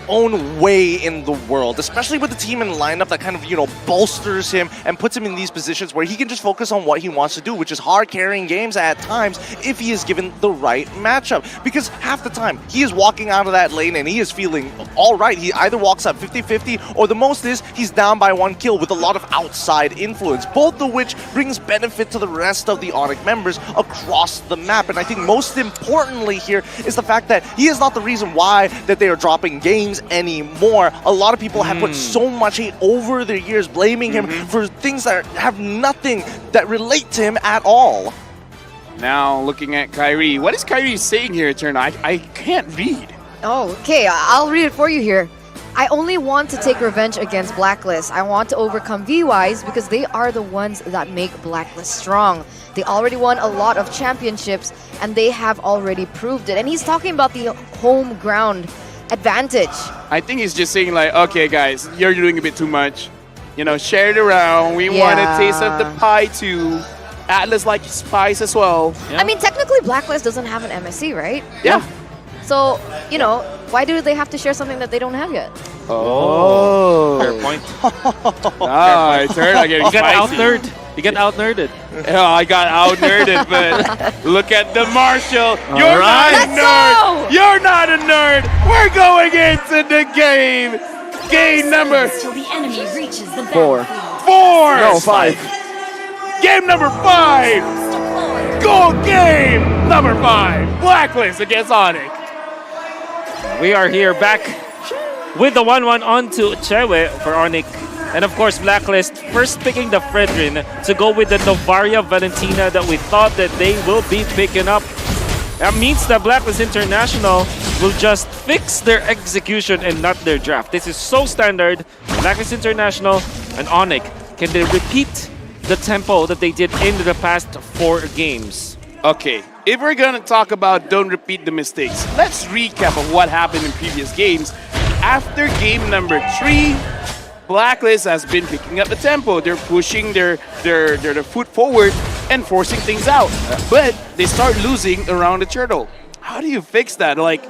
own way in the world, especially with the team and lineup that kind of bolsters him and puts him in these positions where he can just focus on what he wants to do, which is hard carrying games at times if he is given the right matchup. Because half the time he is walking out of that lane and he is feeling all right. He either walks up 50-50 or the most is he's down by 1 kill with a lot of outside influence, both of which brings benefit to the rest of the ONIC members across the map. And I think most importantly here is the fact that he is not the reason why that they are dropping games anymore. A lot of people have put so much hate over the years, blaming him for things that have nothing that relate to him at all. Now looking at Kyrie. What is Kyrie saying here, Eterna? I can't read. Oh, okay. I'll read it for you here. I only want to take revenge against Blacklist. I want to overcome VYs because they are the ones that make Blacklist strong. They already won a lot of championships and they have already proved it. And he's talking about the home ground advantage. I think he's just saying like, okay guys, you're doing a bit too much. Share it around. We want a taste of the pie too. Atlas likes spice as well. I mean, technically Blacklist doesn't have an MSC, right? Yeah. So, why do they have to share something that they don't have yet? Oh. Fair point. Eterna getting You got spicy. out-nerded. You got out-nerded. Yeah, I got out-nerded, but look at the Marshall. You're right. not a nerd. You're not a nerd. We're going into the game. Game number Till the enemy reaches the 4. 4. No, 5. Game number 5. Goal game number 5. Blacklist against ONIC. We are here back with the 1-1 onto Chewe for ONIC. And of course, Blacklist first picking the Fredrin to go with the Novaria Valentina that we thought that they will be picking up. That means that Blacklist International will just fix their execution and not their draft. This is so standard. Blacklist International and ONIC, can they repeat the tempo that they did in the past 4 games? Okay, if we're gonna talk about don't repeat the mistakes, let's recap of what happened in previous games. After game number 3, Blacklist has been picking up the tempo. They're pushing their foot forward and forcing things out. But they start losing around the turtle. How do you fix that? Like,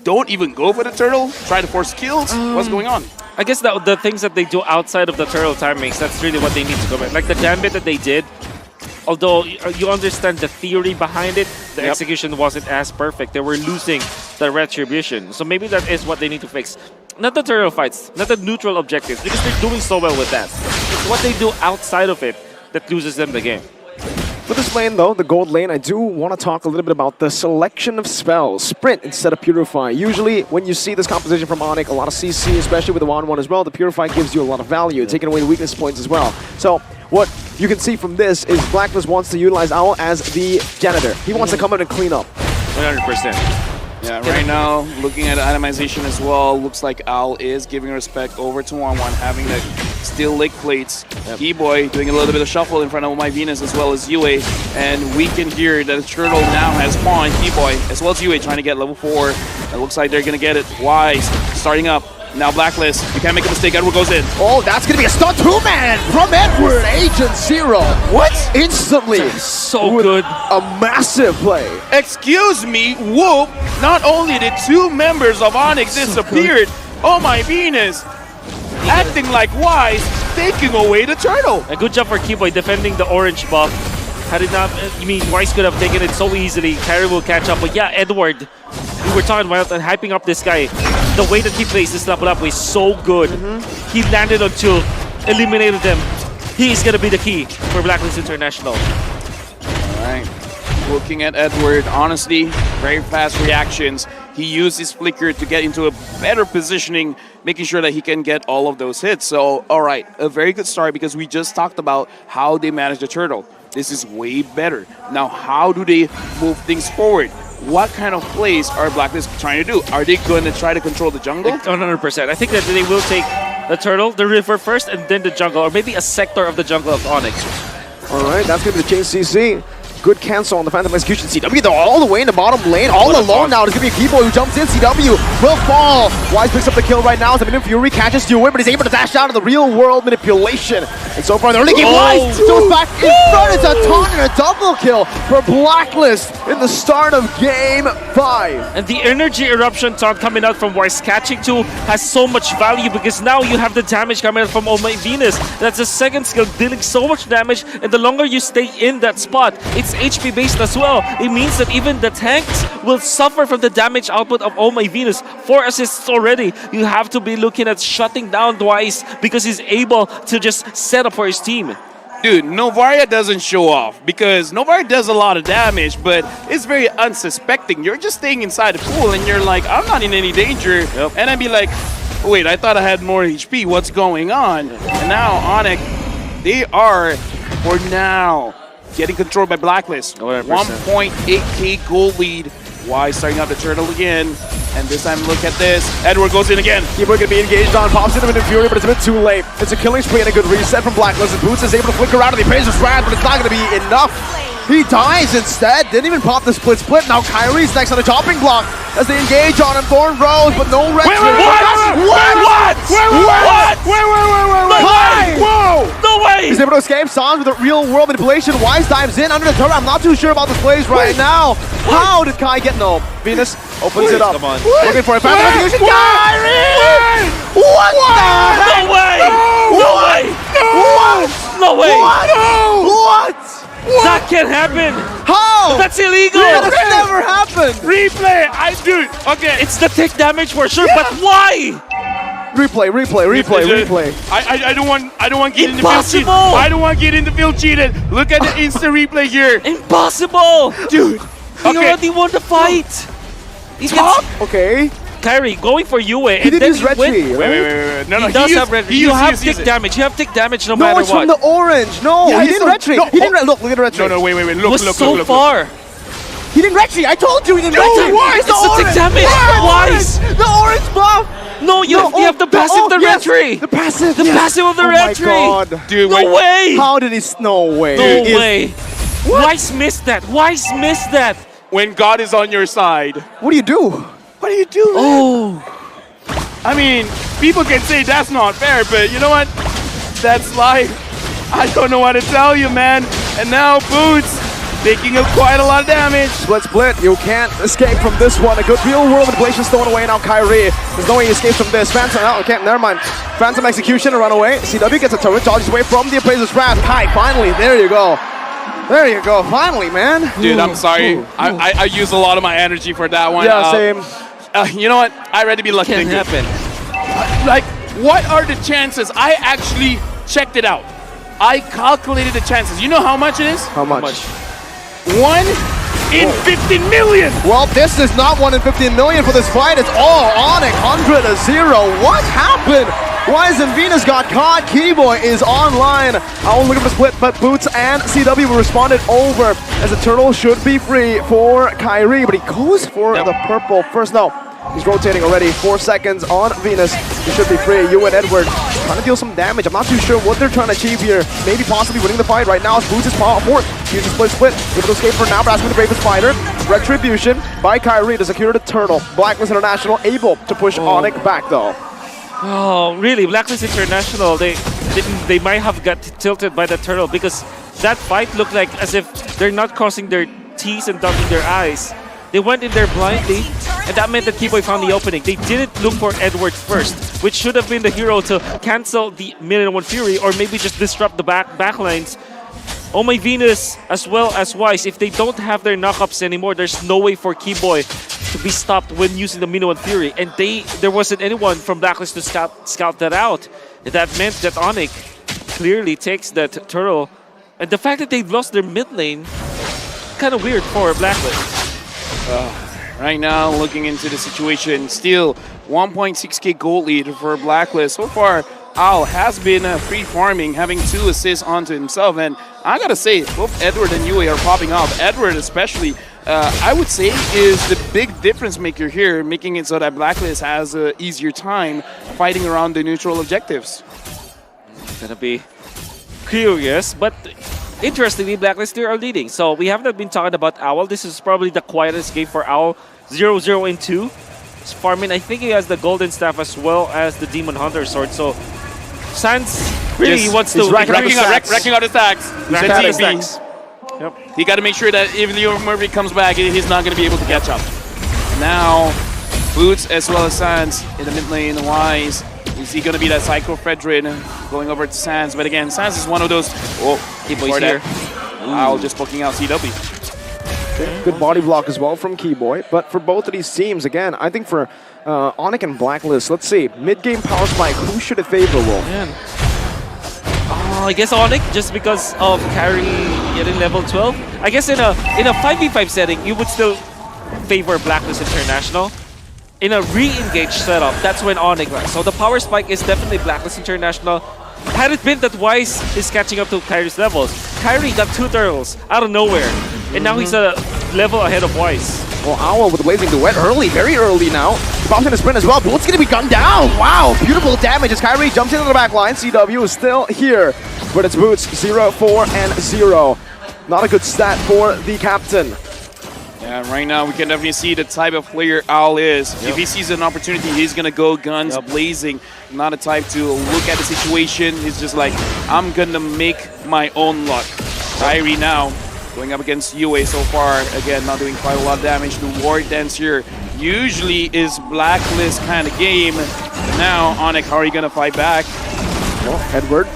don't even go for the turtle? Try to force kills? What's going on? I guess the things that they do outside of the turtle timings, that's really what they need to go back. Like the gambit that they did, although you understand the theory behind it, the execution wasn't as perfect. They were losing the retribution. So maybe that is what they need to fix. Not the turtle fights, not the neutral objectives, because they're doing so well with that. It's what they do outside of it that loses them the game. For this lane, though, the gold lane, I do want to talk a little bit about the selection of spells. Sprint instead of Purify. Usually, when you see this composition from ONIC, a lot of CC, especially with the 1-1 as well, the Purify gives you a lot of value, taking away the weakness points as well. So, what you can see from this is Blacklist wants to utilize Owl as the janitor. He wants to come in and clean up. 100%. Yeah, right now, looking at itemization as well, looks like Al is giving respect over to 1-1, having the steel leg plates. E-Boy doing a little bit of shuffle in front of my Venus as well as Yue. And we can hear that the turtle now has spawned E-Boy as well as Yue trying to get level 4. It looks like they're going to get it. Wise starting up. Now Blacklist, you can't make a mistake, Edward goes in. Oh, that's going to be a stun 2-man from Edward, Agent Zero. What? Instantly. So good. A massive play. Excuse me, whoop. Not only did 2 members of ONIC disappeared, oh my Venus, acting like Wise, taking away the turtle. A good job for Keyboy defending the orange buff. Had it not, Wise could have taken it so easily. Kyrie will catch up, but yeah, Edward, we were talking about and hyping up this guy. The way that he plays this level up is so good. He landed on 2, eliminated them. He is gonna be the key for Blacklist International. Alright, looking at Edward, honestly, very fast reactions. He used his flicker to get into a better positioning, making sure that he can get all of those hits. So, alright, a very good start because we just talked about how they manage the turtle. This is way better. Now, how do they move things forward? What kind of plays are Blacklist trying to do? Are they going to try to control the jungle? 100%. I think that they will take the turtle, the river first, and then the jungle, or maybe a sector of the jungle of ONIC. Alright, that's gonna be the Chain CC. Good cancel on the Phantom Execution. CW, they're all the way in the bottom lane, all alone now. It's gonna be a Keyboy who jumps in. CW will fall. Wise picks up the kill right now as the Minute Fury catches Stewart, but he's able to dash out of the real world manipulation. And so far, they're only game Wise. So back in front. It's a taunt and a double kill for Blacklist in the start of game 5. And the energy eruption taunt coming out from Wise catching 2 has so much value because now you have the damage coming out from Oh My Venus. That's the second skill dealing so much damage, and the longer you stay in that spot, it's HP based as well. It means that even the tanks will suffer from the damage output of Oh My Venus. 4 assists already. You have to be looking at shutting down Wise because he's able to just set up for his team. Dude, Novaria doesn't show off because Novaria does a lot of damage, but it's very unsuspecting. You're just staying inside the pool and you're like, I'm not in any danger. And I'd be like, wait, I thought I had more HP. What's going on? And now ONIC, they are, for now, getting controlled by Blacklist. 1.8k gold lead. Wise starting out the turtle again. And this time, look at this. Edward goes in again. Keyboy gonna be engaged on, pops into Minute Fury, but it's a bit too late. It's a killing spree and a good reset from Blacklist. And Boots is able to flicker out of the Appraiser's Wrath, but it's not gonna be enough. He dies instead. Didn't even pop the split. Now Kyrie's next on the chopping block as they engage on him. Thorn Rose, but no red. Wait! Whoa! No way! He's able to escape. Sans with a real world manipulation. Wise dives in under the turret. I'm not too sure about this plays right now. How did Kai get no? Venus opens it up. Come on. Looking for a Phantom Execution. Kyrie! What the heck? No way! No way! What? No way! What? That can't happen! How? That's illegal! That's never happened! Replay! Dude, okay. It's the tick damage for sure, but why? Replay. I don't want to get in the field cheated. Impossible! I don't want to get in the field cheated. Look at the instant replay here. Impossible! Dude. He already won the fight! He gets Okay. Kyrie going for Yue, He and did then his red tree, right? Wait. No, he does have red tree. You have tick damage. You have tick damage no matter No, it's what. from the orange. No, Yeah, he didn't red tree. no, He didn't look at the red tree. No, wait. It Look, was so far. He didn't red tree. I told you he didn't red tree. It's the tick damage. Wise. The orange buff. No, you have the passive of the red tree. The passive. The passive of the red tree. Oh my god. Dude, No way. How did he? No way. No way. Wise missed that. Wise missed that. When God is on your side. What do you do? What do you do? Oh. I mean, people can say that's not fair, but you know what? That's life. I don't know what to tell you, man. And now Boots taking up quite a lot of damage. Split. You can't escape from this one. A good real world manipulation stolen away now. Kyrie. There's no way he escapes from this. Phantom. Oh, okay, never mind. Phantom Execution and run away. CW gets a turret. Dodges away from the Appraiser's Wrath. Kai, finally. There you go. There you go. Finally, man. Dude, I'm sorry. I use a lot of my energy for that one. Yeah, same. You know what? I'd rather be lucky than good. Like, what are the chances? I actually checked it out. I calculated the chances. You know how much it is? How much? 1 in 15 million. Well, this is not 1 in 15 million for this fight. It's all ONIC, 100-0. What happened? Wise and Venus got caught. Keyboy is online. I was looking for the split, but Boots and CW responded over as the turtle should be free for Kyrie, but he goes for the purple first. No, he's rotating already. 4 seconds on Venus. He should be free. You and Edward trying to deal some damage. I'm not too sure what they're trying to achieve here. Maybe possibly winning the fight right now. Boots is fourth. Here's a split. Able to escape for now, but asking the bravest fighter. Retribution by Kyrie to secure the turtle. Blacklist International able to push ONIC back though. Oh, really? Blacklist International, they might have got tilted by the turtle because that fight looked like as if they're not crossing their T's and dotting their I's. They went in there blindly, and that meant that Keyboy found the opening. They didn't look for Edward first, which should have been the hero to cancel the Minute Fury or maybe just disrupt the backlines. Oh My Venus as well as Wise, if they don't have their knockups anymore, there's no way for Keyboy to be stopped when using the Minute Fury. And there wasn't anyone from Blacklist to scout that out. That meant that ONIC clearly takes that turtle. And the fact that they've lost their mid lane, kind of weird for Blacklist. Right now, looking into the situation, still 1.6k gold lead for Blacklist. So far, Al has been free farming, having 2 assists onto himself. And I gotta say, both Edward and Yue are popping off. Edward especially, I would say, is the big difference maker here, making it so that Blacklist has an easier time fighting around the neutral objectives. It's gonna be curious, but interestingly, Blacklist are leading. So we haven't been talking about Owl. This is probably the quietest game for Owl. 0-0 in 2. Farmin, I think he has the Golden Staff as well as the Demon Hunter Sword. So Sans really wants to... racking out his stacks. Racking out his stacks. Yep. He got to make sure that if Leo Murphy comes back, he's not going to be able to catch up. Now, Boots as well as Sans in the mid lane. Wise. Is he going to be that Psycho Fredrin going over to Sans? But again, Sans is one of those... Oh, Keyboy's here. Owl just poking out CW. Good body block as well from Keyboy. But for both of these teams, again, I think for ONIC and Blacklist, let's see. Mid-game power spike, who should it favor, Wolf? I guess ONIC, just because of carry getting level 12. I guess in a 5v5 setting, you would still favor Blacklist International. In a re-engage setup, that's when ONIC runs. So the power spike is definitely Blacklist International. Had it been that Wise is catching up to Kyrie's levels, Kyrie got 2 turtles out of nowhere, and now he's a level ahead of Wise. Well, Owl with the Blazing Duet early, very early now. Bounce in a sprint as well. Boot's gonna be gunned down. Wow, beautiful damage as Kyrie jumps into the back line. CW is still here, but it's Boots 0-4-0. Not a good stat for the captain. Yeah, right now we can definitely see the type of player Owl is. If he sees an opportunity, he's going to go guns blazing. Not a type to look at the situation. He's just like, I'm going to make my own luck. Kyrie now going up against UA so far. Again, not doing quite a lot of damage. The Ward Dance here usually is Blacklist kind of game. Now, ONIC, how are you going to fight back? Well, Edward.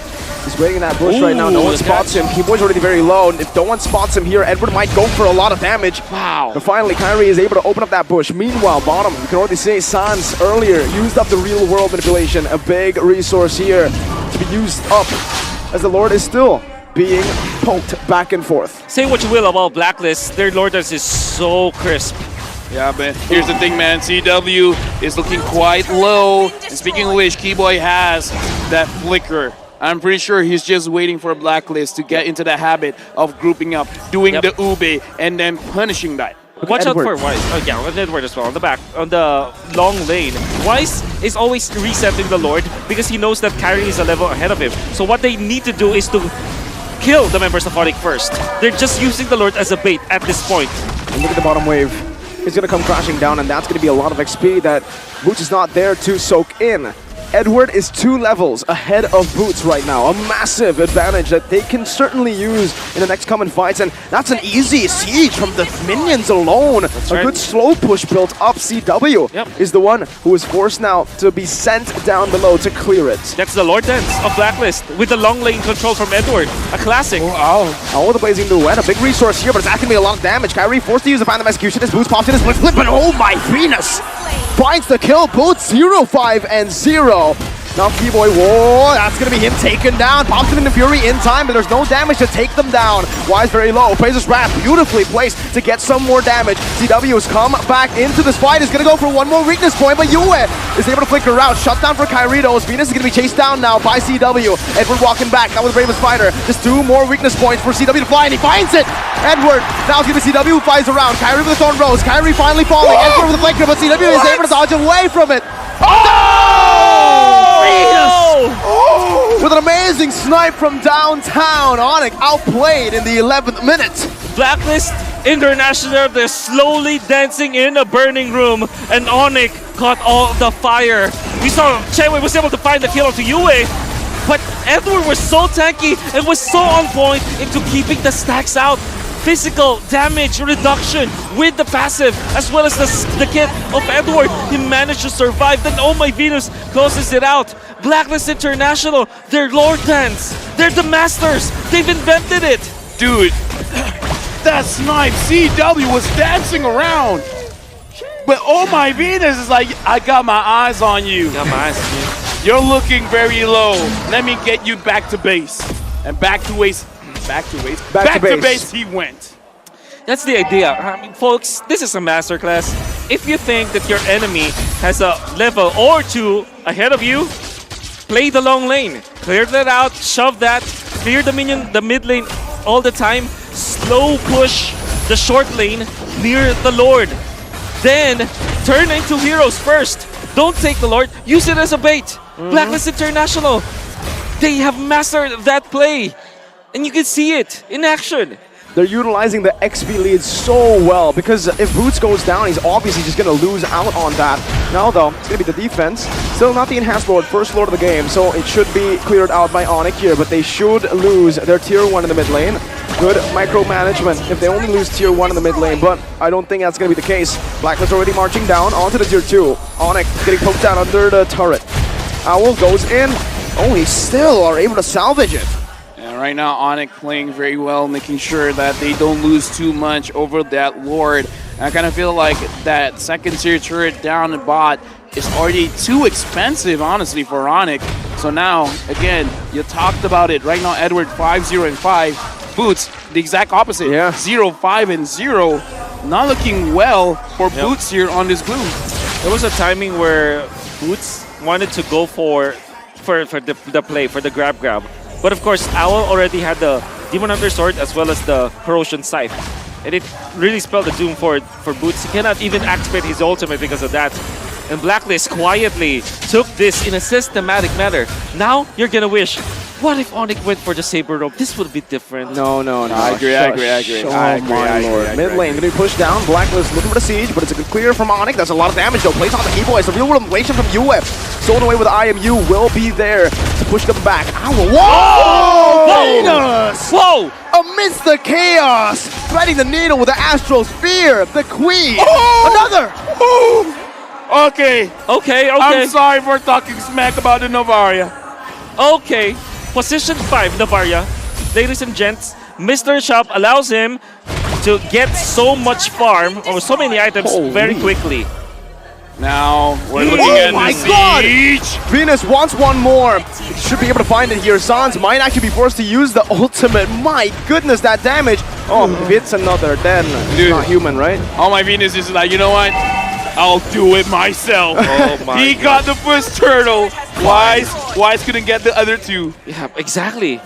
He's waiting in that bush right now. No one spots him. Keyboy's already very low. And if no one spots him here, Edward might go for a lot of damage. Wow. But finally, Kyrie is able to open up that bush. Meanwhile, bottom, you can already say Sans earlier used up the real world manipulation. A big resource here to be used up as the Lord is still being poked back and forth. Say what you will about Blacklist, their Lord Dance is so crisp. Yeah, but here's the thing, man. CW is looking quite low. And speaking of which, Keyboy has that flicker. I'm pretty sure he's just waiting for a Blacklist to get into the habit of grouping up, doing the ube, and then punishing that. Watch out for Wise. Oh yeah, with Edward as well. On the back, on the long lane. Wise is always resetting the Lord because he knows that Kyrie is a level ahead of him. So what they need to do is to kill the members of ONIC first. They're just using the Lord as a bait at this point. And look at the bottom wave. It's going to come crashing down, and that's going to be a lot of XP that Boots is not there to soak in. Edward is 2 levels ahead of Boots right now. A massive advantage that they can certainly use in the next coming fights. And that's an easy siege from the minions alone. That's a good slow push built up. CW is the one who is forced now to be sent down below to clear it. That's the Lord Dance of Blacklist with the long lane control from Edward. A classic. Oh, the Blazing Duet. A big resource here, but it's actually a lot of damage. Kyrie forced to use the Phantom Execution as Boots pops in his flip, but oh my Venus! Finds the kill. Boots 0-5-0. Now Keyboy, whoa, that's going to be him taken down. Pops him into Fury in time, but there's no damage to take them down. Wise very low. Plays his Wrath, beautifully placed to get some more damage. CW has come back into this fight. Is going to go for one more weakness point, but Yue is able to flicker out. Shut down for Kyritos. Venus is going to be chased down now by CW. Edward walking back. That was the bravest fighter. Just 2 more weakness points for CW to fly, and he finds it. Edward, now it's going to be CW who flies around. Kyrie with the Thorn Rose. Kyrie finally falling. Edward with the flicker, but CW is able to dodge away from it. With an amazing snipe from downtown, ONIC outplayed in the 11th minute. Blacklist International, they're slowly dancing in a burning room, and ONIC caught all the fire. We saw Chewe was able to find the kill onto Yue, but Edward was so tanky and was so on point into keeping the stacks out. Physical damage reduction with the passive as well as the kit of Edward. He managed to survive. Then Oh My Venus closes it out. Blacklist International, they're Lord Dance. They're the masters. They've invented it. Dude, that snipe CW was dancing around. But Oh My Venus is like, I got my eyes on you. Got my eyes on you. You're looking very low. Let me get you back to base. And back to base. Back to base he went. That's the idea. I mean, folks, this is a masterclass. If you think that your enemy has a level or 2 ahead of you, play the long lane. Clear that out, shove that, clear the mid lane all the time, slow push the short lane near the Lord. Then turn into heroes first. Don't take the Lord, use it as a bait. Blacklist International, they have mastered that play. And you can see it in action. They're utilizing the XP lead so well because if Boots goes down, he's obviously just going to lose out on that. Now though, it's going to be the defense. Still not the enhanced lord, first lord of the game, so it should be cleared out by ONIC here, but they should lose their tier 1 in the mid lane. Good micromanagement if they only lose tier 1 in the mid lane, but I don't think that's going to be the case. Blacklist already marching down onto the tier 2. ONIC getting poked down under the turret. Owl goes in. Oh, he still are able to salvage it. And right now, ONIC playing very well, making sure that they don't lose too much over that Lord. And I kind of feel like that second tier turret down the bot is already too expensive, honestly, for ONIC. So now, again, you talked about it. Right now, Edward 5-0 and 5. Boots, the exact opposite. Yeah. 0-5 and 0. Not looking well for Boots here on this blue. There was a timing where Boots wanted to go for the play, for the grab. But of course, Owl already had the Demon Hunter Sword as well as the Corrosion Scythe. And it really spelled the doom for Boots. He cannot even activate his ultimate because of that. And Blacklist quietly took this in a systematic manner. Now, you're gonna wish, what if ONIC went for the Saber Rope? This would be different. No. I agree. Mid lane gonna be pushed down. Blacklist looking for the siege, but it's a good clear from ONIC. That's a lot of damage though. Plays on the keyboard. It's a real world inflation from UF. Stolen away with IMU will be there to push them back. Ow! Whoa! Venus! Whoa! Amidst the chaos, threading the needle with the Astral Sphere. The Queen. Another. Okay. I'm sorry for talking smack about the Novaria. Okay. Position 5, Navaria. Ladies and gents, Mr. Shop allows him to get so much farm or so many items very quickly. Now we're looking at the siege. Venus wants one more. Should be able to find it here. Sans might actually be forced to use the ultimate. My goodness, that damage. Oh, if it's another, then it's not human, right? Oh, my Venus is like, you know what? I'll do it myself. Oh my He got the first turtle. Wise couldn't get the other two. Yeah, exactly.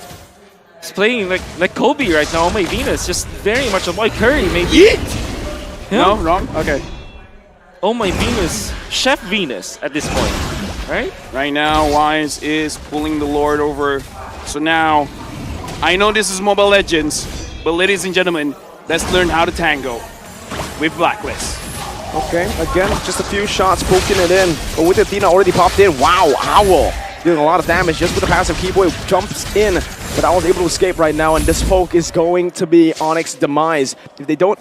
He's playing like Kobe right now. Oh my Venus, just very much a boy Curry maybe. No, wrong. Okay. Oh my Venus, Chef Venus at this point, right? Right now, Wise is pulling the Lord over. So now, I know this is Mobile Legends, but ladies and gentlemen, let's learn how to tango with Blacklist. Okay, again, just a few shots poking it in. But with Athena already popped in, wow, Owl doing a lot of damage just with the passive. Keyboy jumps in, but Owl's able to escape right now, and this poke is going to be ONIC's demise. If they don't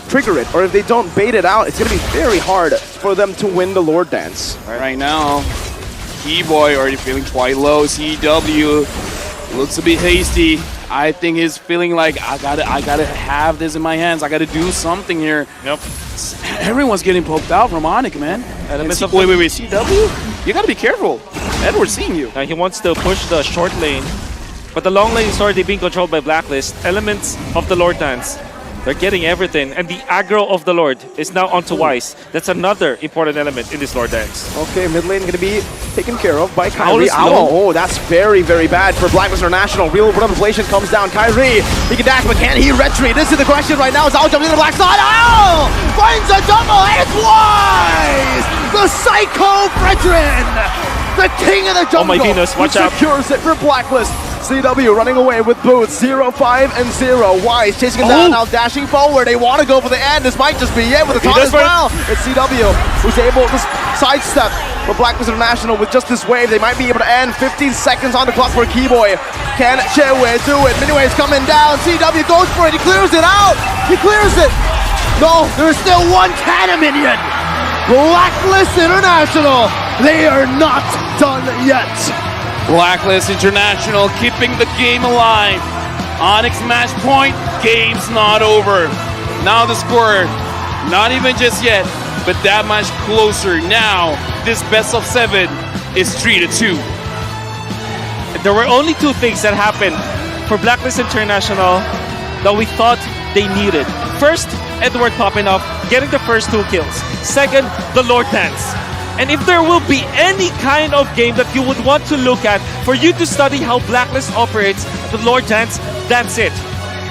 trigger it, or if they don't bait it out, it's going to be very hard for them to win the Lord Dance. Right now, Keyboy already feeling quite low. CW looks a bit hasty. I think he's feeling like I gotta have this in my hands. I gotta do something here. Yep. Everyone's getting poked out from ONIC, man. Wait, CW? You gotta be careful. Edward's seeing you. He wants to push the short lane, but the long lane is already being controlled by Blacklist. Elements of the Lord Dance. They're getting everything, and the aggro of the Lord is now onto Wise. That's another important element in this Lord Dance. Okay, mid lane gonna be taken care of by Kyrie. Oh, that's very, very bad for Blacklist International. Real world inflation comes down. Kyrie, he can dash, but can he retreat? This is the question right now. Is Owl jumping to the black side? Owl finds a double, and it's Wise! The Psycho Brethren! The king of the jungle! Oh my Venus, watch out. Secures it for Blacklist. CW running away with boots. 0-5 and 0. Wise chasing him down, now dashing forward. They want to go for the end. This might just be it with the taunt as well. It's CW who's able to sidestep for Blacklist International with just this wave. They might be able to end. 15 seconds on the clock for Keyboy. Can Chewe do it? Miniwave's coming down. CW goes for it. He clears it out. He clears it. No, there's still one Tana minion. Blacklist International. They are not done yet. Blacklist International keeping the game alive. ONIC match point, game's not over. Now the score, not even just yet, but that much closer. Now, this best of 7 is 3-2. There were only two things that happened for Blacklist International that we thought they needed. First, Edward popping up, getting the first 2 kills. Second, the Lord Dance. And if there will be any kind of game that you would want to look at for you to study how Blacklist operates the Lord Dance, that's it.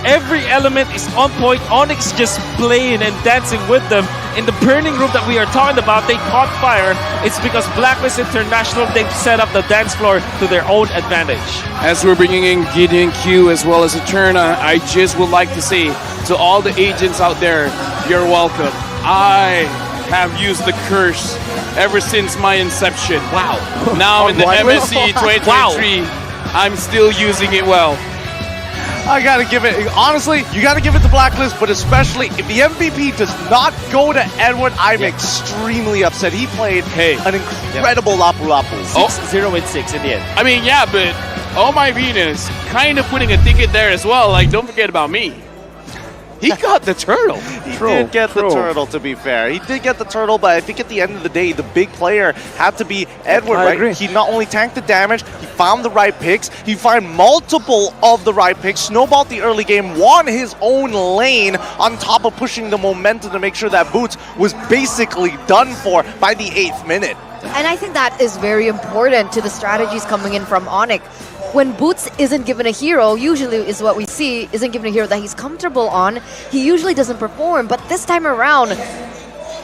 Every element is on point. ONIC's just playing and dancing with them in the burning room that we are talking about, they caught fire. It's because Blacklist International, they've set up the dance floor to their own advantage. As we're bringing in Gideon Q as well as Eterna, I just would like to say to all the agents out there, you're welcome. I have used the curse ever since my inception. Wow. Now in the Blacklist? MSC 2023, I'm still using it well. I gotta give it, honestly, you gotta give it to Blacklist, but especially if the MVP does not go to Edward, I'm extremely upset. He played an incredible Lapu Lapu. 0-6 in the end. I mean, yeah, but Oh My Venus kind of putting a ticket there as well. Like, don't forget about me. He got the turtle. He did get the turtle, to be fair. He did get the turtle, but I think at the end of the day, the big player had to be Edward, I right? agree. He not only tanked the damage, he found the right picks, he found multiple of the right picks, snowballed the early game, won his own lane, on top of pushing the momentum to make sure that Boots was basically done for by the 8th minute. And I think that is very important to the strategies coming in from ONIC. When Boots isn't given a hero, usually is what we see, isn't given a hero that he's comfortable on, he usually doesn't perform. But this time around,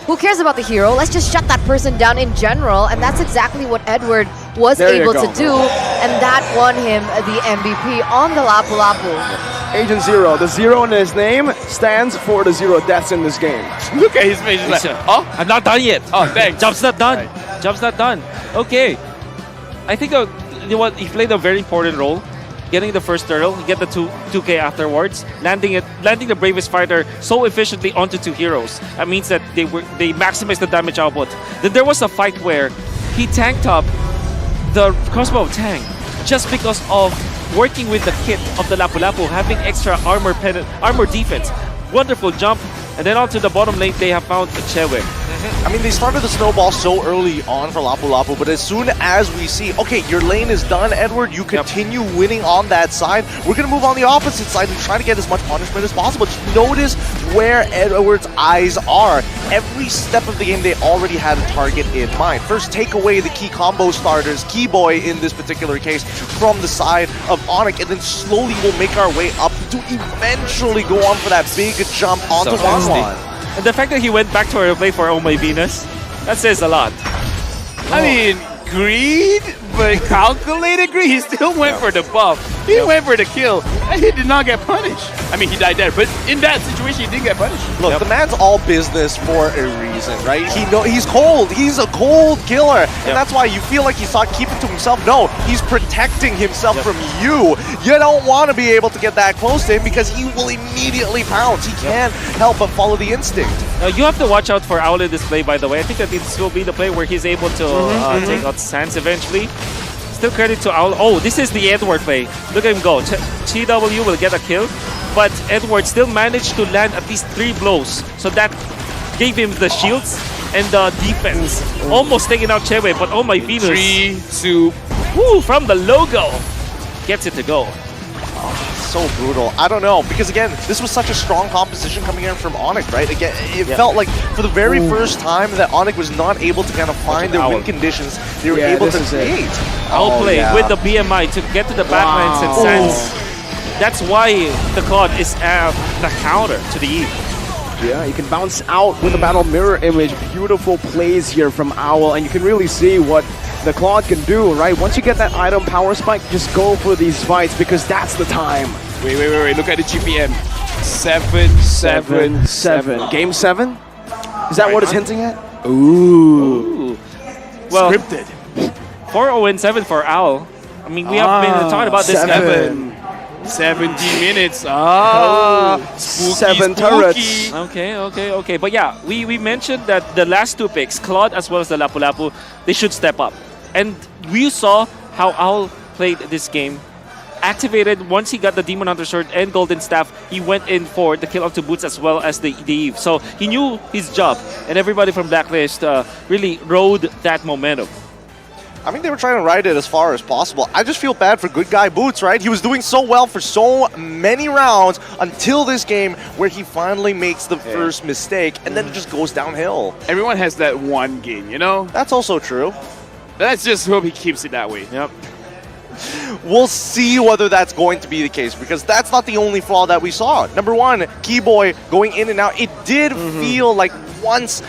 who cares about the hero? Let's just shut that person down in general. And that's exactly what Edward was able to do. And that won him the MVP on the Lapu Lapu. Agent Zero, the zero in his name stands for the 0 deaths in this game. Look at his face. He's like, oh, I'm not done yet. Oh, thanks. Job's not done. Job's not done. Okay. I think you know what? He played a very important role. Getting the first turtle, he get the 2K afterwards, landing the bravest fighter so efficiently onto 2 heroes. That means that they maximized the damage output. Then there was a fight where he tanked up the crossbow tank just because of working with the kit of the Lapu Lapu, having extra armor defense. Wonderful jump, and then onto the bottom lane they have found the Chewe. I mean, they started the snowball so early on for Lapu Lapu, but as soon as we see, okay, your lane is done, Edward, you continue winning on that side, we're going to move on the opposite side and try to get as much punishment as possible. Just notice where Edward's eyes are. Every step of the game, they already had a target in mind. First, take away the key combo starters, Keyboy in this particular case, from the side of ONIC, and then slowly we'll make our way up to eventually go on for that big jump onto Wanwan. And the fact that he went back to her play for Oh My Venus, that says a lot. I mean, greed, but calculated greed. He still went for the buff. He went for the kill, and he did not get punished. I mean, he died there, but in that situation, he did get punished. Look, the man's all business for a reason, right? He's cold. He's a cold killer, and that's why you feel like he's not keeping to himself. No, he's protecting himself from you. You don't want to be able to get that close to him because he will immediately pounce. He can't help but follow the instinct. You have to watch out for Owl in this play, by the way. I think that this will be the play where he's able to take out Sans eventually. Still credit to Owl. Oh, this is the Edward play. Look at him go. TW will get a kill, but Edward still managed to land at least 3 blows. So that gave him the shields and the defense. Almost taking out Chewe, but Oh My Venus. 3, 2, woo, from the logo. Gets it to go. So brutal. I don't know, because again, this was such a strong composition coming in from ONIC, right? Again, it felt like for the very first time that ONIC was not able to kind of find their win conditions they were able to create. Owl play with the BMI to get to the backlines and Sans. That's why the Claude is the counter to the Eve. Yeah, you can bounce out with the battle mirror image. Beautiful plays here from Owl, and you can really see what the Claude can do, right? Once you get that item power spike, just go for these fights because that's the time. Wait. Look at the GPM. 7-7-7. Game 7? Is that what it's hinting at? Ooh. Well, scripted. 4-0-7 for Owl. I mean, we have been talking about this. 17 minutes. Spooky, 7 turrets. Okay. But yeah, we mentioned that the last 2 picks, Claude as well as the Lapu Lapu, they should step up. And we saw how Owl played this game. Activated once he got the Demon Hunter Sword and Golden Staff, he went in for the kill onto Boots as well as the Eve. So he knew his job, and everybody from Blacklist really rode that momentum. I mean, they were trying to ride it as far as possible. I just feel bad for good guy Boots, right? He was doing so well for so many rounds until this game where he finally makes the first mistake, and then it just goes downhill. Everyone has that one game, you know? That's also true. Let's just hope he keeps it that way. Yep. We'll see whether that's going to be the case, because that's not the only flaw that we saw. Number one, Keyboy going in and out. It did feel like once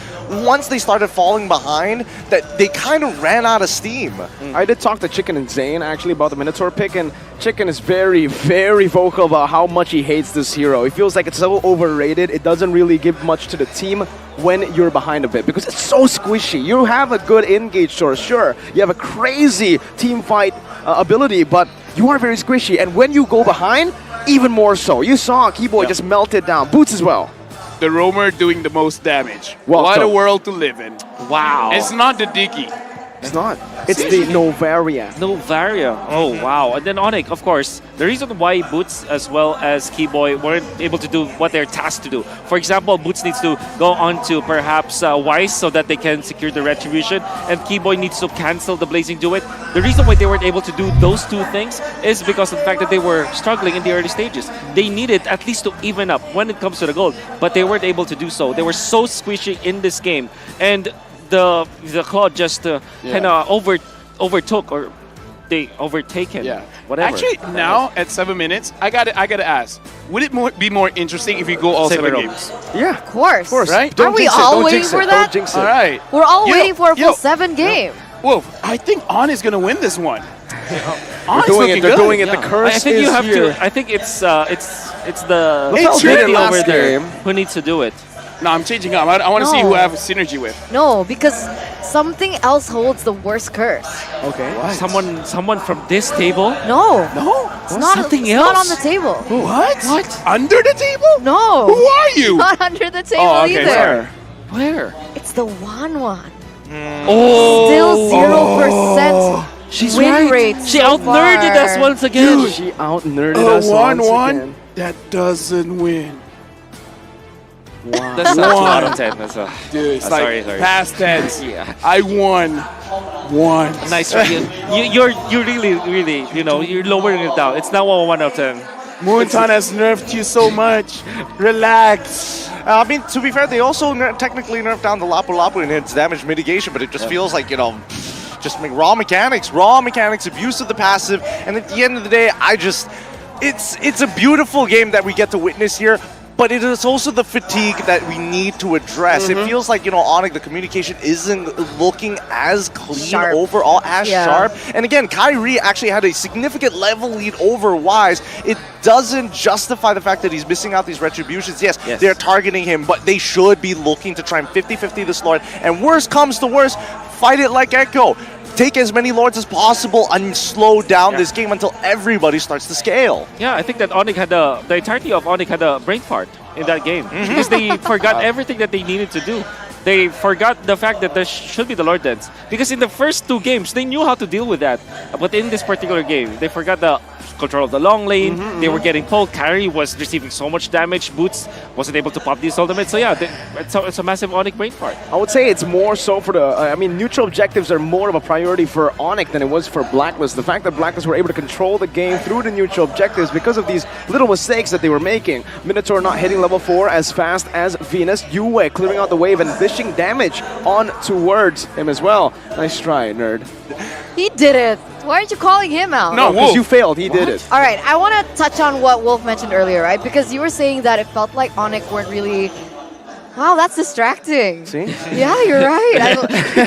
they started falling behind, that they kind of ran out of steam. I did talk to Chicken and Zane actually about the Minotaur pick, and Chicken is very, very vocal about how much he hates this hero. He feels like it's so overrated. It doesn't really give much to the team when you're behind a bit, because it's so squishy. You have a good engage source, sure. You have a crazy team fight ability, but you are very squishy. And when you go behind, even more so. You saw Keyboy just melted down. Boots as well. The roamer doing the most damage. Welcome. What a world to live in. Wow. It's not the Diggy. It's not. It's the Novaria. Novaria. Oh, wow. And then ONIC, of course. The reason why Boots as well as Keyboy weren't able to do what they're tasked to do. For example, Boots needs to go on to perhaps Wise so that they can secure the Retribution, and Keyboy needs to cancel the Blazing Duet. The reason why they weren't able to do those two things is because of the fact that they were struggling in the early stages. They needed at least to even up when it comes to the gold, but they weren't able to do so. They were so squishy in this game, and the Claude just kind of overtook, or they overtaken. Yeah. Whatever. Actually, now at 7 minutes, I gotta ask: would it be more interesting if we go all 7 games? Yeah, Of course. Right? Are we all waiting for that? Don't jinx it. All right. We're all waiting for a full 7 game. Whoa, I think On is gonna win this one. They're doing it. They're doing it. The curse I think is you have here. to. I think it's the It's lady your over last there game. who needs to do it. No, I'm changing up. I want to see who I have a synergy with. No, because something else holds the worst curse. Okay. Someone from this table. No. No? It's not, Something it's else? not on the table. What? Under the table? No. Who are you? Not under the table Oh, okay, either. Where? It's the one. Oh. Still 0% She's win right. rate She so out-nerded us far. once again. She out-nerded us once again. that doesn't win. Wow. That's not 2 out of 10. That's a, Dude, it's sorry. past tense. Yeah. I won. Nice try. You're really, you're lowering it down. It's not 1 out of 10. Moonton has nerfed you so much. Relax. I mean, to be fair, they also technically nerfed down the Lapu Lapu in its damage mitigation, but it just feels like, just raw mechanics, abuse of the passive, and at the end of the day, it's a beautiful game that we get to witness here. But it is also the fatigue that we need to address. It feels like, ONIC, the communication isn't looking as clean overall, as sharp. And again, Kyrie actually had a significant level lead over Wise. It doesn't justify the fact that he's missing out these retributions. Yes, they're targeting him, but they should be looking to try and 50-50 this Lord. And worst comes to worst, fight it like Echo. Take as many Lords as possible and slow down this game until everybody starts to scale. Yeah, I think that ONIC had the entirety of ONIC had a brain fart in that game because they forgot everything that they needed to do. They forgot the fact that there should be the Lord Dance, because in the first 2 games they knew how to deal with that, but in this particular game they forgot the control of the long lane. They were getting pulled. Kyrie was receiving so much damage. Boots wasn't able to pop these ultimates. So yeah, it's a massive ONIC brain fart. I would say it's more so for the, neutral objectives are more of a priority for ONIC than it was for Blacklist. The fact that Blacklist were able to control the game through the neutral objectives because of these little mistakes that they were making. Minotaur not hitting level 4 as fast as Venus. Yue clearing out the wave and dishing damage on towards him as well. Nice try, nerd. He did it. Why aren't you calling him out? No, because you failed. He did it. All right, I want to touch on what Wolf mentioned earlier, right? Because you were saying that it felt like ONIC weren't really... Wow, that's distracting. See? Yeah, you're right.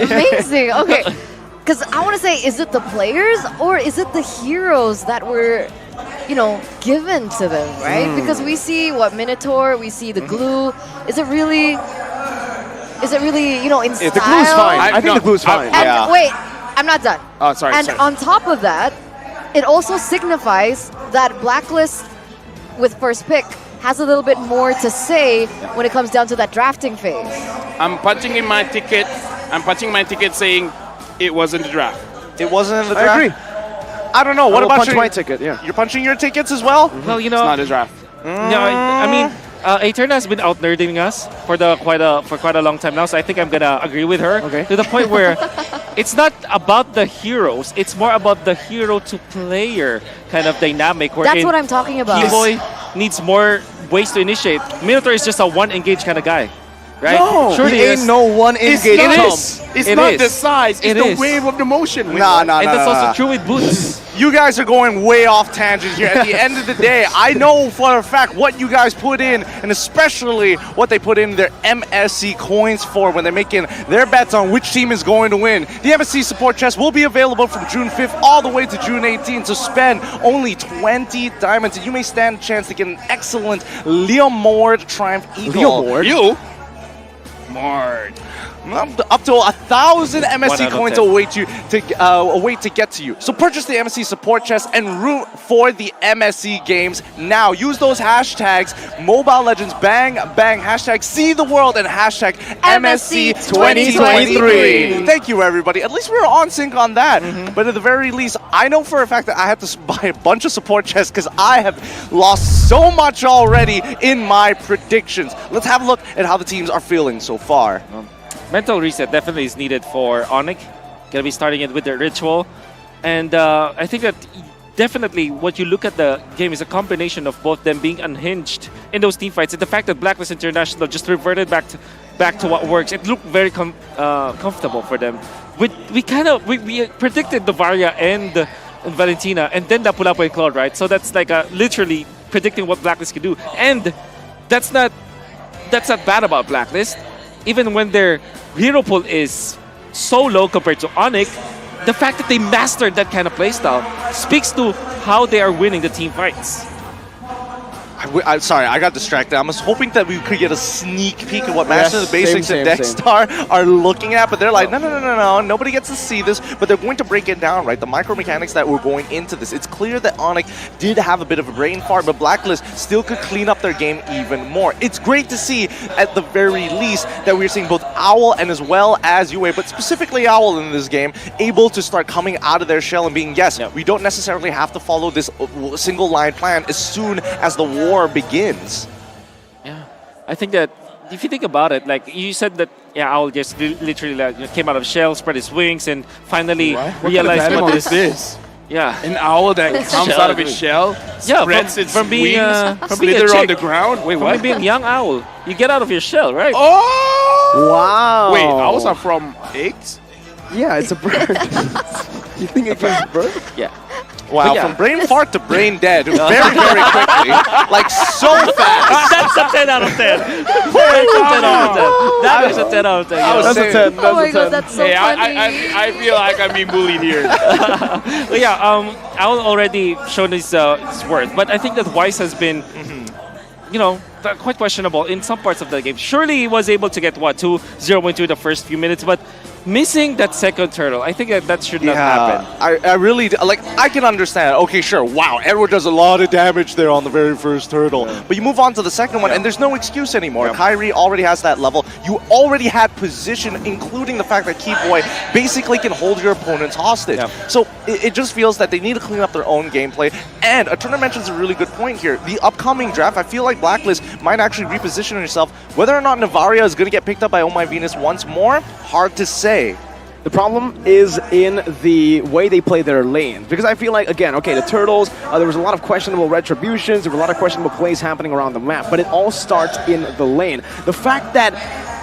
Amazing. Okay. Because I want to say, is it the players or is it the heroes that were, given to them, right? Because we see Minotaur, we see the glue. Is it really, in style? The glue's fine. I think the glue's fine. And wait, I'm not done. Oh, sorry. And on top of that, it also signifies that Blacklist with first pick has a little bit more to say when it comes down to that drafting phase. I'm punching in my ticket. I'm punching my ticket saying it wasn't the draft. It wasn't in the draft? I agree. I don't know. What about punch my ticket? Yeah. You're punching your tickets as well? Well, It's not a draft. No, I mean, Aetherna has been out-nerding us for quite a long time now, so I think I'm gonna agree with her to the point where it's not about the heroes, it's more about the hero-to-player kind of dynamic. That's what I'm talking about. Keyboy needs more ways to initiate. Minotaur is just a one-engage kind of guy. right? No, Surely ain't no one It's engaged. not, Tom. it's It not is. the size, it's It the is. wave of the motion. Nah, nah, And nah, that's nah, also nah. true with boots. You guys are going way off tangent here. At the end of the day, I know for a fact what you guys put in, and especially what they put in their MSC coins for when they're making their bets on which team is going to win. The MSC support chest will be available from June 5th all the way to June 18th. So spend only 20 diamonds, and you may stand a chance to get an excellent Leomord Triumph Eagle. Leomord? You? Mord. Up to 1,000 1 MSC out of coins 10. await to get to you. So purchase the MSC support chest and root for the MSC games now. Use those hashtags Mobile Legends Bang Bang, hashtag #SeatheWorld, and hashtag MSC 2023. Thank you, everybody. At least we were on sync on that. But at the very least, I know for a fact that I had to buy a bunch of support chests because I have lost so much already in my predictions. Let's have a look at how the teams are feeling so far. Mental reset definitely is needed for ONIC. Gonna be starting it with the ritual. And I think that definitely what you look at the game is a combination of both them being unhinged in those team fights and the fact that Blacklist International just reverted back to what works. It looked very comfortable for them. We predicted the Varia and Valentina and then Lapu-Lapu and Claude, right? So that's like literally predicting what Blacklist can do. And that's not bad about Blacklist. Even when their hero pool is so low compared to ONIC, the fact that they mastered that kind of playstyle speaks to how they are winning the team fights. I'm sorry, I got distracted. I was hoping that we could get a sneak peek at what Master of the Basics and Dexstar are looking at, but they're like, no, nobody gets to see this, but they're going to break it down, right? The micro mechanics that were going into this. It's clear that ONIC did have a bit of a brain fart, but Blacklist still could clean up their game even more. It's great to see, at the very least, that we're seeing both Owl and as well as Yue, but specifically Owl in this game, able to start coming out of their shell and being, yes, we don't necessarily have to follow this single line plan as soon as the war begins. Yeah, I think that if you think about it, like you said that, Owl just literally came out of shell, spread his wings, and finally realized what is this? Yeah, an owl that comes out of its shell, spreads its from being wings, from being slither a on the ground. Wait, what? From being a young owl, you get out of your shell, right? Oh! Wow. Wait, owls are from eggs? Yeah, it's a bird. You think it gives birth? Yeah. Wow, from brain fart to brain dead, very, very quickly, like so fast. That's a 10 out of 10. That's a 10 out of 10. That is a 10 out of 10. That's a 10. Oh my god, that's so funny. I feel like I'm being bullied here. But yeah, Owl already shown his worth, but I think that Wise has been, quite questionable in some parts of the game. Surely he was able to get 0.2 the first few minutes, but missing that second turtle, I think that should not happen. I really, I can understand. Okay, sure, wow, Edward does a lot of damage there on the very first turtle. But you move on to the second one, and there's no excuse anymore. Kyrie already has that level. You already had position, including the fact that Keyboy basically can hold your opponents hostage. So it just feels that they need to clean up their own gameplay. And Turner mentions a really good point here. The upcoming draft, I feel like Blacklist might actually reposition herself. Whether or not Navaria is going to get picked up by Oh My Venus once more, hard to say. The problem is in the way they play their lanes. Because I feel like, again, okay, the Turtles, there was a lot of questionable retributions, there were a lot of questionable plays happening around the map, but it all starts in the lane. The fact that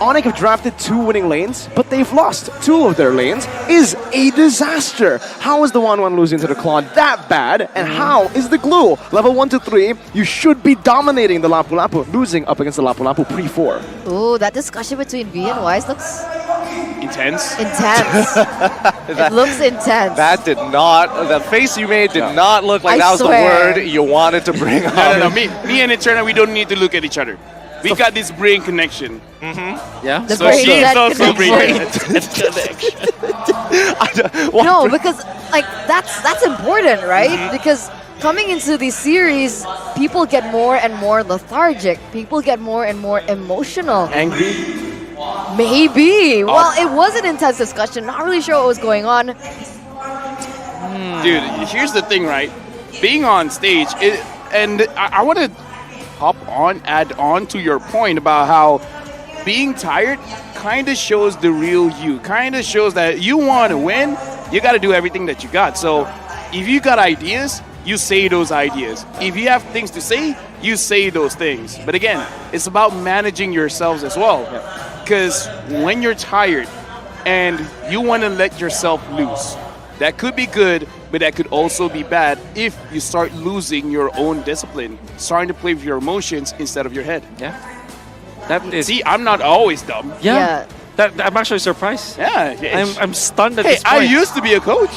ONIC have drafted 2 winning lanes, but they've lost 2 of their lanes is a disaster. How is the 1-1 losing to the Claude that bad? And how is the glue? Level 1 to 3, you should be dominating the Lapu-Lapu, losing up against the Lapu-Lapu pre-4. Ooh, that discussion between V and Wise looks intense. It looks intense. That did not, the face you made did not look like I that was swear. the word you wanted to bring up. No. Me and Eterna, we don't need to look at each other. We got this brain connection. Yeah. The So brain she is dead also brain connection. connection. No, because that's important, right? Because coming into the series, people get more and more lethargic. People get more and more emotional. Angry? Maybe. Well, it was an intense discussion. Not really sure what was going on. Dude, here's the thing, right? Being on stage, and I want to add on to your point about how being tired kind of shows the real you. Kind of shows that you want to win, you got to do everything that you got. So if you got ideas, you say those ideas. If you have things to say, you say those things. But again, it's about managing yourselves as well. Because when you're tired and you want to let yourself loose, that could be good, but that could also be bad if you start losing your own discipline, starting to play with your emotions instead of your head. Yeah. That is. See, I'm not always dumb. Yeah. I'm actually surprised. Yeah. I'm stunned at Hey, this point. I used to be a coach.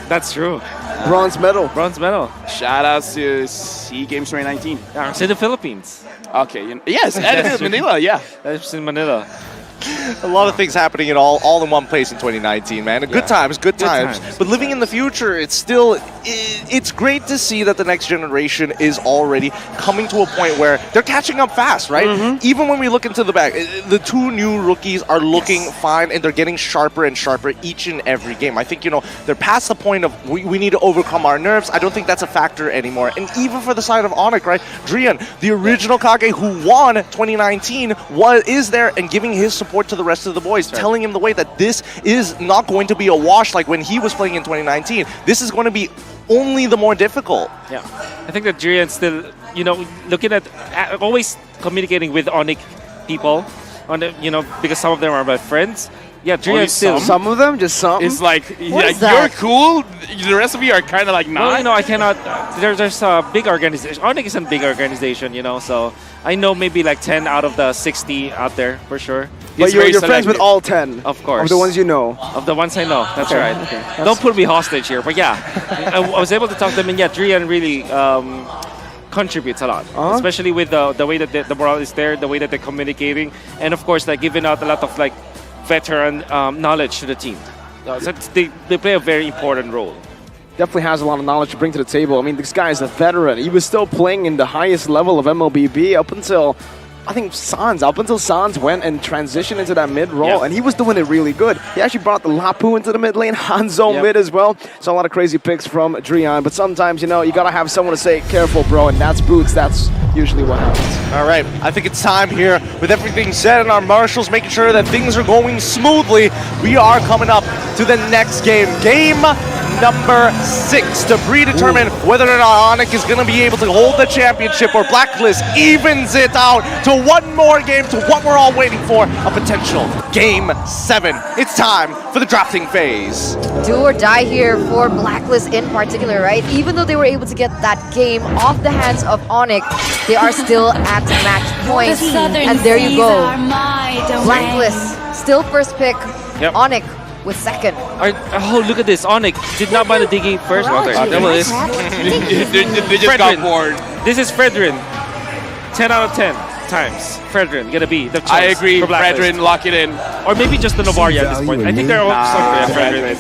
That's true. Bronze medal. Bronze medal. Shout out to SEA Games 2019. Yeah, it's in the Philippines. Okay. Yes, at Manila. Yeah. That's in Manila. A lot of things happening all in one place in 2019, man. Good times, good times. But living in the future, it's great to see that the next generation is already coming to a point where they're catching up fast, right? Even when we look into the back, the two new rookies are looking fine and they're getting sharper and sharper each and every game. I think, they're past the point of we need to overcome our nerves. I don't think that's a factor anymore. And even for the side of ONIC, right? Drian, the original Kage who won 2019, is there and giving his support to the rest of the boys, telling him the way that this is not going to be a wash like when he was playing in 2019. This is going to be only the more difficult. Yeah, I think that Drian still, looking at always communicating with ONIC people, because some of them are my friends. Yeah, Drian still. Some of them, just some. It's like, you're cool. The rest of you are kind of like not. No, I cannot. There's a big organization. ONIC is a big organization, so I know maybe like 10 out of the 60 out there for sure. But you're friends with all 10? Of course. Of the ones you know? Of the ones I know, that's Okay. right. Okay. Don't put me hostage here, but yeah. I was able to talk to them, and yeah, Drian really contributes a lot. Especially with the way that the morale is there, the way that they're communicating, and of course, like giving out a lot of like veteran knowledge to the team. So they play a very important role. Definitely has a lot of knowledge to bring to the table. I mean, this guy is a veteran. He was still playing in the highest level of MLBB up until, I think, Sans went and transitioned into that mid role, and he was doing it really good. He actually brought the Lapu into the mid lane, Hanzo mid as well. So a lot of crazy picks from Drian, but sometimes, you gotta have someone to say, careful, bro, and that's Boots. That's usually what happens. All right, I think it's time here, with everything said and our marshals making sure that things are going smoothly, we are coming up to the next game. Game number 6 to predetermine whether or not ONIC is going to be able to hold the championship or Blacklist evens it out to one more game, to what we're all waiting for, a potential Game 7. It's time for the drafting phase. Do or die here for Blacklist in particular, right? Even though they were able to get that game off the hands of ONIC, they are still at match point. And there you go. Blacklist, still first pick. ONIC with second. Oh, look at this. ONIC did not buy the Diggy first. They just got bored. This is Fredrin. 10 out of 10 times. Fredrin gonna be the choice. I agree. for Blacklist. Fredrin, lock it in. Or maybe just the Novaria at this point. I think they're all Fredrin.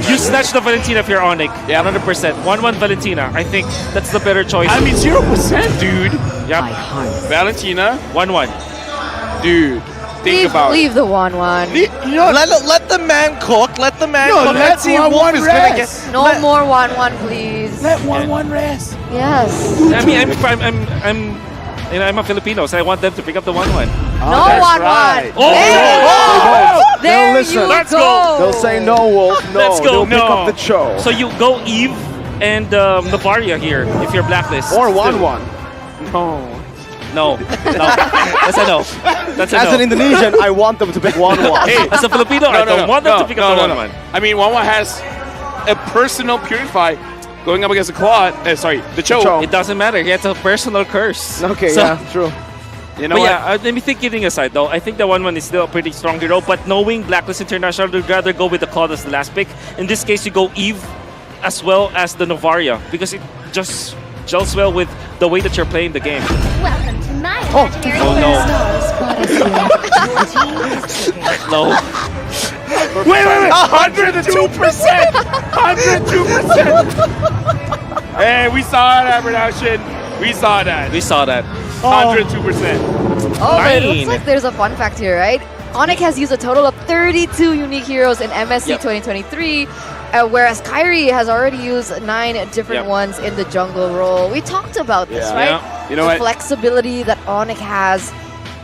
You snatch the Valentina if you're ONIC. Yeah, 100%. 1-1 Valentina. I think that's the better choice. I mean, 0%, dude. Yep. Valentina. 1-1. Dude. Think about leave the 1-1. Let the man cook. Let the man cook. Let's see if Wolf is gonna get. No more 1-1, please. Let 1-1 rest. Yes. I mean, I'm a Filipino, so I want them to pick up the 1-1. No 1-1. There listen. you Let's go. They'll say no, Wolf. No, Let's go. they'll pick up the Cho. So you go Eve and Novaria here if you're Blacklist. Or 1-1. No. That's a no. That's a As no. an Indonesian, I want them to pick 1-1. Hey, as a Filipino, I don't want them to pick up the 1-1. I mean, 1-1 has a personal purify going up against the Claude. The Cho. It doesn't matter. He has a personal curse. Okay, So- yeah, true. You know But what? yeah, let me think kidding aside though. I think the 1-1 is still a pretty strong hero, but knowing Blacklist International, I'd rather go with the Claude as the last pick. In this case, you go Eve as well as the Novaria because it just gels well with the way that you're playing the game. Welcome to my Oh no. No. Wait. 102%. 102%. Hey, we saw that production. We saw that. 102%. Oh, but it looks like there's a fun fact here, right? ONIC has used a total of 32 unique heroes in MSC 2023, whereas Kyrie has already used 9 different ones in the jungle role. We talked about this, right? Yeah. You know the what? flexibility that ONIC has,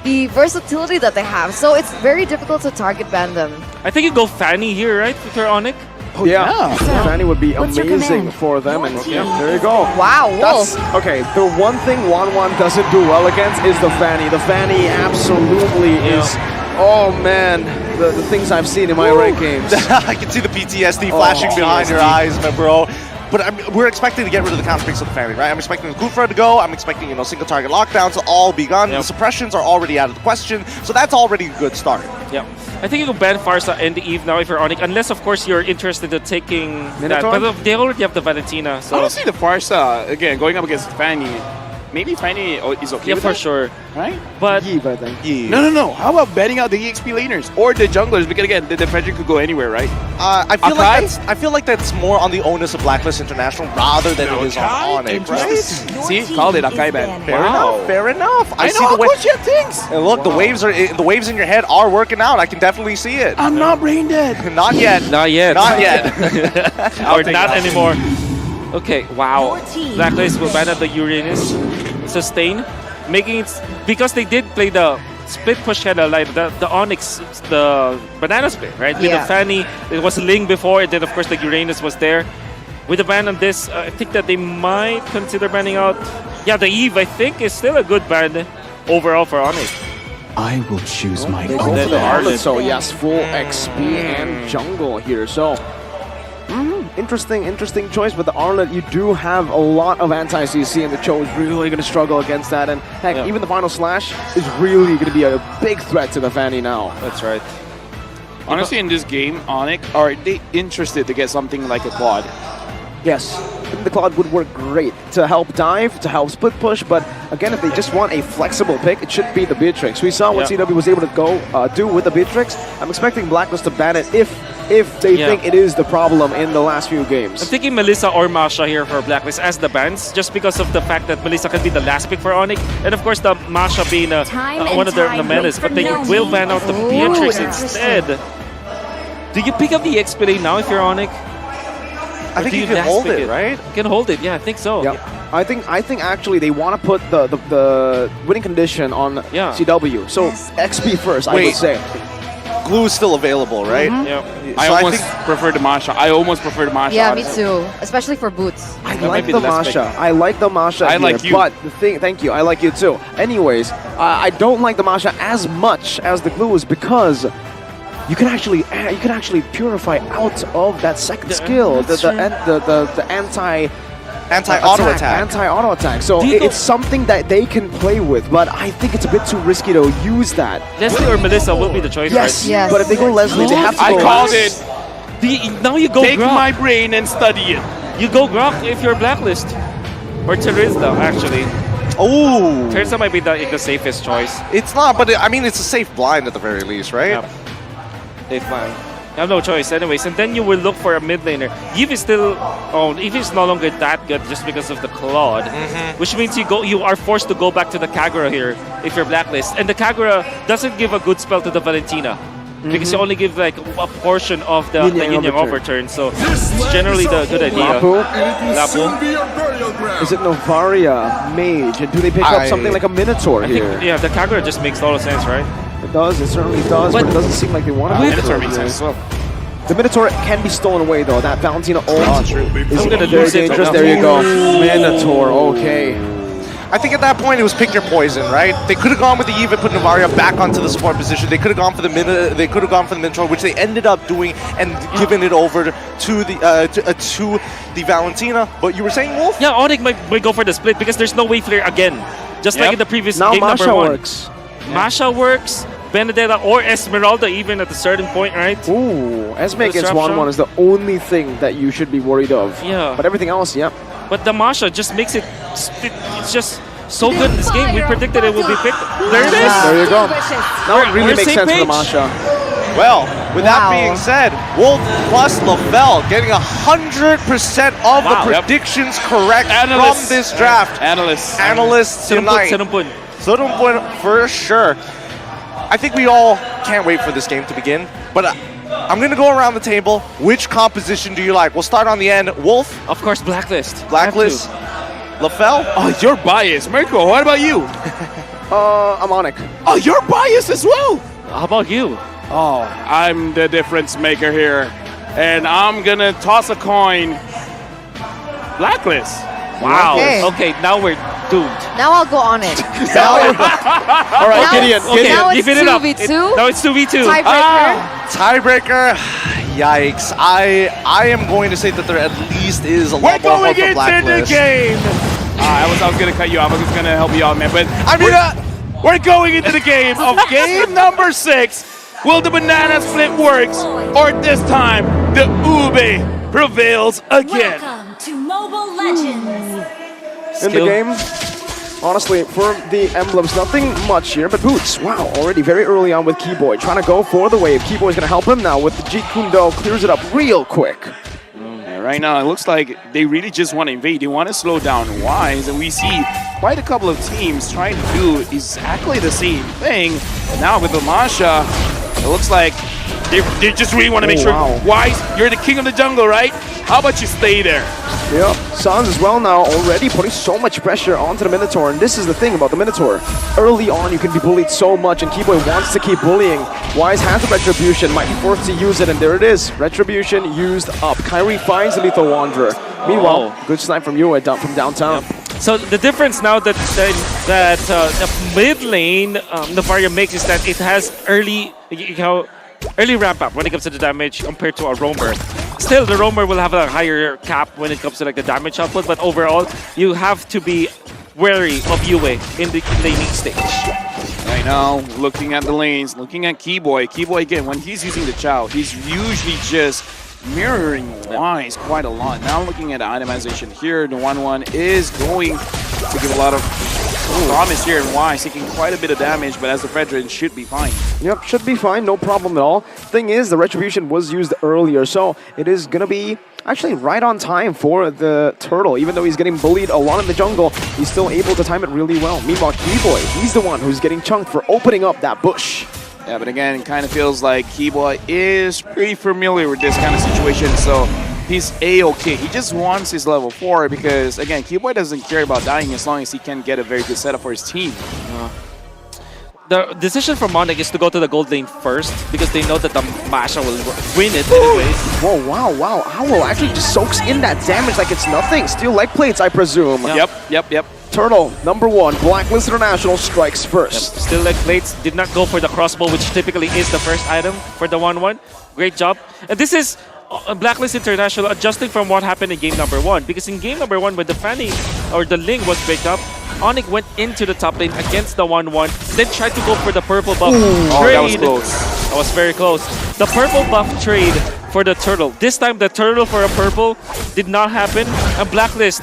the versatility that they have. So it's very difficult to target ban them. I think you go Fanny here, right? If you're ONIC. Oh, yeah. Fanny would be amazing for them. And there you go. Wow, Wolf. Okay, the one thing 1-1 doesn't do well against is the Fanny. The Fanny absolutely is Oh man, the things I've seen in my rank games. I can see the PTSD flashing behind your eyes, my bro. But we're expecting to get rid of the counter picks of the family, right? I'm expecting the Kufra to go. I'm expecting, single target lockdowns to all be gone. The suppressions are already out of the question, so that's already a good start. Yeah. I think you can ban Farsa and the Eve now if you're ONIC, unless of course you're interested in taking that. Minotaur? But they already have the Valentina, so Honestly, the Farsa, again, going up against Fanny, maybe Fanny is okay with for that, sure. right? But Eve, I think. No. How about betting out the EXP laners or the junglers? Because again, the defender could go anywhere, right? I feel like that's more on the onus of Blacklist International rather than it is on ONIC, right? See, called it Akai ban. Fair enough. I see know the way. how shit things. And look, the waves in your head are working out. I can definitely see it. I'm not brain dead. Not yet. Not yet. Not yet. or not anymore. Okay, wow. Blacklist will ban out the Uranus. Sustain. Making it... Because they did play the split push kind of like the Onyx, the banana split, right? With the Fanny, it was Ling before, and then of course the Uranus was there. With the ban on this, I think that they might consider banning out... Yeah, the Eve, I think, is still a good ban overall for Onyx. I will choose my They go for the Arlet, so yes, full XP and jungle here. So, interesting choice. But the Arlet, you do have a lot of anti-CC, and the Cho is really going to struggle against that. And heck, even the final slash is really going to be a big threat to the Fanny now. That's right. Honestly, in this game, ONIC, are they interested to get something like a quad? Yes, I think the Cloud would work great to help dive, to help split push, but again, if they just want a flexible pick, it should be the Beatrix. We saw what CW was able to do with the Beatrix. I'm expecting Blacklist to ban it if they think it is the problem in the last few games. I'm thinking Melissa or Masha here for Blacklist as the bans, just because of the fact that Melissa can be the last pick for ONIC, and of course the Masha being one of the menace, but they will ban out the Beatrix instead. Do you pick up the XP lane now if you're ONIC? I think you can hold it, right? You can hold it, yeah, I think so. Yep. I think actually they want to put the winning condition on CW. So XP first, I would say. Glue is still available, right? Yeah. I almost prefer the Masha. Yeah, me too. Especially for boots. I like the Masha. I like the Masha. I like you. But the thing, thank you. I like you too. Anyways, I don't like the Masha as much as the Glue is because you can actually purify out of that second skill, the anti-auto attack. So it's something that they can play with, but I think it's a bit too risky to use that. Leslie or Melissa will be the choice, yes, right? but if they go Leslie, they have to go. I called it. Now you go Take Grok. my brain and study it. You go Grok if you're Blacklist. Or Teresa, actually. Oh! Teresa might be the safest choice. It's not, but I mean, it's a safe blind at the very least, right? Yeah. Safe blind. You have no choice anyways, and then you will look for a mid laner. Eve is still Eve is no longer that good just because of the Claude, which means you are forced to go back to the Kagura here if you're Blacklist, and the Kagura doesn't give a good spell to the Valentina because you only give like a portion of the Yin Yang overturn, so it's generally the good idea. Lapu. Is it Novaria Mage, and do they pick up something like a Minotaur here? Yeah, the Kagura just makes total sense, right? It does, it certainly does, but it doesn't seem like they want to. Minotaur makes sense as well. The Minotaur can be stolen away though. That Valentina ult is gonna very lose it. dangerous. There you go. Minotaur, okay. I think at that point it was pick your poison, right? They could have gone with the Eve and put Novaria back onto the support position. They could have gone for the Minotaur, which they ended up doing and giving it over to the Valentina. But you were saying, Wolf? Yeah, ONIC might go for the split because there's no wave flare again, just like in the previous now game Masha number 1. Works. Masha works. Benedetta or Esmeralda even at a certain point, right? Ooh, Esme against 1-1 is the only thing that you should be worried of. Yeah. But everything else, yep. But the Masha just makes it, it's just so good in this game. We predicted it would be picked. There it is. There you go. Now it really makes sense for the Masha. Well, with that being said, Wolf plus Lavelle getting 100% of the predictions correct from this draft. Analysts tonight. 7 point. 7 point for sure. I think we all can't wait for this game to begin, but I'm going to go around the table. Which composition do you like? We'll start on the end. Wolf? Of course, Blacklist. Blacklist. Lafelle? Oh, you're biased. Mirko, what about you? I'm ONIC. Oh, you're biased as well. How about you? Oh, I'm the difference maker here. And I'm going to toss a coin. Blacklist. Wow. Okay, now we're doomed. Now I'll go on it. All right, Now Gideon. it's- Gideon. now it's Give it up. 2v2. Now it's 2v2. Tiebreaker. Tiebreaker. Yikes. I am going to say that there at least is a We're lot more going hope for into the Blacklist. game. I was going to cut you off. I was going to help you out, man. But I mean, we're going into the game of game number 6. Will the banana split works, or this time the Ube prevails again? Welcome to Mobile Legends. In the game, honestly, for the emblems, nothing much here, but Boots, wow, already very early on with Keyboy, trying to go for the wave. Keyboy's gonna help him now with the Jeet Kune Do, clears it up real quick. Yeah, right now, it looks like they really just want to invade. They want to slow down Wise, and we see quite a couple of teams trying to do exactly the same thing. And now with Lamasha, it looks like they just really want to make sure, wow. Wise, you're the king of the jungle, right? How about you stay there? Yep, Sans as well now, already putting so much pressure onto the Minotaur, and this is the thing about the Minotaur. Early on, you can be bullied so much, and Keyboy wants to keep bullying. Wise has the Retribution, might be forced to use it, and there it is. Retribution used up. Kyrie finds the Lethal Wanderer. Meanwhile, good snipe from you from downtown. So the difference now that the mid lane Navaria makes is that it has early ramp up when it comes to the damage compared to a roamer. Still, the roamer will have a higher cap when it comes to like the damage output, but overall, you have to be wary of Yue in the laning stage. Right now, looking at the lanes, looking at Keyboy. Keyboy, again, when he's using the Chow, he's usually just mirroring Wise quite a lot. Now looking at the itemization here, the 1-1 is going to give a lot of promise here, and Wise taking quite a bit of damage, but as the Fredrin should be fine. Yep, should be fine, no problem at all. Thing is, the Retribution was used earlier, so it is gonna be actually right on time for the Turtle. Even though he's getting bullied a lot in the jungle, he's still able to time it really well. Meanwhile, Keyboy, he's the one who's getting chunked for opening up that bush. Yeah, but again, it kind of feels like Keyboy is pretty familiar with this kind of situation, so he's A-okay. He just wants his level 4 because, again, Keyboy doesn't care about dying as long as he can get a very good setup for his team. The decision from ONIC is to go to the gold lane first because they know that the Masha will win it anyways. Whoa, wow. Owl actually just soaks in that damage like it's nothing. Steel leg plates, I presume. Yep. Turtle, number 1, Blacklist International strikes first. Yep. Still leg plates, did not go for the crossbow, which typically is the first item for the 1-1. Great job. And this is Blacklist International adjusting from what happened in game number 1. Because in game number 1, when the Fanny or the Ling was picked up, ONIC went into the top lane against the 1-1, then tried to go for the purple buff trade. Oh, that was close. That was very close. The purple buff trade for the Turtle. This time, the Turtle for a purple did not happen, and Blacklist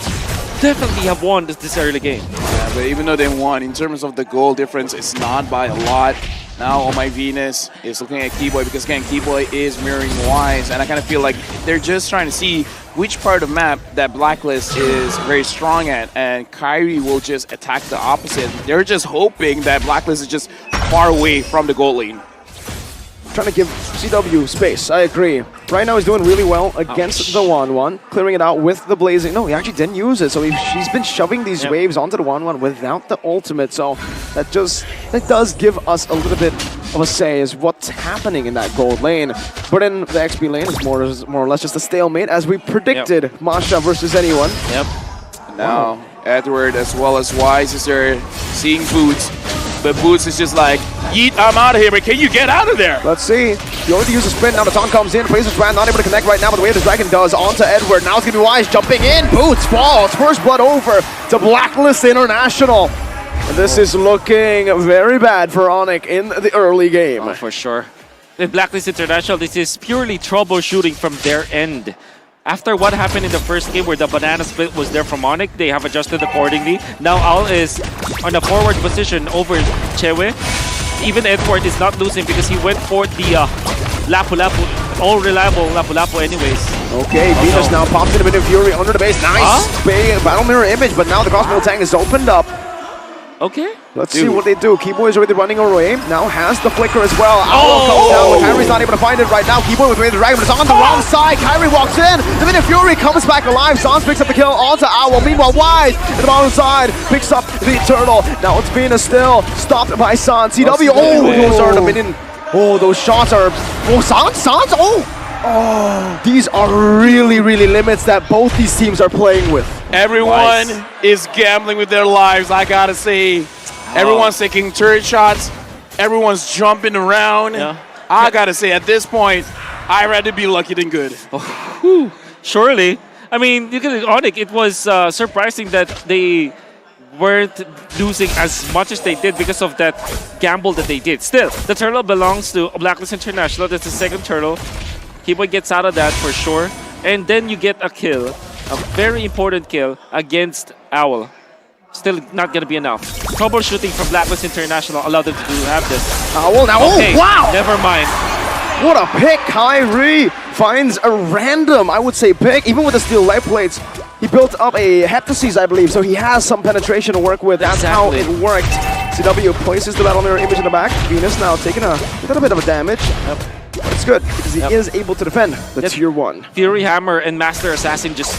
definitely have won this early game. Yeah, but even though they won, in terms of the goal difference, it's not by a lot. Now, Oh My Venus is looking at Keyboy because, again, Keyboy is mirroring Wise, and I kind of feel like they're just trying to see which part of map that Blacklist is very strong at, and Kyrie will just attack the opposite. They're just hoping that Blacklist is just far away from the goal lane. Trying to give CW space, I agree. Right now he's doing really well against the 1-1, clearing it out with the Blazing. No, he actually didn't use it, so she's been shoving these waves onto the 1-1 without the ultimate, so that does give us a little bit of a say as what's happening in that gold lane. But in the XP lane, it's more or less just a stalemate, as we predicted. Masha versus anyone. Yep. Now, Edward as well as Wise is there seeing Boots. But Boots is just like, yeet, I'm out of here, but can you get out of there? Let's see. You only use a sprint, now the taunt comes in, plays his brand, not able to connect right now, but the way the Dragon does onto Edward. Now it's gonna be Wise jumping in, Boots falls, first blood over to Blacklist International. And this is looking very bad for ONIC in the early game. Oh, for sure. With Blacklist International, this is purely troubleshooting from their end. After what happened in the first game where the banana split was there from ONIC, they have adjusted accordingly. Now Owl is on a forward position over Chewe. Even Edward is not losing because he went for the Lapu-Lapu, all reliable Lapu-Lapu anyways. Okay, Venus now pops in a bit of Fury under the base. Nice big battle mirror image, but now the crossbow tank is opened up. Okay. Let's see what they do. Keyboy is already running away. Now has the flicker as well. Owl comes down, but Kyrie's not able to find it right now. Keyboy with the Dragon, but it's on the wrong side. Kyrie walks in. The minute Fury comes back alive. Sans picks up the kill onto Owl. Meanwhile, Wise in the bottom side picks up the Turtle. Now it's Venus still stopped by Sans. CW. Oh, those are the minion. Oh, those shots are. Oh, Sans. Oh. Oh, these are really, really limits that both these teams are playing with. Everyone is gambling with their lives, I gotta say. Everyone's taking turret shots. Everyone's jumping around. I gotta say, at this point, I'd rather be lucky than good. Surely. I mean, you can ONIC, it was surprising that they weren't losing as much as they did because of that gamble that they did. Still, the turtle belongs to Blacklist International. That's the second turtle. Kiboy gets out of that for sure. And then you get a kill, a very important kill against Owl. Still not going to be enough. Troubleshooting from Blacklist International allowed them to have this. Owl now, okay, oh wow! Never mind. What a pick! Kyrie finds a random, I would say, pick. Even with the steel light plates, he built up a heptasis, I believe, so he has some penetration to work with. That's how it worked. CW places the battle mirror image in the back. Venus now taking a little bit of a damage. It's good because he is able to defend the tier 1. Fury Hammer and Master Assassin just,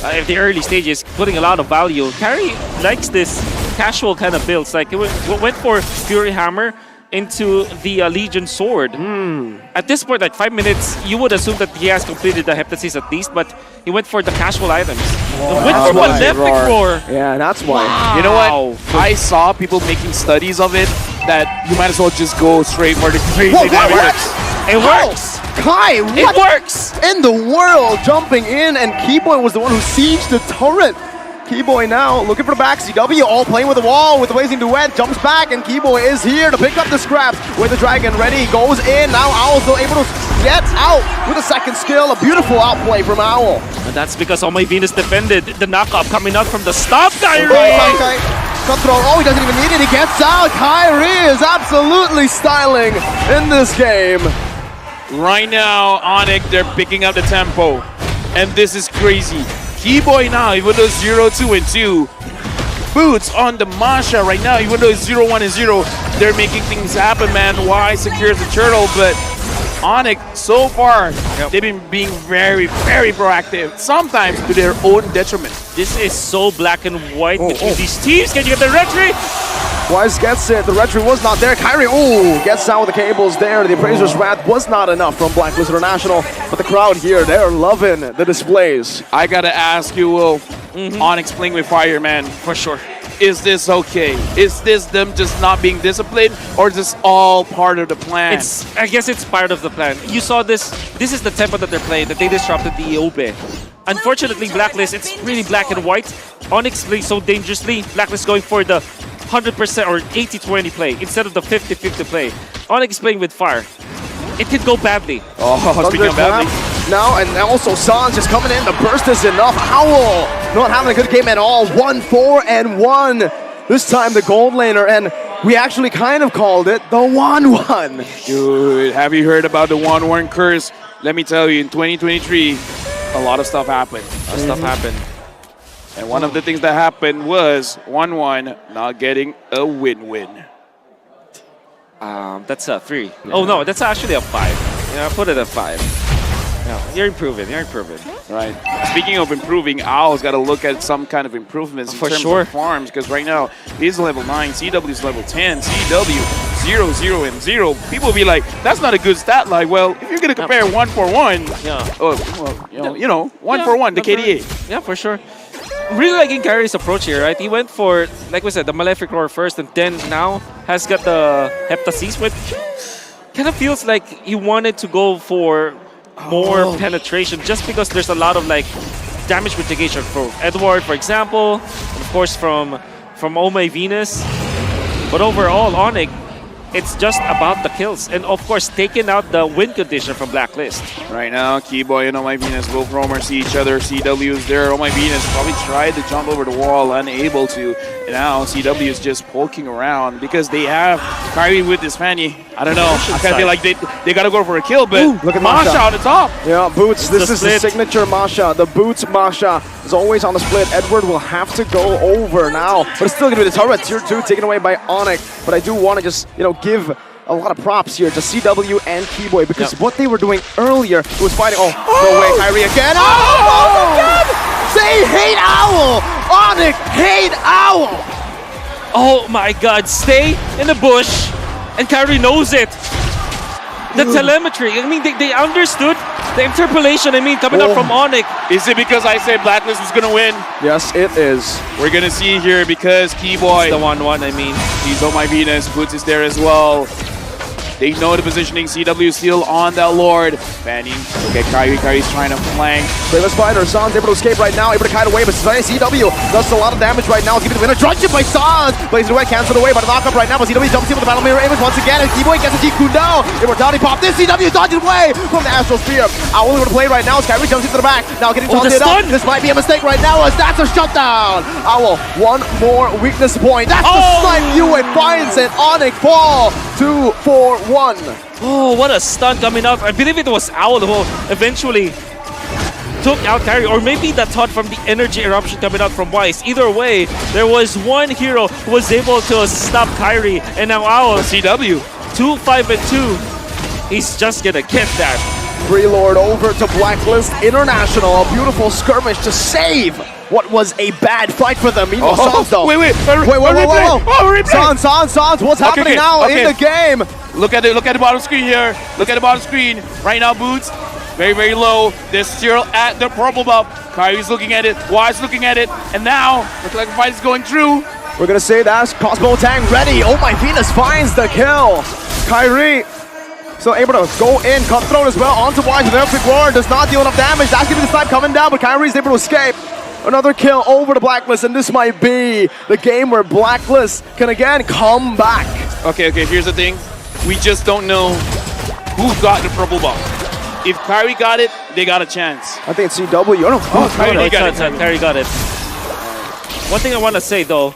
at the early stages, putting a lot of value. Carry likes this casual kind of builds. Like, it went for Fury Hammer into the Legion Sword. At this point, like 5 minutes, you would assume that he has completed the heptasis at least, but he went for the casual items. Went for one left roar. Yeah, that's why. Wow. You know what? I saw people making studies of it that you might as well just go straight for the crazy damage. It works! Kai, what? It works! In the world, jumping in, and Keyboy was the one who sieged the turret. Keyboy now looking for the back. CW all playing with the wall with the blazing duet. Jumps back, and Keyboy is here to pick up the scraps. With the dragon ready, goes in. Now Owl's still able to get out with a second skill. A beautiful outplay from Owl. And that's because All My Venus defended the knockup coming out from the stop, Kyrie! Cutthroat, oh, he doesn't even need it. He gets out. Kyrie is absolutely styling in this game. Right now, ONIC, they're picking up the tempo. And this is crazy. Keyboy now, even though 0-2 and 2. Boots on the Masha right now, even though it's 0-1 and 0. They're making things happen, man. Y secures the turtle, but ONIC, so far, they've been being very, very proactive. Sometimes to their own detriment. This is so black and white between these teams. Can you get the retry? Wise gets it. The retry was not there. Kyrie, gets out with the cables there. The Appraiser's Wrath was not enough from Blacklist International. But the crowd here, they're loving the displays. I gotta ask you, Will, ONIC playing with fire, man. For sure. Is this okay? Is this them just not being disciplined, or is this all part of the plan? I guess it's part of the plan. You saw this. This is the tempo that they're playing, that they disrupted the Obe. Unfortunately, Blacklist, it's really black and white. ONIC plays so dangerously. Blacklist going for the 100% or 80-20 play instead of the 50-50 play. ONIC is playing with fire. It could go badly. Oh, speaking of badly. Now, and also Sans just coming in. The burst is enough. Owl not having a good game at all. 1-4-1. This time the gold laner, and we actually kind of called it the 1-1. Dude, have you heard about the 1-1 curse? Let me tell you, in 2023, a lot of stuff happened. And one of the things that happened was 1-1 not getting a win-win. That's a 3. Yeah. Oh no, that's actually a 5. Yeah, put it at 5. Yeah, you're improving. Right. Speaking of improving, Owl's got to look at some kind of improvements in terms of farms, because right now he's level 9, CW's level 10, CW 0, 0, and 0. People will be like, that's not a good stat line. Well, if you're going to compare 1-4-1, 1-4-1, the KDA. Yeah, for sure. Really liking Kyrie's approach here, right? He went for, like we said, the Malefic Roar first, and then now has got the Heptasis, which kind of feels like he wanted to go for more penetration, just because there's a lot of like damage mitigation from Edward, for example, and of course from Oh My Venus. But overall, ONIC, it's just about the kills, and of course taking out the win condition from Blacklist. Right now, Keyboy and Oh My Venus, Wolf Roamer see each other. CW is there. Oh My Venus probably tried to jump over the wall, unable to. And now CW is just poking around because they have Kyrie with this Fanny. I don't know. I kind of feel like they got to go for a kill, but look at Masha on the top. Yeah, Boots. This is the signature Masha. The Boots Masha is always on the split. Edward will have to go over now, but it's still going to be the turret. Tier 2 taken away by ONIC. But I do want to just, give a lot of props here to CW and Keyboy, because what they were doing earlier was fighting. Oh, no way, Kyrie again. They hate Owl. ONIC hate Owl. Oh my God, stay in the bush, and Kyrie knows it. The telemetry, I mean, they understood The interpolation, I mean, coming up from ONIC. Is it because I said Blacklist was gonna win? Yes, it is. We're gonna see here because Keyboy, the 1-1, I mean. he's on my Venus, Boots is there as well. They know the positioning. CW still on that Lord. Fanning. Look at Kyrie. Kyrie's trying to flank. Bravest Spider. Sans able to escape right now. Able to kite away, but CW does a lot of damage right now. Giving the winner. Drudge it by Sans. Plays it away. Cancelled away by the knockup right now. But CW jumps in with the battle mirror image once again. And Keyboy gets a G-Kundo. Immortality pop. This CW dodges away from the Astral Sphere. Owl able to play right now. Kyrie jumps into the back. Now getting taunted up. This might be a mistake right now as that's a shutdown. Owl, one more weakness point. That's the snipe. It finds it. ONIC fall. 2-4-1. Oh, what a stun coming out. I believe it was Owl who eventually took out Kyrie, or maybe that thought from the energy eruption coming out from Weiss. Either way, there was one hero who was able to stop Kyrie, and now Owl, CW, 2-5-2. He's just gonna get that. Freelord over to Blacklist International. A beautiful skirmish to save what was a bad fight for them. Meanwhile, Sans though. Wait. Sans, what's happening now in the game? Look at the bottom screen here. Look at the bottom screen. Right now, Boots, very, very low. They're still at the purple buff. Kyrie's looking at it. Wise looking at it. And now, looks like the fight is going through. We're going to say that's Cosmo Tang ready. Oh my Venus finds the kill. Kyrie still able to go in. Cutthroat as well. Onto Wise with Electric Roar. Does not deal enough damage. That's going to be the snipe coming down, but Kyrie's able to escape. Another kill over to Blacklist, and this might be the game where Blacklist can again come back. Okay, here's the thing. We just don't know who got the purple buff. If Kyrie got it, they got a chance. I think it's CW. Kyrie got it. One thing I want to say though,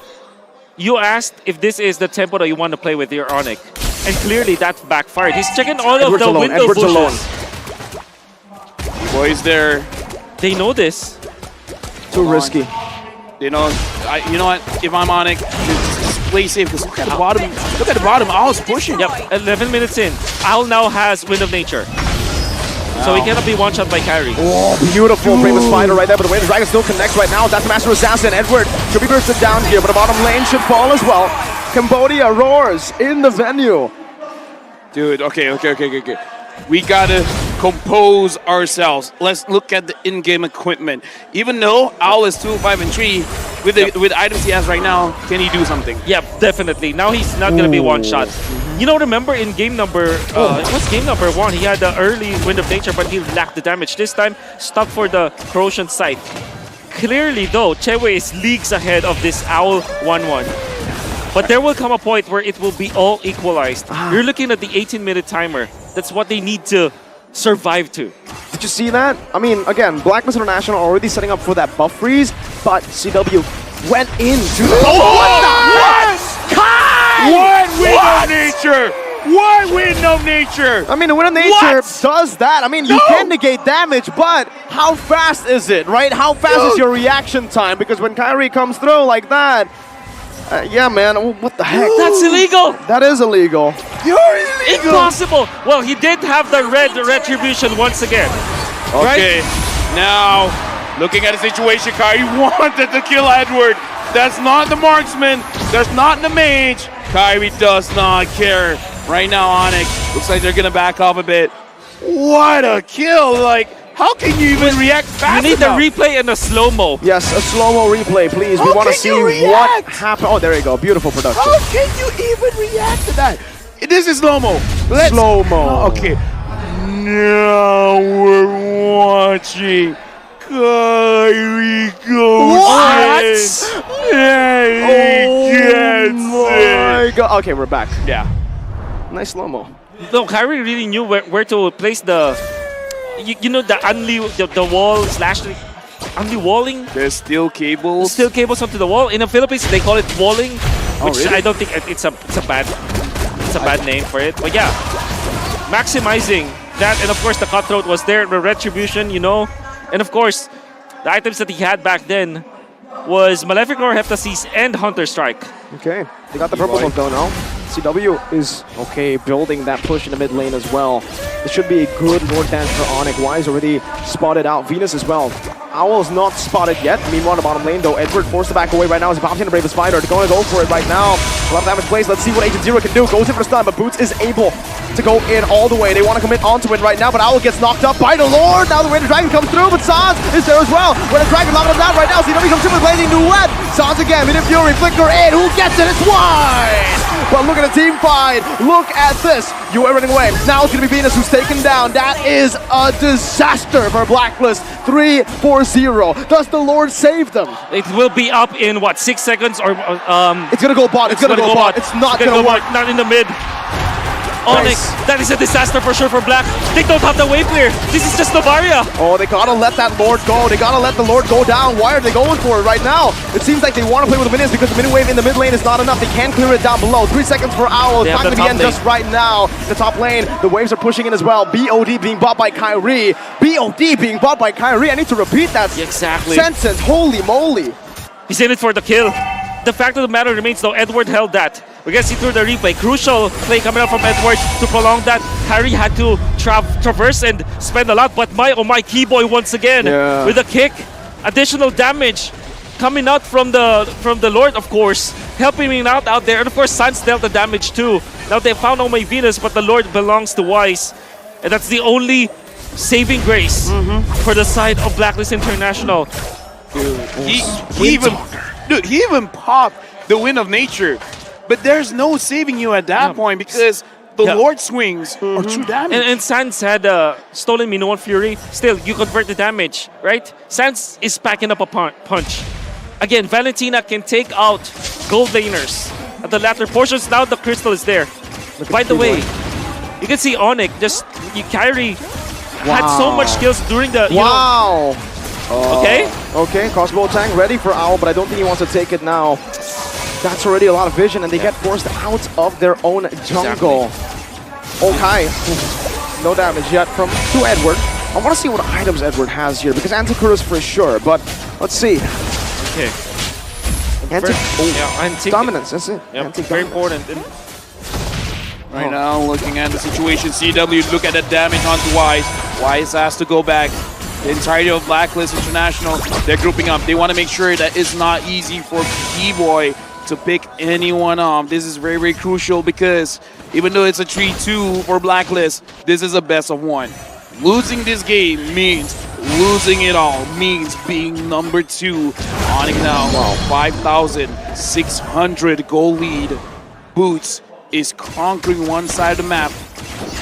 you asked if this is the tempo that you want to play with your ONIC, and clearly that backfired. He's checking all of the window bushes. Boys there. They know this. Too risky. You know, you know what? If I'm ONIC, just play safe. Because look at the bottom. Look at the bottom. Owl's pushing. Yep. 11 minutes in. Owl now has Wind of Nature. So he cannot be one-shot by Kyrie. Oh, beautiful Bravest Spider right there. But the way the Dragon still connects right now. That's the Master Assassin. Edward should be bursted down here, but the bottom lane should fall as well. Cambodia roars in the venue. Dude, okay. We gotta compose ourselves. Let's look at the in-game equipment. Even though Owl is 2, 5, and 3, with the items he has right now, can he do something? Yep, definitely. Now he's not gonna be one-shot. You know, remember in game number, it was game number 1, he had the early Wind of Nature, but he lacked the damage. This time, stuck for the Corrosion Scythe. Clearly, though, Chewe is leagues ahead of this Owl 1-1. But there will come a point where it will be all equalized. You're looking at the 18-minute timer. That's what they need to survive to. Did you see that? I mean, again, Blacklist International already setting up for that buff freeze, but CW went into the... What Wind of Nature? What Wind of Nature? I mean, the Wind of Nature does that. I mean, you can negate damage, but how fast is it, right? How fast is your reaction time? Because when Kyrie comes through like that, yeah, man, what the heck? That's illegal. That is illegal. You're illegal. Impossible. Well, he did have the red retribution once again. Okay, now looking at the situation, Kyrie wanted to kill Edward. That's not the marksman. That's not the mage. Kyrie does not care. Right now, ONIC looks like they're gonna back off a bit. What a kill! Like, how can you even react fast You need enough? the replay and the slow-mo. Yes, a slow-mo replay, please. We want to see what happened. Oh, there you go. Beautiful production. How can you even react to that? This is slow-mo. Slow-mo. Okay. Now we're watching Kyrie go. What? Oh my God. Okay, we're back. Yeah. Nice slow-mo. No, Kyrie really knew where to place the... You know, the the wall slash unli-walling? There's steel cables. Steel cables onto the wall. In the Philippines, they call it walling, which really? I don't think it's a bad name for it. But yeah, maximizing that, and of course the cutthroat was there, the retribution, you know, and of course the items that he had back then was Malefic Roar, Heptasis, and Hunter Strike. Okay, they got the purple buff though now. CW is, okay, building that push in the mid lane as well. This should be a good Lord dance for ONIC. Wise already spotted out Venus as well. Owl's not spotted yet. Meanwhile, on the bottom lane, though, Edward forced to back away right now as he pops in the Brave Spider. They're going to go for it right now. A lot of damage plays. Let's see what Agent Zero can do. Goes in for the stun, but Boots is able to go in all the way. They want to commit onto it right now, but Owl gets knocked up by the Lord. Now the Raider Dragon comes through, but Sans is there as well. Raider Dragon locking him down right now. CW comes in with blazing duet. Sans again, Mid Fury, Flicker in. Who gets it? It's Wise! But look at the team fight. Look at this. You are running away. Now it's going to be Venus who's taken down. That is a disaster for Blacklist. 3-4-0. Does the Lord save them? It will be up in what, 6 seconds or It's gonna go bot. It's gonna go bot. It's not gonna work. Not in the mid. ONIC, that is a disaster for sure for Black. They don't have the wave clear. This is just Novaria. Oh, they gotta let that Lord go. They gotta let the Lord go down. Why are they going for it right now? It seems like they want to play with the minions because the mini wave in the mid lane is not enough. They can't clear it down below. 3 seconds for Owl. It's not gonna be end just right now. The top lane, the waves are pushing in as well. BOD being bought by Kyrie. BOD being bought by Kyrie. I need to repeat that sentence. Holy moly. He's in it for the kill. The fact of the matter remains though, Edward held that. We can see through the replay. Crucial play coming out from Edward to prolong that. Harry had to traverse and spend a lot, but oh my, Keyboy once again with a kick. Additional damage coming out from the Lord, of course, helping him out there. And of course, Sans dealt the damage too. Now they found Oh My Venus, but the Lord belongs to Wise. And that's the only saving grace for the side of Blacklist International. He even popped the Wind of Nature. But there's no saving you at that point because the Lord swings are too damage. And Sans had stolen Minoan Fury. Still, you convert the damage, right? Sans is packing up a punch. Again, Valentina can take out gold laners at the latter portions. Now the crystal is there. By the way, you can see ONIC Kyrie had so much skills during the Okay, crossbow tank ready for Owl, but I don't think he wants to take it now. That's already a lot of vision, and they get forced out of their own jungle. Okay, no damage yet from Edward. I want to see what items Edward has here, because Anticuras for sure, but let's see. Okay. Dominance, that's it. Yep, very important. Right now, looking at the situation, CW, look at the damage onto Wise. Wise has to go back. The entirety of Blacklist International, they're grouping up. They want to make sure that it's not easy for B-Boy to pick anyone off. This is very, very crucial because even though it's a 3-2 for Blacklist, this is a best of 1. Losing this game means losing it all, means being number 2. ONIC now, 5,600 goal lead. Boots is conquering one side of the map.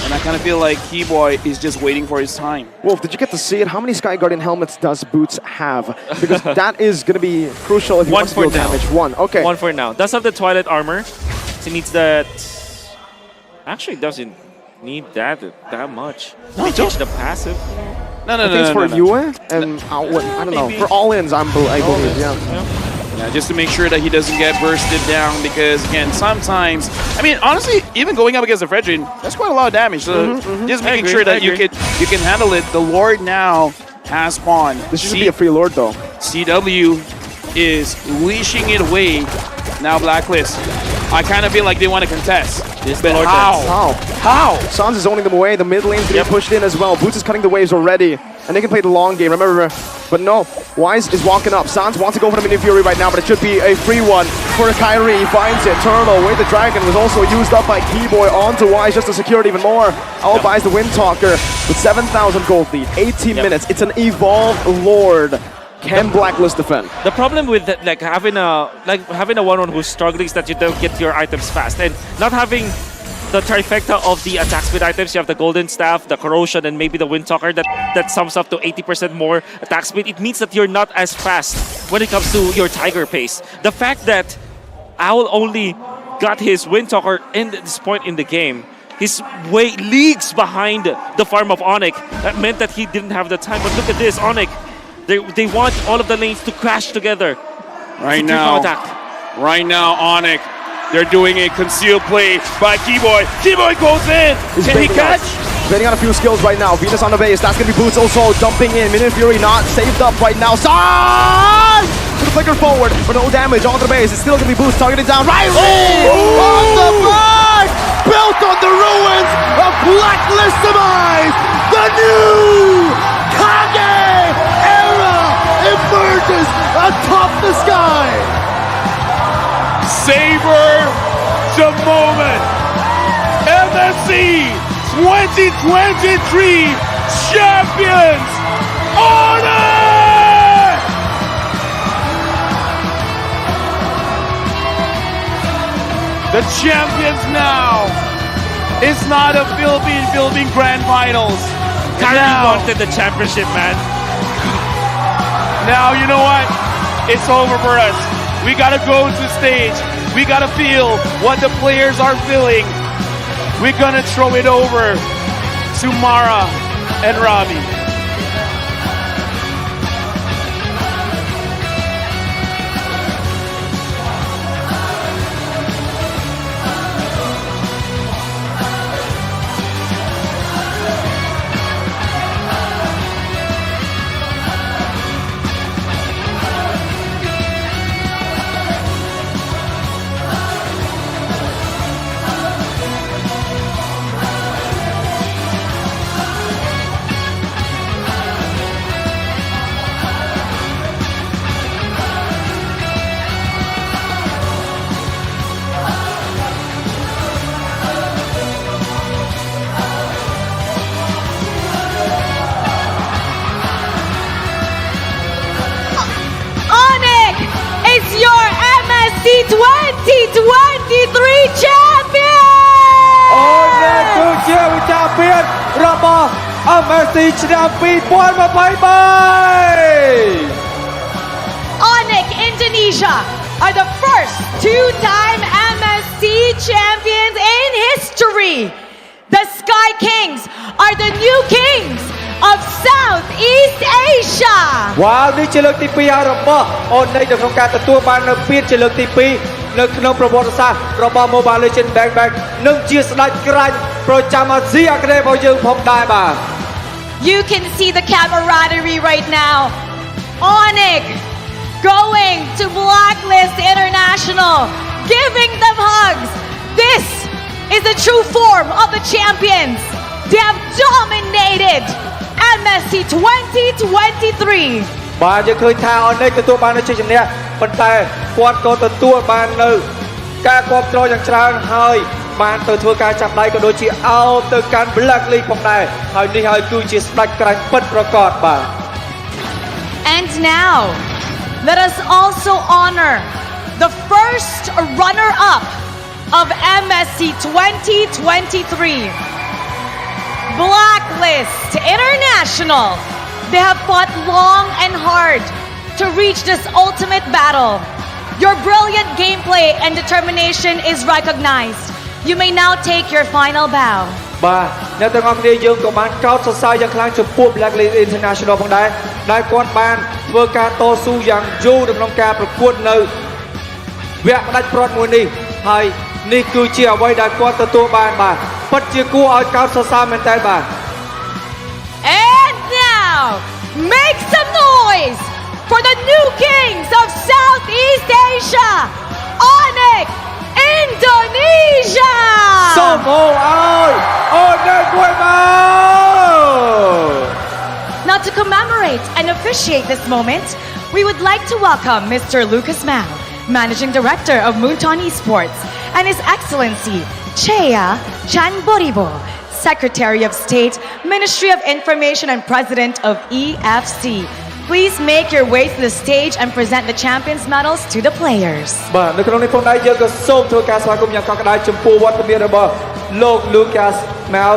And I kind of feel like Keyboy is just waiting for his time. Wolf, did you get to see it? How many Sky Guardian helmets does Boots have? Because that is going to be crucial if he wants to deal damage. One, okay. One for now. Does have the Twilight armor. So he needs that. Actually, doesn't need that much. No, he changed the passive. No. I think it's for Yue and I don't know. For all-ins, I believe, Yeah, just to make sure that he doesn't get bursted down because, again, sometimes, I mean, honestly, even going up against the Fredrin, that's quite a lot of damage. So just making sure that you can handle it. The Lord now has spawned. This should be a free Lord, though. CW is leashing it away. Now Blacklist. I kind of feel like they want to contest. But how? Sans is owning them away. The mid lane's getting pushed in as well. Boots is cutting the waves already. And they can play the long game, remember. But no, Wise is walking up. Sans wants to go for the Mini Fury right now, but it should be a free one for Kyrie. He finds it. Turtle with the Dragon was also used up by Keyboy onto Wise just to secure it even more. Owl buys the Windtalker with 7,000 gold lead, 18 minutes. It's an evolved Lord. Can Blacklist defend? The problem with having a one-on who's struggling is that you don't get your items fast, and not having the trifecta of the attack speed items. You have the Golden Staff, the Corrosion, and maybe the Windtalker that sums up to 80% more attack speed. It means that you're not as fast when it comes to your Tiger pace. The fact that Owl only got his Windtalker in this point in the game, he's way leagues behind the farm of ONIC. That meant that he didn't have the time. But look at this, ONIC. They want all of the lanes to crash together. Right now, ONIC. They're doing a concealed play by Keyboy. Keyboy goes in. Can he catch? Betting on a few skills right now. Venus on the base. That's going to be Boots also jumping in. Minion Fury not saved up right now. Side! To the flicker forward, but no damage on the base. It's still going to be Boots targeting down. Riley! On the back! Built on the ruins of Blacklist demise! The new Kage era gentlemen, MSC 2023 champions, ONIC! The champions now is not a Philippine Grand Finals. Kyrie wanted the championship, man. Now, you know what? It's over for us. We gotta go to stage. We gotta feel what the players are feeling. We're gonna throw it over to Mara and Robbie. ONIC is your MSC 2023 champion! ONIC គឺជាវិជាពៀនរបស់ MSC ឆ្នាំ2023 ONIC Indonesia are the first two-time MSC champions in history. The Sky Kings are the new kings of Southeast Asia. វ៉ាវនេះជាលើកទី2ហើយរបស់ ONIC នៅក្នុងការទទួលបាននៅពានជាលើកទី2នៅក្នុងប្រវត្តិសាស្ត្ររបស់ Mobile Legends Bang Bang និងជាស្ដេចក្រាញ់ប្រចាំអាស៊ីអាគ្នេយ៍របស់យើងផងដែរបាទ You can see the camaraderie right now. ONIC going to Blacklist International, giving them hugs. This is the true form of the champions. They have dominated MSC 2023. បាទយើងឃើញថា ONIC ទទួលបាននៅជ័យជំនះប៉ុន្តែគាត់ក៏ទទួលបាននៅការគ្រប់គ្រងយ៉ាងច្រើនហើយបានទៅធ្វើការចាប់ដៃក៏ដូចជាអោបទៅកាន់ Blacklist ផងដែរហើយនេះហើយគឺជាស្ដេចក្រាញ់ពិតប្រាកដបាទ And now, let us also honor the first runner-up of MSC 2023. Blacklist International. They have fought long and hard to reach this ultimate battle. Your brilliant gameplay and determination is recognized. You may now take your final bow. បាទអ្នកទាំងអស់គ្នាយើងក៏បានកោតសរសើរយ៉ាងខ្លាំងចំពោះ Blacklist International ផងដែរដែលគាត់បានធ្វើការតស៊ូយ៉ាងយូរនៅក្នុងការប្រកួតនៅវគ្គផ្ដាច់ព្រាត់មួយនេះហើយនេះគឺជាអ្វីដែលគាត់ទទួលបានបាទពិតជាគួរឲ្យកោតសរសើរមែនតើបាទ And now, make some noise for the new kings of Southeast Asia, ONIC Indonesia! សូមអោយ ONIC មួយមក Now to commemorate and officiate this moment, we would like to welcome Mr. Lucas Mao, Managing Director of Moonton Esports, and His Excellency Chea Chanboribo, Secretary of State, Ministry of Information and President of EFC. Please make your way to the stage and present the champions medals to the players. បាទនៅក្នុងនេះផងដែរយើងក៏សូមធ្វើការស្វាគមន៍យ៉ាងកក់ក្ដៅចំពោះវត្តមានរបស់លោក Lucas Mao,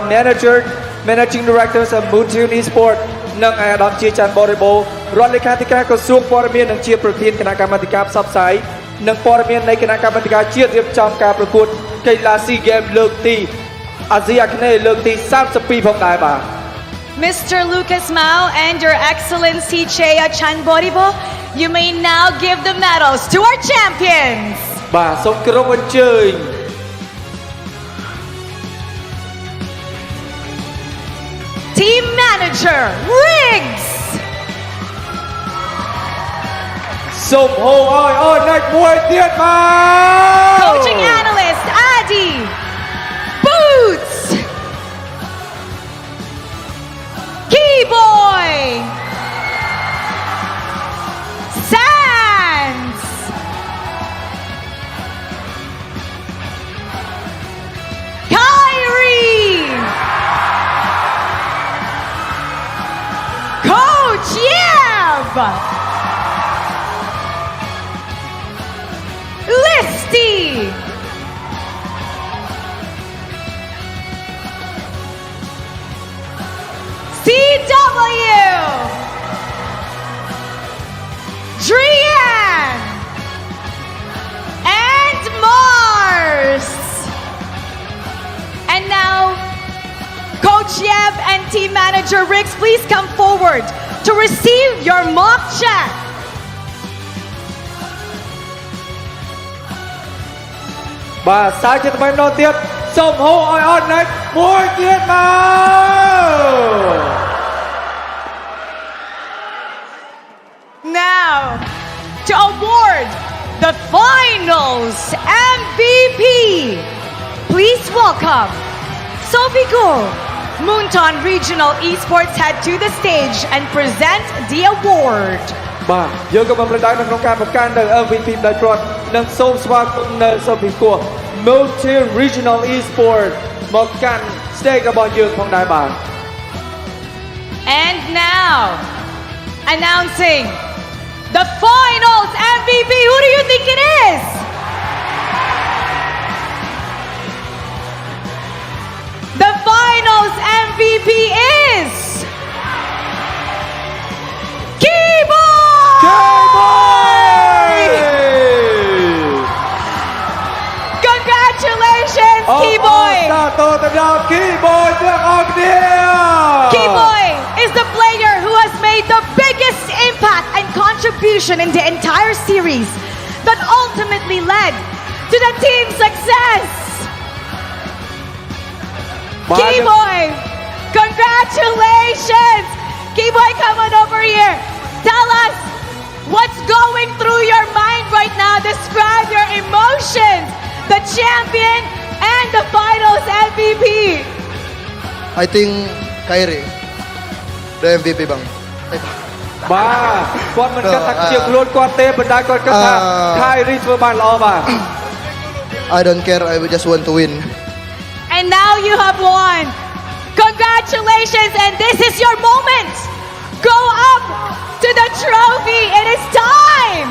Managing Director of Moonton Esports និងអាដាមជាច័ន្ទបរិបូរណ៍រដ្ឋលេខាធិការក្រសួងព័ត៌មាននិងជាប្រធានគណៈកម្មាធិការផ្សព្វផ្សាយនិងព័ត៌មាននៃគណៈកម្មាធិការជាតិរៀបចំការប្រកួតកីឡា SEA Games លើកទីអាស៊ីអាគ្នេយ៍លើកទី32ផងដែរបាទ Mr. Lucas Mao and Your Excellency Chea Chanboribo, you may now give the medals to our champions. បាទសូមគោរពអញ្ជើញ Team Manager Riggs. សូមហៅឲ្យ ONIC មួយទៀតមក Coaching Analyst Adi Boots. Keyboy Sands. Listy. CW. Drian. And Mars. And now, Coach Yev and Team Manager Riggs, please come forward to receive your mock check. Và sai cho tụi đầu tiên, sông hô oi on next, mũiទៀតមក Now, to award the finals MVP, please welcome Sophie Gu, Moonton Regional Esports head to the stage and present the award. បាទយើងក៏បានប្រដៅនៅក្នុងការប្រកាសនៅ MVP ដោយគាត់នឹងសូមស្វាគមន៍នៅសូមពីគួរ Multi Regional Esports មកកាន់ stage របស់យើងផងដែរបាទ And now, announcing the finals MVP. Who do you think it is? The finals MVP is Congratulations, Keyboy! Keyboy is the player who has made the biggest impact and contribution in the entire series that ultimately led to the team's success. Keyboy, congratulations! Keyboy, come on over here. Tell us what's going through your mind right now. Describe your emotions. The champion and the finals MVP. I think Kyrie, the MVP បង បាទគាត់មិនគិតថាជាខ្លួនគាត់ទេប៉ុន្តែគាត់គិតថា Kyrie ធ្វើបានល្អបាទ I don't care, I just want to win. And now you have won. Congratulations, and this is your moment. Go up to the trophy. It is time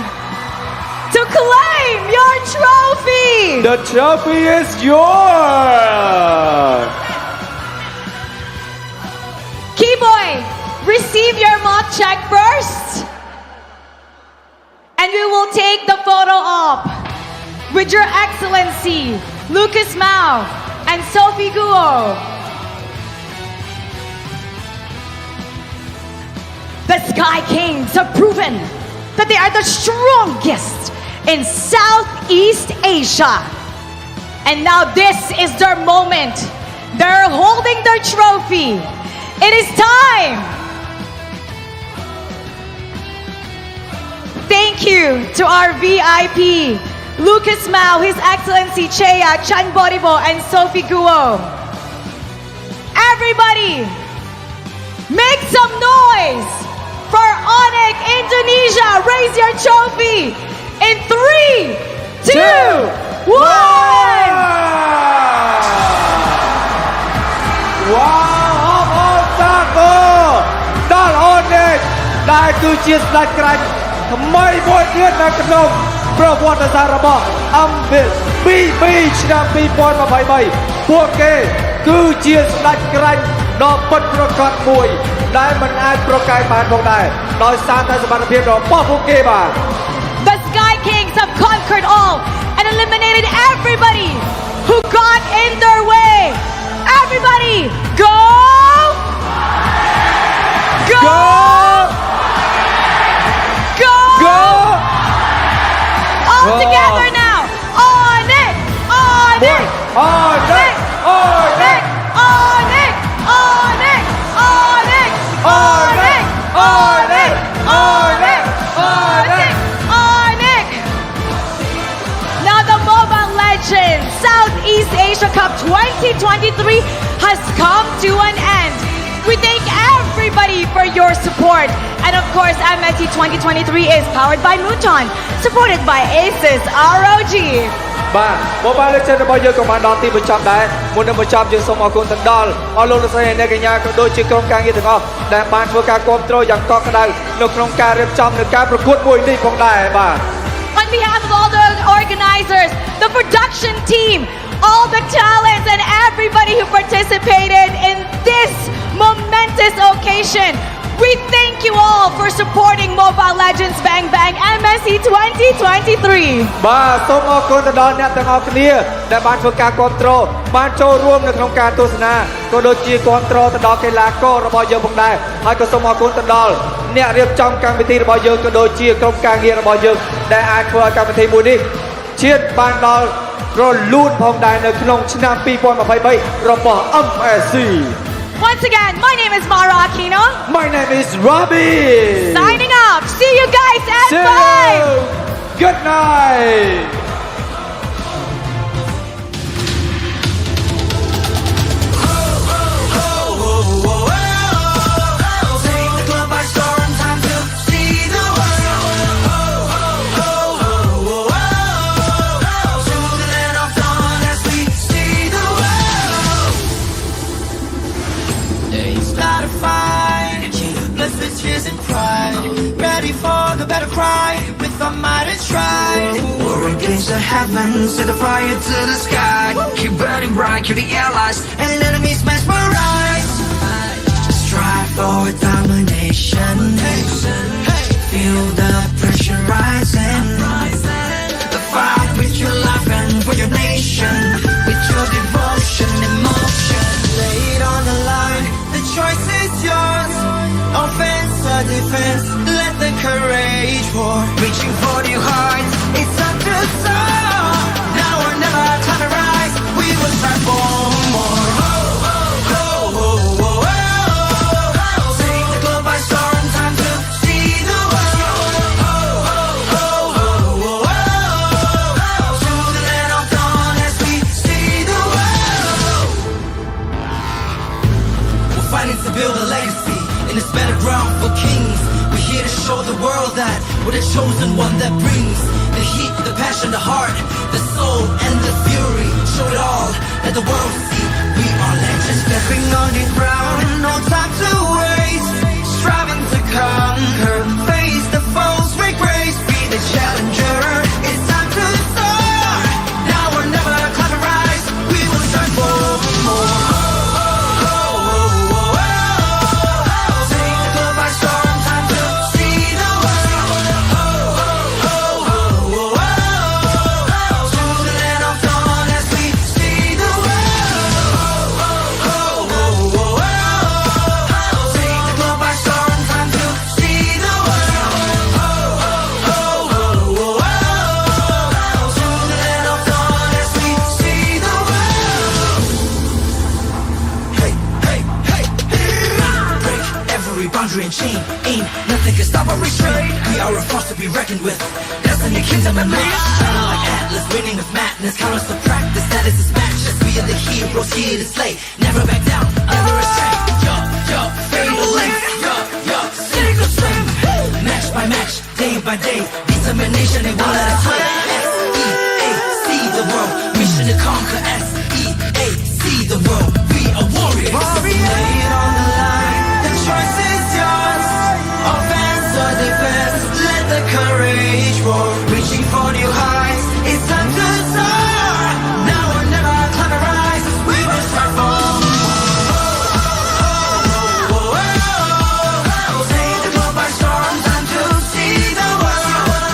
to claim your trophy. The trophy is yours. Keyboy, receive your mock check first. And we will take the photo op with Your Excellency, Lucas Mao and Sophie Guo. The Sky Kings have proven that they are the strongest in Southeast Asia. And now this is their moment. They're holding their trophy. It is time. Thank you to our VIP, Lucas Mao, His Excellency Chea Chanboribo, and Sophie Guo. Everybody, make some noise for ONIC Indonesia. Raise your trophy in 3, 2, 1. Wow, obstacle ដល់ ONIC ដែលគឺជាស្ដេចក្រាញ់ថ្មីមួយទៀតនៅក្នុងប្រវត្តិសាស្ត្ររបស់ MSC ឆ្នាំ 2023 ពួកគេគឺជាស្ដេចក្រាញ់ដ៏ពិតប្រាកដមួយដែលមិនអាចប្រកែកបានផងដែរដោយសារតែសមត្ថភាពរបស់ពួកគេបាទ The Sky Kings have conquered all and eliminated everybody who got in their way. Everybody, go! Go! Go! Go! All together now. ONIC! ONIC! ONIC! ONIC! ONIC! ONIC! ONIC! ONIC! ONIC! ONIC! ONIC! ONIC! Now the Mobile Legends Southeast Asia Cup 2023 has come to an end. We thank every everybody for your support. And of course, MSC 2023 is powered by Mouton, supported by Aces ROG. បាទ Mobile Legends របស់យើងក៏បានដល់ទីបញ្ចប់ដែរមុននឹងបញ្ចប់យើងសូមអរគុណទាំងដល់អស់លោកលោកស្រីអ្នកកញ្ញាក៏ដូចជាក្រុមការងារទាំងអស់ដែលបានធ្វើការគ្រប់គ្រងយ៉ាងកក់ក្ដៅនៅក្នុងការរៀបចំនៃការប្រកួតមួយនេះផងដែរបាទ On behalf of all the organizers, the production team, all the talents and everybody who participated in this momentous occasion, we thank you all for supporting Mobile Legends Bang Bang MSC 2023. បាទសូមអរគុណទៅដល់អ្នកទាំងអស់គ្នាដែលបានធ្វើការគ្រប់គ្រងបានចូលរួមនៅក្នុងការទស្សនាក៏ដូចជាគ្រប់គ្រងទៅដល់កីឡាកររបស់យើងផងដែរហើយក៏សូមអរគុណទៅដល់អ្នករៀបចំកម្មវិធីរបស់យើងក៏ដូចជាក្រុមការងាររបស់យើងដែលអាចធ្វើឲ្យកម្មវិធីមួយនេះឈានបានដល់រលូនផងដែរនៅក្នុងឆ្នាំ2023របស់ MSC. Once again, my name is Mara Aquino. My name is Robbie. Signing off. See you guys at 5. Good night. Ready for the battle cry, with our might and stride. War against the heavens, set the fire to the sky. Keep burning bright, kill the allies, and enemies mesmerize. Strive for domination. Feel the pressure rising. The fight with your life and for your nation, with your devotion, emotion. Lay it on the line, the choice is yours. Offense or defense, let the courage pour. Reaching for your heart, it's time to soar. Now or never, time to rise. We will strive for more. Take the globe by storm, time to see the world. To the land of dawn as we see the world. We're fighting to build a legacy in this battleground for kings. We're here to show the world that we're the chosen one that brings the heat, the passion, the heart, the soul, and the fury. Show it all, let the world see we are legends. Stepping on the ground, no time to waste. Striving to conquer, face the foes with grace. Be the challenger, it's time to soar. Now or never, climb and rise. We will strive for more. And chain, ain't nothing can stop our restraint. We are a force to be reckoned with. Destiny, kingdom, and might. Shining like Atlas, winning with madness. Count us to practice, that is this match. Yes, we are the heroes here to slay. Never back down, never astray. Yo, fatal length. Yo, sink or swim. Match by match, day by day. Determination, they won't let us win. S-E-A-C the world. Mission to conquer. S-E-A-C the world. We are warriors. Lay it on the line. The choice is yours. Offense or defense, let the courage roar. Reaching for new heights, it's time to soar. Now or never, climb and rise. We will strive for more. Take the globe by storm, time to see the world.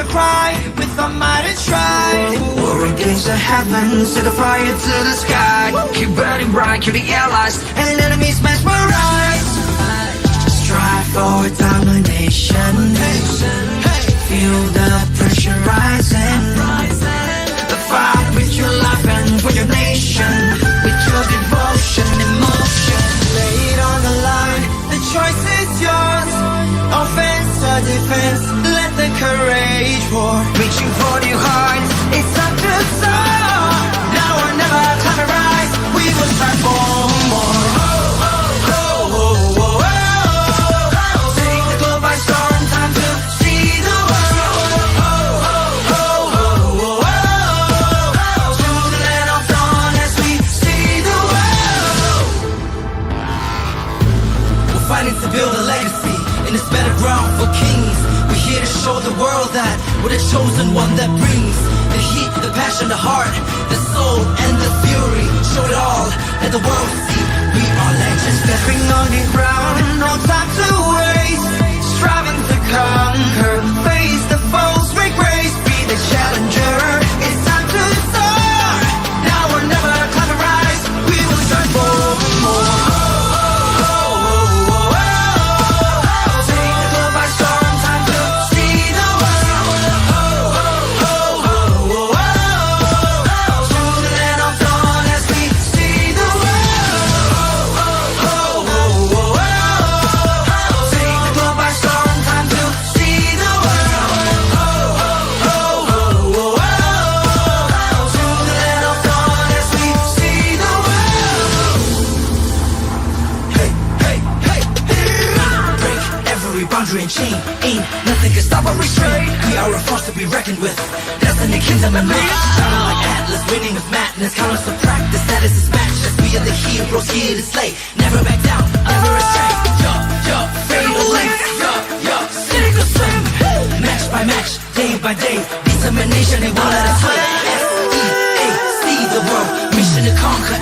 battle cry with our might and stride. War against the heavens, set the fire to the sky. Keep burning bright, kill the allies, and enemies mesmerized. Strive for domination. Feel the pressure rising. The fight with your life and for your nation. With your devotion, emotion. Lay it on the line, the choice is yours. Offense or defense, let the courage roar. Reaching for your heart, it's time to soar. Now or never, climb and rise. We will strive for more. Take the globe by storm, time to see the world. To the land of dawn as we see the world. We're fighting to build a legacy in this better ground for kings. We're here to show the world that we're the chosen one that brings the heat, the passion, the heart, the soul, and the fury. Show it all, let the world see we are legends. Stepping on the ground, no time to waste. Striving to conquer, face the foes, break grace, be the challenger. It's time to soar. Now or never, climb and rise. We will strive for more. Boundary and chain, ain't nothing can stop or restrain. We are a force to be reckoned with. Destiny, kingdom, and man. Shining like Atlas, winning with madness. Count us to practice, status is matchless. We are the heroes here to slay. Never back down, never astray. Fatal length. Sink or swim. Match by match, day by day. Determination, they won't let us win. SEAC, the world, mission to conquer.